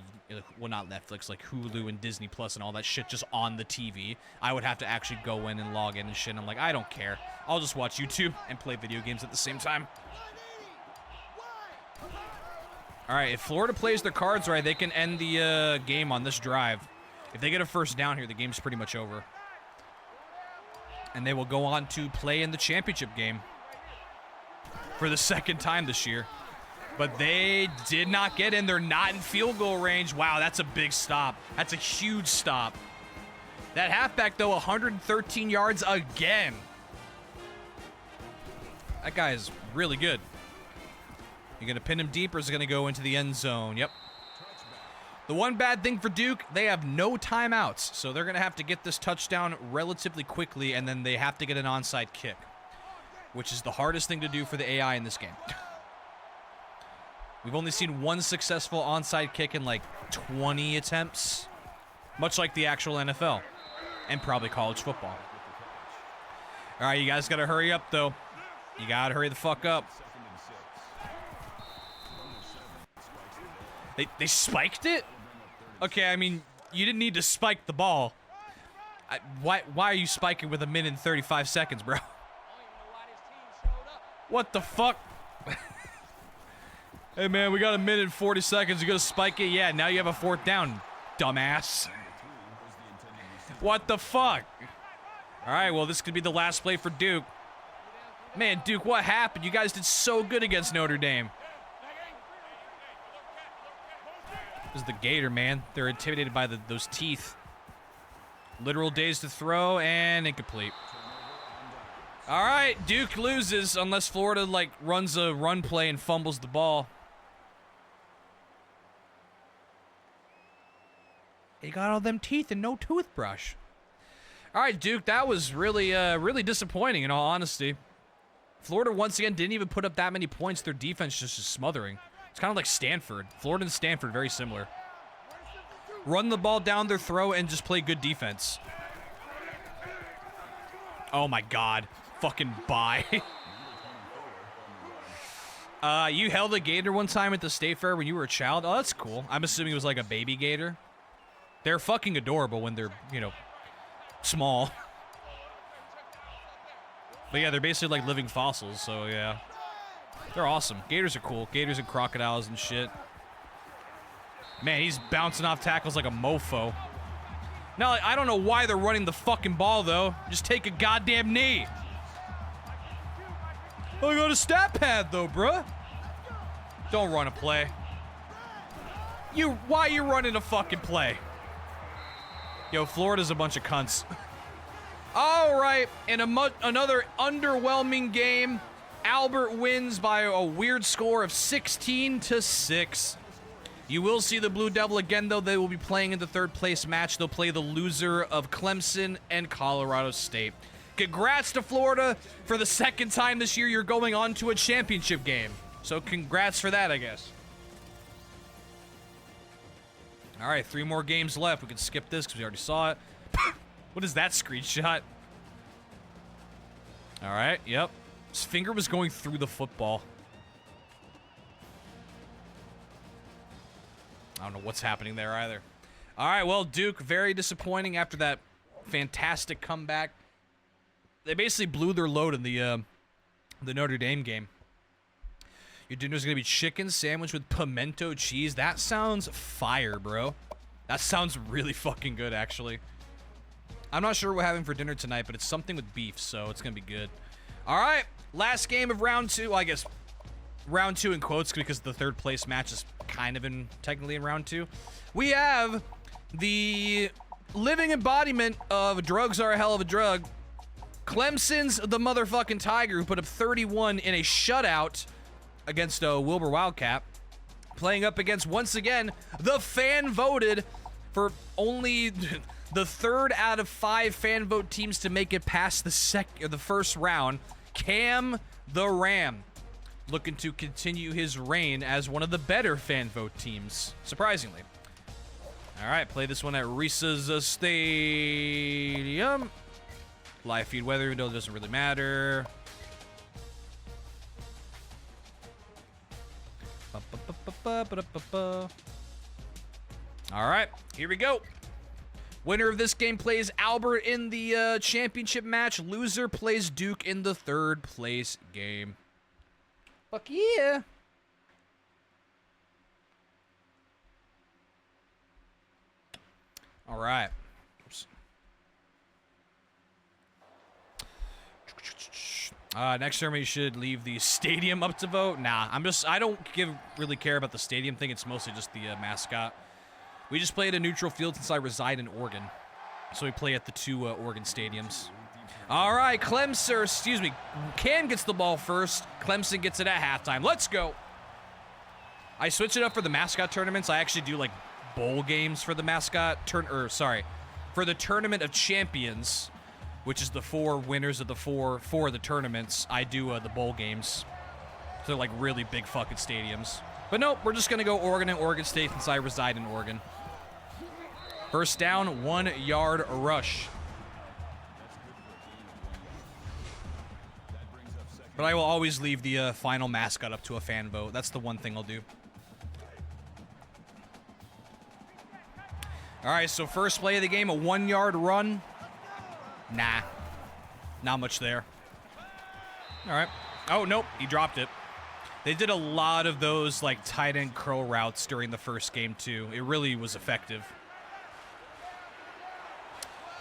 well, not Netflix, like, Hulu and Disney Plus and all that shit just on the TV. I would have to actually go in and log in and shit, and I'm like, I don't care. I'll just watch YouTube and play video games at the same time. All right, if Florida plays their cards right, they can end the game on this drive. If they get a 1st down here, the game's pretty much over. And they will go on to play in the championship game for the 2nd time this year. But they did not get in. They're not in field goal range. Wow, that's a big stop. That's a huge stop. That halfback, though, 113 yards again. That guy is really good. You going to pin him deep, or is it going to go into the end zone? Yep. The one bad thing for Duke, they have no timeouts, so they're going to have to get this touchdown relatively quickly, and then they have to get an onside kick, which is the hardest thing to do for the AI in this game. We've only seen 1 successful onside kick in like 20 attempts, much like the actual NFL, and probably college football. All right, you guys got to hurry up, though. You got to hurry the fuck up. They spiked it? Okay, I mean, you didn't need to spike the ball. Why are you spiking with 1 minute and 35 seconds, bro? What the fuck? Hey, man, we got 1 minute and 40 seconds. You gonna spike it? Yeah, now you have a 4th down, dumbass. What the fuck? All right, well, this could be the last play for Duke. Man, Duke, what happened? You guys did so good against Notre Dame. This is the Gator, man. They're intimidated by those teeth. Literal days to throw and incomplete. All right, Duke loses unless Florida like runs a run play and fumbles the ball. He got all them teeth and no toothbrush. All right, Duke, that was really really disappointing in all honesty. Florida once again didn't even put up that many points. Their defense just is smothering. It's kind of like Stanford. Florida and Stanford, very similar. Run the ball down their throat and just play good defense. Oh my God. Fucking bye. You held a gator one time at the state fair when you were a child? Oh, that's cool. I'm assuming it was like a baby gator. They're fucking adorable when they're, you know, small. But yeah, they're basically like living fossils, so yeah. They're awesome. Gators are cool. Gators and crocodiles and shit. Man, he's bouncing off tackles like a mofo. Now, I don't know why they're running the fucking ball, though. Just take a goddamn knee. I got a stat pad, though, bruh. Don't run a play. Why you running a fucking play? Yo, Florida's a bunch of cunts. All right, in another underwhelming game, Albert wins by a weird score of 16-6. You will see the Blue Devil again, though. They will be playing in the third place match. They'll play the loser of Clemson and Colorado State. Congrats to Florida. For the second time this year, you're going on to a championship game. So congrats for that, I guess. All right, 3 more games left. We can skip this because we already saw it. What is that screenshot? All right, yep. His finger was going through the football. I don't know what's happening there either. All right, well, Duke, very disappointing after that fantastic comeback. They basically blew their load in the Notre Dame game. Your dinner's going to be chicken sandwich with pimento cheese. That sounds fire, bro. That sounds really fucking good, actually. I'm not sure what we're having for dinner tonight, but it's something with beef, so it's going to be good. All right, last game of round 2. Well, I guess round 2 in quotes because the third place match is kind of technically in round 2. We have the living embodiment of drugs are a hell of a drug. Clemson's the motherfucking Tiger, who put up 31 in a shutout against a Wilbur Wildcat, playing up against, once again, the fan voted for only the 3rd out of 5 fan vote teams to make it past the first round. Cam the Ram, looking to continue his reign as one of the better fan vote teams, surprisingly. All right, play this one at Reese's Stadium. Live feed weather, even though it doesn't really matter. All right, here we go. Winner of this game plays Albert in the championship match. Loser plays Duke in the third place game. Fuck yeah. All right. Oops. Next term, we should leave the stadium up to vote. Nah, I don't really care about the stadium thing. It's mostly just the mascot. We just play at a neutral field since I reside in Oregon. So we play at the 2 Oregon stadiums. All right, Cam gets the ball first. Clemson gets it at halftime. Let's go. I switch it up for the mascot tournaments. I actually do like bowl games for the mascot for the Tournament of Champions, which is the 4 winners of the 4 of the tournaments. I do the bowl games. They're like really big fucking stadiums. But nope, we're just gonna go Oregon and Oregon State since I reside in Oregon. First down, 1-yard rush. But I will always leave the final mascot up to a fan vote. That's the one thing I'll do. All right, so first play of the game, a 1-yard run. Nah, not much there. All right. Oh, nope, he dropped it. They did a lot of those like tight end curl routes during the first game too. It really was effective.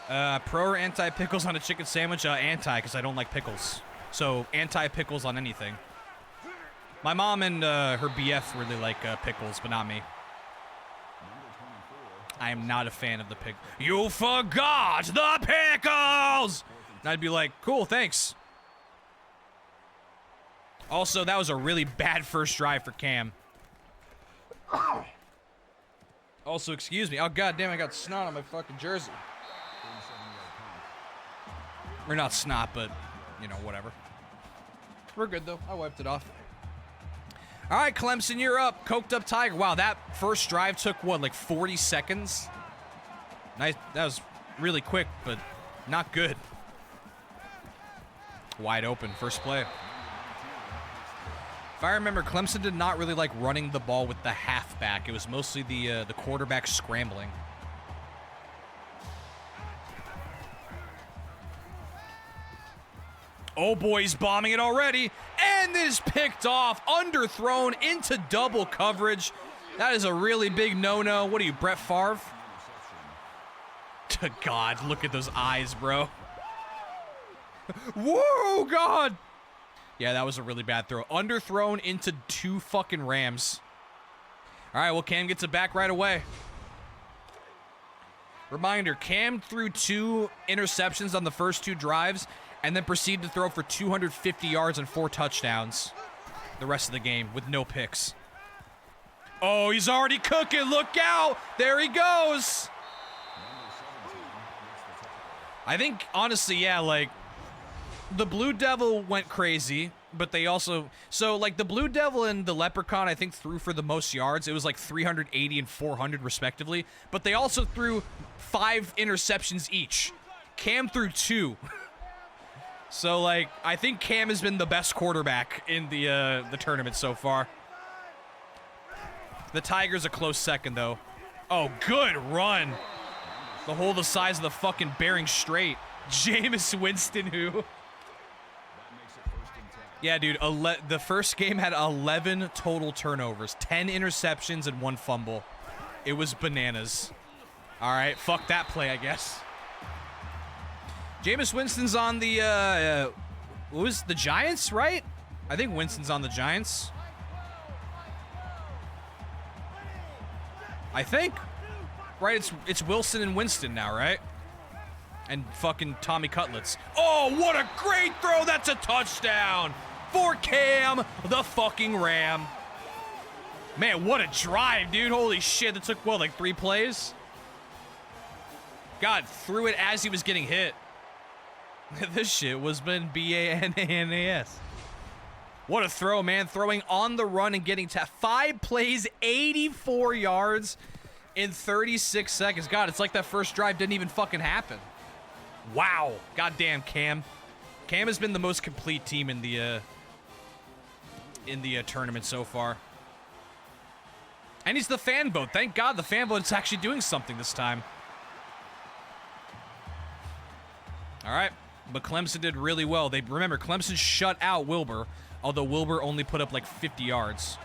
Pro or anti-pickles on a chicken sandwich? Anti, because I don't like pickles. So anti-pickles on anything. My mom and her BF really like pickles, but not me. I am not a fan of the pickles. You forgot the pickles! And I'd be like, cool, thanks. Also, that was a really bad first drive for Cam. Also, excuse me. Oh, goddamn, I got snot on my fucking jersey. Or not snot, but, you know, whatever. We're good, though. I wiped it off. All right, Clemson, you're up. Coked up Tiger. Wow, that first drive took, what, like 40 seconds? Nice. That was really quick, but not good. Wide open. First play. If I remember, Clemson did not really like running the ball with the halfback. It was mostly the quarterback scrambling. Oh boy, he's bombing it already. And is picked off, underthrown into double coverage. That is a really big no-no. What are you, Brett Favre? God, look at those eyes, bro. Whoa, God. Yeah, that was a really bad throw. Underthrown into 2 fucking Rams. All right, well, Cam gets it back right away. Reminder, Cam threw 2 interceptions on the first 2 drives and then proceeded to throw for 250 yards and 4 touchdowns the rest of the game with no picks. Oh, he's already cooking. Look out. There he goes. I think, honestly, yeah, like, the Blue Devil went crazy, but they also... So, like, the Blue Devil and the Leprechaun, I think, threw for the most yards. It was, like, 380 and 400, respectively. But they also threw 5 interceptions each. Cam threw 2. So, like, I think Cam has been the best quarterback in the tournament so far. The Tigers a close second, though. Oh, good run. The hole the size of the fucking Bering Strait. Jameis Winston, who? Yeah, dude, the first game had 11 total turnovers, 10 interceptions, and 1 fumble. It was bananas. All right, fuck that play, I guess. Jameis Winston's on the, what was the Giants, right? I think Winston's on the Giants. I think. Right, it's Wilson and Winston now, right? And fucking Tommy Cutlets. Oh, what a great throw! That's a touchdown for Cam, the fucking Ram. Man, what a drive, dude! Holy shit! That took what, like 3 plays? God, threw it as he was getting hit. This shit was been B-A-N-A-N-A-S. What a throw, man! Throwing on the run and getting to 5 plays, 84 yards. In 36 seconds. God, it's like that first drive didn't even fucking happen. Wow. Goddamn, Cam. Cam has been the most complete team in the tournament so far. And he's the fan vote. Thank God the fan vote's actually doing something this time. All right. But Clemson did really well. Remember, Clemson shut out Wilbur, although Wilbur only put up like 50 yards.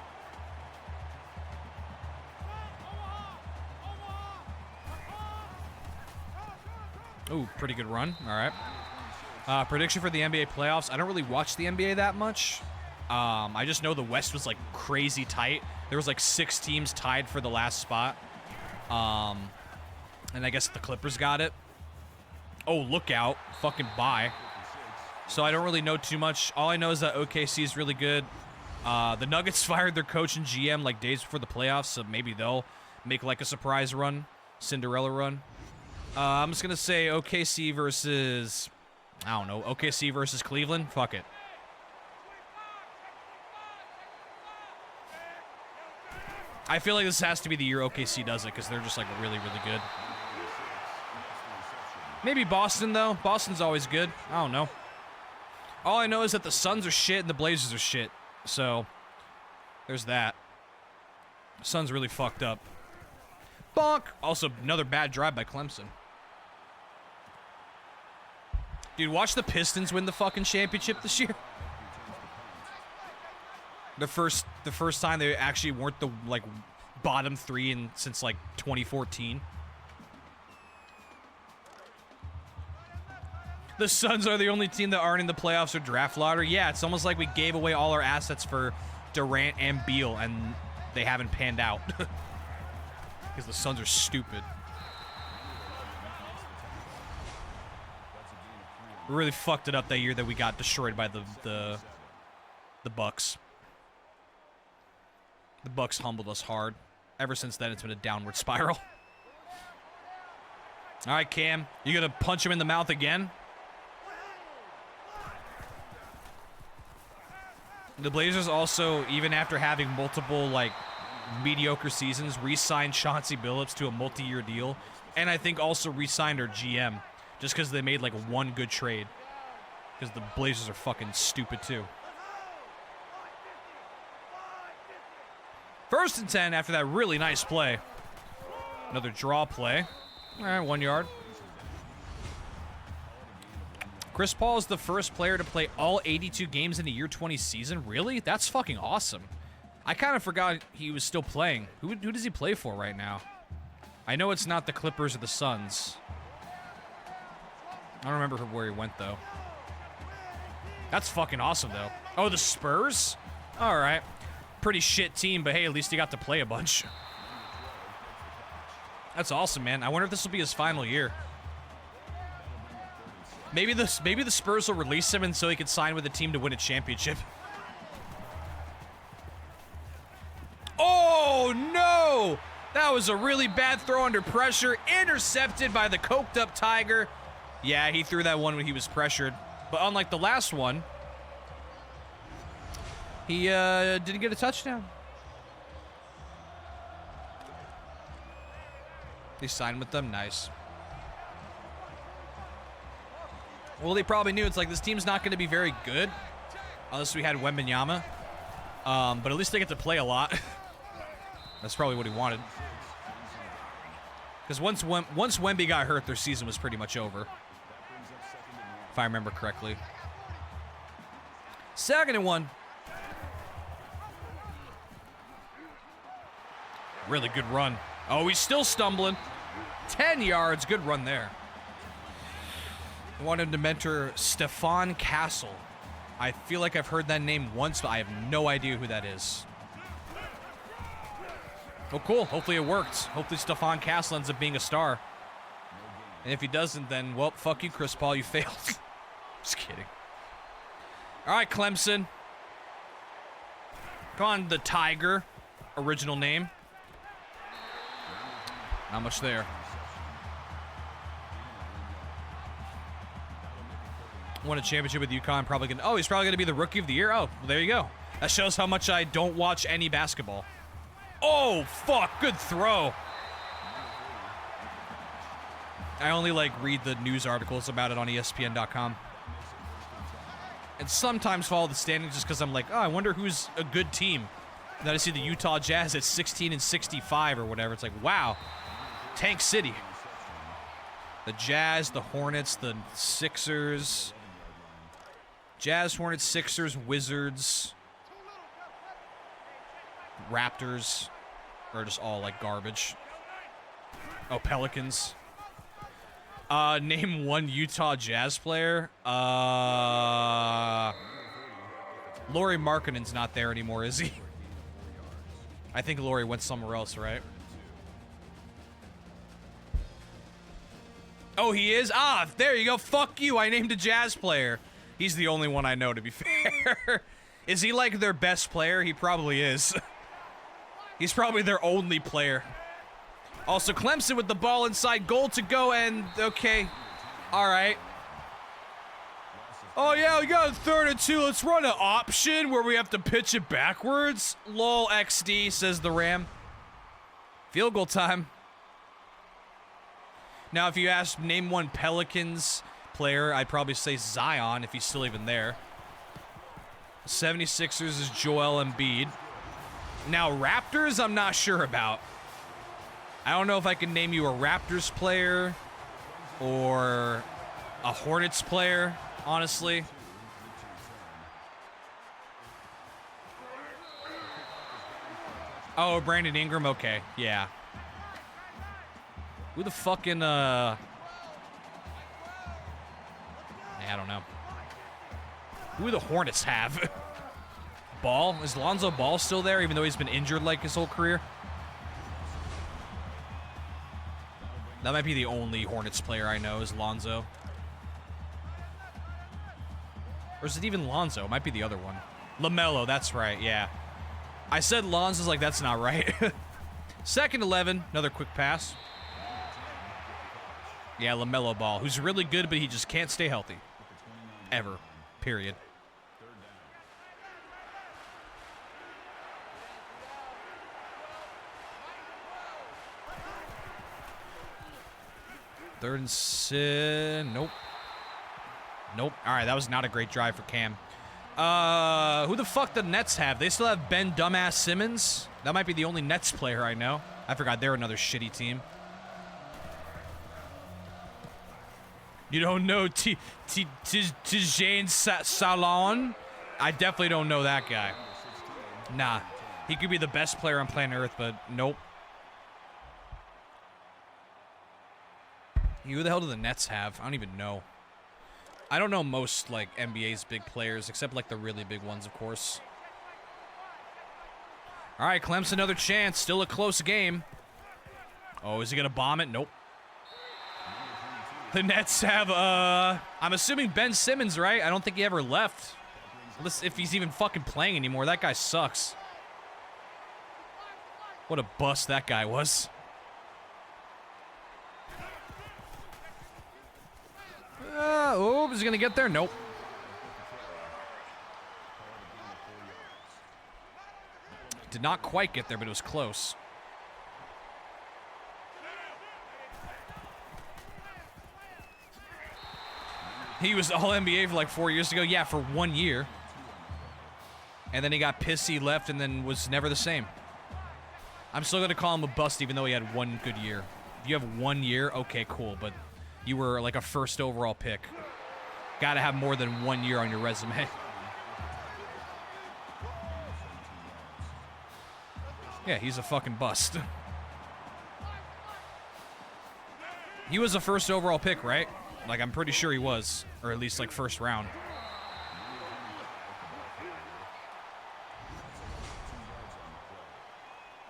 Ooh, pretty good run. All right. Prediction for the NBA playoffs. I don't really watch the NBA that much. I just know the West was, like, crazy tight. There was, like, 6 teams tied for the last spot. And I guess the Clippers got it. Oh, look out. Fucking bye. So I don't really know too much. All I know is that OKC is really good. The Nuggets fired their coach and GM, like, days before the playoffs, so maybe they'll make, like, a surprise run. Cinderella run. I'm just going to say OKC versus, I don't know, OKC versus Cleveland. Fuck it. I feel like this has to be the year OKC does it because they're just, like, really, really good. Maybe Boston, though. Boston's always good. I don't know. All I know is that the Suns are shit and the Blazers are shit. So, there's that. Suns really fucked up. Bonk! Also, another bad drive by Clemson. Dude, watch the Pistons win the fucking championship this year. The first time they actually weren't the, like, bottom 3 since, like, 2014. The Suns are the only team that aren't in the playoffs or draft lottery. Yeah, it's almost like we gave away all our assets for Durant and Beal, and they haven't panned out. Because the Suns are stupid. We really fucked it up that year that we got destroyed by the Bucks. The Bucks humbled us hard. Ever since then, it's been a downward spiral. All right, Cam, you gonna punch him in the mouth again? The Blazers also, even after having multiple, like, mediocre seasons, re-signed Chauncey Billups to a multi-year deal, and I think also re-signed our GM just because they made, like, one good trade. Because the Blazers are fucking stupid, too. 1st and 10 after that really nice play. Another draw play. All right, 1 yard. Chris Paul is the first player to play all 82 games in a year 20 season. Really? That's fucking awesome. I kind of forgot he was still playing. Who does he play for right now? I know it's not the Clippers or the Suns. I don't remember where he went, though. That's fucking awesome, though. Oh, the Spurs? All right. Pretty shit team, but hey, at least he got to play a bunch. That's awesome, man. I wonder if this will be his final year. Maybe the Spurs will release him and so he can sign with a team to win a championship. Oh, no! That was a really bad throw under pressure. Intercepted by the coked up Tiger. Yeah, he threw that one when he was pressured. But unlike the last one, he didn't get a touchdown. They signed with them. Nice. Well, they probably knew it's like this team's not going to be very good unless we had Wembanyama. But at least they get to play a lot. That's probably what he wanted. Because once Wemby got hurt, their season was pretty much over. If I remember correctly. 2nd and 1. Really good run. Oh, he's still stumbling. 10 yards. Good run there. I want him to mentor Stefan Castle. I feel like I've heard that name once, but I have no idea who that is. Oh, cool. Hopefully it worked. Hopefully Stefan Castle ends up being a star. And if he doesn't, then, well, fuck you, Chris Paul. You failed. Just kidding. All right, Clemson. Come on, the Tiger. Original name. Not much there. Won a championship with UConn. Probably gonna. Oh, he's probably gonna be the rookie of the year. Oh, well, there you go. That shows how much I don't watch any basketball. Oh, fuck. Good throw. I only, like, read the news articles about it on ESPN.com. And sometimes follow the standings just because I'm like, oh, I wonder who's a good team. And then I see the Utah Jazz at 16-65 or whatever. It's like, wow. Tank City. The Jazz, the Hornets, the Sixers. Jazz, Hornets, Sixers, Wizards. Raptors are just all like garbage. Oh, Pelicans. Name one Utah Jazz player. Lauri Markkanen's not there anymore, is he? I think Lauri went somewhere else, right? Oh, he is? Ah, there you go. Fuck you. I named a Jazz player. He's the only one I know, to be fair. Is he like their best player? He probably is. He's probably their only player. Also, Clemson with the ball inside goal to go, and okay. All right. Oh, yeah, we got a 3rd and 2. Let's run an option where we have to pitch it backwards. Lol XD, says the Ram. Field goal time. Now, if you ask, name one Pelicans player, I'd probably say Zion, if he's still even there. 76ers is Joel Embiid. Now, Raptors, I'm not sure about. I don't know if I can name you a Raptors player or a Hornets player, honestly. Oh, Brandon Ingram? Okay, yeah. Who the fucking, I don't know. Who do the Hornets have? Ball? Is Lonzo Ball still there, even though he's been injured like his whole career? That might be the only Hornets player I know is Lonzo. Or is it even Lonzo? It might be the other one. LaMelo, that's right, yeah. I said Lonzo's like, that's not right. 2nd 11, another quick pass. Yeah, LaMelo Ball, who's really good, but he just can't stay healthy. Ever. Period. Third and 6. Nope. Nope. All right, that was not a great drive for Cam. Who the fuck the Nets have? They still have Ben Dumbass Simmons? That might be the only Nets player I know. I forgot they're another shitty team. You don't know Tijane Salon? I definitely don't know that guy. Nah. He could be the best player on planet Earth, but nope. Who the hell do the Nets have? I don't even know. I don't know most, like, NBA's big players, except, like, the really big ones, of course. All right, Clemson, another chance. Still a close game. Oh, is he going to bomb it? Nope. The Nets have, I'm assuming Ben Simmons, right? I don't think he ever left. If he's even fucking playing anymore. That guy sucks. What a bust that guy was. Oh, is he going to get there? Nope. Did not quite get there, but it was close. He was All-NBA for like 4 years ago. Yeah, for 1 year. And then he got pissy, left, and then was never the same. I'm still going to call him a bust even though he had 1 good year. If you have 1 year, okay, cool. But you were like a first overall pick. Got to have more than 1 year on your resume. Yeah, he's a fucking bust. He was a first overall pick, right? Like, I'm pretty sure he was. Or at least, like, first round.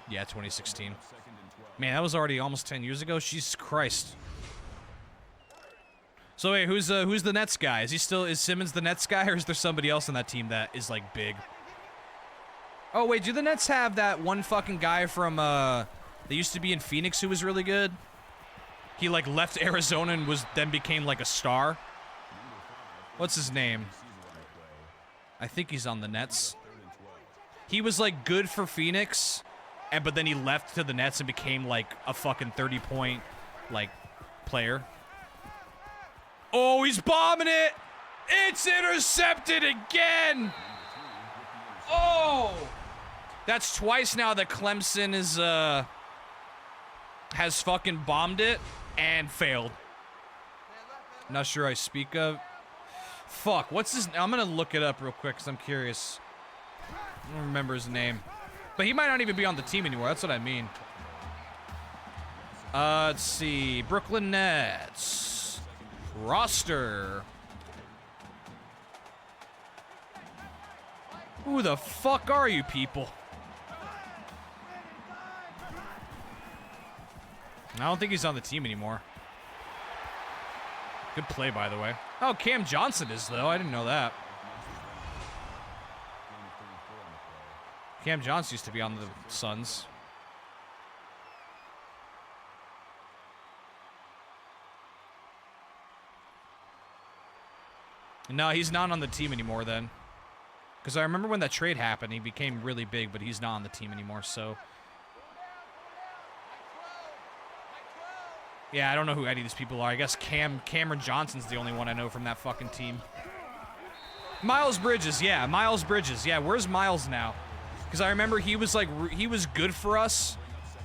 Yeah, 2016. Man, that was already almost 10 years ago. Jesus Christ. So, wait, who's the Nets guy? Is Simmons the Nets guy, or is there somebody else on that team that is, like, big? Oh, wait, do the Nets have that one fucking guy from, that used to be in Phoenix who was really good? He, like, left Arizona and then became, like, a star. What's his name? I think he's on the Nets. He was, like, good for Phoenix, but then he left to the Nets and became, like, a fucking 30-point, like, player. Oh, he's bombing it! It's intercepted again! Oh! That's twice now that Clemson has fucking bombed it and failed. Not sure I speak of. Fuck, what's his... I'm gonna look it up real quick because I'm curious. I don't remember his name. But he might not even be on the team anymore. That's what I mean. Let's see. Brooklyn Nets. Roster. Who the fuck are you people? I don't think he's on the team anymore. Good play, by the way. Oh, Cam Johnson is, though. I didn't know that. Cam Johnson used to be on the Suns. No, he's not on the team anymore, then. Because I remember when that trade happened, he became really big, but he's not on the team anymore, so... Yeah, I don't know who any of these people are. I guess Cameron Johnson's the only one I know from that fucking team. Miles Bridges, yeah. Miles Bridges. Yeah, where's Miles now? Because I remember he was good for us,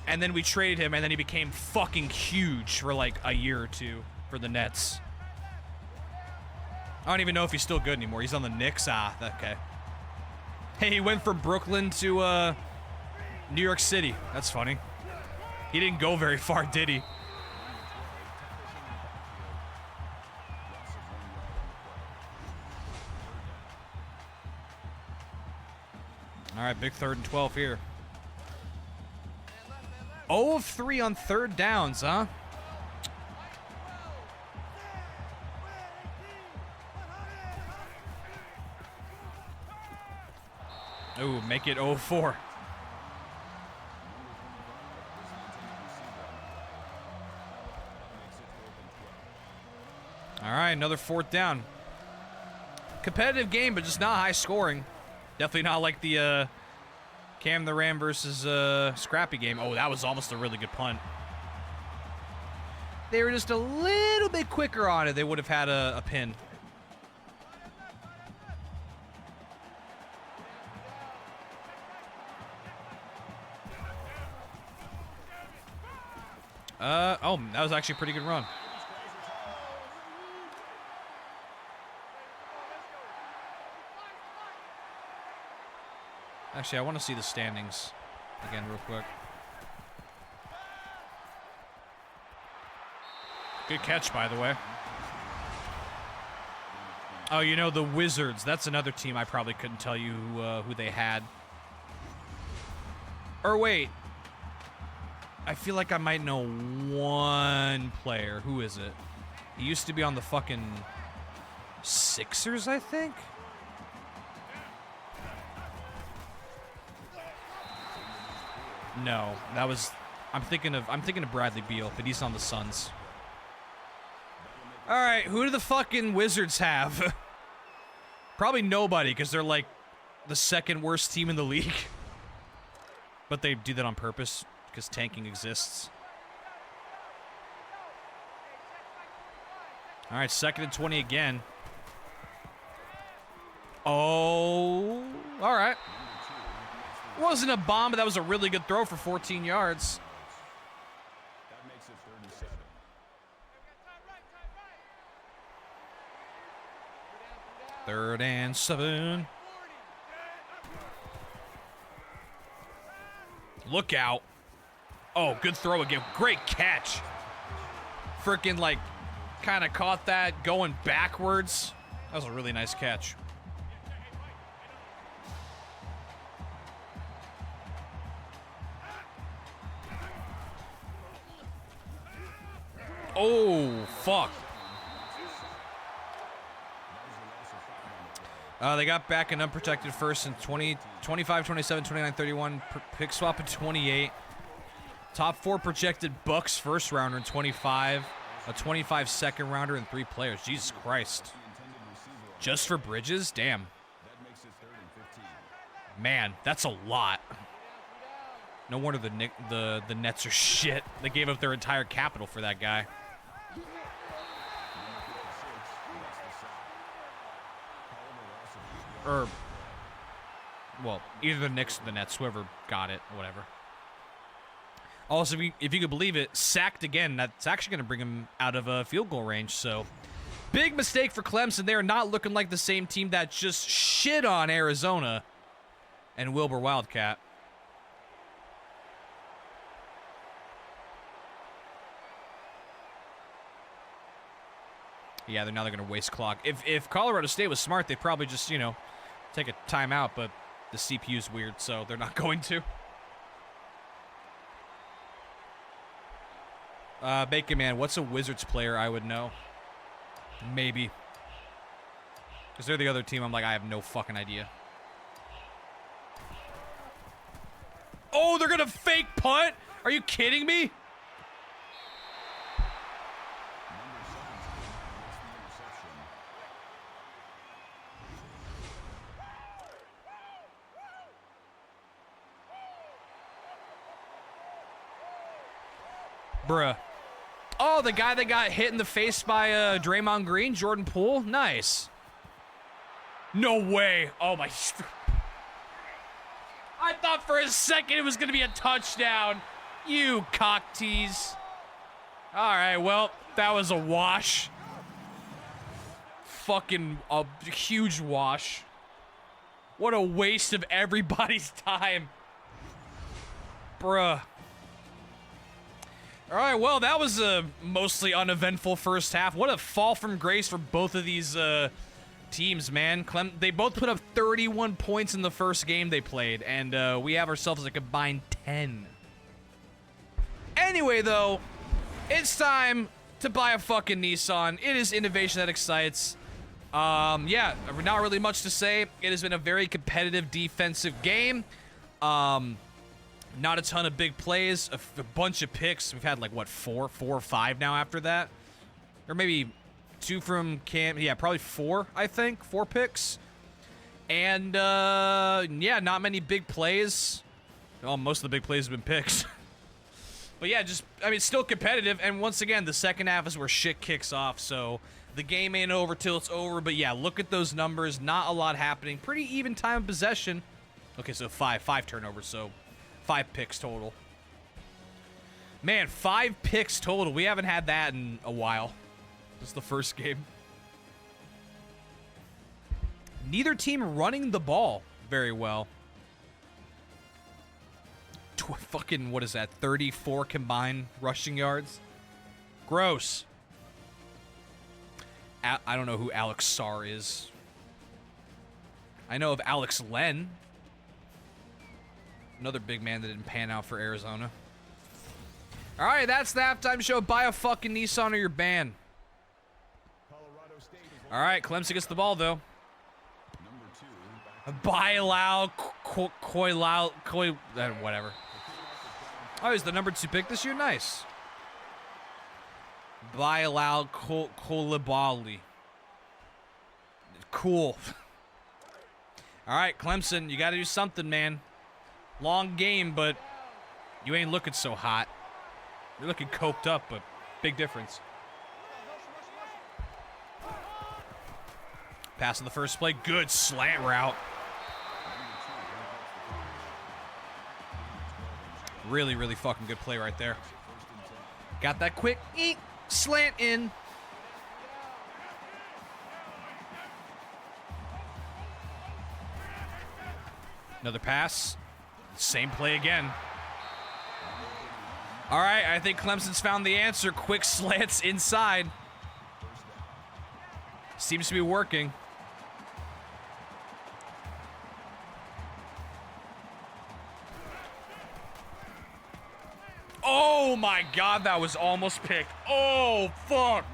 and then we traded him, and then he became fucking huge for like a year or two for the Nets. I don't even know if he's still good anymore. He's on the Knicks. Ah, okay. Hey, he went from Brooklyn to New York City. That's funny. He didn't go very far, did he? All right, big 3rd and 12 here. 0 of 3 on 3rd downs, huh? Ooh, make it 0-4. All right, another 4th down. Competitive game, but just not high scoring. Definitely not like the Cam the Ram versus Scrappy game. Oh, that was almost a really good punt. They were just a little bit quicker on it. They would have had a pin. Oh, that was actually a pretty good run. Actually, I want to see the standings again real quick. Good catch, by the way. Oh, you know, the Wizards. That's another team I probably couldn't tell you who they had. Or wait. I feel like I might know one player. Who is it? He used to be on the fucking Sixers, I think? No, that was... I'm thinking of Bradley Beal, but he's on the Suns. All right, who do the fucking Wizards have? Probably nobody, because they're like the second worst team in the league. But they do that on purpose, because tanking exists. All right, 2nd and 20 again. Oh, all right. Wasn't a bomb, but that was a really good throw for 14 yards. That makes it 37. Third and 7. Look out. Oh, good throw again. Great catch. Freaking, like, kind of caught that going backwards. That was a really nice catch. Oh, fuck. They got back an unprotected first and 20, 25, 27, 29, 31. Pick swap at 28. Top 4 projected Bucks first rounder in 25. A 25 second rounder and 3 players. Jesus Christ. Just for Bridges? Damn. That makes it 3rd and 15. Man, that's a lot. No wonder the Nets are shit. They gave up their entire capital for that guy. Or, well, either the Knicks or the Nets, whoever got it, or whatever. Also, if you could believe it, sacked again. That's actually going to bring him out of field goal range. So, big mistake for Clemson. They're not looking like the same team that just shit on Arizona and Wilbur Wildcat. Yeah, now they're going to waste clock. If Colorado State was smart, they'd probably just, you know, take a timeout, but the CPU's weird, so they're not going to. Bacon Man, what's a Wizards player I would know? Maybe. Because they're the other team, I'm like, I have no fucking idea. Oh, they're going to fake punt? Are you kidding me? Bruh. Oh, the guy that got hit in the face by Draymond Green, Jordan Poole? Nice. No way. Oh, my... I thought for a second it was going to be a touchdown. You cock tease. All right, well, that was a wash. Fucking a huge wash. What a waste of everybody's time. Bruh. All right, well, that was a mostly uneventful first half. What a fall from grace for both of these teams, man. They both put up 31 points in the first game they played, and we have ourselves a combined 10. Anyway, though, it's time to buy a fucking Nissan. It is innovation that excites. Yeah, not really much to say. It has been a very competitive defensive game. Not a ton of big plays, a bunch of picks. We've had like, what, four or five now after that? Or maybe 2 from Cam. Yeah, probably 4, I think. 4 picks. And, yeah, not many big plays. Well, most of the big plays have been picks. But yeah, it's still competitive. And once again, the second half is where shit kicks off. So the game ain't over till it's over. But yeah, look at those numbers. Not a lot happening. Pretty even time of possession. Okay, so 5 turnovers, so 5 picks total. Man, 5 picks total. We haven't had that in a while. This is the first game. Neither team running the ball very well. Fucking, what is that? 34 combined rushing yards? Gross. I don't know who Alex Sarr is. I know of Alex Len. Another big man that didn't pan out for Arizona. All right, that's the halftime show. Buy a fucking Nissan or you're banned. All right, Clemson gets the ball, though. Bilal, whatever. Oh, he's the number 2 pick this year? Nice. Bilal Coulibaly. Cool. All right, Clemson, you got to do something, man. Long game, but you ain't looking so hot. You're looking coked up, but big difference. Pass on the first play. Good slant route. Really, really fucking good play right there. Got that quick slant in. Another pass. Same play again. All right, I think Clemson's found the answer. Quick slants inside. Seems to be working. Oh my God, that was almost picked. Oh, fuck.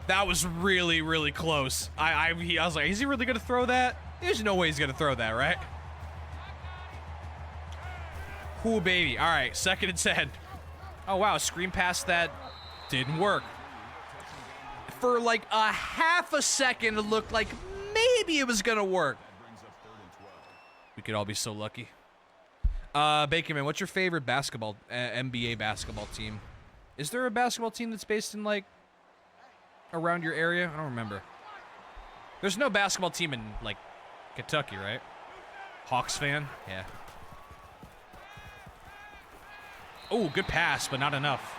That was really, really close. I was like, is he really going to throw that? There's no way he's going to throw that, right? Ooh, baby. All right, 2nd and 10. Oh, wow, screen pass that didn't work. For like a half a second, it looked like maybe it was going to work. We could all be so lucky. Bakerman, what's your favorite basketball, NBA basketball team? Is there a basketball team that's based in, like, around your area? I don't remember. There's no basketball team in, like, Kentucky, right? Hawks fan? Yeah. Oh, good pass, but not enough.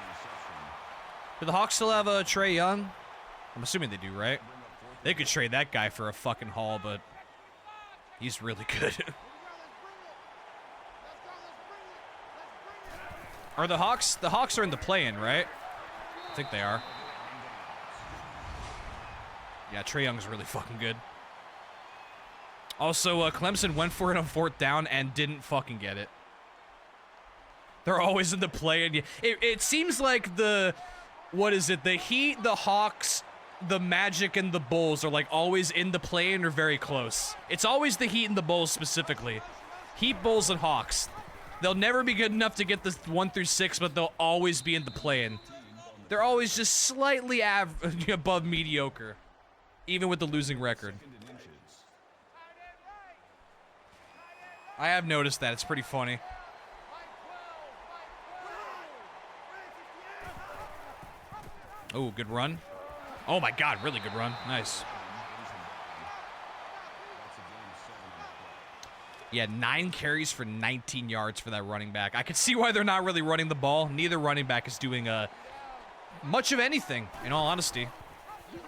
Do the Hawks still have a Trae Young? I'm assuming they do, right? They could trade that guy for a fucking haul, but he's really good. Are the Hawks are in the play-in, right? I think they are. Yeah, Trae Young's really fucking good. Also, Clemson went for it on 4th down and didn't fucking get it. They're always in the play-in. It seems like the Heat, the Hawks, the Magic, and the Bulls are like always in the play-in or very close. It's always the Heat and the Bulls specifically. Heat, Bulls, and Hawks. They'll never be good enough to get the 1 through 6, but they'll always be in the play-in. They're always just slightly above mediocre, even with the losing record. I have noticed that. It's pretty funny. Oh, good run. Oh, my God. Really good run. Nice. Yeah, 9 carries for 19 yards for that running back. I can see why they're not really running the ball. Neither running back is doing much of anything, in all honesty.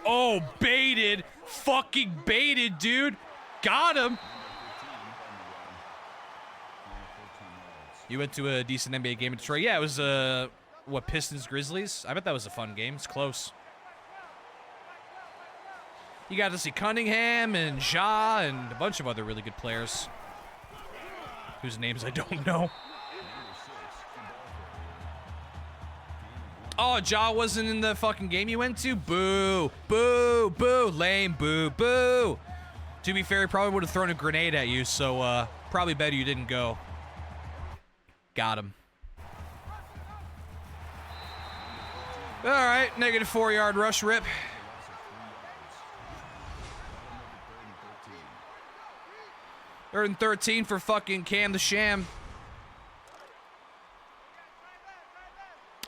Oh, baited. Fucking baited, dude. Got him. You went to a decent NBA game in Detroit. Yeah, it was, what, Pistons, Grizzlies? I bet that was a fun game. It's close. You got to see Cunningham and Ja and a bunch of other really good players whose names I don't know. Oh, Ja wasn't in the fucking game you went to? Boo. Boo. Boo. Lame. Boo. Boo. To be fair, he probably would have thrown a grenade at you, so probably better you didn't go. Got him. All right, negative 4-yard rush rip. Third and 13 for fucking Cam the Sham.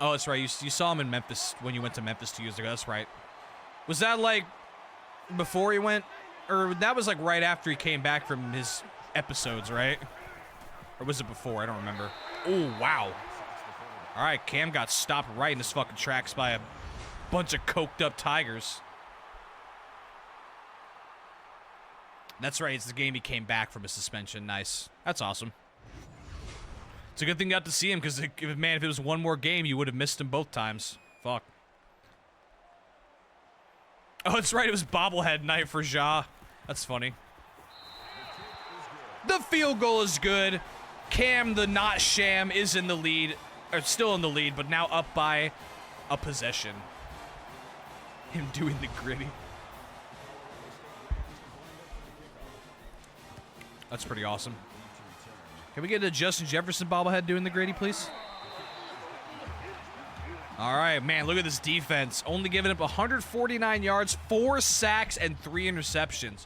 Oh, that's right. You saw him in Memphis when you went to Memphis 2 years ago. That's right. Was that like before he went, or that was like right after he came back from his episodes, right? Or was it before? I don't remember. Oh, wow. All right, Cam got stopped right in his fucking tracks by a bunch of coked up Tigers. That's right, it's the game he came back from his suspension. Nice. That's awesome. It's a good thing you got to see him, because, man, if it was one more game, you would have missed him both times. Fuck. Oh, that's right. It was bobblehead night for Ja. That's funny. The field goal is good. Cam, the not sham, is in the lead. Or still in the lead, but now up by a possession. Him doing the gritty. That's pretty awesome. Can we get a Justin Jefferson bobblehead doing the gritty, please? All right, man, look at this defense. Only giving up 149 yards, 4 sacks, and 3 interceptions.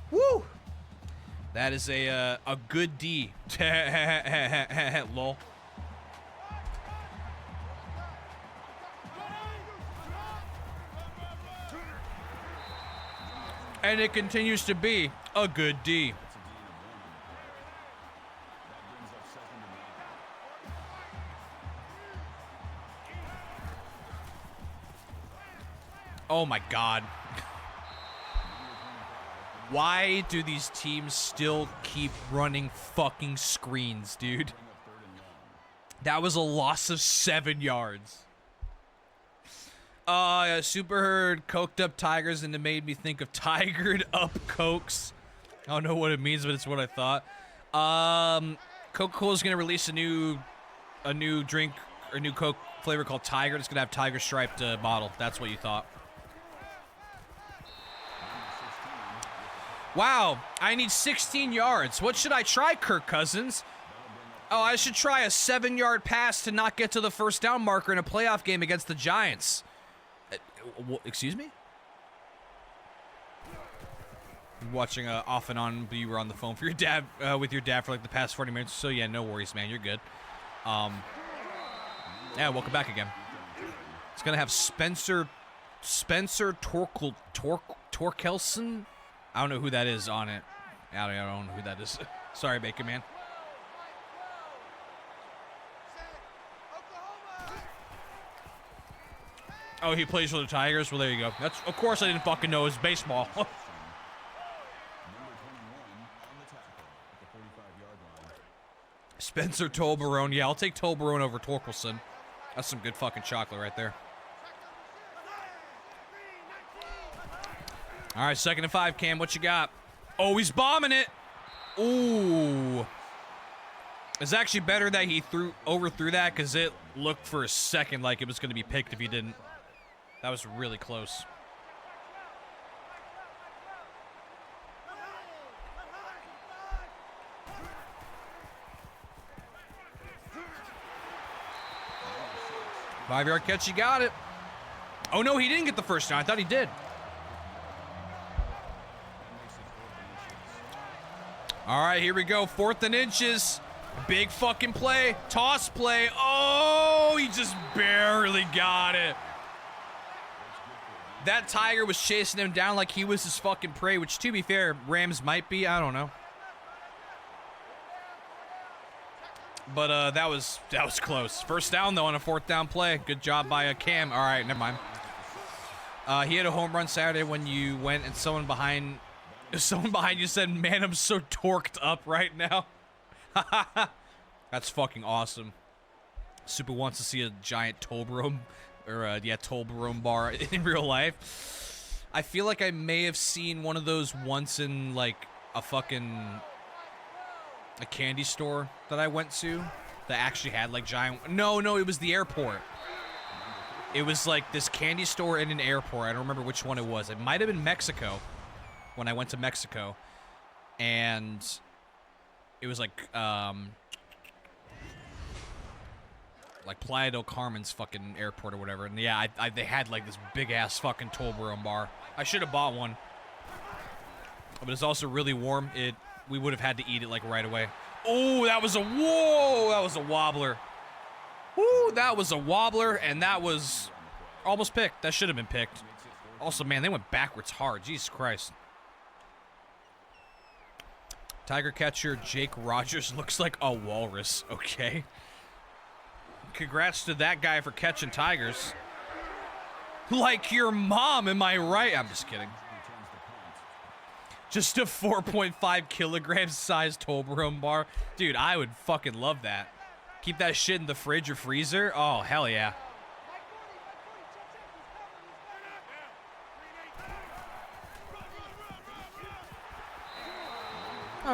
Woo! That is a good D. Lol. And it continues to be a good D. Oh my God. Why do these teams still keep running fucking screens, dude? That was a loss of 7 yards. Super Herd coked up Tigers, and it made me think of tigered up Cokes. I don't know what it means, but it's what I thought. Coca-Cola's gonna release a new drink or new Coke flavor called Tiger. It's gonna have tiger striped bottle. That's what you thought. Wow, I need 16 yards. What should I try, Kirk Cousins? Oh, I should try a 7-yard pass to not get to the first down marker in a playoff game against the Giants. Excuse me? I'm watching off and on, but you were on the phone for your dad with your dad for like the past 40 minutes. So yeah, no worries, man. You're good. Yeah, welcome back again. It's gonna have Spencer Torkelson. I don't know who that is on it. I don't know who that is. Sorry, Bacon Man. Oh, he plays for the Tigers? Well, there you go. That's, of course I didn't fucking know it was baseball. Spencer Toblerone. Yeah, I'll take Toblerone over Torkelson. That's some good fucking chocolate right there. All right, 2nd and 5, Cam. What you got? Oh, he's bombing it. Ooh. It's actually better that he overthrew that, because it looked for a second like it was going to be picked if he didn't. That was really close. Five-yard catch, you got it. Oh, no, he didn't get the first down. I thought he did. All right, here we go. 4th and inches. Big fucking play. Toss play. Oh, he just barely got it. That Tiger was chasing him down like he was his fucking prey, which, to be fair, Rams might be. I don't know. But that was close. First down, though, on a 4th down play. Good job by Cam. All right, never mind. He had a home run Saturday when you went and someone behind you said, man, I'm so torqued up right now. That's fucking awesome. Super wants to see a giant Toblerone, or Toblerone bar in real life. I feel like I may have seen one of those once in like a candy store that I went to that actually had like giant. No, it was the airport. It was like this candy store in an airport. I don't remember which one it was. It might have been Mexico. When I went to Mexico, and it was like Playa del Carmen's fucking airport or whatever. And yeah, they had like this big ass fucking Toblerone bar. I should have bought one, but it's also really warm. We would have had to eat it like right away. Oh, that was a wobbler. Woo, that was a wobbler, and that was almost picked. That should have been picked. Also, man, they went backwards hard. Jesus Christ. Tiger catcher Jake Rogers looks like a walrus. Okay. Congrats to that guy for catching tigers. Like your mom, am I right? I'm just kidding. Just a 4.5 kilogram size Toblerone bar. Dude, I would fucking love that. Keep that shit in the fridge or freezer. Oh, hell yeah.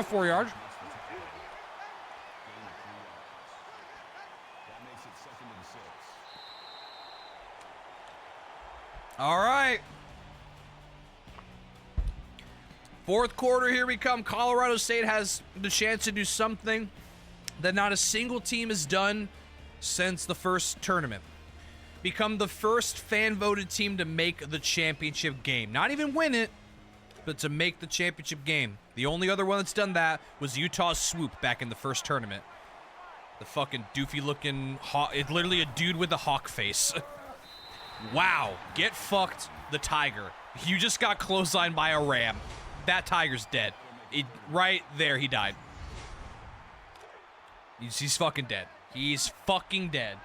4 yards. That makes it 2nd and 6. All right. Fourth quarter, here we come. Colorado State has the chance to do something that not a single team has done since the first tournament. Become the first fan-voted team to make the championship game. Not even win it, but to make the championship game. The only other one that's done that was Utah's Swoop back in the first tournament. The fucking doofy-looking hawk. It's literally a dude with a hawk face. Wow. Get fucked, the Tiger. You just got clotheslined by a ram. That Tiger's dead. Right there, he died. He's fucking dead. He's fucking dead.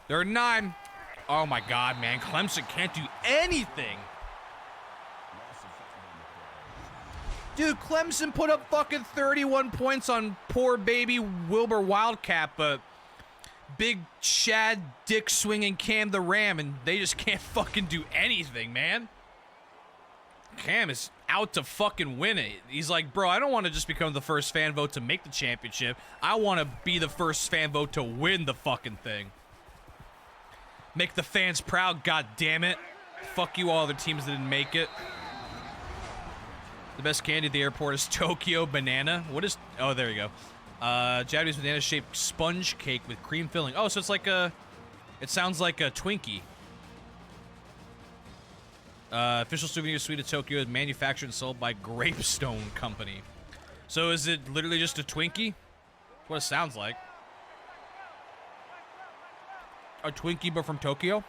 Third and 9. Oh my god, man. Clemson can't do anything. Dude, Clemson put up fucking 31 points on poor baby Wilbur Wildcat, but big Shad dick swinging Cam the Ram, and they just can't fucking do anything, man. Cam is out to fucking win it. He's like, bro, I don't want to just become the first fan vote to make the championship. I want to be the first fan vote to win the fucking thing. Make the fans proud, god damn it. Fuck you all other teams that didn't make it. The best candy at the airport is Tokyo Banana. What is... Oh, there you go. Japanese banana-shaped sponge cake with cream filling. Oh, so it's like a... It sounds like a Twinkie. Official souvenir sweet of Tokyo is manufactured and sold by Grapestone Company. So is it literally just a Twinkie? That's what it sounds like. A Twinkie, but from Tokyo?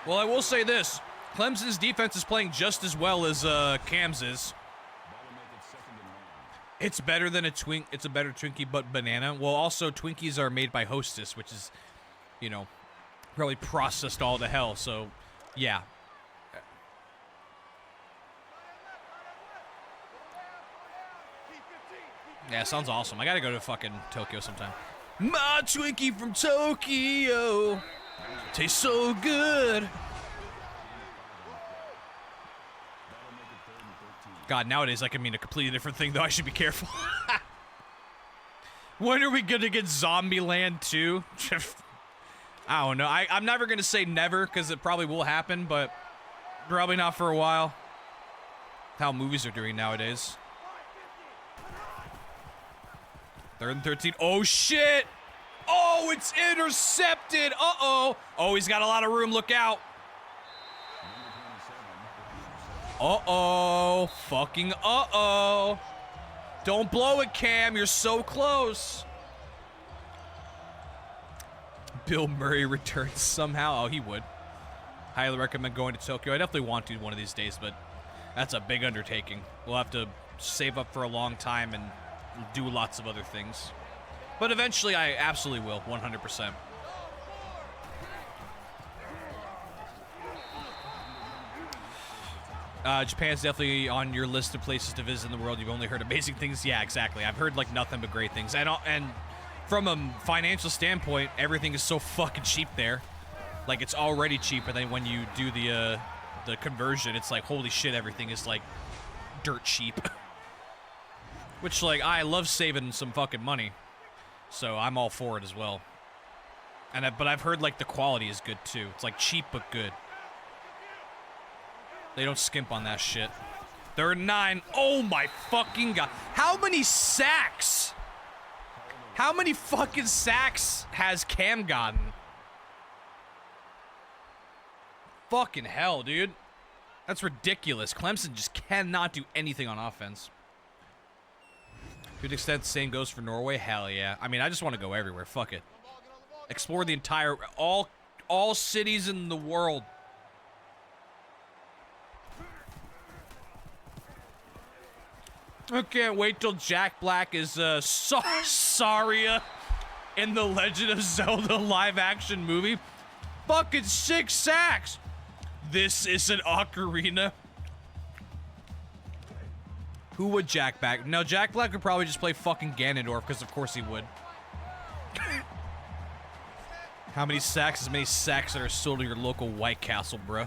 Well, I will say this. Clemson's defense is playing just as well as Cam's is. It's better than it's a better Twinkie, but banana. Well, also, Twinkies are made by Hostess, which is, you know, probably processed all to hell, so, yeah. Yeah, sounds awesome. I gotta go to fucking Tokyo sometime. My Twinkie from Tokyo tastes so good. God, nowadays I can mean a completely different thing, though. I should be careful. When are we gonna get Zombieland 2? I don't know. I'm never gonna say never, because it probably will happen, but probably not for a while. How movies are doing nowadays. 3rd and 13. Oh, shit! Oh, it's intercepted! Uh-oh! Oh, he's got a lot of room. Look out. Uh-oh. Fucking uh-oh. Don't blow it, Cam. You're so close. Bill Murray returns somehow. Oh, he would. Highly recommend going to Tokyo. I definitely want to one of these days, but that's a big undertaking. We'll have to save up for a long time and do lots of other things. But eventually, I absolutely will, 100%. Japan's definitely on your list of places to visit in the world. You've only heard amazing things. Yeah, exactly. I've heard, like, nothing but great things. And from a financial standpoint, everything is so fucking cheap there. Like, it's already cheaper than when you do the conversion. It's like, holy shit, everything is, like, dirt cheap. Which, like, I love saving some fucking money. So I'm all for it as well. But I've heard, like, the quality is good, too. It's, like, cheap but good. They don't skimp on that shit. 3rd and 9. Oh, my fucking God. How many sacks? How many fucking sacks has Cam gotten? Fucking hell, dude. That's ridiculous. Clemson just cannot do anything on offense. To an extent, the same goes for Norway. Hell yeah. I mean, I just want to go everywhere. Fuck it. Explore the entire... All cities in the world. I can't wait till Jack Black is Saria in the Legend of Zelda live-action movie. Fucking 6 sacks. This is an ocarina. Who would Jack Black? No, Jack Black would probably just play fucking Ganondorf, because of course he would. How many sacks? As many sacks that are sold to your local White Castle, bro.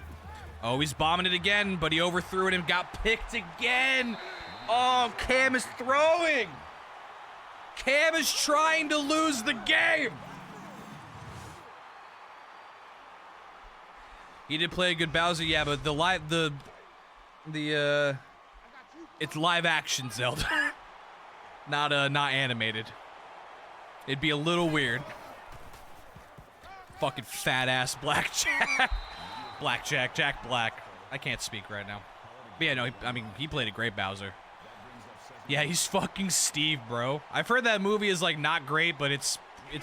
Oh, he's bombing it again, but he overthrew it and got picked again. Oh, Cam is throwing. Cam is trying to lose the game. He did play a good Bowser, yeah, but it's live action Zelda, not animated. It'd be a little weird. Fucking fat ass Jack Black. I can't speak right now. But yeah, no, he played a great Bowser. Yeah, he's fucking Steve, bro. I've heard that movie is like not great, but it's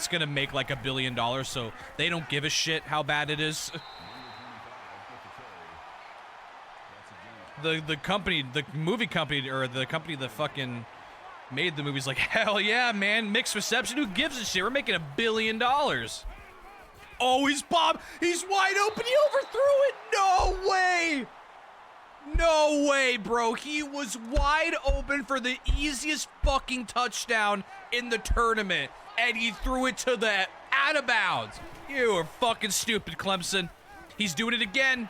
gonna make like $1 billion, so they don't give a shit how bad it is. The movie company, or the company that fucking made the movie's like, hell yeah, man, mixed reception, who gives a shit? We're making $1 billion. Oh, he's bombed. He's wide open. He overthrew it. No way. No way, bro. He was wide open for the easiest fucking touchdown in the tournament, and he threw it to the out of bounds. You are fucking stupid, Clemson. He's doing it again.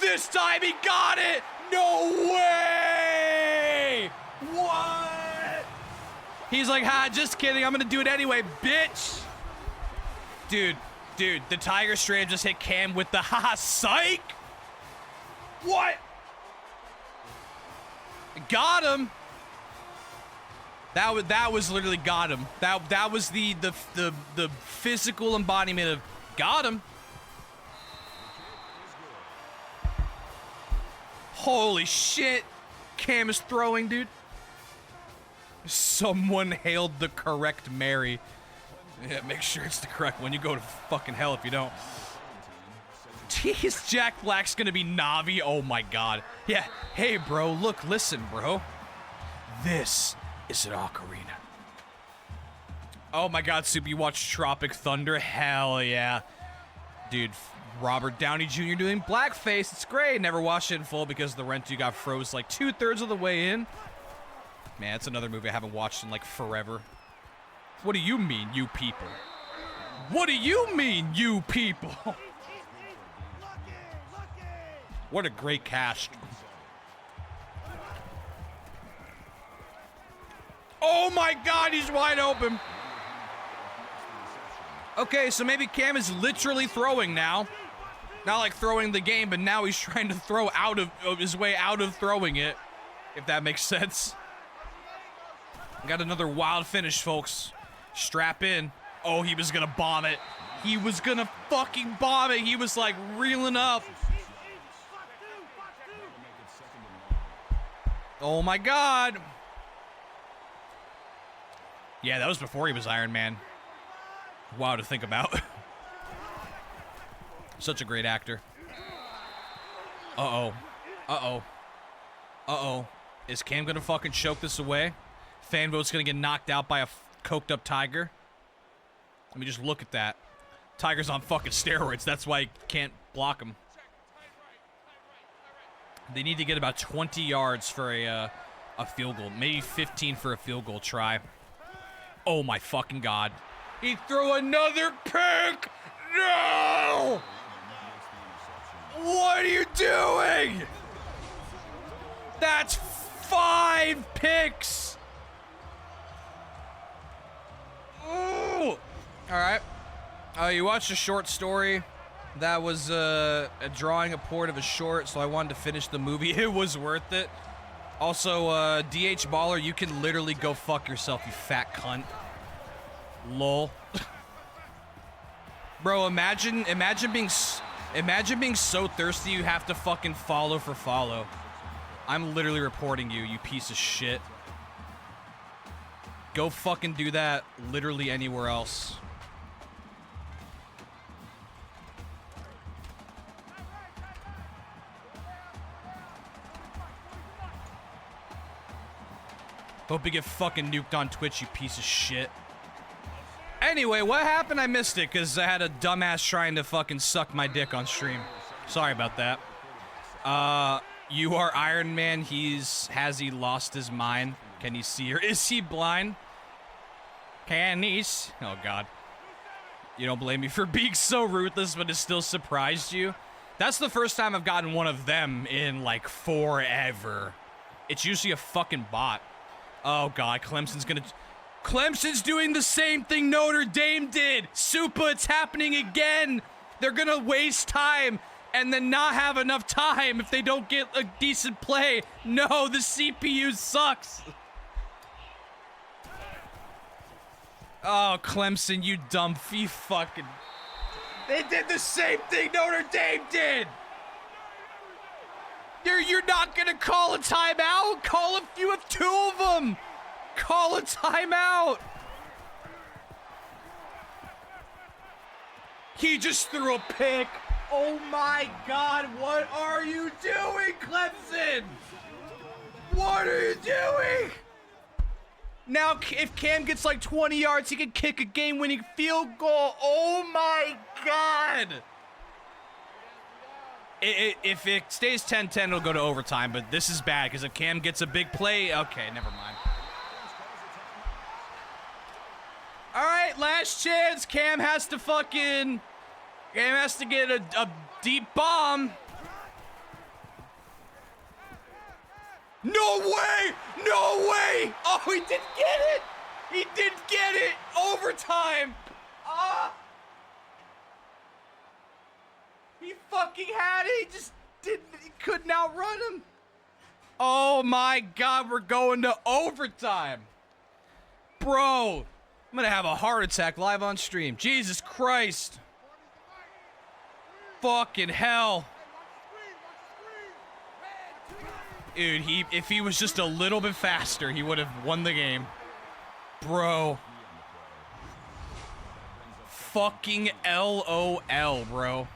This time he got it. No way. What? He's like, ha, just kidding. I'm going to do it anyway, bitch. Dude, the Tiger Stram just hit Cam with the haha psych. What? Got him. That was literally got him. That was the physical embodiment of got him. Holy shit. Cam is throwing, dude. Someone hailed the correct Mary. Yeah, make sure it's the correct one. You go to fucking hell if you don't. Jeez, Jack Black's gonna be Navi. Oh my god. Yeah. Hey, bro. Look, listen, bro. This is an ocarina. Oh my god, Soup, you watched Tropic Thunder? Hell yeah. Dude, Robert Downey Jr. doing blackface. It's great. Never watched it in full because the Rent 2 got froze like 2/3 of the way in. Man, it's another movie I haven't watched in like forever. What do you mean, you people? What do you mean, you people? What a great cast. Oh my god, he's wide open. Okay, so maybe Cam is literally throwing now. Not like throwing the game, but now he's trying to throw out of his way out of throwing it. If that makes sense. Got another wild finish, folks. Strap in. Oh, he was gonna bomb it. He was gonna fucking bomb it. He was like reeling up. Oh my god. Yeah, that was before he was Iron Man. Wow to think about. Such a great actor. Uh-oh. Uh-oh. Uh-oh. Is Cam gonna fucking choke this away? Fan vote's gonna get knocked out by a coked up Tiger. Let me just look at that. Tiger's on fucking steroids. That's why you can't block him. They need to get about 20 yards for a field goal. Maybe 15 for a field goal try. Oh my fucking god. He threw another pick! No! What are you doing? That's 5 picks! Ooh! Alright. You watched a short story. That was a drawing, a port of a short, so I wanted to finish the movie. It was worth it. Also, DH Baller, you can literally go fuck yourself, you fat cunt. Lol. Bro, imagine being so thirsty you have to fucking follow for follow. I'm literally reporting you, you piece of shit. Go fucking do that literally anywhere else. Hope you get fucking nuked on Twitch, you piece of shit. Anyway, what happened? I missed it because I had a dumbass trying to fucking suck my dick on stream. Sorry about that. You are Iron Man. Has he lost his mind? Can he see her? Is he blind? Can he? Oh God. You don't blame me for being so ruthless, but it still surprised you. That's the first time I've gotten one of them in like forever. It's usually a fucking bot. Oh God, Clemson's doing the same thing Notre Dame did. Supa, it's happening again. They're gonna waste time and then not have enough time if they don't get a decent play. No, the CPU sucks. Oh, Clemson, you dumb fucking... They did the same thing Notre Dame did. You're not gonna call a timeout? You have two of them. Call a timeout. He just threw a pick. Oh my God, what are you doing, Clemson? What are you doing? Now, if Cam gets like 20 yards, he can kick a game-winning field goal. Oh my God. If it stays 10-10, it'll go to overtime, but this is bad because if Cam gets a big play, okay, never mind. All right, last chance. Cam has to get a deep bomb. No way! No way! Oh, he didn't get it! He didn't get it! Overtime! Ah! He fucking had it! He just didn't... He couldn't outrun him! Oh my God, we're going to overtime! Bro! I'm gonna have a heart attack live on stream. Jesus Christ! Fucking hell! Dude, if he was just a little bit faster, he would have won the game. Bro. Fucking LOL, bro.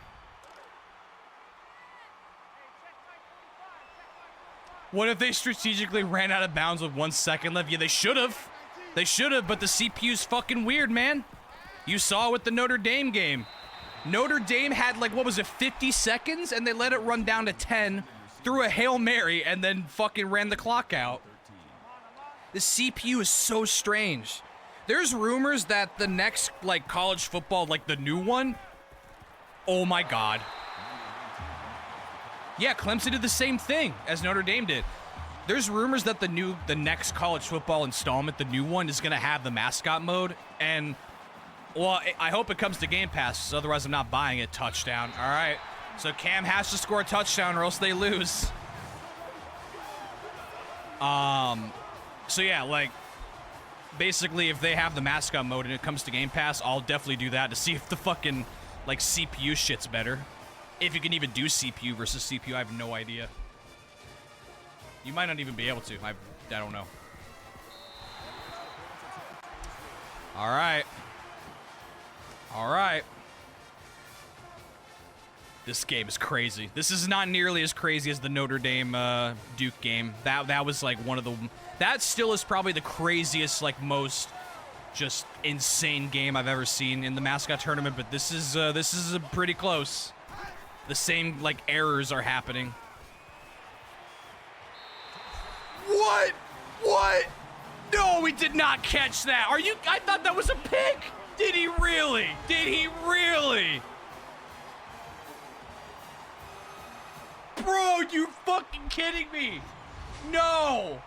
What if they strategically ran out of bounds with 1 second left? Yeah, they should have. They should have, but the CPU's fucking weird, man. You saw it with the Notre Dame game. Notre Dame had, like, what was it, 50 seconds? And they let it run down to 10. Threw a Hail Mary and then fucking ran the clock out. The CPU is so strange. There's rumors that the next, like, college football, like the new one, oh my God. Yeah, Clemson did the same thing as Notre Dame did. There's rumors that the next college football installment, the new one, is gonna have the mascot mode. And, well, I hope it comes to Game Pass, otherwise I'm not buying it. Touchdown. All right. So Cam has to score a touchdown or else they lose. So yeah, like, basically if they have the mascot mode and it comes to Game Pass, I'll definitely do that to see if the fucking, like, CPU shit's better. If you can even do CPU versus CPU, I have no idea. You might not even be able to. I don't know. All right. All right. This game is crazy. This is not nearly as crazy as the Notre Dame Duke game. That was like one of the... That still is probably the craziest, like, most just insane game I've ever seen in the Mascot tournament, but this is pretty close. The same, like, errors are happening. What? What? No, he did not catch that. Are you... I thought that was a pick. Did he really? Did he really? Bro, you fucking kidding me? No.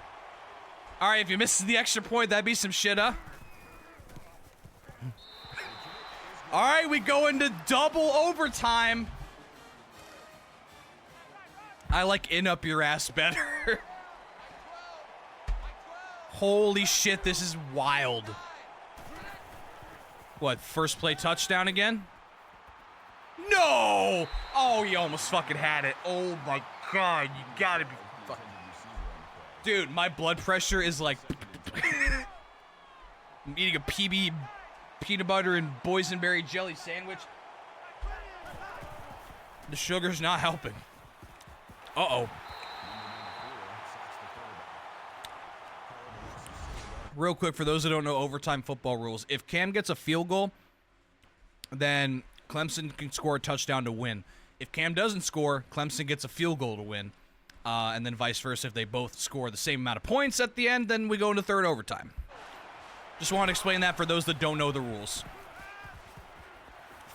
All right, if you miss the extra point, that'd be some shit, huh? All right, we go into double overtime. I like in up your ass better. Holy shit, this is wild. What, first play touchdown again? No! Oh, you almost fucking had it. Oh my God, you gotta be fucking... Dude, my blood pressure is like... I'm eating a PB peanut butter and boysenberry jelly sandwich. The sugar's not helping. Uh-oh. real quick, for those who don't know overtime football rules, if Cam gets a field goal, then Clemson can score a touchdown to win. If Cam doesn't score, Clemson gets a field goal to win. And then vice versa, if they both score the same amount of points at the end, then we go into third overtime. Just want to explain that for those that don't know the rules.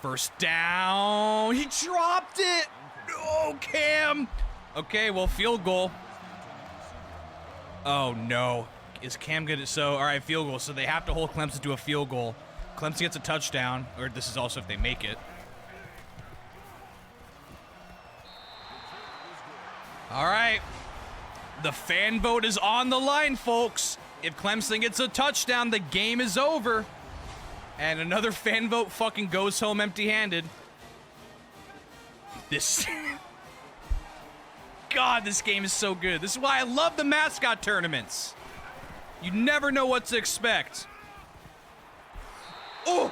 First down. He dropped it. No, Cam. Okay, well, field goal. Oh, no. Is Cam good? So, all right, field goal. So they have to hold Clemson to a field goal. Clemson gets a touchdown, or this is also if they make it. All right. The fan vote is on the line, folks. If Clemson gets a touchdown, the game is over. And another fan vote fucking goes home empty-handed. This... God, this game is so good. This is why I love the Mascot tournaments. You never know what to expect. Oh!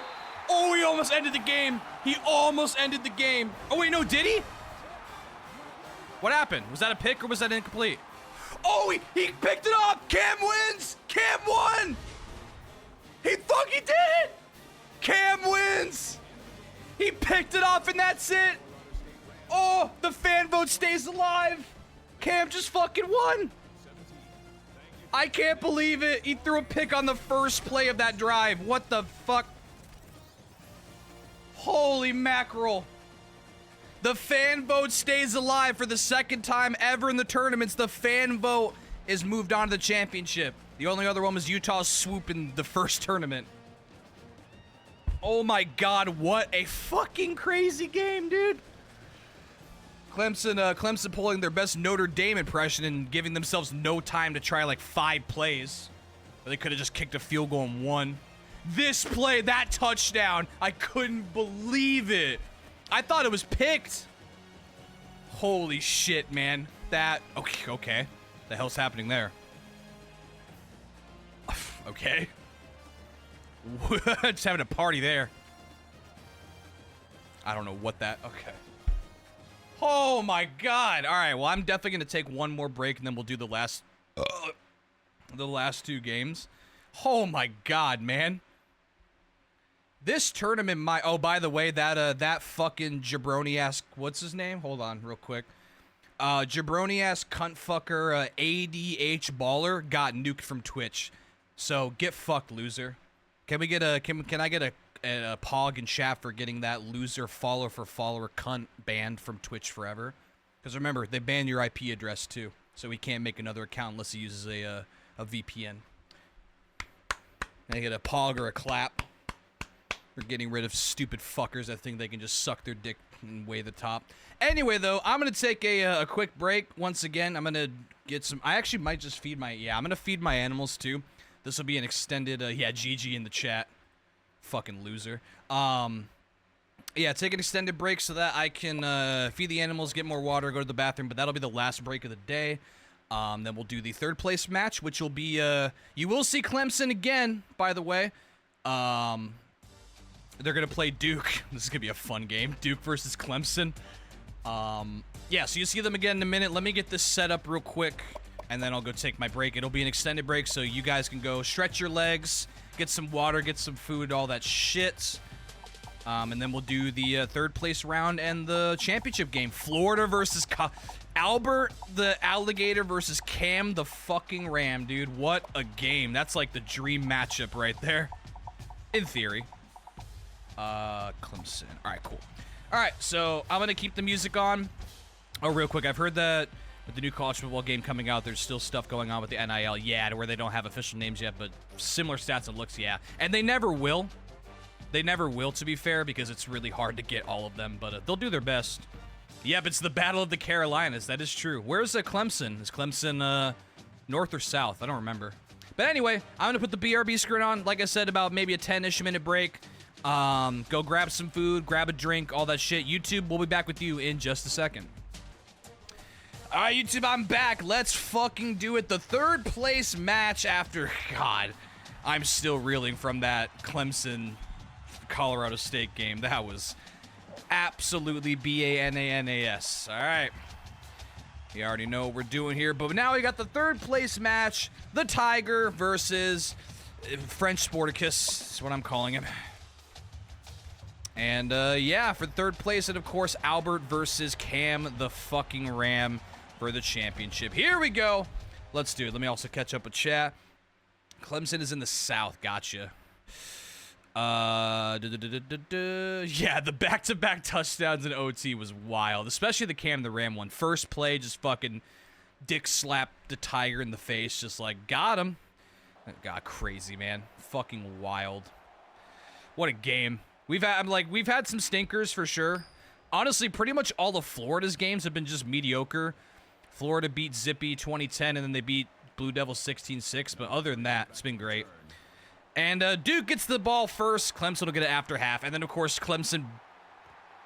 Oh, he almost ended the game. He almost ended the game. Oh, wait, no, did he? What happened? Was that a pick or was that incomplete? Oh, he picked it up. Cam wins. Cam won. He fucking did it. Cam wins. He picked it off and that's it. Oh, the fan vote stays alive. Cam just fucking won. I can't believe it. He threw a pick on the first play of that drive. What the fuck? Holy mackerel. The fan vote stays alive for the second time ever in the tournaments. The fan vote is moved on to the championship. The only other one was Utah's swoop in the first tournament. Oh my God, what a fucking crazy game, dude. Clemson pulling their best Notre Dame impression and giving themselves no time to try like 5 plays. They could have just kicked a field goal and won. This play, that touchdown, I couldn't believe it. I thought it was picked. Holy shit, man. That, okay. The hell's happening there? Okay. Just having a party there. I don't know what that, okay. Oh my God. All right, well, I'm definitely going to take one more break and then we'll do the last 2 games. Oh my God, man. This tournament might... Oh, by the way, that fucking jabroni-ass... What's his name? Hold on, real quick. Jabroni-ass cunt-fucker ADH Baller got nuked from Twitch. So, get fucked, loser. Can we get a... Can I get a pog and shaft for getting that loser follower cunt banned from Twitch forever? Because remember, they ban your IP address, too. So he can't make another account unless he uses a VPN. Can I get a pog or a clap? For getting rid of stupid fuckers that think they can just suck their dick and weigh the top. Anyway, though, I'm going to take a quick break. Once again, I'm going to get some... I actually might just feed my... Yeah, I'm going to feed my animals, too. This will be an extended... yeah, GG in the chat. Fucking loser. Yeah, take an extended break so that I can feed the animals, get more water, go to the bathroom. But that'll be the last break of the day. Then we'll do the third place match, which will be... you will see Clemson again, by the way. They're going to play Duke. This is going to be a fun game. Duke versus Clemson. Yeah, so you see them again in a minute. Let me get this set up real quick, and then I'll go take my break. It'll be an extended break, so you guys can go stretch your legs, get some water, get some food, all that shit. And then we'll do the third place round and the championship game. Florida versus Albert the Alligator versus Cam the fucking Ram, dude. What a game. That's like the dream matchup right there. In theory. Clemson. All right, cool. All right, so I'm going to keep the music on. Oh, real quick, I've heard that with the new college football game coming out, there's still stuff going on with the NIL. Yeah, to where they don't have official names yet, but similar stats and looks, yeah. And they never will. They never will, to be fair, because it's really hard to get all of them, but they'll do their best. Yep, it's the Battle of the Carolinas. That is true. Where's Clemson? Is Clemson north or south? I don't remember. But anyway, I'm going to put the BRB screen on. Like I said, about maybe a 10-ish minute break. Go grab some food, grab a drink, all that shit. YouTube, we'll be back with you in just a second. All right, YouTube, I'm back. Let's fucking do it. The third place match after... God, I'm still reeling from that Clemson-Colorado State game. That was absolutely bananas. All right. You already know what we're doing here. But now we got the third place match. The Tiger versus French Sporticus is what I'm calling him. And, yeah, for third place, and of course, Albert versus Cam the fucking Ram for the championship. Here we go. Let's do it. Let me also catch up with chat. Clemson is in the South. Gotcha. Yeah, the back-to-back touchdowns in OT was wild, especially the Cam the Ram one. First play, just fucking dick slapped the Tiger in the face, just like, got him. God, crazy, man. Fucking wild. What a game. We've had some stinkers for sure. Honestly, pretty much all of Florida's games have been just mediocre. Florida beat Zippy 2010, and then they beat Blue Devils 16-6, but other than that, it's been great. And Duke gets the ball first. Clemson will get it after half. And then, of course, Clemson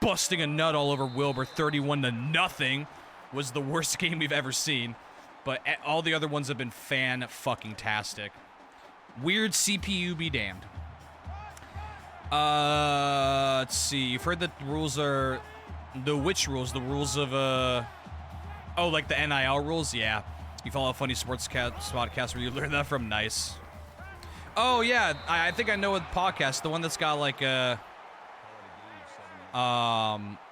busting a nut all over Wilbur 31-0 was the worst game we've ever seen. But all the other ones have been fan-fucking-tastic. Weird CPU be damned. Let's see. You've heard that the rules are... which rules? The rules of, oh, like the NIL rules? Yeah. You follow a Funny Sports podcast where you learn that from. Nice. Oh, yeah. I think I know what podcast. The one that's got, like,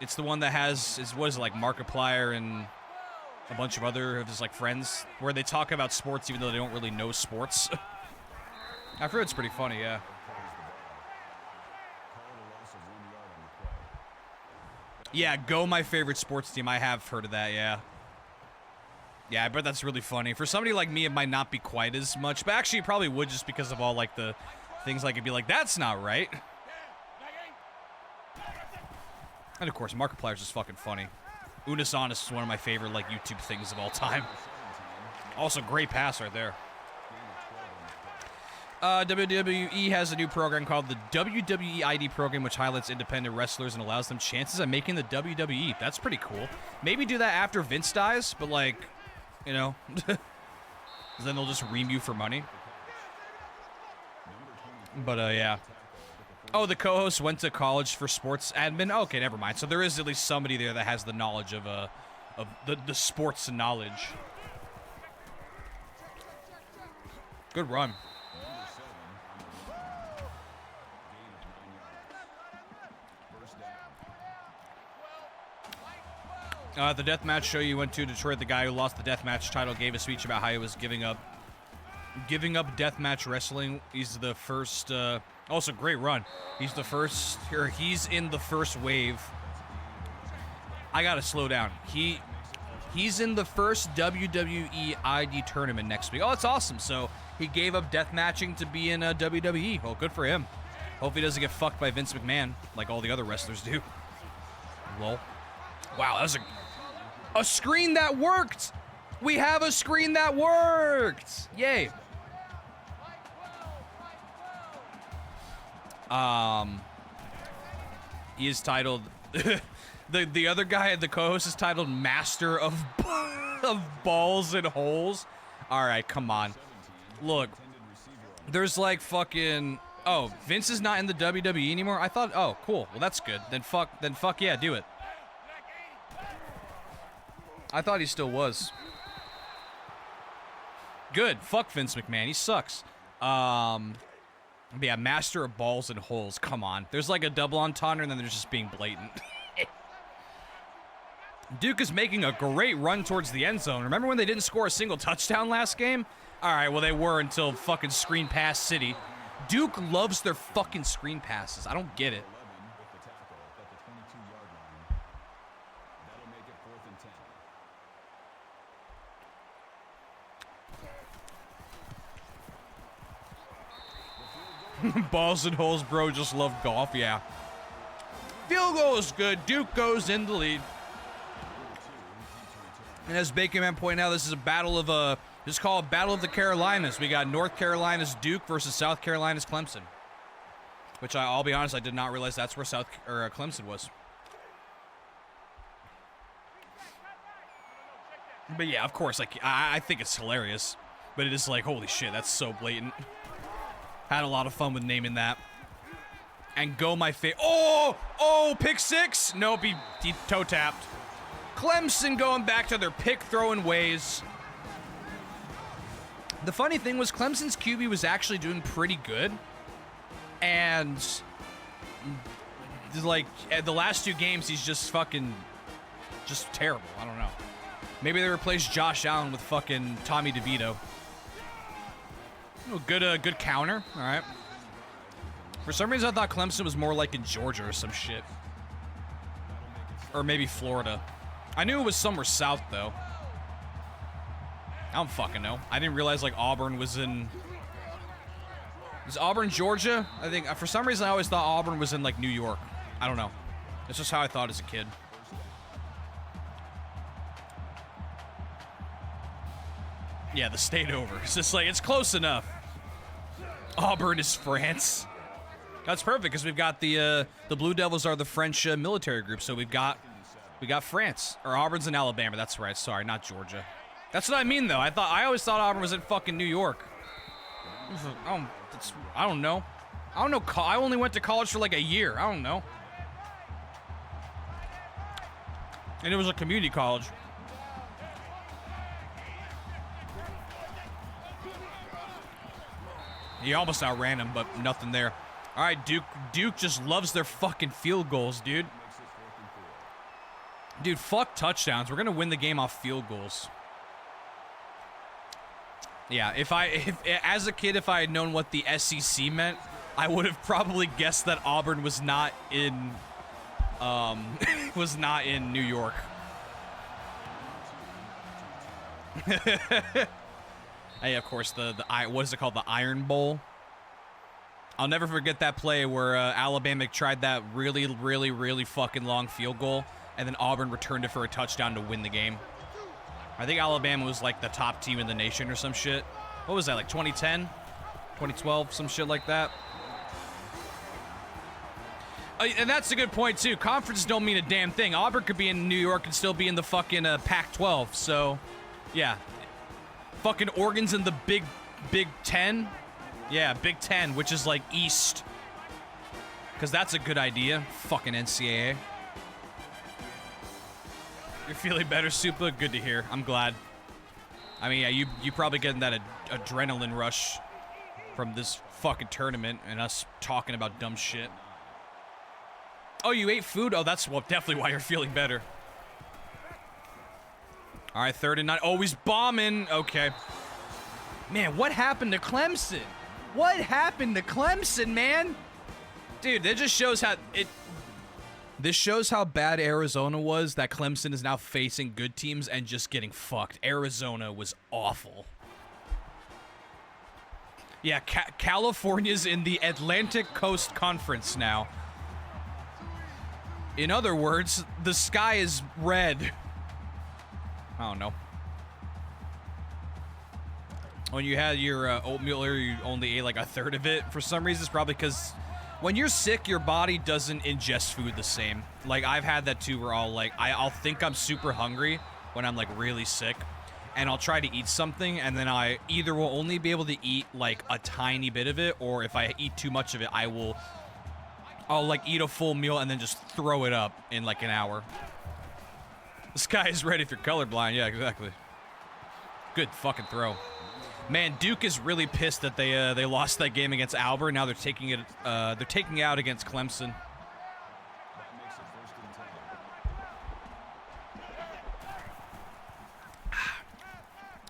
it's the one that has... what is it, like, Markiplier and a bunch of other of his, like, friends, where they talk about sports even though they don't really know sports. I've heard it's pretty funny, yeah. Yeah, Go, my favorite sports team. I have heard of that, yeah. Yeah, I bet that's really funny. For somebody like me, it might not be quite as much, but actually it probably would just because of all, like, the things like it'd be like, that's not right. And, of course, Markiplier's just fucking funny. Unis Honest is one of my favorite, like, YouTube things of all time. Also, great pass right there. WWE has a new program called the WWE ID program, which highlights independent wrestlers and allows them chances at making the WWE. That's pretty cool. Maybe do that after Vince dies, but, like, you know, then they'll just ream you for money. But, yeah. Oh, the co-host went to college for sports admin? Okay, never mind. So there is at least somebody there that has the knowledge of the sports knowledge. Good run. The deathmatch show you went to Detroit, the guy who lost the deathmatch title gave a speech about how he was giving up deathmatch wrestling. He's the first, also great run. He's the first, or he's in the first wave. I gotta slow down. He's in the first WWE ID tournament next week. Oh, that's awesome. So he gave up deathmatching to be in WWE. Well, good for him. Hope he doesn't get fucked by Vince McMahon like all the other wrestlers do. Lol. Wow, that was a screen that worked. We have a screen that worked. Yay. He is titled the other guy, the co-host, is titled Master of Balls and Holes. All right, come on. Look, there's like fucking. Oh, Vince is not in the WWE anymore. I thought. Oh, cool. Well, that's good. Then fuck yeah, do it. I thought he still was. Good. Fuck Vince McMahon. He sucks. Yeah, Master of Balls and Holes. Come on. There's like a double entendre, and then there's just being blatant. Duke is making a great run towards the end zone. Remember when they didn't score a single touchdown last game? All right, well, they were until fucking Screen Pass City. Duke loves their fucking screen passes. I don't get it. Balls and holes, bro. Just love golf. Yeah. Field goal is good. Duke goes in the lead. And as Bacon Man pointed out, this is a battle of just call it Battle of the Carolinas. We got North Carolina's Duke versus South Carolina's Clemson. Which I'll be honest, I did not realize that's where Clemson was. But yeah, of course, like I think it's hilarious. But it is like, holy shit, that's so blatant. Had a lot of fun with naming that. And go my Oh, pick six? Nope, he toe tapped. Clemson going back to their pick throwing ways. The funny thing was Clemson's QB was actually doing pretty good. And, like, at the last 2 games, he's just fucking, just terrible. I don't know. Maybe they replaced Josh Allen with fucking Tommy DeVito. Oh, good counter. All right. For some reason, I thought Clemson was more like in Georgia or some shit. Or maybe Florida. I knew it was somewhere south, though. I don't fucking know. I didn't realize, like, Auburn was in... Is Auburn Georgia? I think, for some reason, I always thought Auburn was in, like, New York. I don't know. That's just how I thought as a kid. Yeah, the state over. It's just like, it's close enough. Auburn is France. That's perfect, because we've got the Blue Devils are the French military group, so we got France. Or Auburn's in Alabama, that's right. Sorry, not Georgia. That's what I mean, though. I always thought Auburn was in fucking New York. I don't know. I only went to college for like a year. I don't know. And it was a community college. He almost outran him, but nothing there. All right, Duke just loves their fucking field goals, dude. Dude, fuck touchdowns. We're gonna win the game off field goals. Yeah, if as a kid, if I had known what the SEC meant, I would have probably guessed that Auburn was not in, New York. Hey, of course, what is it called? The Iron Bowl. I'll never forget that play where Alabama tried that really, really, really fucking long field goal, and then Auburn returned it for a touchdown to win the game. I think Alabama was like the top team in the nation or some shit. What was that, like 2010? 2012? Some shit like that? And that's a good point, too. Conferences don't mean a damn thing. Auburn could be in New York and still be in the fucking Pac-12, so, yeah. Fucking Oregon's in the Big Ten. Yeah, Big Ten, which is like East. Because that's a good idea. Fucking NCAA. You're feeling better, Supa? Good to hear. I'm glad. I mean, yeah, you probably getting that adrenaline rush from this fucking tournament and us talking about dumb shit. Oh, you ate food? Oh, that's, well, definitely why you're feeling better. All right, 3rd and 9. Oh, he's bombing. Okay. Man, what happened to Clemson? What happened to Clemson, man? Dude, that just shows how this shows how bad Arizona was, that Clemson is now facing good teams and just getting fucked. Arizona was awful. Yeah, California's in the Atlantic Coast Conference now. In other words, the sky is red. I don't know. When you had your oatmeal, or you only ate like a third of it, for some reason, it's probably because when you're sick, your body doesn't ingest food the same. Like, I've had that too, where I'll think I'm super hungry when I'm like really sick, and I'll try to eat something, and then I either will only be able to eat like a tiny bit of it, or if I eat too much of it, I'll like eat a full meal and then just throw it up in like an hour. This guy is ready if you're colorblind. Yeah, exactly. Good fucking throw. Man, Duke is really pissed that they lost that game against Auburn. Now they're taking it out against Clemson.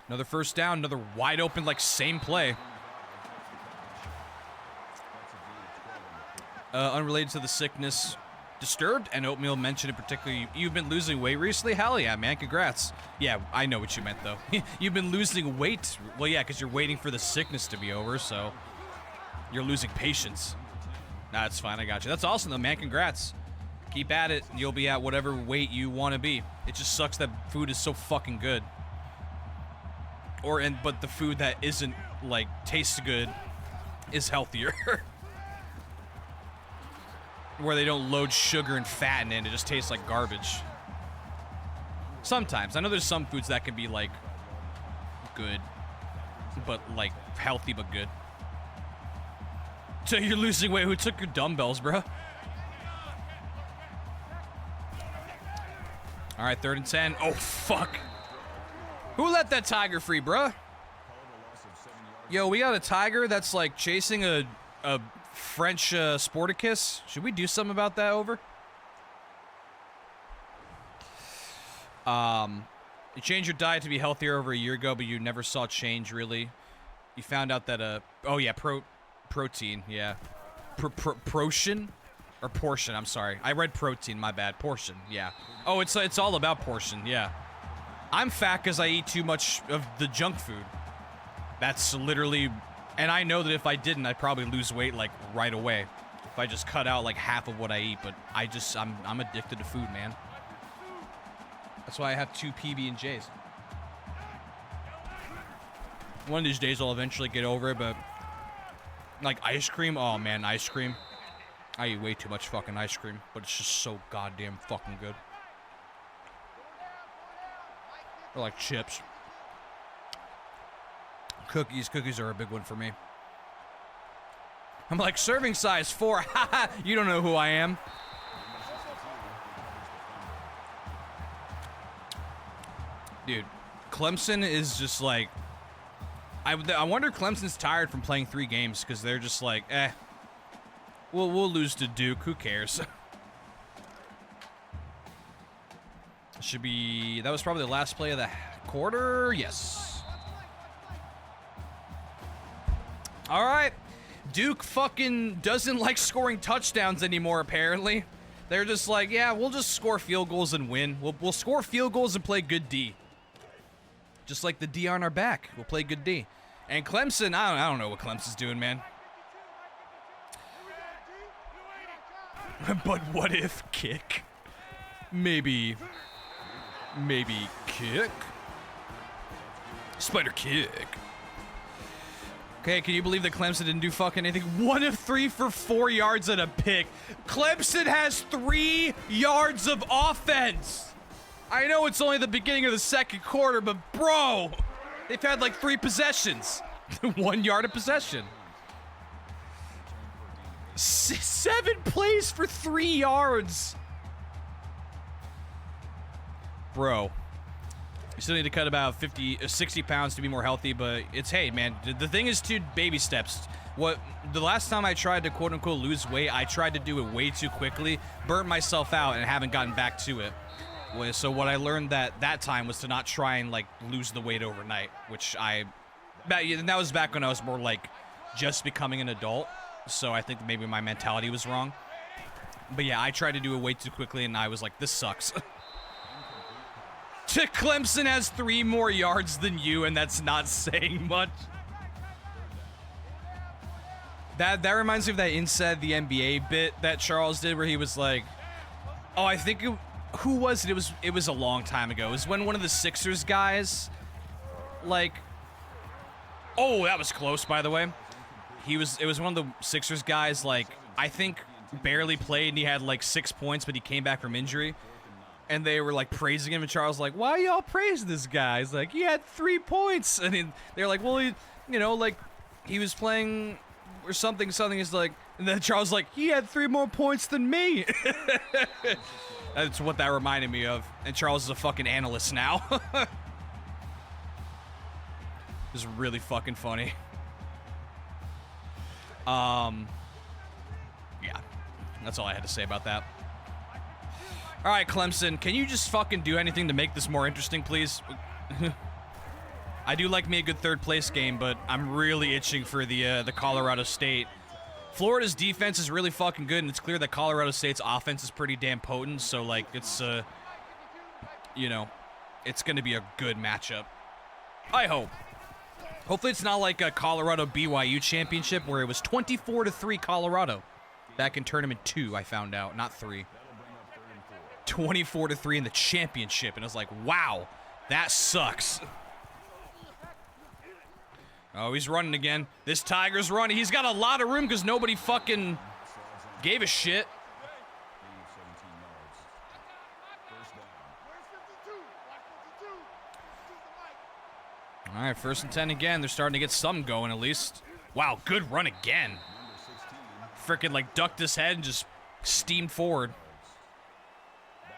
Another first down, another wide open, like, same play. Unrelated to the sickness. Disturbed, and Oatmeal mentioned in particular, you've been losing weight recently? Hell yeah, man, congrats. Yeah, I know what you meant, though. You've been losing weight? Well, yeah, because you're waiting for the sickness to be over, so you're losing patience. Nah, it's fine, I got you. That's awesome, though, man, congrats. Keep at it, and you'll be at whatever weight you want to be. It just sucks that food is so fucking good. But the food that isn't, like, tastes good is healthier. Where they don't load sugar and fat in it, it just tastes like garbage. Sometimes. I know there's some foods that can be, like, good, but, like, healthy but good. So you're losing weight. Who took your dumbbells, bro? All right, 3rd and 10. Oh, fuck. Who let that tiger free, bruh? Yo, we got a tiger that's like chasing a French Sporticus. Should we do something about that, over? You changed your diet to be healthier over a year ago, but you never saw change, really. You found out that, oh yeah, protein, yeah. Portion? Or portion, I'm sorry. I read protein, my bad. Portion, yeah. Oh, it's all about portion, yeah. I'm fat because I eat too much of the junk food. That's literally, and I know that if I didn't, I'd probably lose weight, like, right away. If I just cut out, like, half of what I eat, but I'm addicted to food, man. That's why I have 2 PB&Js. One of these days I'll eventually get over it, but like ice cream, oh man, ice cream. I eat way too much fucking ice cream, but it's just so goddamn fucking good. Or like chips. Cookies are a big one for me. I'm like, serving size 4, haha, you don't know who I am. Dude, Clemson is just like, I wonder if Clemson's tired from playing 3 games because they're just like, we'll lose to Duke. Who cares? Should be, that was probably the last play of the quarter. Yes. All right. Duke fucking doesn't like scoring touchdowns anymore, apparently. They're just like, yeah, we'll just score field goals and win. We'll score field goals and play good D. Just like the D on our back. We'll play good D. And Clemson, I don't know what Clemson's doing, man. But what if kick? Maybe kick? Spider kick. Okay, can you believe that Clemson didn't do fucking anything? 1 of 3 for 4 yards and a pick. Clemson has 3 yards of offense. I know it's only the beginning of the second quarter, but bro, they've had like 3 possessions. 1 yard of possession. 7 plays for 3 yards. Bro, you still need to cut about 60 pounds to be more healthy, but it's, hey, man, the thing is to baby steps. The last time I tried to quote unquote lose weight, I tried to do it way too quickly, burnt myself out, and haven't gotten back to it. So what I learned that time was to not try and like lose the weight overnight, which that was back when I was more like just becoming an adult. So I think maybe my mentality was wrong. But yeah, I tried to do it way too quickly, and I was like, this sucks. Clemson has 3 more yards than you, and that's not saying much. That reminds me of that Inside the NBA bit that Charles did, where he was like, oh, I think who was it? It was a long time ago. It was when one of the Sixers guys, like, oh, that was close, by the way. It was one of the Sixers guys, like, I think barely played, and he had like 6 points, but he came back from injury. And they were like praising him, and Charles was like, why y'all praise this guy? He's like, he had 3 points. And they're like, well, he was playing or something. He's like, and then Charles was like, he had 3 more points than me. That's what that reminded me of. And Charles is a fucking analyst now. It was really fucking funny. Yeah, that's all I had to say about that. All right, Clemson, can you just fucking do anything to make this more interesting, please? I do like me a good third place game, but I'm really itching for the Colorado State. Florida's defense is really fucking good, and it's clear that Colorado State's offense is pretty damn potent, so, like, it's, it's going to be a good matchup. I hope. Hopefully it's not like a Colorado-BYU championship where it was 24-3 Colorado. Back in Tournament 2, I found out, not 3. 24-3 in the championship, and I was like, wow, that sucks. Oh, he's running again. This Tiger's running. He's got a lot of room because nobody fucking gave a shit. All right, 1st and 10 again. They're starting to get something going at least. Wow, good run again. Frickin' like ducked his head and just steamed forward.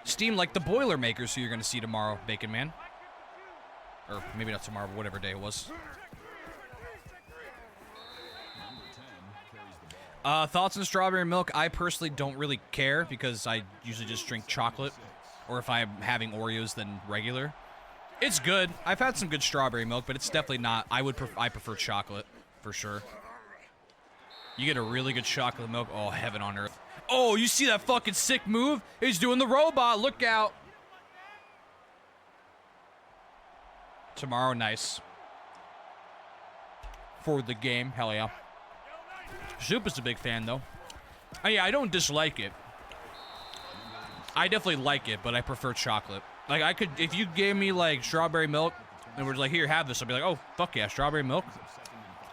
Steam like the Boilermakers who you're going to see tomorrow, Bacon Man. Or maybe not tomorrow, but whatever day it was. Thoughts on strawberry milk? I personally don't really care because I usually just drink chocolate. Or if I'm having Oreos, then regular. It's good. I've had some good strawberry milk, but it's definitely not. I prefer chocolate, for sure. You get a really good chocolate milk. Oh, heaven on earth. Oh, you see that fucking sick move? He's doing the robot. Look out. Tomorrow, nice. For the game. Hell yeah. Soup is a big fan, though. Oh, yeah, I don't dislike it. I definitely like it, but I prefer chocolate. Like, I could, if you gave me, like, strawberry milk, and we're like, here, have this, I'd be like, oh, fuck yeah, strawberry milk.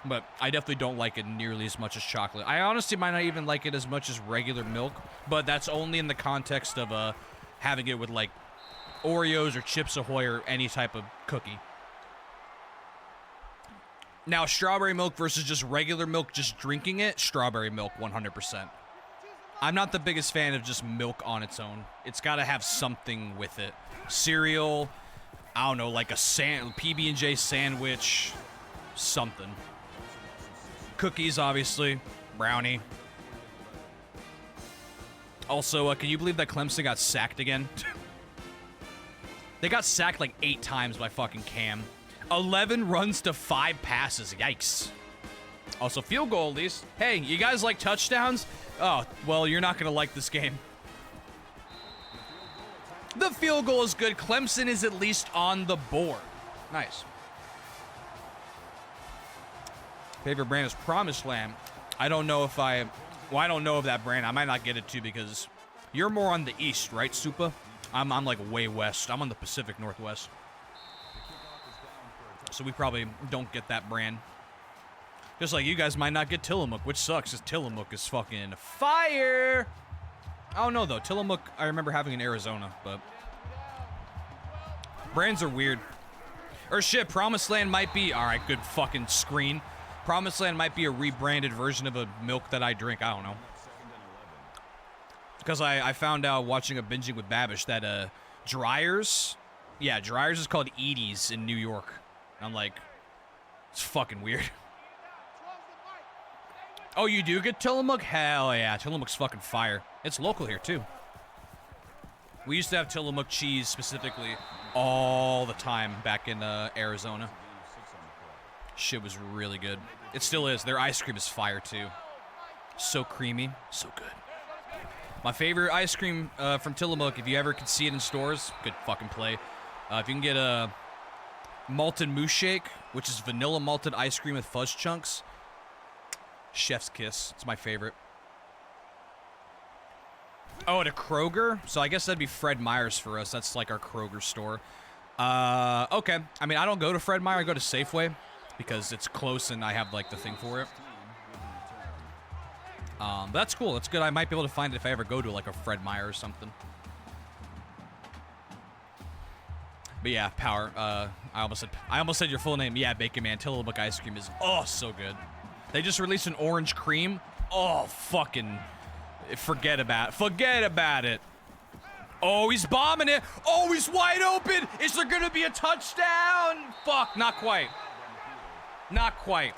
But I definitely don't like it nearly as much as chocolate. I honestly might not even like it as much as regular milk, but that's only in the context of having it with, like, Oreos or Chips Ahoy or any type of cookie. Now, strawberry milk versus just regular milk, just drinking it, strawberry milk, 100%. I'm not the biggest fan of just milk on its own. It's got to have something with it. Cereal, I don't know, like a PB&J sandwich, something. Cookies, obviously. Brownie. Also, can you believe that Clemson got sacked again? They got sacked like 8 times by fucking Cam. 11 runs to 5 passes. Yikes. Also, field goal at least. Hey, you guys like touchdowns? Oh, well, you're not going to like this game. The field goal is good. Clemson is at least on the board. Nice. Favorite brand is Promised Land. I don't know if I don't know of that brand. I might not get it too because you're more on the east, right, Supa? I'm like way west. I'm on the Pacific Northwest. So we probably don't get that brand. Just like you guys might not get Tillamook, which sucks because Tillamook is fucking fire. I don't know, though. Tillamook, I remember having in Arizona, but brands are weird. Or shit, Promised Land might be... All right, good fucking screen. Promised Land might be a rebranded version of a milk that I drink. I don't know. Because I found out watching a Binging with Babish that Dryers... Yeah, Dryers is called Edie's in New York. And I'm like, it's fucking weird. Oh, you do get Tillamook? Hell yeah, Tillamook's fucking fire. It's local here, too. We used to have Tillamook cheese, specifically, all the time back in Arizona. Shit was really good. It still is. Their ice cream is fire, too. So creamy. So good. My favorite ice cream from Tillamook, if you ever can see it in stores, good fucking play. If you can get a malted moose shake, which is vanilla malted ice cream with fudge chunks, chef's kiss. It's my favorite. Oh, at a Kroger? So I guess that'd be Fred Meyer's for us. That's like our Kroger store. Okay. I mean, I don't go to Fred Meyer. I go to Safeway because it's close and I have like the thing for it. But that's cool. That's good. I might be able to find it if I ever go to like a Fred Meyer or something. But yeah, Power. I almost said your full name. Yeah, Bacon Man. Tillamook ice cream is so good. They just released an orange cream. Oh, fucking forget about it. Oh, he's bombing it. Oh, he's wide open. Is there going to be a touchdown? Fuck, not quite. Not quite.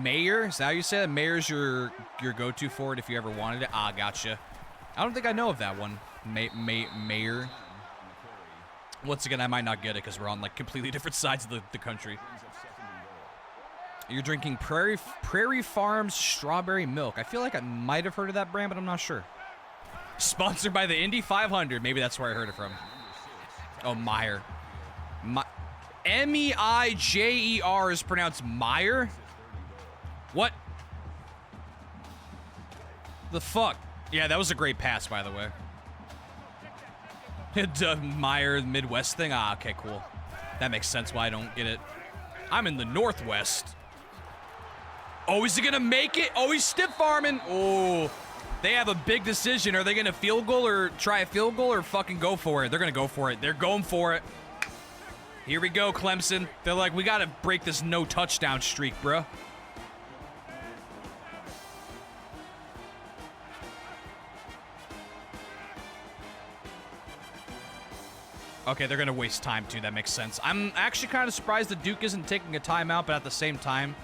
Mayor? Is that how you say it? Mayor's your go-to for it if you ever wanted it? Ah, gotcha. I don't think I know of that one. Mayor. Once again, I might not get it because we're on like completely different sides of the country. You're drinking Prairie Farms strawberry milk. I feel like I might have heard of that brand, but I'm not sure. Sponsored by the Indy 500. Maybe that's where I heard it from. Oh, Meyer. M-E-I-J-E-R is pronounced Meyer? What? The fuck? Yeah, that was a great pass, by the way. Meyer Midwest thing? Ah, okay, cool. That makes sense why I don't get it. I'm in the Northwest. Oh, is he going to make it? Oh, he's stiff farming. Oh, they have a big decision. Are they going to field goal or try a field goal or fucking go for it? They're going to go for it. They're going for it. Here we go, Clemson. They're like, we got to break this no touchdown streak, bro. Okay, they're going to waste time, too. That makes sense. I'm actually kind of surprised that Duke isn't taking a timeout, but at the same time,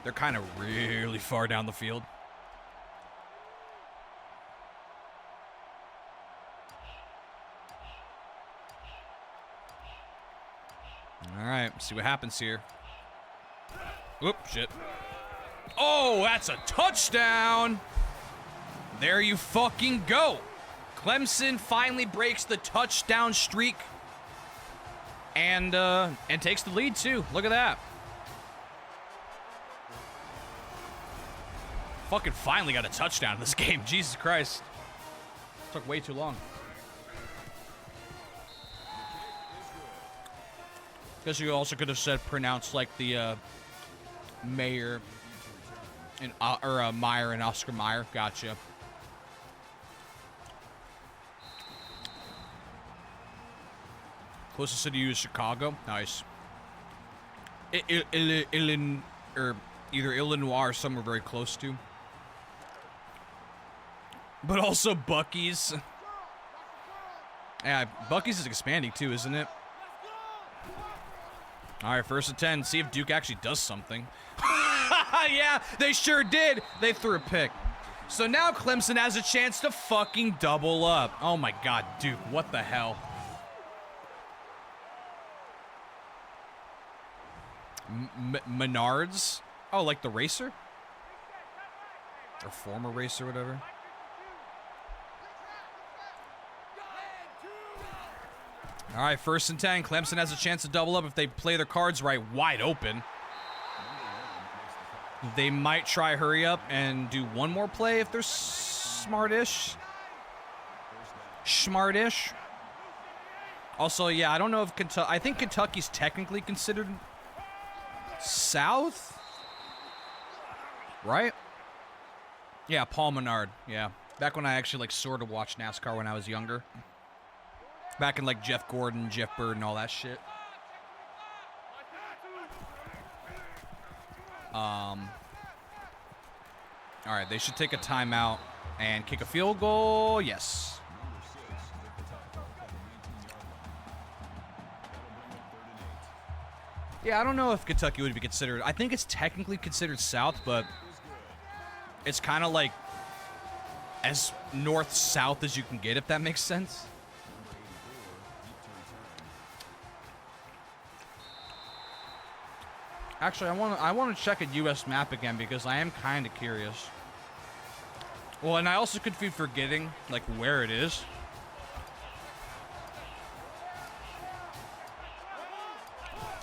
they're kind of really far down the field. All right, see what happens here. Oop, shit. Oh, that's a touchdown! There you fucking go. Clemson finally breaks the touchdown streak and takes the lead too. Look at that. Fucking finally got a touchdown in this game. Jesus Christ. Took way too long. Guess you also could have said pronounced like the mayor and Meyer and Oscar Mayer. Gotcha. Closest city is Chicago. Nice. Or either Illinois or somewhere very close to. But also Buc-ee's. Yeah, Buc-ee's is expanding too, isn't it? All right, 1st and 10. See if Duke actually does something. Yeah, they sure did. They threw a pick. So now Clemson has a chance to fucking double up. Oh my God, Duke, what the hell? Menards? Oh, like the racer? Or former racer, whatever. All right, 1st and 10. Clemson has a chance to double up if they play their cards right, wide open. They might try hurry up and do one more play if they're smartish. Smartish. Also, yeah, I don't know if Kentucky... I think Kentucky's technically considered South? Right? Yeah, Paul Menard. Yeah. Back when I actually, like, sort of watched NASCAR when I was younger. Back in, like, Jeff Gordon, Jeff Bird, and all that shit. All right, they should take a timeout and kick a field goal. Yes. Yeah, I don't know if Kentucky would be considered. I think it's technically considered South, but it's kind of like as north-south as you can get, if that makes sense. Actually, I want to check a U.S. map again because I am kind of curious. Well, and I also could be forgetting, like, where it is.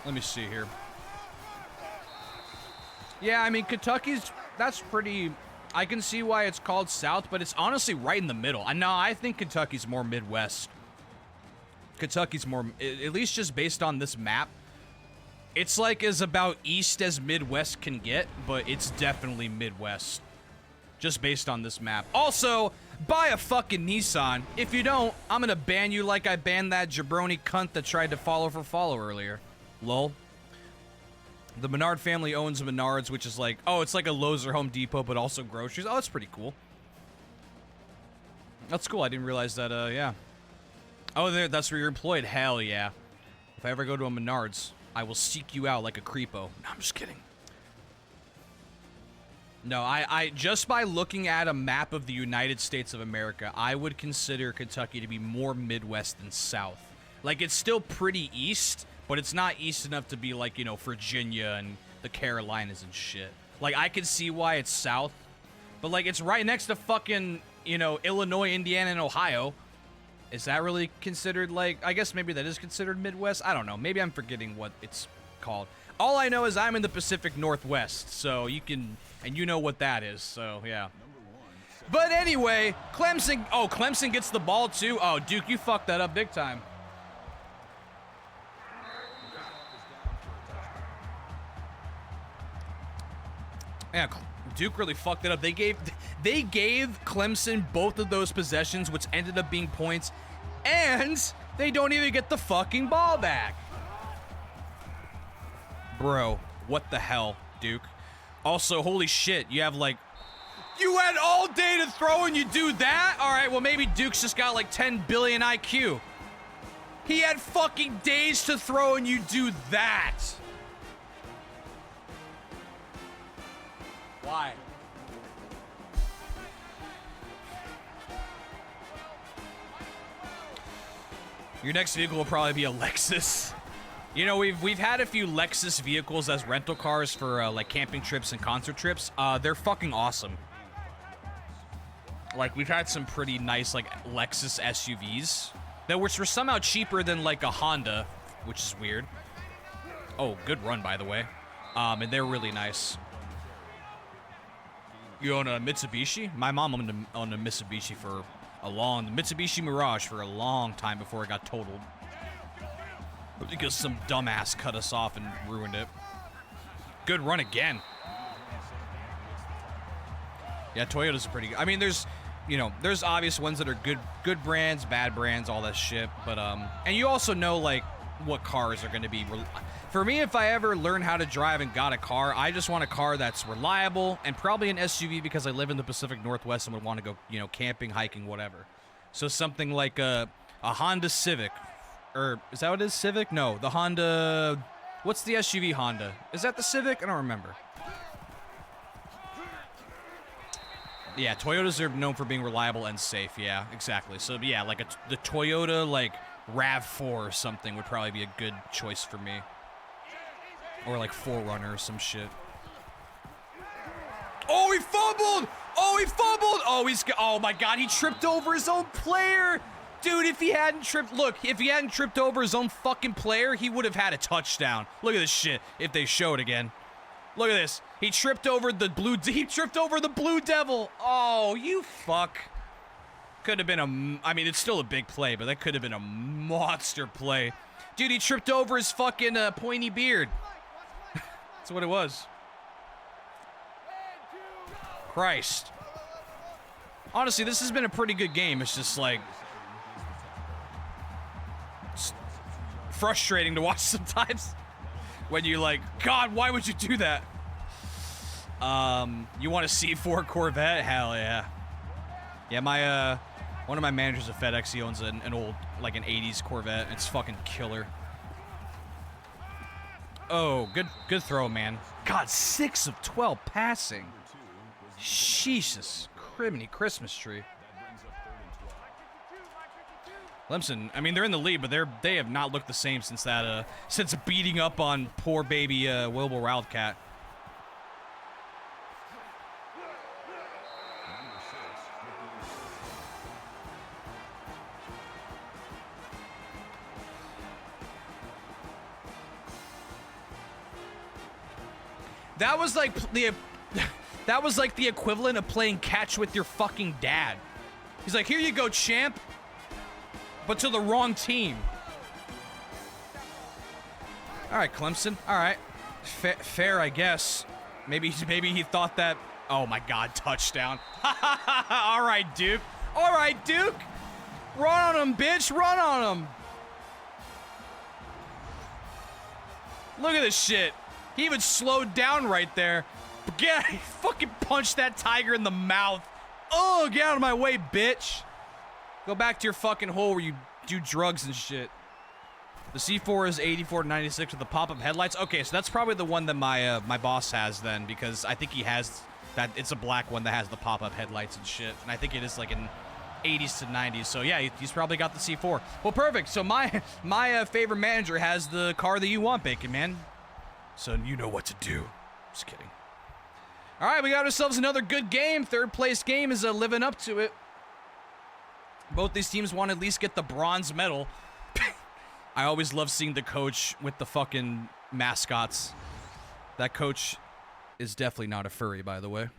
Let me see here. Yeah, I mean, Kentucky's, that's pretty... I can see why it's called South, but it's honestly right in the middle. No, I think Kentucky's more Midwest. Kentucky's more, at least just based on this map. It's like as about east as Midwest can get, but it's definitely Midwest. Just based on this map. Also, buy a fucking Nissan. If you don't, I'm gonna ban you like I banned that jabroni cunt that tried to follow for follow earlier. Lol. The Menard family owns Menards, which is like, oh, it's like a Lowe's or Home Depot, but also groceries. Oh, that's pretty cool. That's cool. I didn't realize that, yeah. Oh, that's where you're employed. Hell yeah. If I ever go to a Menards, I will seek you out like a creepo. No, I'm just kidding. No, I just by looking at a map of the United States of America, I would consider Kentucky to be more Midwest than South. Like, it's still pretty east, but it's not east enough to be like, you know, Virginia and the Carolinas and shit. Like, I can see why it's South, but like, it's right next to fucking, you know, Illinois, Indiana, and Ohio. Is that really considered, like, I guess maybe that is considered Midwest? I don't know. Maybe I'm forgetting what it's called. All I know is I'm in the Pacific Northwest, so you can, and you know what that is, so yeah. But anyway, Clemson gets the ball too. Oh, Duke, you fucked that up big time. Yeah, Duke really fucked it up. They gave Clemson both of those possessions, which ended up being points, and they don't even get the fucking ball back. Bro, what the hell, Duke? Also, holy shit, you have like... You had all day to throw and you do that? All right, well, maybe Duke's just got like 10 billion IQ. He had fucking days to throw and you do that. Why? Your next vehicle will probably be a Lexus. You know, we've had a few Lexus vehicles as rental cars for like camping trips and concert trips. They're fucking awesome. Like, we've had some pretty nice like Lexus SUVs that which were somehow cheaper than like a Honda, which is weird. Oh, good run, by the way. And they're really nice. You own a Mitsubishi? My mom owned a Mitsubishi for a Mitsubishi Mirage for a long time before it got totaled. Because some dumbass cut us off and ruined it. Good run again. Yeah, Toyota's pretty good. I mean, there's, you know, there's obvious ones that are good brands, bad brands, all that shit. But, and you also know, like, what cars are going to be. For me, if I ever learn how to drive and got a car, I just want a car that's reliable and probably an SUV because I live in the Pacific Northwest and would want to go, you know, camping, hiking, whatever. So something like a Honda Civic. Or, is that what it is? Civic? No, the Honda... What's the SUV Honda? Is that the Civic? I don't remember. Yeah, Toyotas are known for being reliable and safe. Yeah, exactly. So, yeah, like the Toyota, like, RAV4 or something would probably be a good choice for me. Or, like, 4Runner or some shit. Oh, he fumbled! Oh, he fumbled! Oh, my God, he tripped over his own player! Dude, if he hadn't tripped over his own fucking player, he would have had a touchdown. Look at this shit, if they show it again. Look at this. He tripped over the Blue Devil. Oh, you fuck. Could have been I mean, it's still a big play, but that could have been a monster play. Dude, he tripped over his fucking pointy beard. That's what it was. Christ. Honestly, this has been a pretty good game. It's just like... frustrating to watch sometimes when you're like, God, why would you do that? You want a C4 Corvette? Hell yeah. Yeah, my one of my managers at FedEx, he owns an old, like an 80s Corvette. It's fucking killer. Oh, good throw, man. God, 6 of 12 passing. Jesus, criminy Christmas tree. Clemson, I mean, they're in the lead, but they have not looked the same since that since beating up on poor baby Wilbur Wildcat. That was like the equivalent of playing catch with your fucking dad. He's like, "Here you go, champ." But to the wrong team. All right, Clemson. All right, fair, I guess. Maybe he thought that. Oh my God, touchdown! All right, Duke. All right, Duke. Run on him, bitch. Run on him. Look at this shit. He even slowed down right there. Get, he fucking punched that tiger in the mouth. Oh, get out of my way, bitch. Go back to your fucking hole where you do drugs and shit. The C4 is 84 to 96 with the pop-up headlights. Okay, so that's probably the one that my my boss has then, because I think he has that. It's a black one that has the pop-up headlights and shit, and I think it is like in 80s to 90s. So yeah, he's probably got the C4. Well, perfect. So my favorite manager has the car that you want, Bacon Man. So you know what to do. Just kidding. All right, we got ourselves another good game. Third place game is living up to it. Both these teams want to at least get the bronze medal. I always love seeing the coach with the fucking mascots. That coach is definitely not a furry, by the way.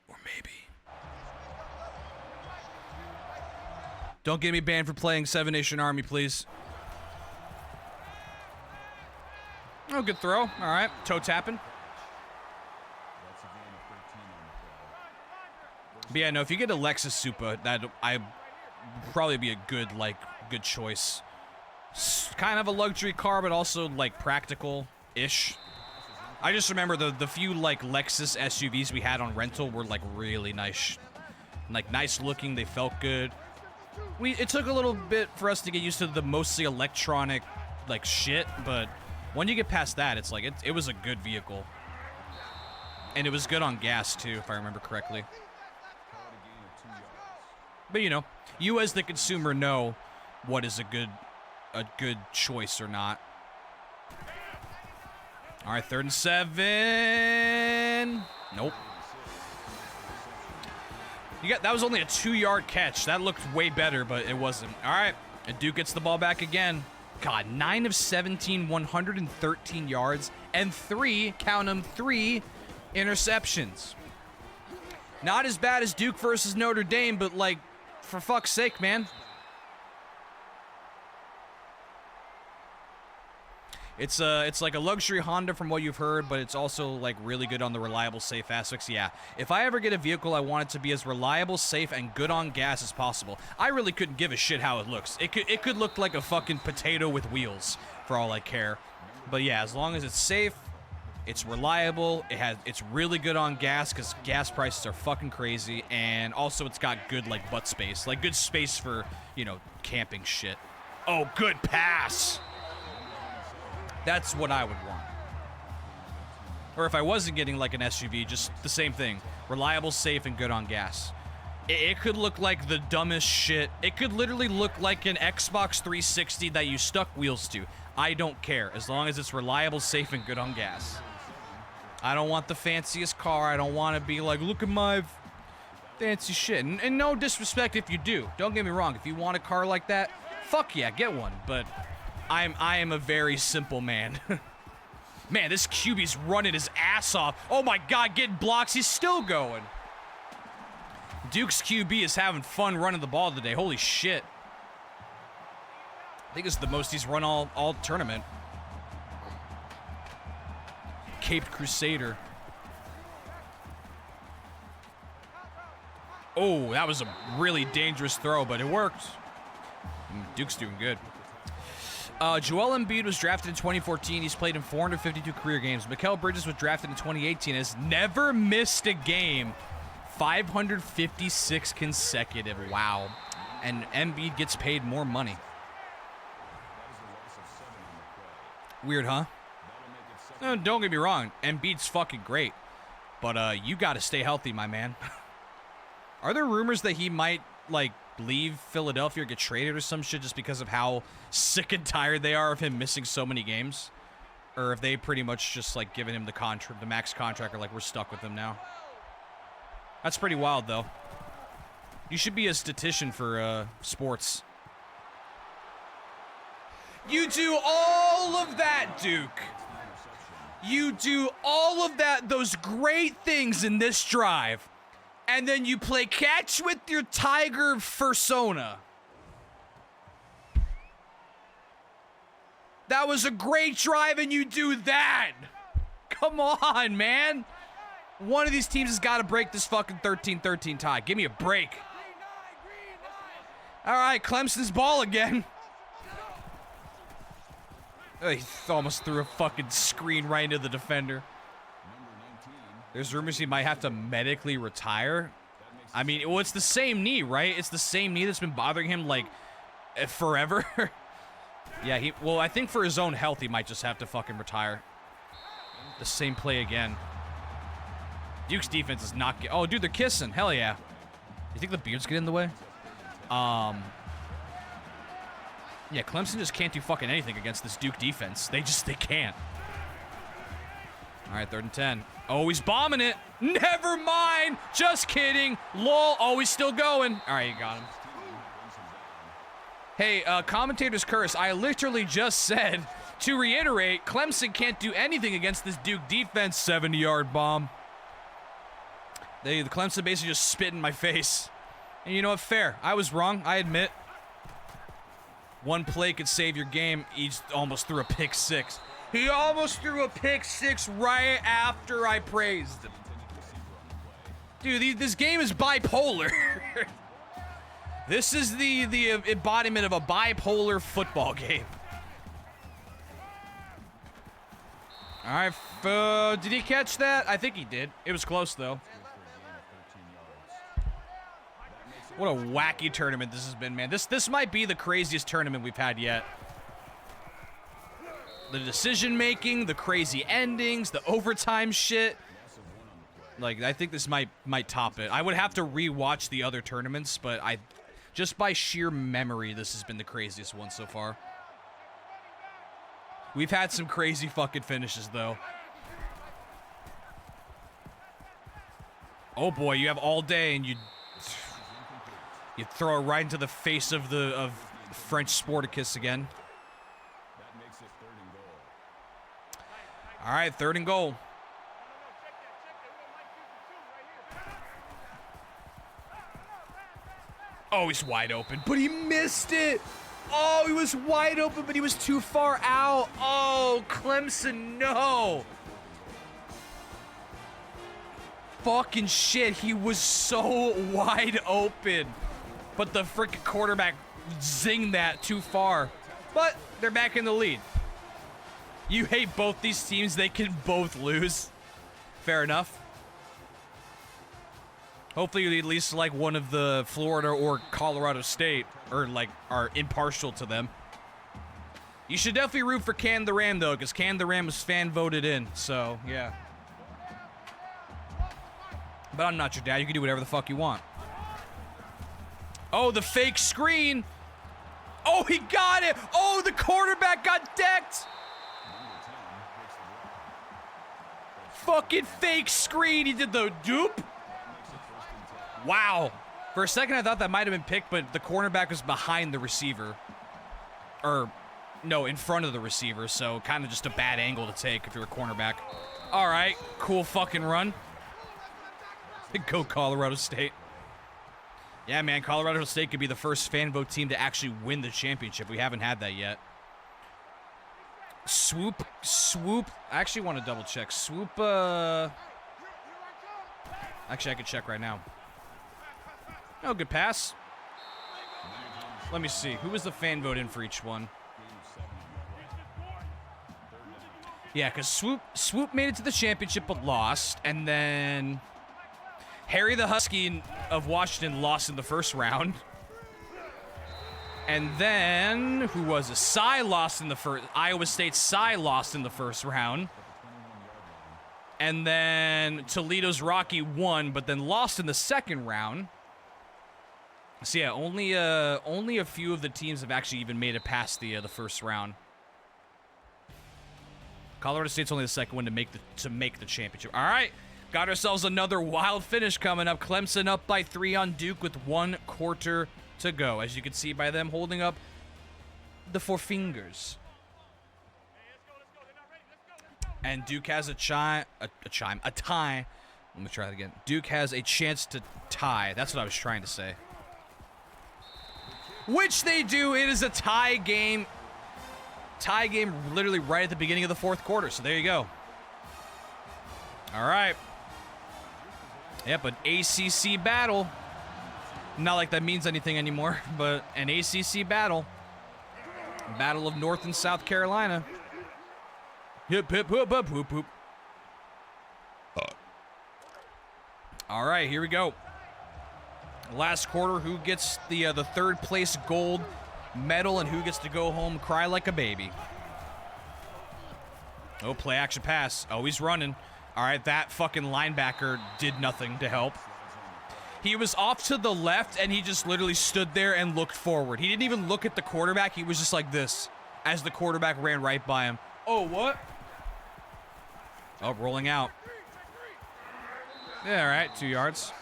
Or maybe. Don't get me banned for playing Seven Nation Army, please. Oh, good throw. All right, toe tapping. But yeah, no, if you get a Lexus Supa, that I probably be a good choice. Kind of a luxury car, but also like practical-ish. I just remember the few like Lexus SUVs we had on rental were like really nice Like, nice looking. They felt good. It took a little bit for us to get used to the mostly electronic, like, shit. But when you get past that, it's like, it was a good vehicle. And it was good on gas, too, if I remember correctly. But, you know, you as the consumer know what is a good choice or not. All right, 3rd and 7. Nope. That was only a 2-yard catch. That looked way better, but it wasn't. All right, and Duke gets the ball back again. God, 9 of 17, 113 yards, and 3, count them, 3 interceptions. Not as bad as Duke versus Notre Dame, but, like, for fuck's sake, man. It's like a luxury Honda from what you've heard, but it's also, like, really good on the reliable, safe aspects. Yeah, if I ever get a vehicle, I want it to be as reliable, safe, and good on gas as possible. I really couldn't give a shit how it looks. It could look like a fucking potato with wheels, for all I care. But yeah, as long as it's safe, it's reliable, it's really good on gas, because gas prices are fucking crazy, and also it's got good, like, butt space. Like, good space for, you know, camping shit. Oh, good pass! That's what I would want. Or if I wasn't getting like an SUV, just the same thing. Reliable, safe, and good on gas. It could look like the dumbest shit. It could literally look like an Xbox 360 that you stuck wheels to. I don't care, as long as it's reliable, safe, and good on gas. I don't want the fanciest car. I don't want to be like, look at my fancy shit. And no disrespect if you do. Don't get me wrong. If you want a car like that, fuck yeah, get one. But I am a very simple man. Man, this QB's running his ass off. Oh my God, getting blocks. He's still going. Duke's QB is having fun running the ball today. Holy shit. I think it's the most he's run all tournament. Caped Crusader. Oh, that was a really dangerous throw, but it worked. Duke's doing good. Joel Embiid was drafted in 2014. He's played in 452 career games. Mikal Bridges was drafted in 2018 and has never missed a game. 556 consecutive. Wow. And Embiid gets paid more money. Weird, huh? No, don't get me wrong. Embiid's fucking great. But you got to stay healthy, my man. Are there rumors that he might, like, leave Philadelphia or get traded or some shit just because of how sick and tired they are of him missing so many games? Or have they pretty much just, like, given him the max contract, or like, we're stuck with him now? That's pretty wild, though. You should be a statistician for sports. You do all of that, Duke. You do all of that, those great things in this drive. And then you play catch with your Tiger persona. That was a great drive and you do that. Come on, man. One of these teams has got to break this fucking 13-13 tie. Give me a break. All right, Clemson's ball again. Oh, he almost threw a fucking screen right into the defender. There's rumors he might have to medically retire. I mean, well, it's the same knee, right? It's the same knee that's been bothering him, like, forever. Yeah, well, I think for his own health, he might just have to fucking retire. The same play again. Duke's defense is not... Oh, dude, they're kissing. Hell yeah. You think the beards get in the way? Yeah, Clemson just can't do fucking anything against this Duke defense. They can't. All right, 3rd and 10. Oh, he's bombing it. Never mind. Just kidding. Lol. Oh, he's still going. All right, you got him. Hey, commentators curse. I literally just said, to reiterate, Clemson can't do anything against this Duke defense. 70-yard bomb. The Clemson basically just spit in my face. And you know what? Fair. I was wrong. I admit. One play could save your game. He almost threw a pick six. He almost threw a pick six right after I praised him. Dude, this game is bipolar. This is the embodiment of a bipolar football game. All right, did he catch that? I think he did. It was close, though. What a wacky tournament this has been, man. This might be the craziest tournament we've had yet. The decision-making, the crazy endings, the overtime shit. Like, I think this might top it. I would have to re-watch the other tournaments, but just by sheer memory, this has been the craziest one so far. We've had some crazy fucking finishes, though. Oh boy, you have all day, and you throw it right into the face of French Sporticus again. That makes it 3rd and goal. All right, 3rd and goal. Oh, he's wide open, but he missed it. Oh, he was wide open, but he was too far out. Oh, Clemson, no. Fucking shit, he was so wide open. But the freaking quarterback zinged that too far. But they're back in the lead. You hate both these teams, they can both lose. Fair enough. Hopefully you at least like one of the Florida or Colorado State, or like are impartial to them. You should definitely root for Can the Ram though, because Can the Ram was fan voted in, so yeah. But I'm not your dad, you can do whatever the fuck you want. Oh, the fake screen! Oh, he got it! Oh, the quarterback got decked! Fucking fake screen, he did the dupe! Wow. For a second, I thought that might have been picked, but the cornerback was behind the receiver. Or, no, in front of the receiver, so kind of just a bad angle to take if you're a cornerback. All right, cool fucking run. Go Colorado State. Yeah, man, Colorado State could be the first fan vote team to actually win the championship. We haven't had that yet. Swoop. I actually want to double check. Swoop, actually, I could check right now. Oh, good pass. Let me see. Who was the fan vote in for each one? Yeah, because Swoop made it to the championship but lost. And then Harry the Husky of Washington lost in the first round. And then, who was it? Cy lost in the first. Iowa State Cy lost in the first round. And then Toledo's Rocky won, but then lost in the second round. So yeah, only a few of the teams have actually even made it past the first round. Colorado State's only the second one to make the championship. All right, got ourselves another wild finish coming up. Clemson up by 3 on Duke with 1 quarter to go, as you can see by them holding up the 4 fingers. And Duke has a tie. Let me try that again. Duke has a chance to tie. That's what I was trying to say. Which they do. It is a tie game. Tie game literally right at the beginning of the 4th quarter. So there you go. All right. Yep, an ACC battle. Not like that means anything anymore, but an ACC battle. Battle of North and South Carolina. Hip, hip, whoop, whoop, whoop, whoop. All right, here we go. Last quarter, who gets the 3rd place gold medal and who gets to go home cry like a baby. Oh, play action pass. Oh, he's running. All right, that fucking linebacker did nothing to help. He was off to the left, and he just literally stood there and looked forward. He didn't even look at the quarterback. He was just like this as the quarterback ran right by him. Oh, what? Oh, rolling out. Yeah, all right, 2 yards.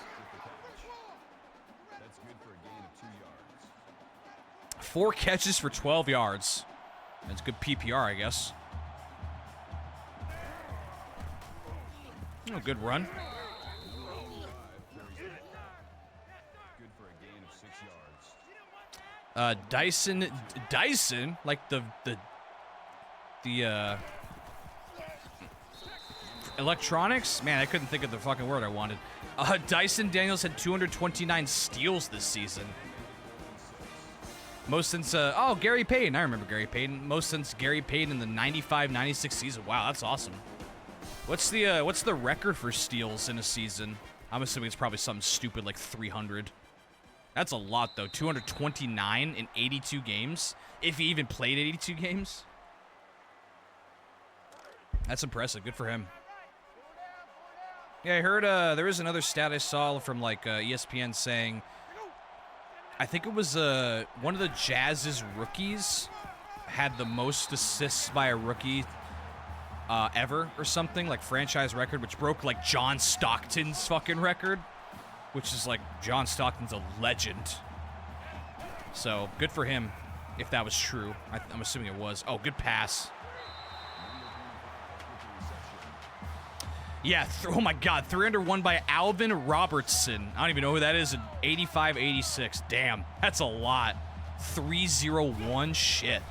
That's good for a gain of 2 yards. 4 catches for 12 yards. That's good PPR, I guess. Oh, good run. Good for a gain of 6 yards. Dyson, like the electronics? Man, I couldn't think of the fucking word I wanted. Dyson Daniels had 229 steals this season. Most since, Gary Payton. I remember Gary Payton. Most since Gary Payton in the 95-96 season. Wow, that's awesome. What's the record for steals in a season? I'm assuming it's probably something stupid like 300. That's a lot, though. 229 in 82 games. If he even played 82 games. That's impressive. Good for him. Yeah, I heard there was another stat I saw from, like, ESPN saying, I think it was one of the Jazz's rookies had the most assists by a rookie ever or something, like franchise record, which broke, like, John Stockton's fucking record. Which is like, John Stockton's a legend. So, good for him, if that was true. I'm assuming it was. Oh, good pass. Yeah, oh my god, 301 by Alvin Robertson. I don't even know who that is, 85-86. Damn, that's a lot. 301, shit.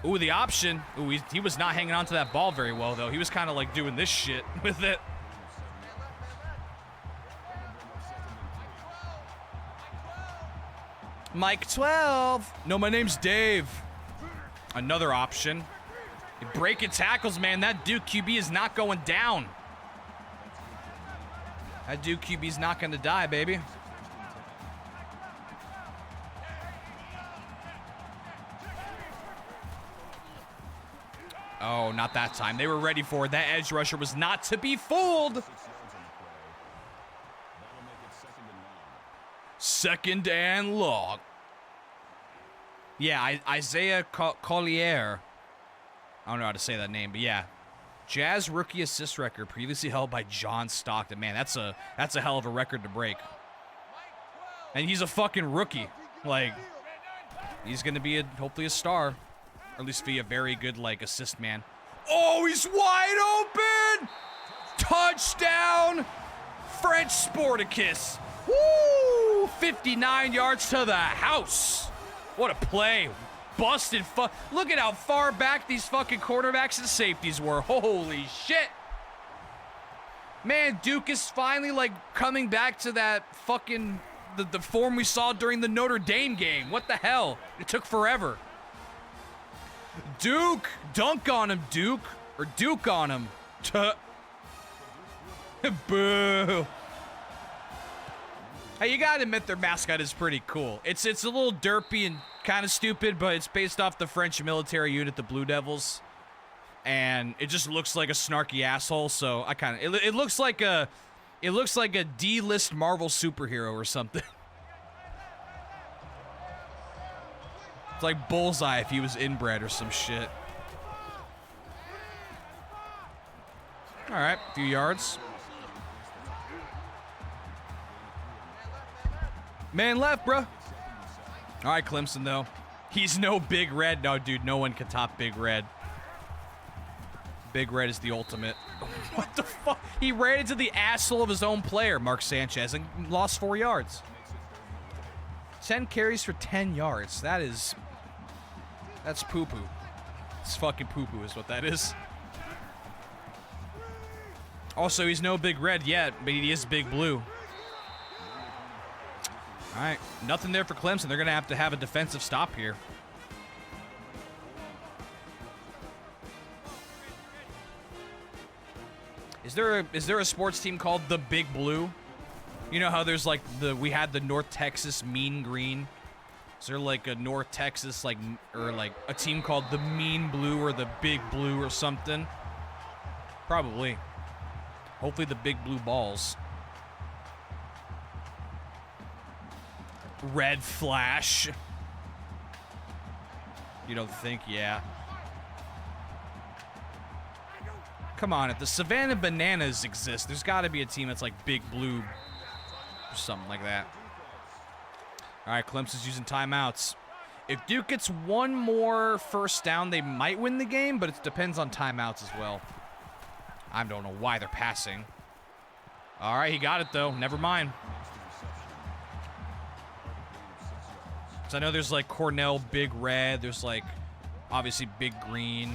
Ooh, the option. Ooh, he was not hanging on to that ball very well, though. He was kind of like doing this shit with it. Mike 12. No, my name's Dave. Another option. Breaking tackles, man. That Duke QB is not going down. That Duke QB's not going to die, baby. Oh, not that time. They were ready for it. That edge rusher was not to be fooled. Second and long. Yeah, Isaiah Collier. I don't know how to say that name, but yeah. Jazz rookie assist record previously held by John Stockton. Man, that's a hell of a record to break. And he's a fucking rookie. Like, he's going to be hopefully a star. Or at least be a very good, like, assist man. Oh, he's wide open! Touchdown! French Sporticus. Woo! 59 yards to the house. What a play. Busted. Look at how far back these fucking quarterbacks and safeties were. Holy shit. Man, Duke is finally, like, coming back to that fucking, the form we saw during the Notre Dame game. What the hell? It took forever. Duke. Dunk on him, Duke. Or Duke on him. Boo. Hey, you gotta admit their mascot is pretty cool. It's a little derpy and kind of stupid, but it's based off the French military unit, the Blue Devils, and it just looks like a snarky asshole. So I kind of it looks like a D-list Marvel superhero or something. It's like Bullseye if he was inbred or some shit. All right, few yards. Man left, bro. All right, Clemson, though. He's no Big Red. No, dude, no one can top Big Red. Big Red is the ultimate. What the fuck? He ran into the asshole of his own player, Mark Sanchez, and lost 4 yards. 10 carries for 10 yards. That's poo-poo. It's fucking poo-poo is what that is. Also, he's no Big Red yet, but he is Big Blue. All right, nothing there for Clemson. They're going to have a defensive stop here. Is there a sports team called the Big Blue? You know how there's like we had the North Texas Mean Green. Is there like a North Texas or like a team called the Mean Blue or the Big Blue or something? Probably. Hopefully the Big Blue Balls. Red Flash. You don't think? Yeah. Come on, if the Savannah Bananas exist, there's got to be a team that's like Big Blue or something like that. All right, Clemson's using timeouts. If Duke gets one more first down, they might win the game, but it depends on timeouts as well. I don't know why they're passing. All right, he got it, though. Never mind. So I know there's like Cornell Big Red. There's like obviously Big Green.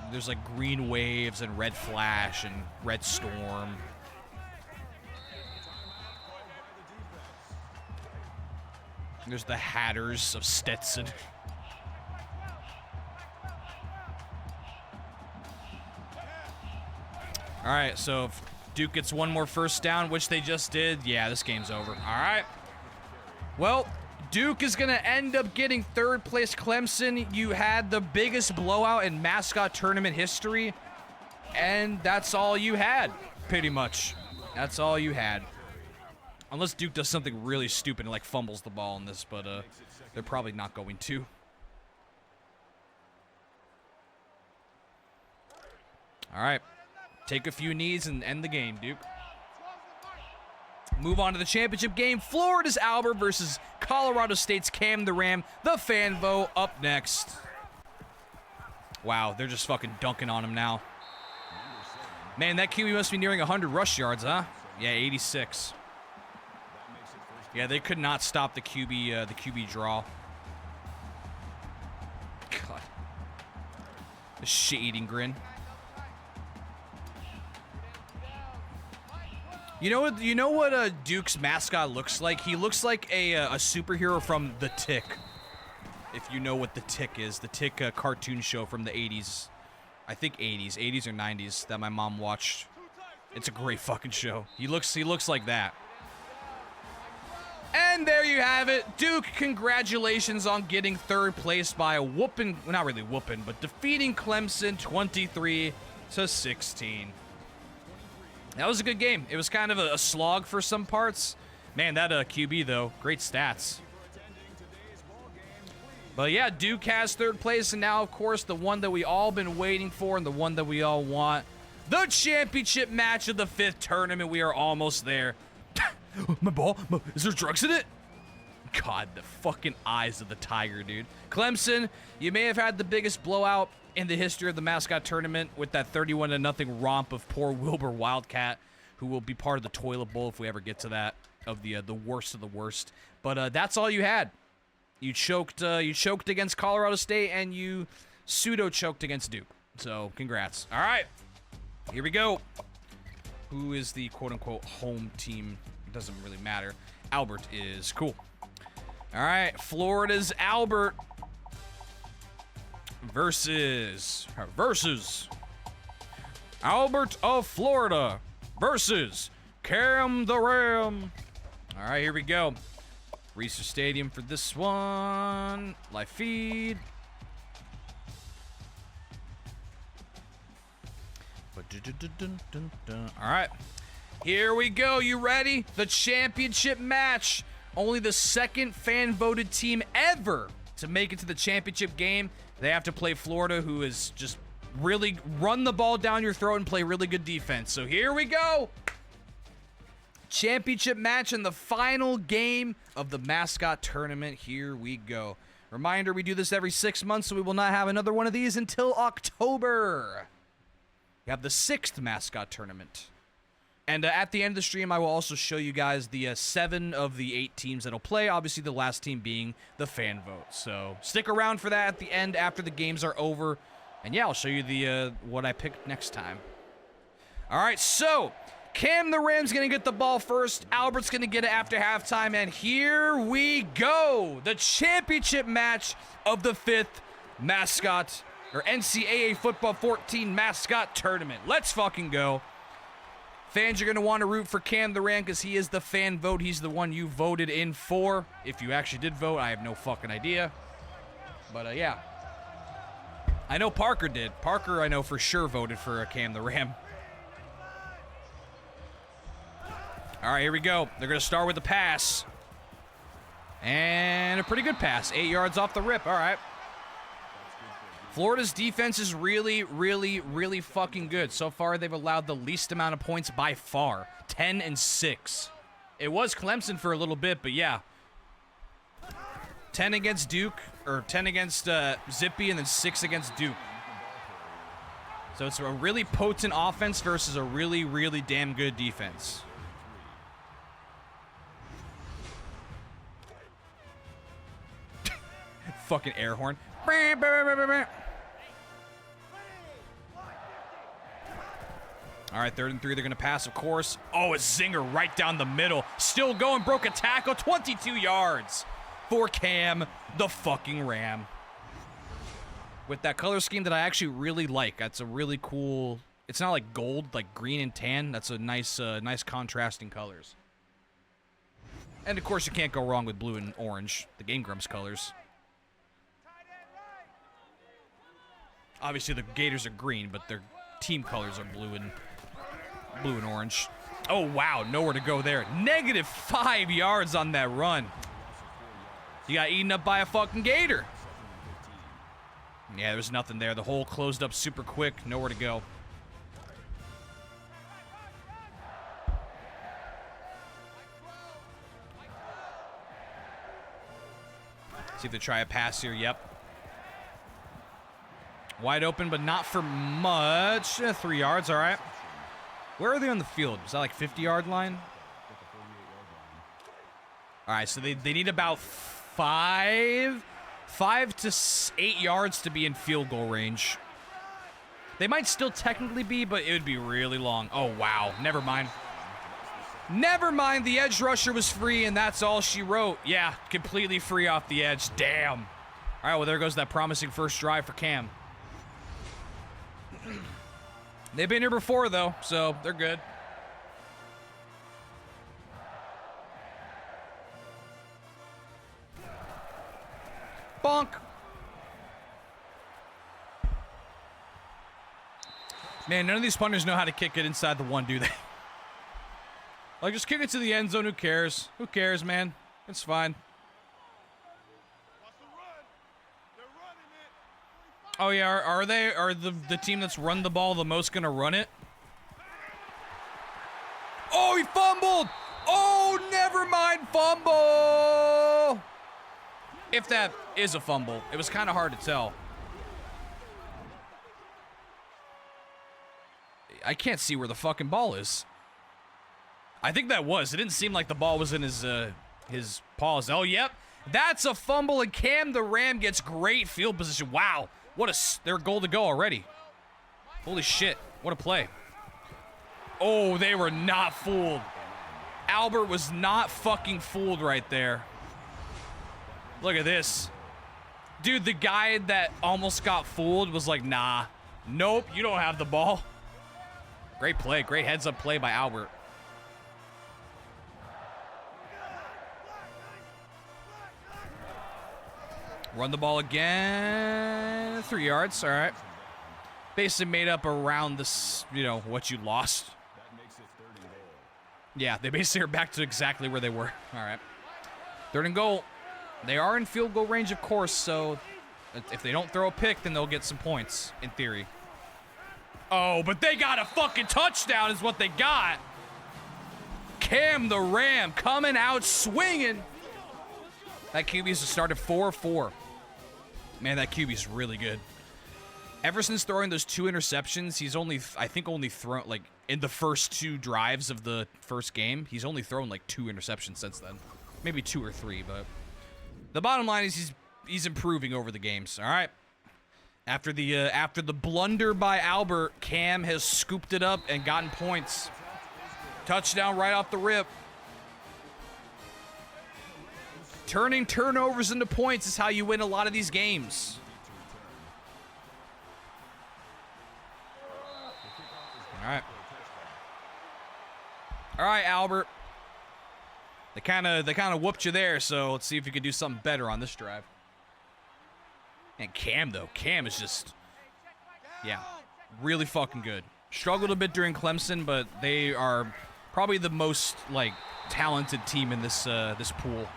There's like Green Waves and Red Flash and Red Storm. There's the Hatters of Stetson. All right, so if Duke gets one more first down, which they just did. Yeah, this game's over. All right. Well, Duke is going to end up getting third place. Clemson, you had the biggest blowout in Mascot tournament history, and that's all you had, pretty much. That's all you had. Unless Duke does something really stupid and, like, fumbles the ball in this, but they're probably not going to. All right. Take a few knees and end the game, Duke. Move on to the championship game. Florida's Albert versus Colorado State's Cam the Ram. The fan vote up next. Wow, they're just fucking dunking on him now. Man, that QB must be nearing 100 rush yards, huh? Yeah, 86. Yeah, they could not stop the QB draw. God. The shit-eating grin. You know what Duke's mascot looks like? He looks like a superhero from The Tick. If you know what The Tick is. The Tick cartoon show from the 80s. I think 80s or 90s that my mom watched. It's a great fucking show. He looks like that. And there you have it. Duke, congratulations on getting third place by a whooping, well, not really whooping, but defeating Clemson 23-16. That was a good game. It was kind of a slog for some parts. Man, that QB, though, great stats. But yeah, Duke has third place, and now, of course, the one that we all been waiting for and the one that we all want. The championship match of the 5th tournament. We are almost there. My ball? Is there drugs in it? God, the fucking eyes of the tiger, dude. Clemson, you may have had the biggest blowout in the history of the Mascot tournament with that 31-0 romp of poor Wilbur Wildcat, who will be part of the toilet bowl if we ever get to that, of the worst of the worst. But that's all you had. You choked against Colorado State, and you pseudo-choked against Duke. So, congrats. All right, here we go. Who is the quote-unquote home team? It doesn't really matter. Albert is cool. All right, Florida's Albert versus Albert of Florida versus Cam the Ram. All right, here we go. Reeser Stadium for this one. Live feed. All right, here we go. You ready? The championship match. Only the second fan-voted team ever to make it to the championship game. They have to play Florida, who is just really run the ball down your throat and play really good defense. So here we go. Championship match in the final game of the Mascot tournament. Here we go. Reminder, we do this every 6 months, so we will not have another one of these until October. We have the 6th Mascot tournament. And at the end of the stream, I will also show you guys the 7 of the 8 teams that'll play. Obviously, the last team being the fan vote. So stick around for that at the end after the games are over. And yeah, I'll show you the what I picked next time. All right, so Cam the Ram's going to get the ball first. Albert's going to get it after halftime. And here we go. The championship match of the 5th Mascot, or NCAA Football 14 Mascot Tournament. Let's fucking go. Fans are going to want to root for Cam the Ram because he is the fan vote. He's the one you voted in for. If you actually did vote, I have no fucking idea. But, yeah. I know Parker did. Parker, I know for sure, voted for Cam the Ram. All right, here we go. They're going to start with the pass. And a pretty good pass. 8 yards off the rip. All right. Florida's defense is really, really, really fucking good. So far, they've allowed the least amount of points by far. 10-6. It was Clemson for a little bit, but yeah. 10 against Duke, or 10 against Zippy, and then 6 against Duke. So it's a really potent offense versus a really, really damn good defense. Fucking air horn. All right, 3rd and 3. They're going to pass, of course. Oh, a zinger right down the middle. Still going. Broke a tackle. 22 yards for Cam the fucking Ram. With that color scheme that I actually really like. That's a really cool It's not like gold, like green and tan. That's a nice contrasting colors. And of course, you can't go wrong with blue and orange, the Game Grumps colors. Obviously, the Gators are green, but their team colors are blue and orange. Oh wow, nowhere to go there. -5 yards on that run. You got eaten up by a fucking Gator. Yeah, there's nothing there. The hole closed up super quick. Nowhere to go. See if they try a pass here. Yep. Wide open, but not for much. 3 yards, all right. Where are they on the field? Is that like 50-yard line? All right, so they need about 5 to 8 yards to be in field goal range. They might still technically be, but it would be really long. Oh, wow. Never mind. Never mind. The edge rusher was free, and that's all she wrote. Yeah, completely free off the edge. Damn. All right, well, there goes that promising first drive for Cam. They've been here before, though, so they're good. Bonk. Man, none of these punters know how to kick it inside the one, do they? Like, just kick it to the end zone. Who cares? Who cares, man? It's fine. Oh, yeah, are the team that's run the ball the most going to run it? Oh, he fumbled! Oh, never mind, fumble! If that is a fumble. It was kind of hard to tell. I can't see where the fucking ball is. I think that was. It didn't seem like the ball was in his paws. Oh, yep. That's a fumble, and Cam the Ram gets great field position. Wow. They're a goal to go already. Holy shit. What a play. Oh, they were not fooled. Albert was not fucking fooled right there. Look at this. Dude, the guy that almost got fooled was like, nah. Nope, you don't have the ball. Great play. Great heads-up play by Albert. Run the ball again. 3 yards. All right. Basically made up around this, what you lost. Yeah, they basically are back to exactly where they were. All right. 3rd and goal. They are in field goal range, of course, so if they don't throw a pick, then they'll get some points, in theory. Oh, but they got a fucking touchdown is what they got. Cam the Ram coming out swinging. That QB's started 4-4. Man, that QB's really good. Ever since throwing those 2 interceptions, he's only thrown, like, in the first 2 drives of the first game, he's only thrown, like, 2 interceptions since then. Maybe 2 or 3, but the bottom line is he's improving over the games, all right? After the blunder by Albert, Cam has scooped it up and gotten points. Touchdown right off the rip. Turning turnovers into points is how you win a lot of these games. All right. All right, Albert. They kind of whooped you there, so let's see if you can do something better on this drive. And Cam, though. Cam is just, yeah, really fucking good. Struggled a bit during Clemson, but they are probably the most, like, talented team in this this pool.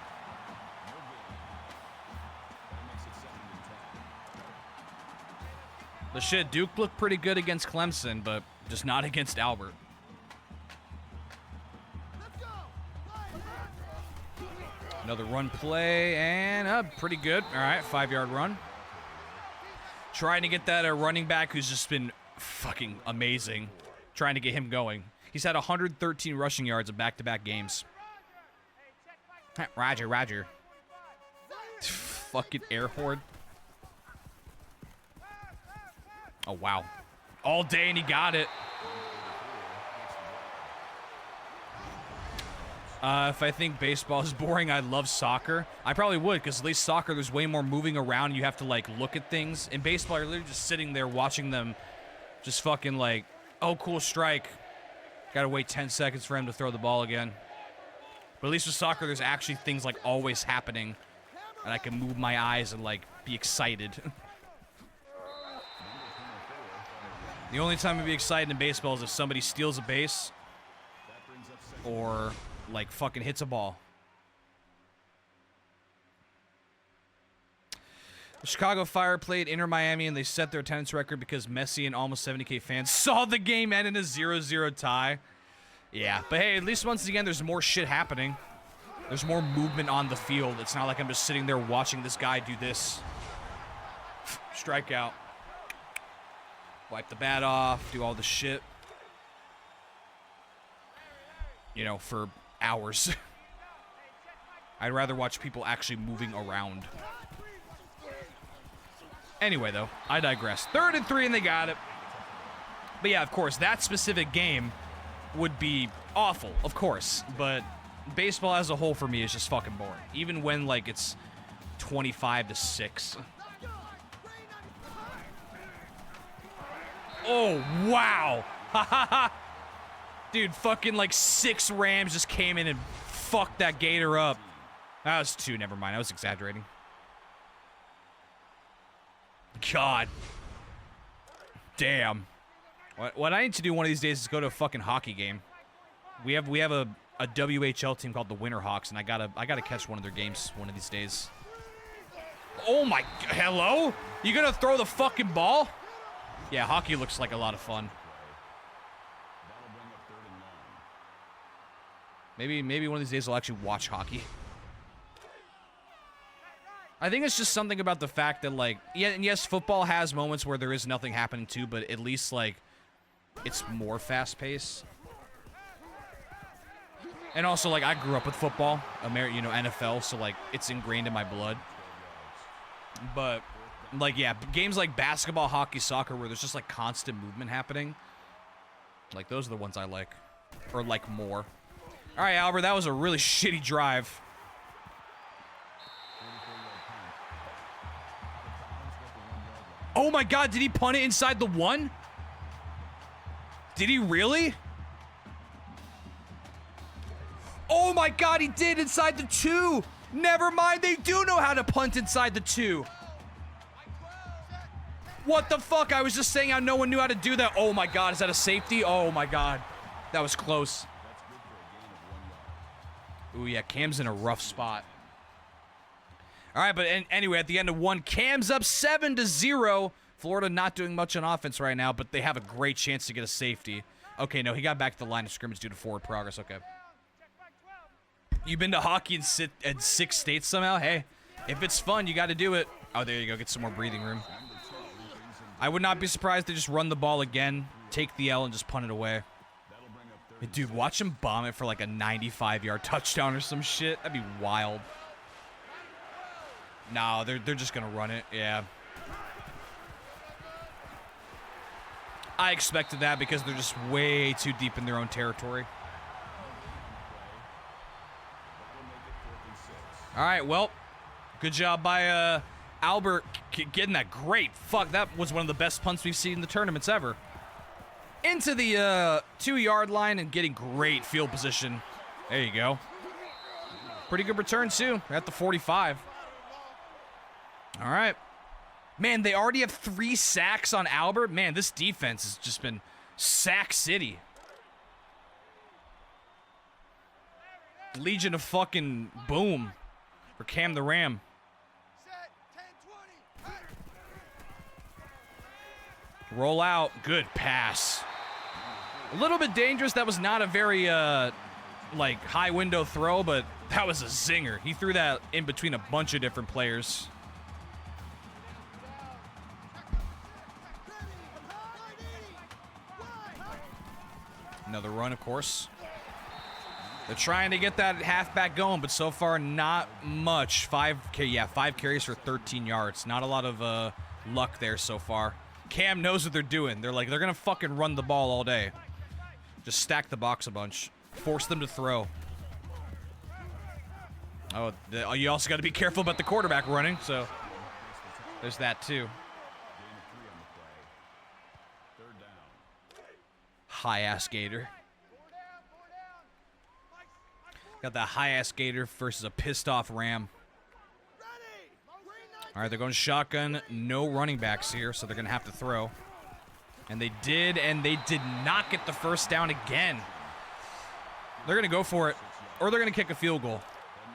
The shit, Duke looked pretty good against Clemson, but just not against Albert. Another run play, and pretty good. All right, 5-yard run. Trying to get that running back who's just been fucking amazing. Trying to get him going. He's had 113 rushing yards in back-to-back games. Roger. Fucking air horde. Oh, wow. All day, and he got it. If I think baseball is boring, I love soccer. I probably would, because at least soccer, there's way more moving around. You have to, like, look at things. In baseball, you're literally just sitting there watching them just fucking, like, Oh, cool strike. Gotta wait 10 seconds for him to throw the ball again. But at least with soccer, there's actually things like always happening. And I can move my eyes and like be excited. The only time I'd be excited in baseball is if somebody steals a base or like fucking hits a ball. The Chicago Fire played Inter Miami and they set their attendance record because Messi and almost 70K fans saw the game end in a 0-0 tie. Yeah, but hey, at least once again, there's more shit happening. There's more movement on the field. It's not like I'm just sitting there watching this guy do this. Strikeout. Wipe the bat off, do all the shit. You know, for hours. I'd rather watch people actually moving around. Anyway, though, I digress. 3rd and 3, and they got it. But yeah, of course, that specific game would be awful, of course. But baseball as a whole for me is just fucking boring. Even when, like, it's 25-6. Oh, wow. Dude, fucking, like, 6 Rams just came in and fucked that Gator up. That was 2, never mind. I was exaggerating. God. Damn. What I need to do one of these days is go to a fucking hockey game. We have a WHL team called the Winterhawks, and I gotta catch one of their games one of these days. Oh my, hello? You gonna throw the fucking ball? Yeah, hockey looks like a lot of fun. Maybe one of these days I'll actually watch hockey. I think it's just something about the fact that, like, yeah, and yes, football has moments where there is nothing happening too, but at least, like, it's more fast-paced. And also, like, I grew up with football, you know, NFL, so, like, it's ingrained in my blood. But, like, yeah, games like basketball, hockey, soccer, where there's just, like, constant movement happening, like, those are the ones I like. Or, like, more. All right, Albert, that was a really shitty drive. Oh my God, did he punt it inside the 1? Did he really? Oh my God, he did inside the 2. Never mind, they do know how to punt inside the 2. What the fuck? I was just saying how no one knew how to do that. Oh my God, is that a safety? Oh my God, that was close. Ooh, yeah, Cam's in a rough spot. All right, but anyway, at the end of 1, Cam's up 7-0. Florida not doing much on offense right now, but they have a great chance to get a safety. Okay, no, he got back to the line of scrimmage due to forward progress. Okay. You've been to hockey in 6 states somehow? Hey, if it's fun, you got to do it. Oh, there you go. Get some more breathing room. I would not be surprised to just run the ball again, take the L, and just punt it away. Dude, watch him bomb it for like a 95-yard touchdown or some shit. That'd be wild. No, they're just gonna run it. Yeah. I expected that because they're just way too deep in their own territory. All right, well, good job by Albert getting that great. Fuck, that was one of the best punts we've seen in the tournaments ever. Into the 2-yard line and getting great field position. There you go. Pretty good return, too. We're at the 45. All right. Man, they already have 3 sacks on Albert. Man, this defense has just been sack city. Legion of fucking boom for Cam the Ram. Roll out. Good pass. A little bit dangerous. That was not a very, like, high window throw, but that was a zinger. He threw that in between a bunch of different players. Another run, of course. They're trying to get that halfback going, but so far, not much. 5 carries for 13 yards. Not a lot of luck there so far. Cam knows what they're doing. They're going to fucking run the ball all day. Just stack the box a bunch. Force them to throw. Oh, you also got to be careful about the quarterback running, so there's that too. high-ass Gator. Got that high-ass Gator versus a pissed-off Ram. All right, they're going shotgun. No running backs here, so they're going to have to throw. And they did not get the first down again. They're going to go for it, or they're going to kick a field goal.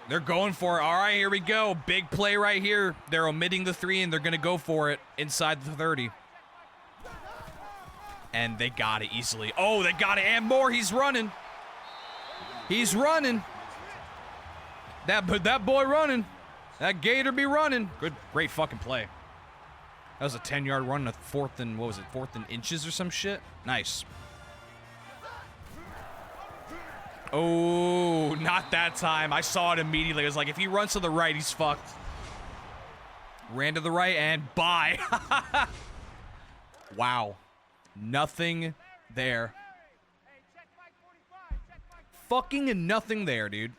They're going for it. All right, here we go. Big play right here. They're omitting the 3, and they're going to go for it inside the 30. And they got it easily. Oh, they got it, and more. He's running. He's running. That boy running. That Gator be running. Great fucking play. That was a 10-yard run, a fourth and, what was it, 4th and inches or some shit? Nice. Oh, not that time. I saw it immediately. I was like, if he runs to the right, he's fucked. Ran to the right and bye. Wow. Nothing there. Fucking nothing there, dude.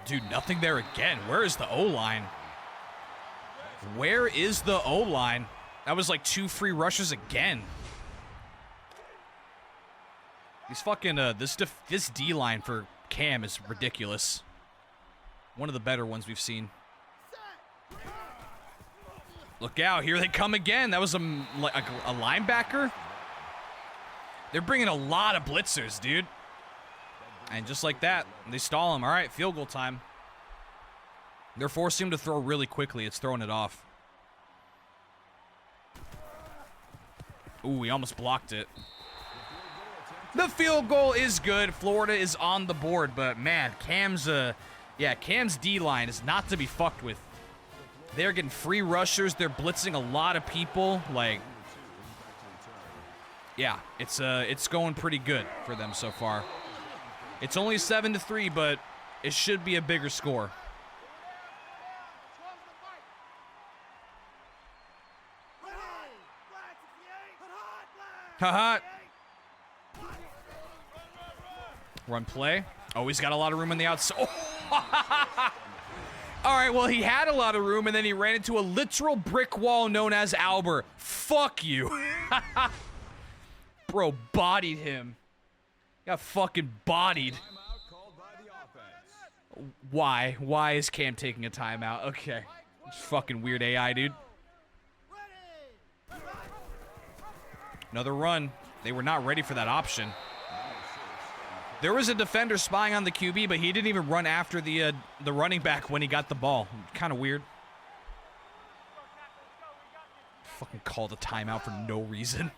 Dude, nothing there again. Where is the O-line? Where is the O-line? That was like 2 free rushes again. These fucking, this D-line for Cam is ridiculous. One of the better ones we've seen. Look out, here they come again. That was a linebacker. They're bringing a lot of blitzers, dude. And just like that, they stall him. All right, field goal time. They're forcing him to throw really quickly. It's throwing it off. Ooh, he almost blocked it. The field goal is good. Florida is on the board, but man, Cam's D-line is not to be fucked with. They're getting free rushers. They're blitzing a lot of people. Like, yeah, it's going pretty good for them so far. It's only 7-3, but it should be a bigger score. Haha. Run play. Oh, he's got a lot of room on the outside. Oh. All right, well, he had a lot of room, and then he ran into a literal brick wall known as Albert. Fuck you. Bro bodied him. Got fucking bodied. Why? Why is Cam taking a timeout? Okay. It's fucking weird AI, dude. Another run. They were not ready for that option. There was a defender spying on the QB, but he didn't even run after the running back when he got the ball. Kind of weird. Fucking called a timeout for no reason.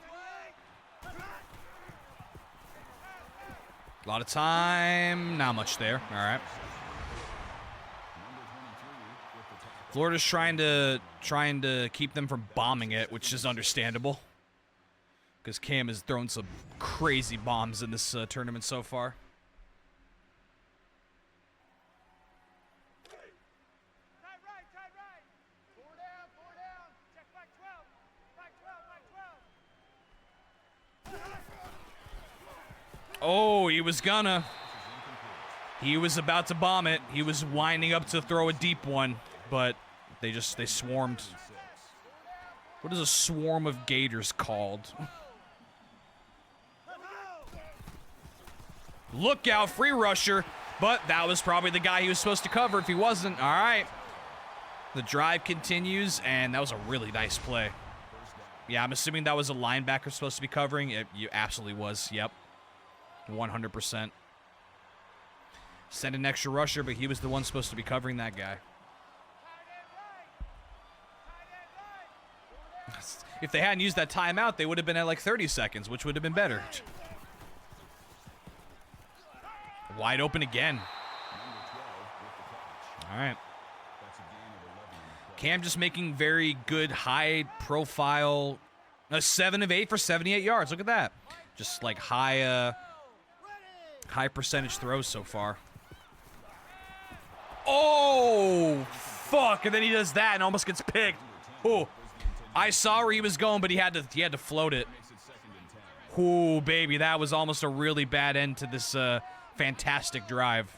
A lot of time. Not much there. All right. Florida's trying to keep them from bombing it, which is understandable. Because Cam has thrown some crazy bombs in this tournament so far. Oh, he was gonna. He was about to bomb it. He was winding up to throw a deep one, but they swarmed. What is a swarm of gators called? Look out, free rusher. But that was probably the guy he was supposed to cover if he wasn't. All right. The drive continues, and that was a really nice play. Yeah, I'm assuming that was a linebacker supposed to be covering. It absolutely was. Yep. 100%. Send an extra rusher, but he was the one supposed to be covering that guy. If they hadn't used that timeout, they would have been at like 30 seconds, which would have been better. Wide open again. All right. Cam just making very good high profile. 7 of 8 for 78 yards. Look at that. Just like high percentage throws so far. Oh, fuck. And then he does that and almost gets picked. Oh, I saw where he was going, but he had to float it. Oh, baby. That was almost a really bad end to this fantastic drive.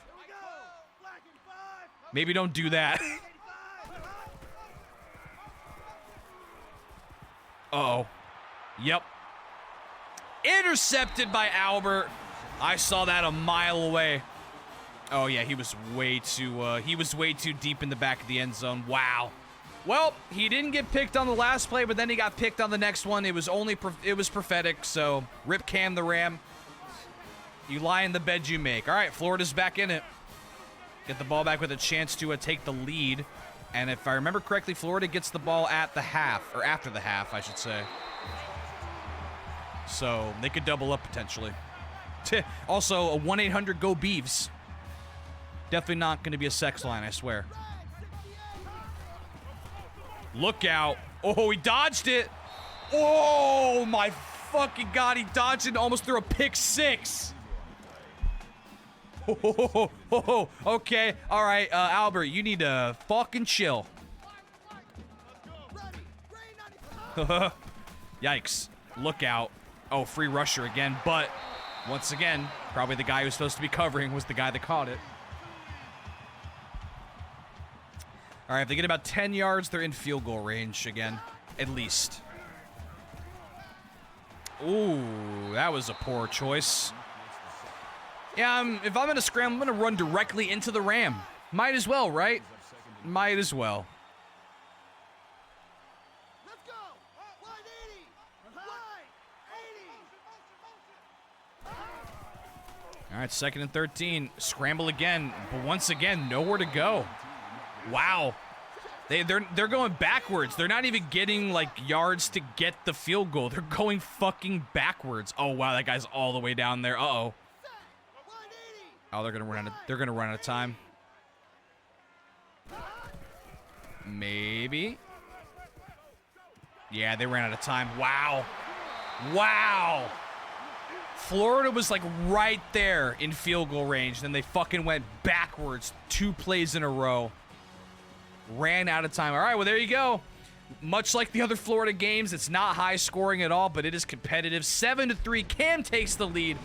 Maybe don't do that. Uh-oh. Yep. Intercepted by Albert. I saw that a mile away. Oh yeah, he was way too deep in the back of the end zone. Wow. Well, he didn't get picked on the last play, but then he got picked on the next one. It was prophetic. So rip Cam the Ram. You lie in the bed you make. All right, Florida's back in it. Get the ball back with a chance to take the lead. And if I remember correctly, Florida gets the ball at the half, or after the half, I should say. So they could double up potentially. Also, a 1-800-GO-BEAVS. Definitely not going to be a sex line, I swear. Look out. Oh, he dodged it. Oh, my fucking God. He dodged it and almost threw a pick six. Oh, okay. All right, Albert, you need to fucking chill. Yikes. Look out. Oh, free rusher again. But, once again, probably the guy who's supposed to be covering was the guy that caught it. All right, if they get about 10 yards, they're in field goal range again, at least. Ooh, that was a poor choice. Yeah, if I'm going to scramble, I'm going to run directly into the Ram. Might as well, right? Might as well. Let's go. 180. 180. All right, 2nd and 13. Scramble again, but once again, nowhere to go. Wow. They're going backwards. They're not even getting, like, yards to get the field goal. They're going fucking backwards. Oh, wow, that guy's all the way down there. Uh-oh. Oh, they're gonna run out of time. Maybe. Yeah, they ran out of time. Wow. Wow. Florida was like right there in field goal range. Then they fucking went backwards 2 plays in a row. Ran out of time. All right, well, there you go. Much like the other Florida games, it's not high scoring at all, but it is competitive. 7-3. Cam takes the lead.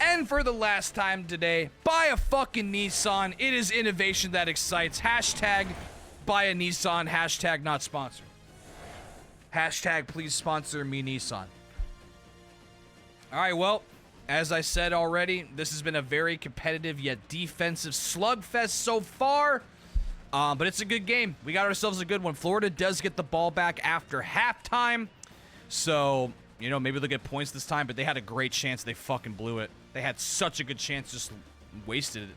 And for the last time today, buy a fucking Nissan. It is innovation that excites. Hashtag buy a Nissan. Hashtag not sponsored. Hashtag please sponsor me Nissan. All right, well, as I said already, this has been a very competitive yet defensive slugfest so far. But it's a good game. We got ourselves a good one. Florida does get the ball back after halftime. So, you know, maybe they'll get points this time, but they had a great chance. They fucking blew it. They had such a good chance, just wasted it.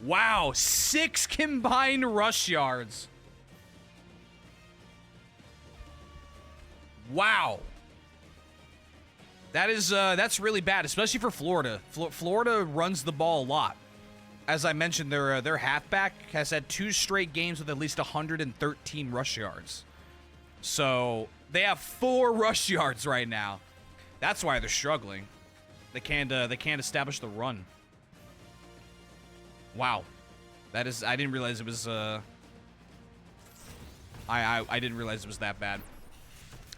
Wow, 6 combined rush yards. Wow. That's really bad, especially for Florida. Florida runs the ball a lot. As I mentioned, their halfback has had 2 straight games with at least 113 rush yards. So they have 4 rush yards right now. That's why they're struggling. They can't establish the run. Wow, that is. I didn't realize it was. I didn't realize it was that bad.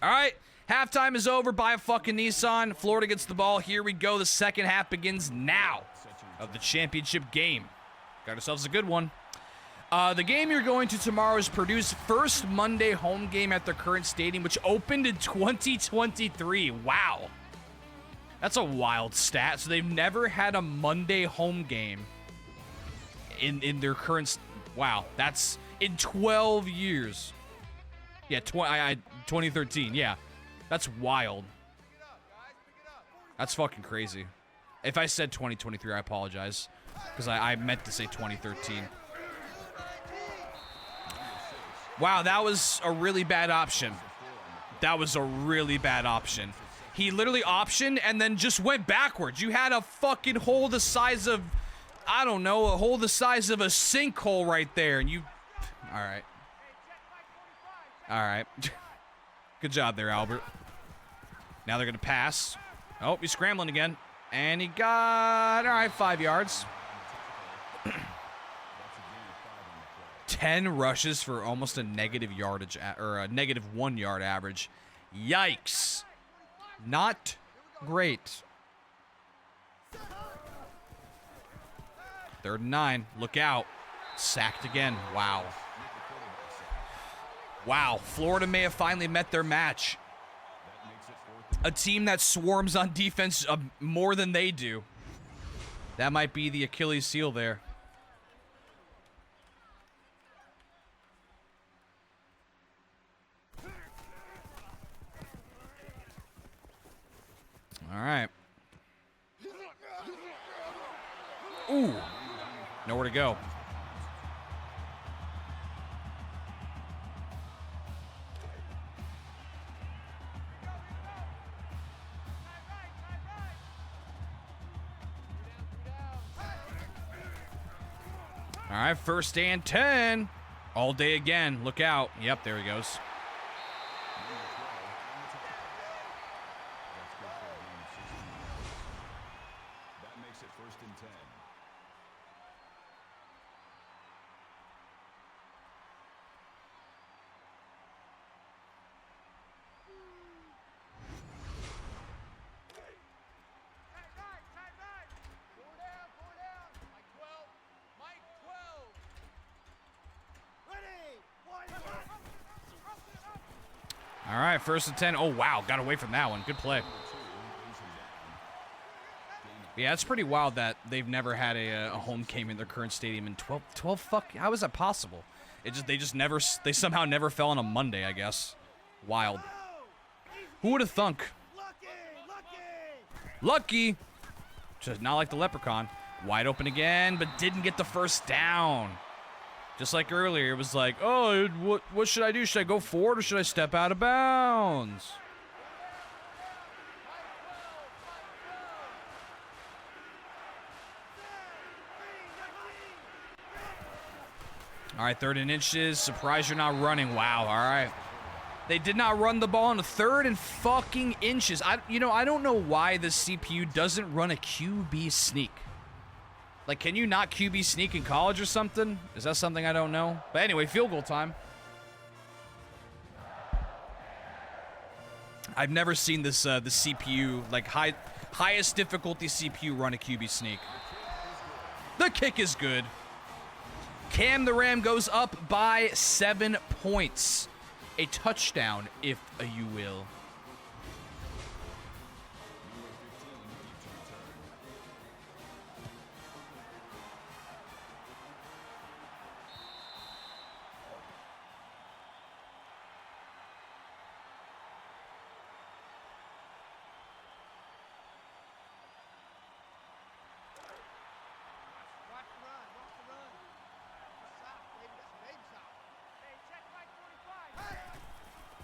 All right, halftime is over. Buy a fucking Nissan. Florida gets the ball. Here we go. The second half begins now of the championship game. Got ourselves a good one. The game you're going to tomorrow is Purdue's first Monday home game at their current stadium, which opened in 2023. Wow. That's a wild stat. So they've never had a Monday home game in their current... Wow, that's in 12 years. Yeah, 2013, yeah. That's wild. That's fucking crazy. If I said 2023, I apologize. Because I meant to say 2013. Wow, that was a really bad option. That was a really bad option. He literally optioned and then just went backwards. You had a fucking hole the size of, I don't know, a hole the size of a sinkhole right there. And you, all right. All right. Good job there, Albert. Now they're going to pass. Oh, he's scrambling again. And he got, all right, 5 yards. 10 rushes for almost a negative yardage, or a negative 1 yard average. Yikes. Not great. 3rd and 9. Look out. Sacked again. Wow. Wow. Florida may have finally met their match. a team that swarms on defense more than they do. That might be the Achilles heel there. All right. Ooh. Nowhere to go. All right, 1st and 10. All day again. Look out. Yep, there he goes. That makes it 1st and 10. All right, 1st and 10. Oh, wow. Got away from that one. Good play. Yeah, it's pretty wild that they've never had a home game in their current stadium in 12 fuck. How is that possible? They somehow never fell on a Monday, I guess. Wild. Who would have thunk? Lucky. Just not like the Leprechaun. Wide open again, but didn't get the 1st down. Just like earlier, it was like, oh, what should I do? Should I go forward or should I step out of bounds? All right, 3rd and inches. Surprised you're not running. Wow, all right. They did not run the ball on the 3rd and fucking inches. I don't know why the CPU doesn't run a QB sneak. Like, can you not QB sneak in college or something? Is that something I don't know? But anyway, field goal time. I've never seen this the CPU, like highest difficulty CPU run a QB sneak. The kick is good. Cam the Ram goes up by 7 points. A touchdown, if you will.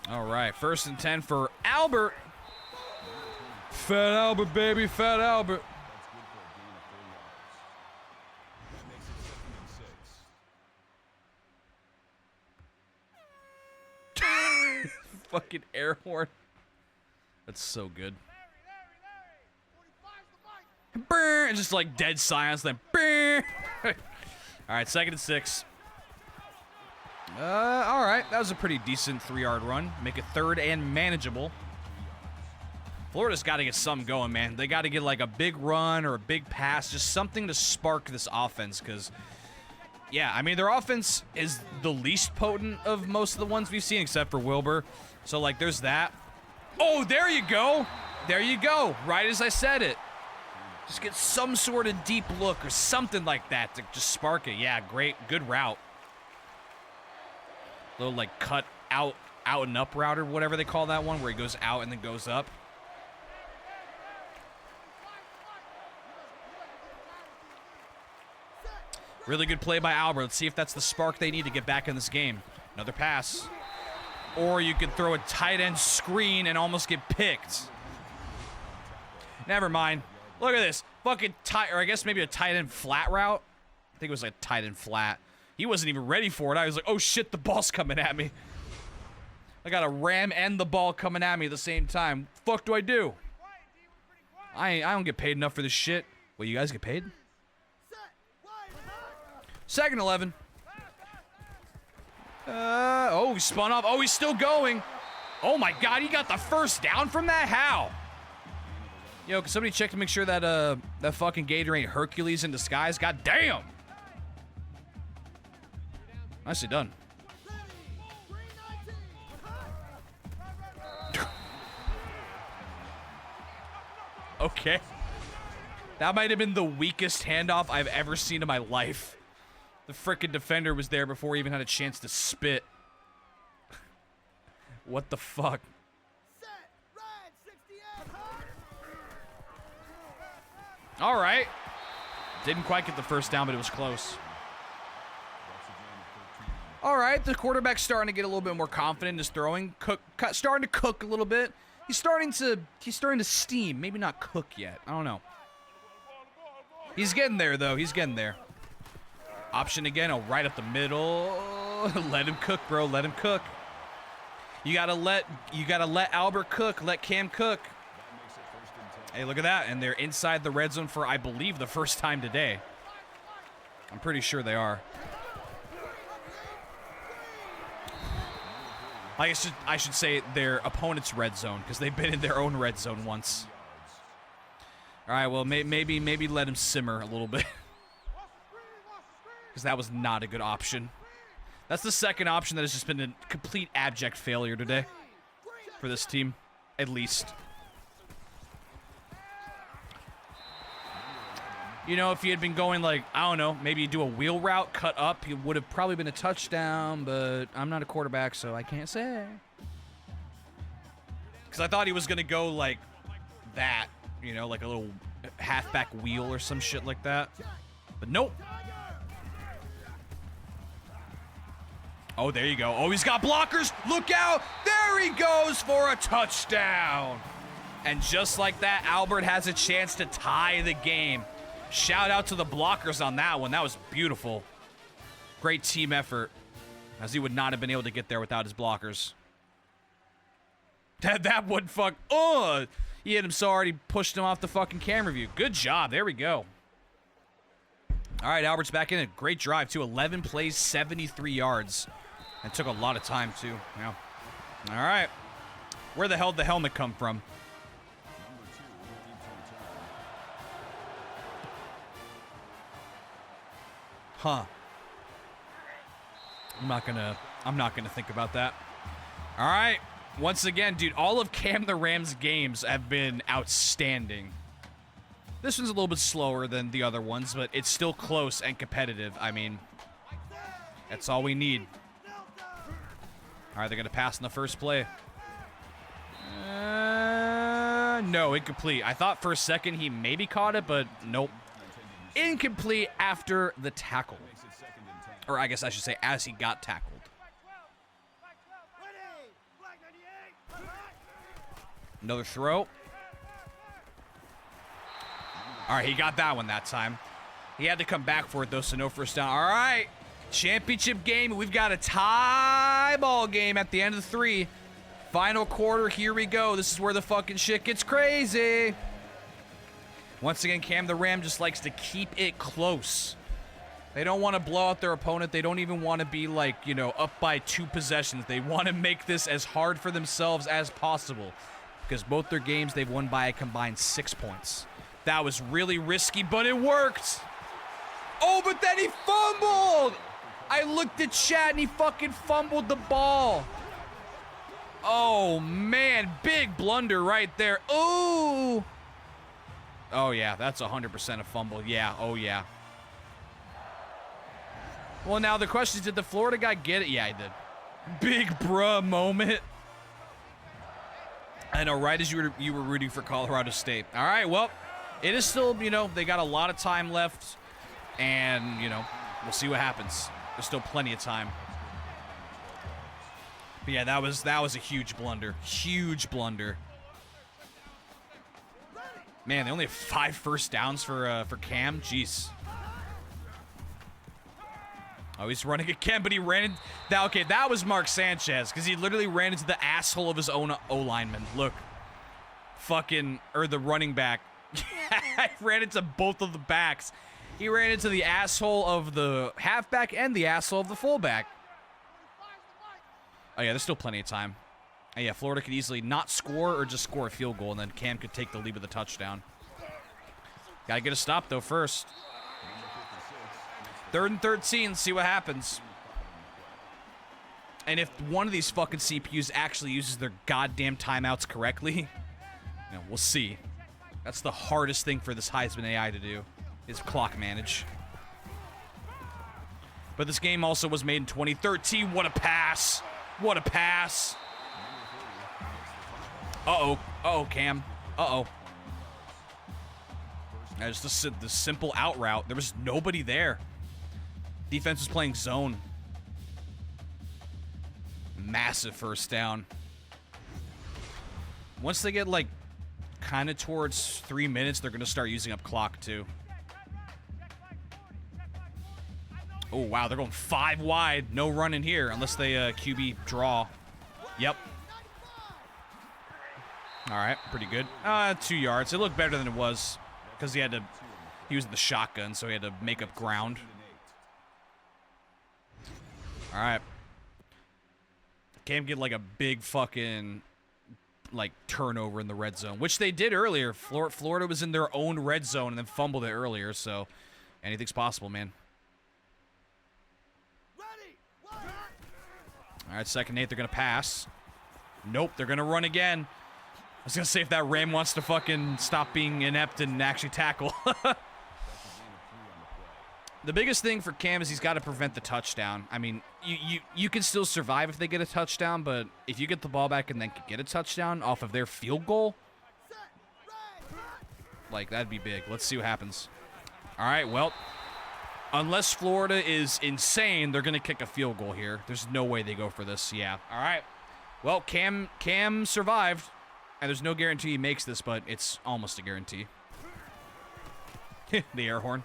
All right, 1st and 10 for Albert. Fat Albert, baby, Fat Albert. Fucking air horn. That's so good. Brr, and just like dead silence, then brr. All right, 2nd and 6. All right, that was a pretty decent 3-yard run. Make it 3rd and manageable. Florida's got to get something going, man. They got to get like a big run or a big pass, just something to spark this offense. Because, yeah, I mean, their offense is the least potent of most of the ones we've seen, except for Wilbur. So, like, there's that. Oh, there you go. There you go. Right as I said it. Just get some sort of deep look or something like that to just spark it. Yeah, great. Good route. Little, like, cut out and up route or whatever they call that one, where he goes out and then goes up. Really good play by Albert. Let's see if that's the spark they need to get back in this game. Another pass. Or you could throw a tight end screen and almost get picked. Never mind. Look at this. Fucking tight, or I guess maybe a tight end flat route. I think it was like a tight end flat. He wasn't even ready for it. I was like, oh shit, the ball's coming at me. I got a ram and the ball coming at me at the same time. Fuck do I do? I don't get paid enough for this shit. Well, you guys get paid? 2nd 11. Oh, he spun off. Oh, he's still going. Oh my God, he got the 1st down from that? How? Yo, can somebody check to make sure that that fucking Gator ain't Hercules in disguise? God damn. Nicely done. Okay. That might have been the weakest handoff I've ever seen in my life. The frickin' defender was there before he even had a chance to spit. What the fuck? Set. Ride. 68. All right. Didn't quite get the first down, but it was close. All right, the quarterback's starting to get a little bit more confident in his throwing. Starting to cook a little bit. He's starting to steam. Maybe not cook yet. I don't know. He's getting there though. He's getting there. Option again. Oh, right up the middle. Let him cook, bro. Let him cook. You gotta let Albert cook. Let Cam cook. Hey, look at that. And they're inside the red zone for, I believe, the first time today. I'm pretty sure they are. I should say their opponent's red zone, because they've been in their own red zone once. All right, well, maybe let him simmer a little bit. Because that was not a good option. That's the second option that has just been a complete abject failure today. For this team, at least. You know, if he had been going like, I don't know, maybe you do a wheel route, cut up, it would have probably been a touchdown, but I'm not a quarterback, so I can't say. Because I thought he was going to go like that, you know, like a little halfback wheel or some shit like that. But nope. Oh, there you go. Oh, he's got blockers. Look out. There he goes for a touchdown. And just like that, Albert has a chance to tie the game. Shout out to the blockers on that one. That was beautiful. Great team effort, as he would not have been able to get there without his blockers. That one fuck. Oh, he hit him so hard he pushed him off the fucking camera view. Good job. There we go. All right, Albert's back in it. Great drive, too. 11 plays, 73 yards. And took a lot of time, too. Yeah. All right. Where the hell did the helmet come from? Huh. I'm not gonna think about that. All right. Once again, dude, all of Cam the Rams games have been outstanding. This one's a little bit slower than the other ones, but it's still close and competitive. I mean, that's all we need. All right, they're gonna pass in the first play. No, incomplete. I thought for a second he maybe caught it, but nope. Incomplete after the tackle. Or I guess I should say as he got tackled. Another throw. All right, he got that one that time. He had to come back for it, though, so no first down. All right, championship game. We've got a tie ball game at the end of the 3. Final quarter, here we go. This is where the fucking shit gets crazy. Once again, Cam the Ram just likes to keep it close. They don't want to blow out their opponent. They don't even want to be like, you know, up by 2 possessions. They want to make this as hard for themselves as possible. Because both their games, they've won by a combined 6 points. That was really risky, but it worked. Oh, but then he fumbled. I looked at chat and he fucking fumbled the ball. Oh, man. Big blunder right there. Ooh. Oh, yeah. That's 100% a fumble. Yeah. Oh, yeah. Well, now the question is, did the Florida guy get it? Yeah, he did. Big bruh moment. I know, right as you were rooting for Colorado State. All right, well, it is still, you know, they got a lot of time left. And, you know, we'll see what happens. There's still plenty of time. But yeah, that was a huge blunder. Huge blunder. Man, they only have 5 first downs for Cam. Jeez. Oh, he's running again, but he ran in. Okay, that was Mark Sanchez, because he literally ran into the asshole of his own O-lineman. Look. Fucking, or the running back. I ran into both of the backs. He ran into the asshole of the halfback and the asshole of the fullback. Oh, yeah, there's still plenty of time. And yeah, Florida could easily not score or just score a field goal, and then Cam could take the lead with a touchdown. Gotta get a stop, though, first. 3rd and 13, see what happens. And if one of these fucking CPUs actually uses their goddamn timeouts correctly, you know, we'll see. That's the hardest thing for this Heisman AI to do, is clock manage. But this game also was made in 2013. What a pass. What a pass. Uh-oh. Uh-oh, Cam. Uh-oh. Just the simple out route. There was nobody there. Defense was playing zone. Massive first down. Once they get, like, kind of towards 3 minutes, they're going to start using up clock, too. Oh, wow, they're going 5 wide. No running here unless they QB draw. Yep. All right, pretty good. 2 yards. It looked better than it was because he was in the shotgun, so he had to make up ground. All right. Cam get like a big fucking like turnover in the red zone, which they did earlier. Florida was in their own red zone and then fumbled it earlier, so anything's possible, man. All right, 2nd and 8, they're going to pass. Nope, they're going to run again. I was going to say if that Ram wants to fucking stop being inept and actually tackle. The biggest thing for Cam is he's got to prevent the touchdown. I mean, you can still survive if they get a touchdown, but if you get the ball back and then get a touchdown off of their field goal, like, that'd be big. Let's see what happens. All right, well, unless Florida is insane, they're going to kick a field goal here. There's no way they go for this. Yeah. All right. Well, Cam survived, and there's no guarantee he makes this, but it's almost a guarantee. The air horn.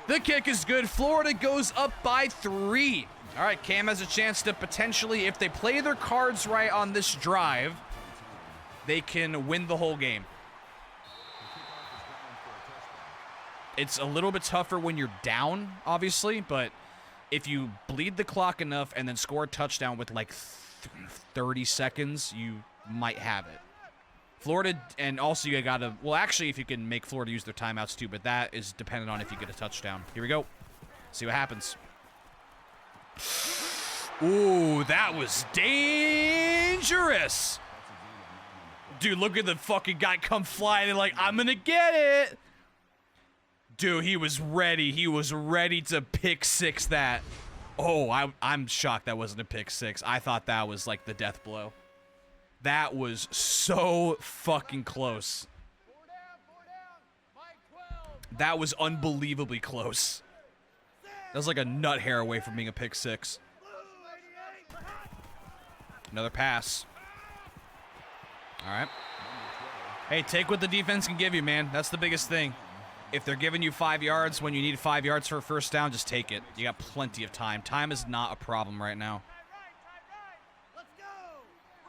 The kick is good. Florida goes up by 3. All right, Cam has a chance to potentially, if they play their cards right on this drive, they can win the whole game. It's a little bit tougher when you're down, obviously, but if you bleed the clock enough and then score a touchdown with like 30 seconds, you might have it. Florida, and also you gotta, well, actually, if you can make Florida use their timeouts too, but that is dependent on if you get a touchdown. Here we go. See what happens. Ooh, that was dangerous. Dude, look at the fucking guy come flying and like, I'm gonna get it. Dude, he was ready. He was ready to pick 6 that. Oh, I'm shocked that wasn't a pick 6. I thought that was like the death blow. That was so fucking close. That was unbelievably close. That was like a nut hair away from being a pick 6. Another pass. All right. Hey, take what the defense can give you, man. That's the biggest thing. If they're giving you 5 yards when you need 5 yards for a first down, just take it. You got plenty of time. Time is not a problem right now.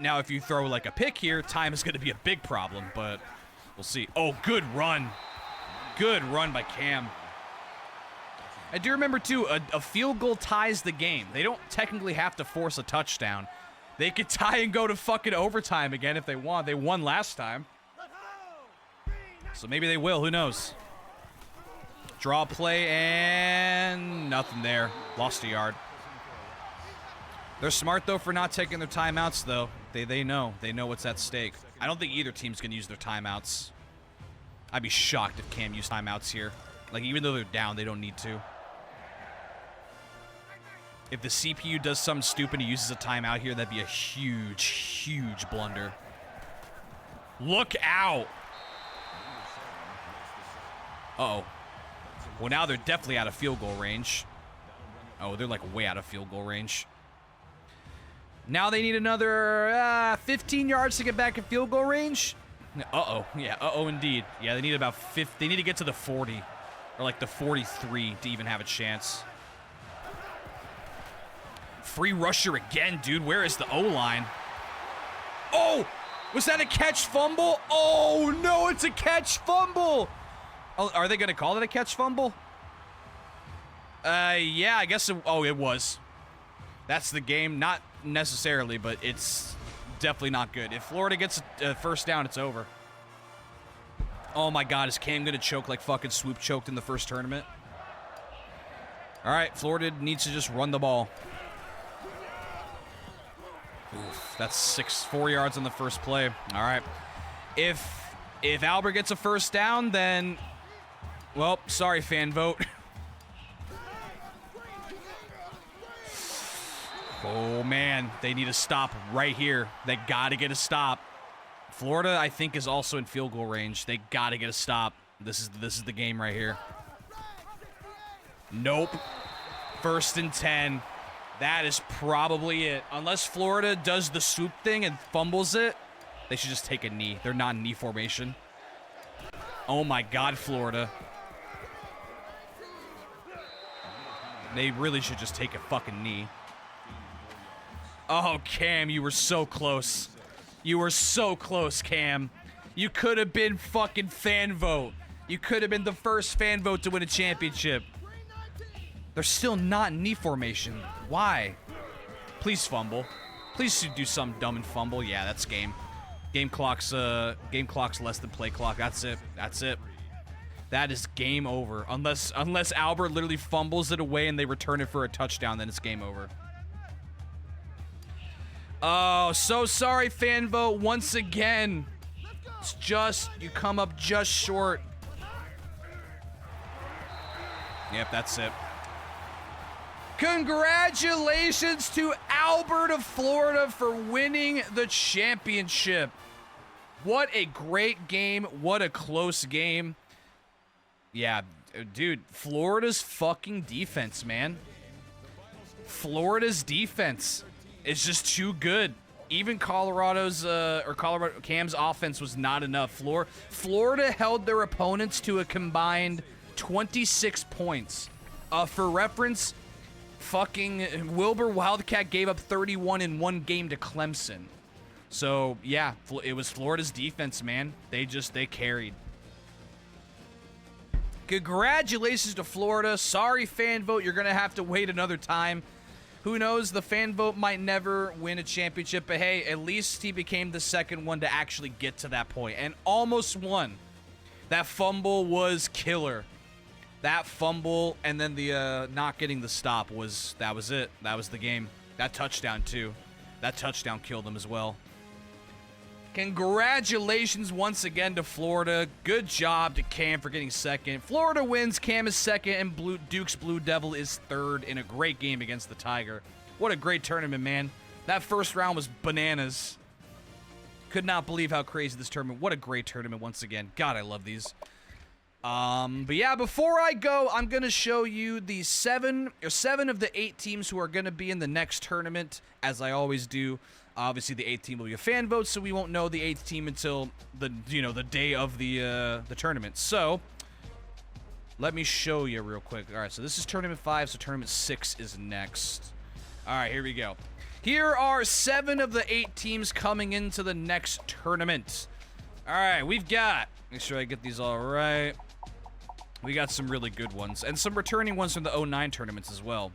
Now, if you throw like a pick here, time is going to be a big problem, but we'll see. Oh, good run. Good run by Cam. I do remember, too, a field goal ties the game. They don't technically have to force a touchdown. They could tie and go to fucking overtime again if they want. They won last time. So maybe they will. Who knows? Draw play and nothing there. Lost a yard. They're smart, though, for not taking their timeouts, though. They know. They know what's at stake. I don't think either team's going to use their timeouts. I'd be shocked if Cam used timeouts here. Like, even though they're down, they don't need to. If the CPU does something stupid and he uses a timeout here, that'd be a huge, huge blunder. Look out! Uh-oh. Well, now they're definitely out of field goal range. Oh, they're, like, way out of field goal range. Now they need another 15 yards to get back in field goal range. Uh-oh. Yeah, uh-oh indeed. Yeah, they need about 50. They need to get to the 40 or like the 43 to even have a chance. Free rusher again, dude. Where is the O-line? Oh, was that a catch fumble? Oh, no, it's a catch fumble. Oh, are they going to call it a catch fumble? Yeah, I guess oh, it was. That's the game. Not necessarily, but it's definitely not good. If Florida gets a first down, it's over. Oh my God, is Cam gonna choke like fucking Swoop choked in the first tournament? All right, Florida needs to just run the ball. Oof, that's 4 yards on the first play. All right, if If Albert gets a first down, then, well, sorry, fan vote. Oh, man, they need a stop right here. They got to get a stop. Florida, I think, is also in field goal range. They got to get a stop. This is the game right here. Nope. 1st and 10. That is probably it. Unless Florida does the swoop thing and fumbles it, they should just take a knee. They're not in knee formation. Oh my God, Florida. They really should just take a fucking knee. Oh, Cam, you were so close. You were so close, Cam. You could have been fucking fan vote. You could have been the first fan vote to win a championship. They're still not in knee formation. Why? Please fumble. Please do something dumb and fumble. Yeah, that's game. Game clock's less than play clock. That's it. That's it. That is game over. Unless Albert literally fumbles it away and they return it for a touchdown, then it's game over. Oh, so sorry, fan vote, once again. It's just, you come up just short. Yep, that's it. Congratulations to Albert of Florida for winning the championship. What a great game. What a close game. Yeah, dude, Florida's fucking defense, man. Florida's defense is just too good. Even Colorado Cam's offense was not enough. Florida held their opponents to a combined 26 points. For reference, fucking Wilbur Wildcat gave up 31 in one game to Clemson. So, yeah, it was Florida's defense, man. They carried. Congratulations to Florida. Sorry, fan vote. You're going to have to wait another time. Who knows? The fan vote might never win a championship, but hey, at least he became the second one to actually get to that point and almost won. That fumble was killer. That fumble and then the not getting the stop was it. That was the game. That touchdown too. That touchdown killed him as well. Congratulations once again to Florida. Good job to Cam for getting second. Florida wins, Cam is second, and Duke's Blue Devil is third in a great game against the Tiger. What a great tournament, man. That first round was bananas. Could not believe how crazy this tournament. What a great tournament once again. God, I love these. But yeah, before I go, I'm going to show you the seven of the 8 teams who are going to be in the next tournament, as I always do. Obviously, the 8th team will be a fan vote, so we won't know the 8th team until the day of the tournament. So, let me show you real quick. All right, so this is tournament 5, so tournament 6 is next. All right, here we go. Here are 7 of the 8 teams coming into the next tournament. All right, we've got, make sure I get these all right. We got some really good ones and some returning ones from the 09 tournaments as well.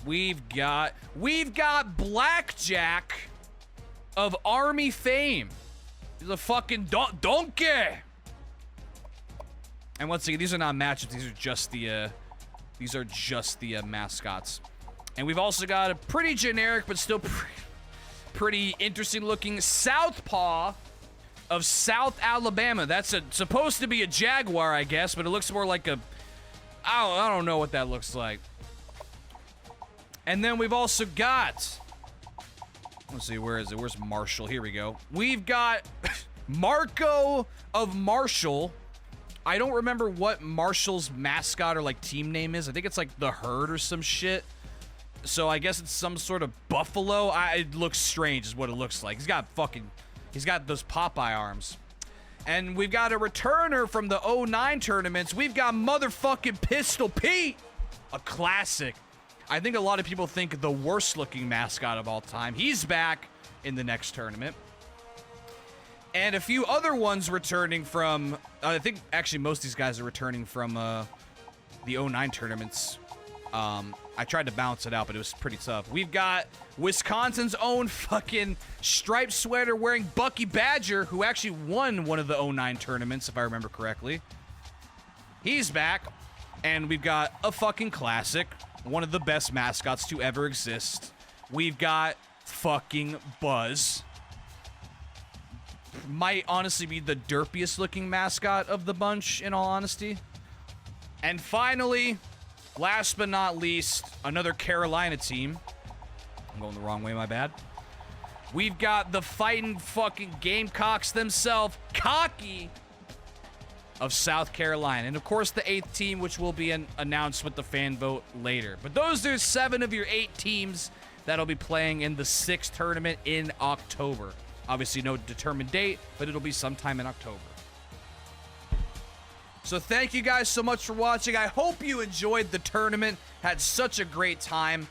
We've got Blackjack of Army fame. He's a fucking donkey. And once again, these are not matchups. These are just the mascots. And we've also got a pretty generic but still pretty interesting looking Southpaw of South Alabama. That's supposed to be a jaguar, I guess, but it looks more like I don't know what that looks like. And then we've also got, let's see, where is it? Where's Marshall? Here we go. We've got Marco of Marshall. I don't remember what Marshall's mascot or like team name is. I think it's like the Herd or some shit. So I guess it's some sort of buffalo. It looks strange is what it looks like. He's got those Popeye arms. And we've got a returner from the 09 tournaments. We've got motherfucking Pistol Pete, a classic. I think a lot of people think the worst looking mascot of all time. He's back in the next tournament. And a few other ones returning from, I think actually most of these guys are returning from the 09 tournaments. I tried to balance it out, but it was pretty tough. We've got Wisconsin's own fucking striped sweater wearing Bucky Badger, who actually won one of the 09 tournaments, if I remember correctly. He's back. And we've got a fucking classic. One of the best mascots to ever exist. We've got fucking Buzz. might honestly be the derpiest looking mascot of the bunch, in all honesty. And finally, last but not least, another Carolina team. I'm going the wrong way, my bad. We've got the fighting fucking Gamecocks themselves, Cocky of South Carolina. And of course, the 8th team, which will be announced with the fan vote later. But those are 7 of your 8 teams that'll be playing in the 6th tournament in October. Obviously, no determined date, but it'll be sometime in October. So thank you guys so much for watching. I hope you enjoyed the tournament. Had such a great time.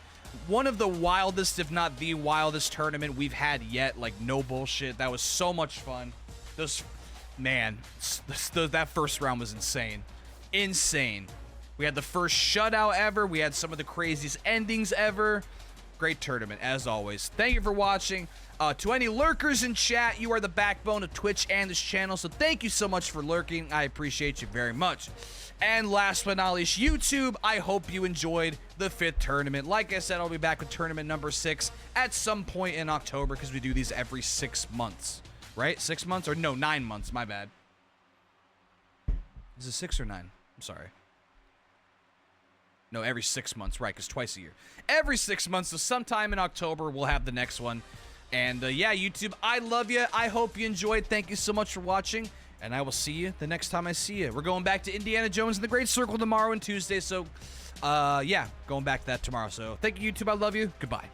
One of the wildest, if not the wildest tournament we've had yet. Like, no bullshit. That was so much fun. That first round was insane. Insane. We had the first shutout ever. We had some of the craziest endings ever. Great tournament, as always. Thank you for watching. To any lurkers in chat, you are the backbone of Twitch and this channel, so thank you so much for lurking. I appreciate you very much. And last but not least, YouTube, I hope you enjoyed the 5th tournament. Like I said, I'll be back with tournament number 6 at some point in October, because we do these every 6 months. Right? 6 months? Or no, 9 months. My bad. Is it 6 or 9? I'm sorry. No, every 6 months, right, because twice a year. Every 6 months, so sometime in October, we'll have the next one. And, yeah, YouTube, I love you. I hope you enjoyed. Thank you so much for watching, and I will see you the next time I see you. We're going back to Indiana Jones and the Great Circle tomorrow and Tuesday, so, yeah, going back to that tomorrow. So, thank you, YouTube. I love you. Goodbye.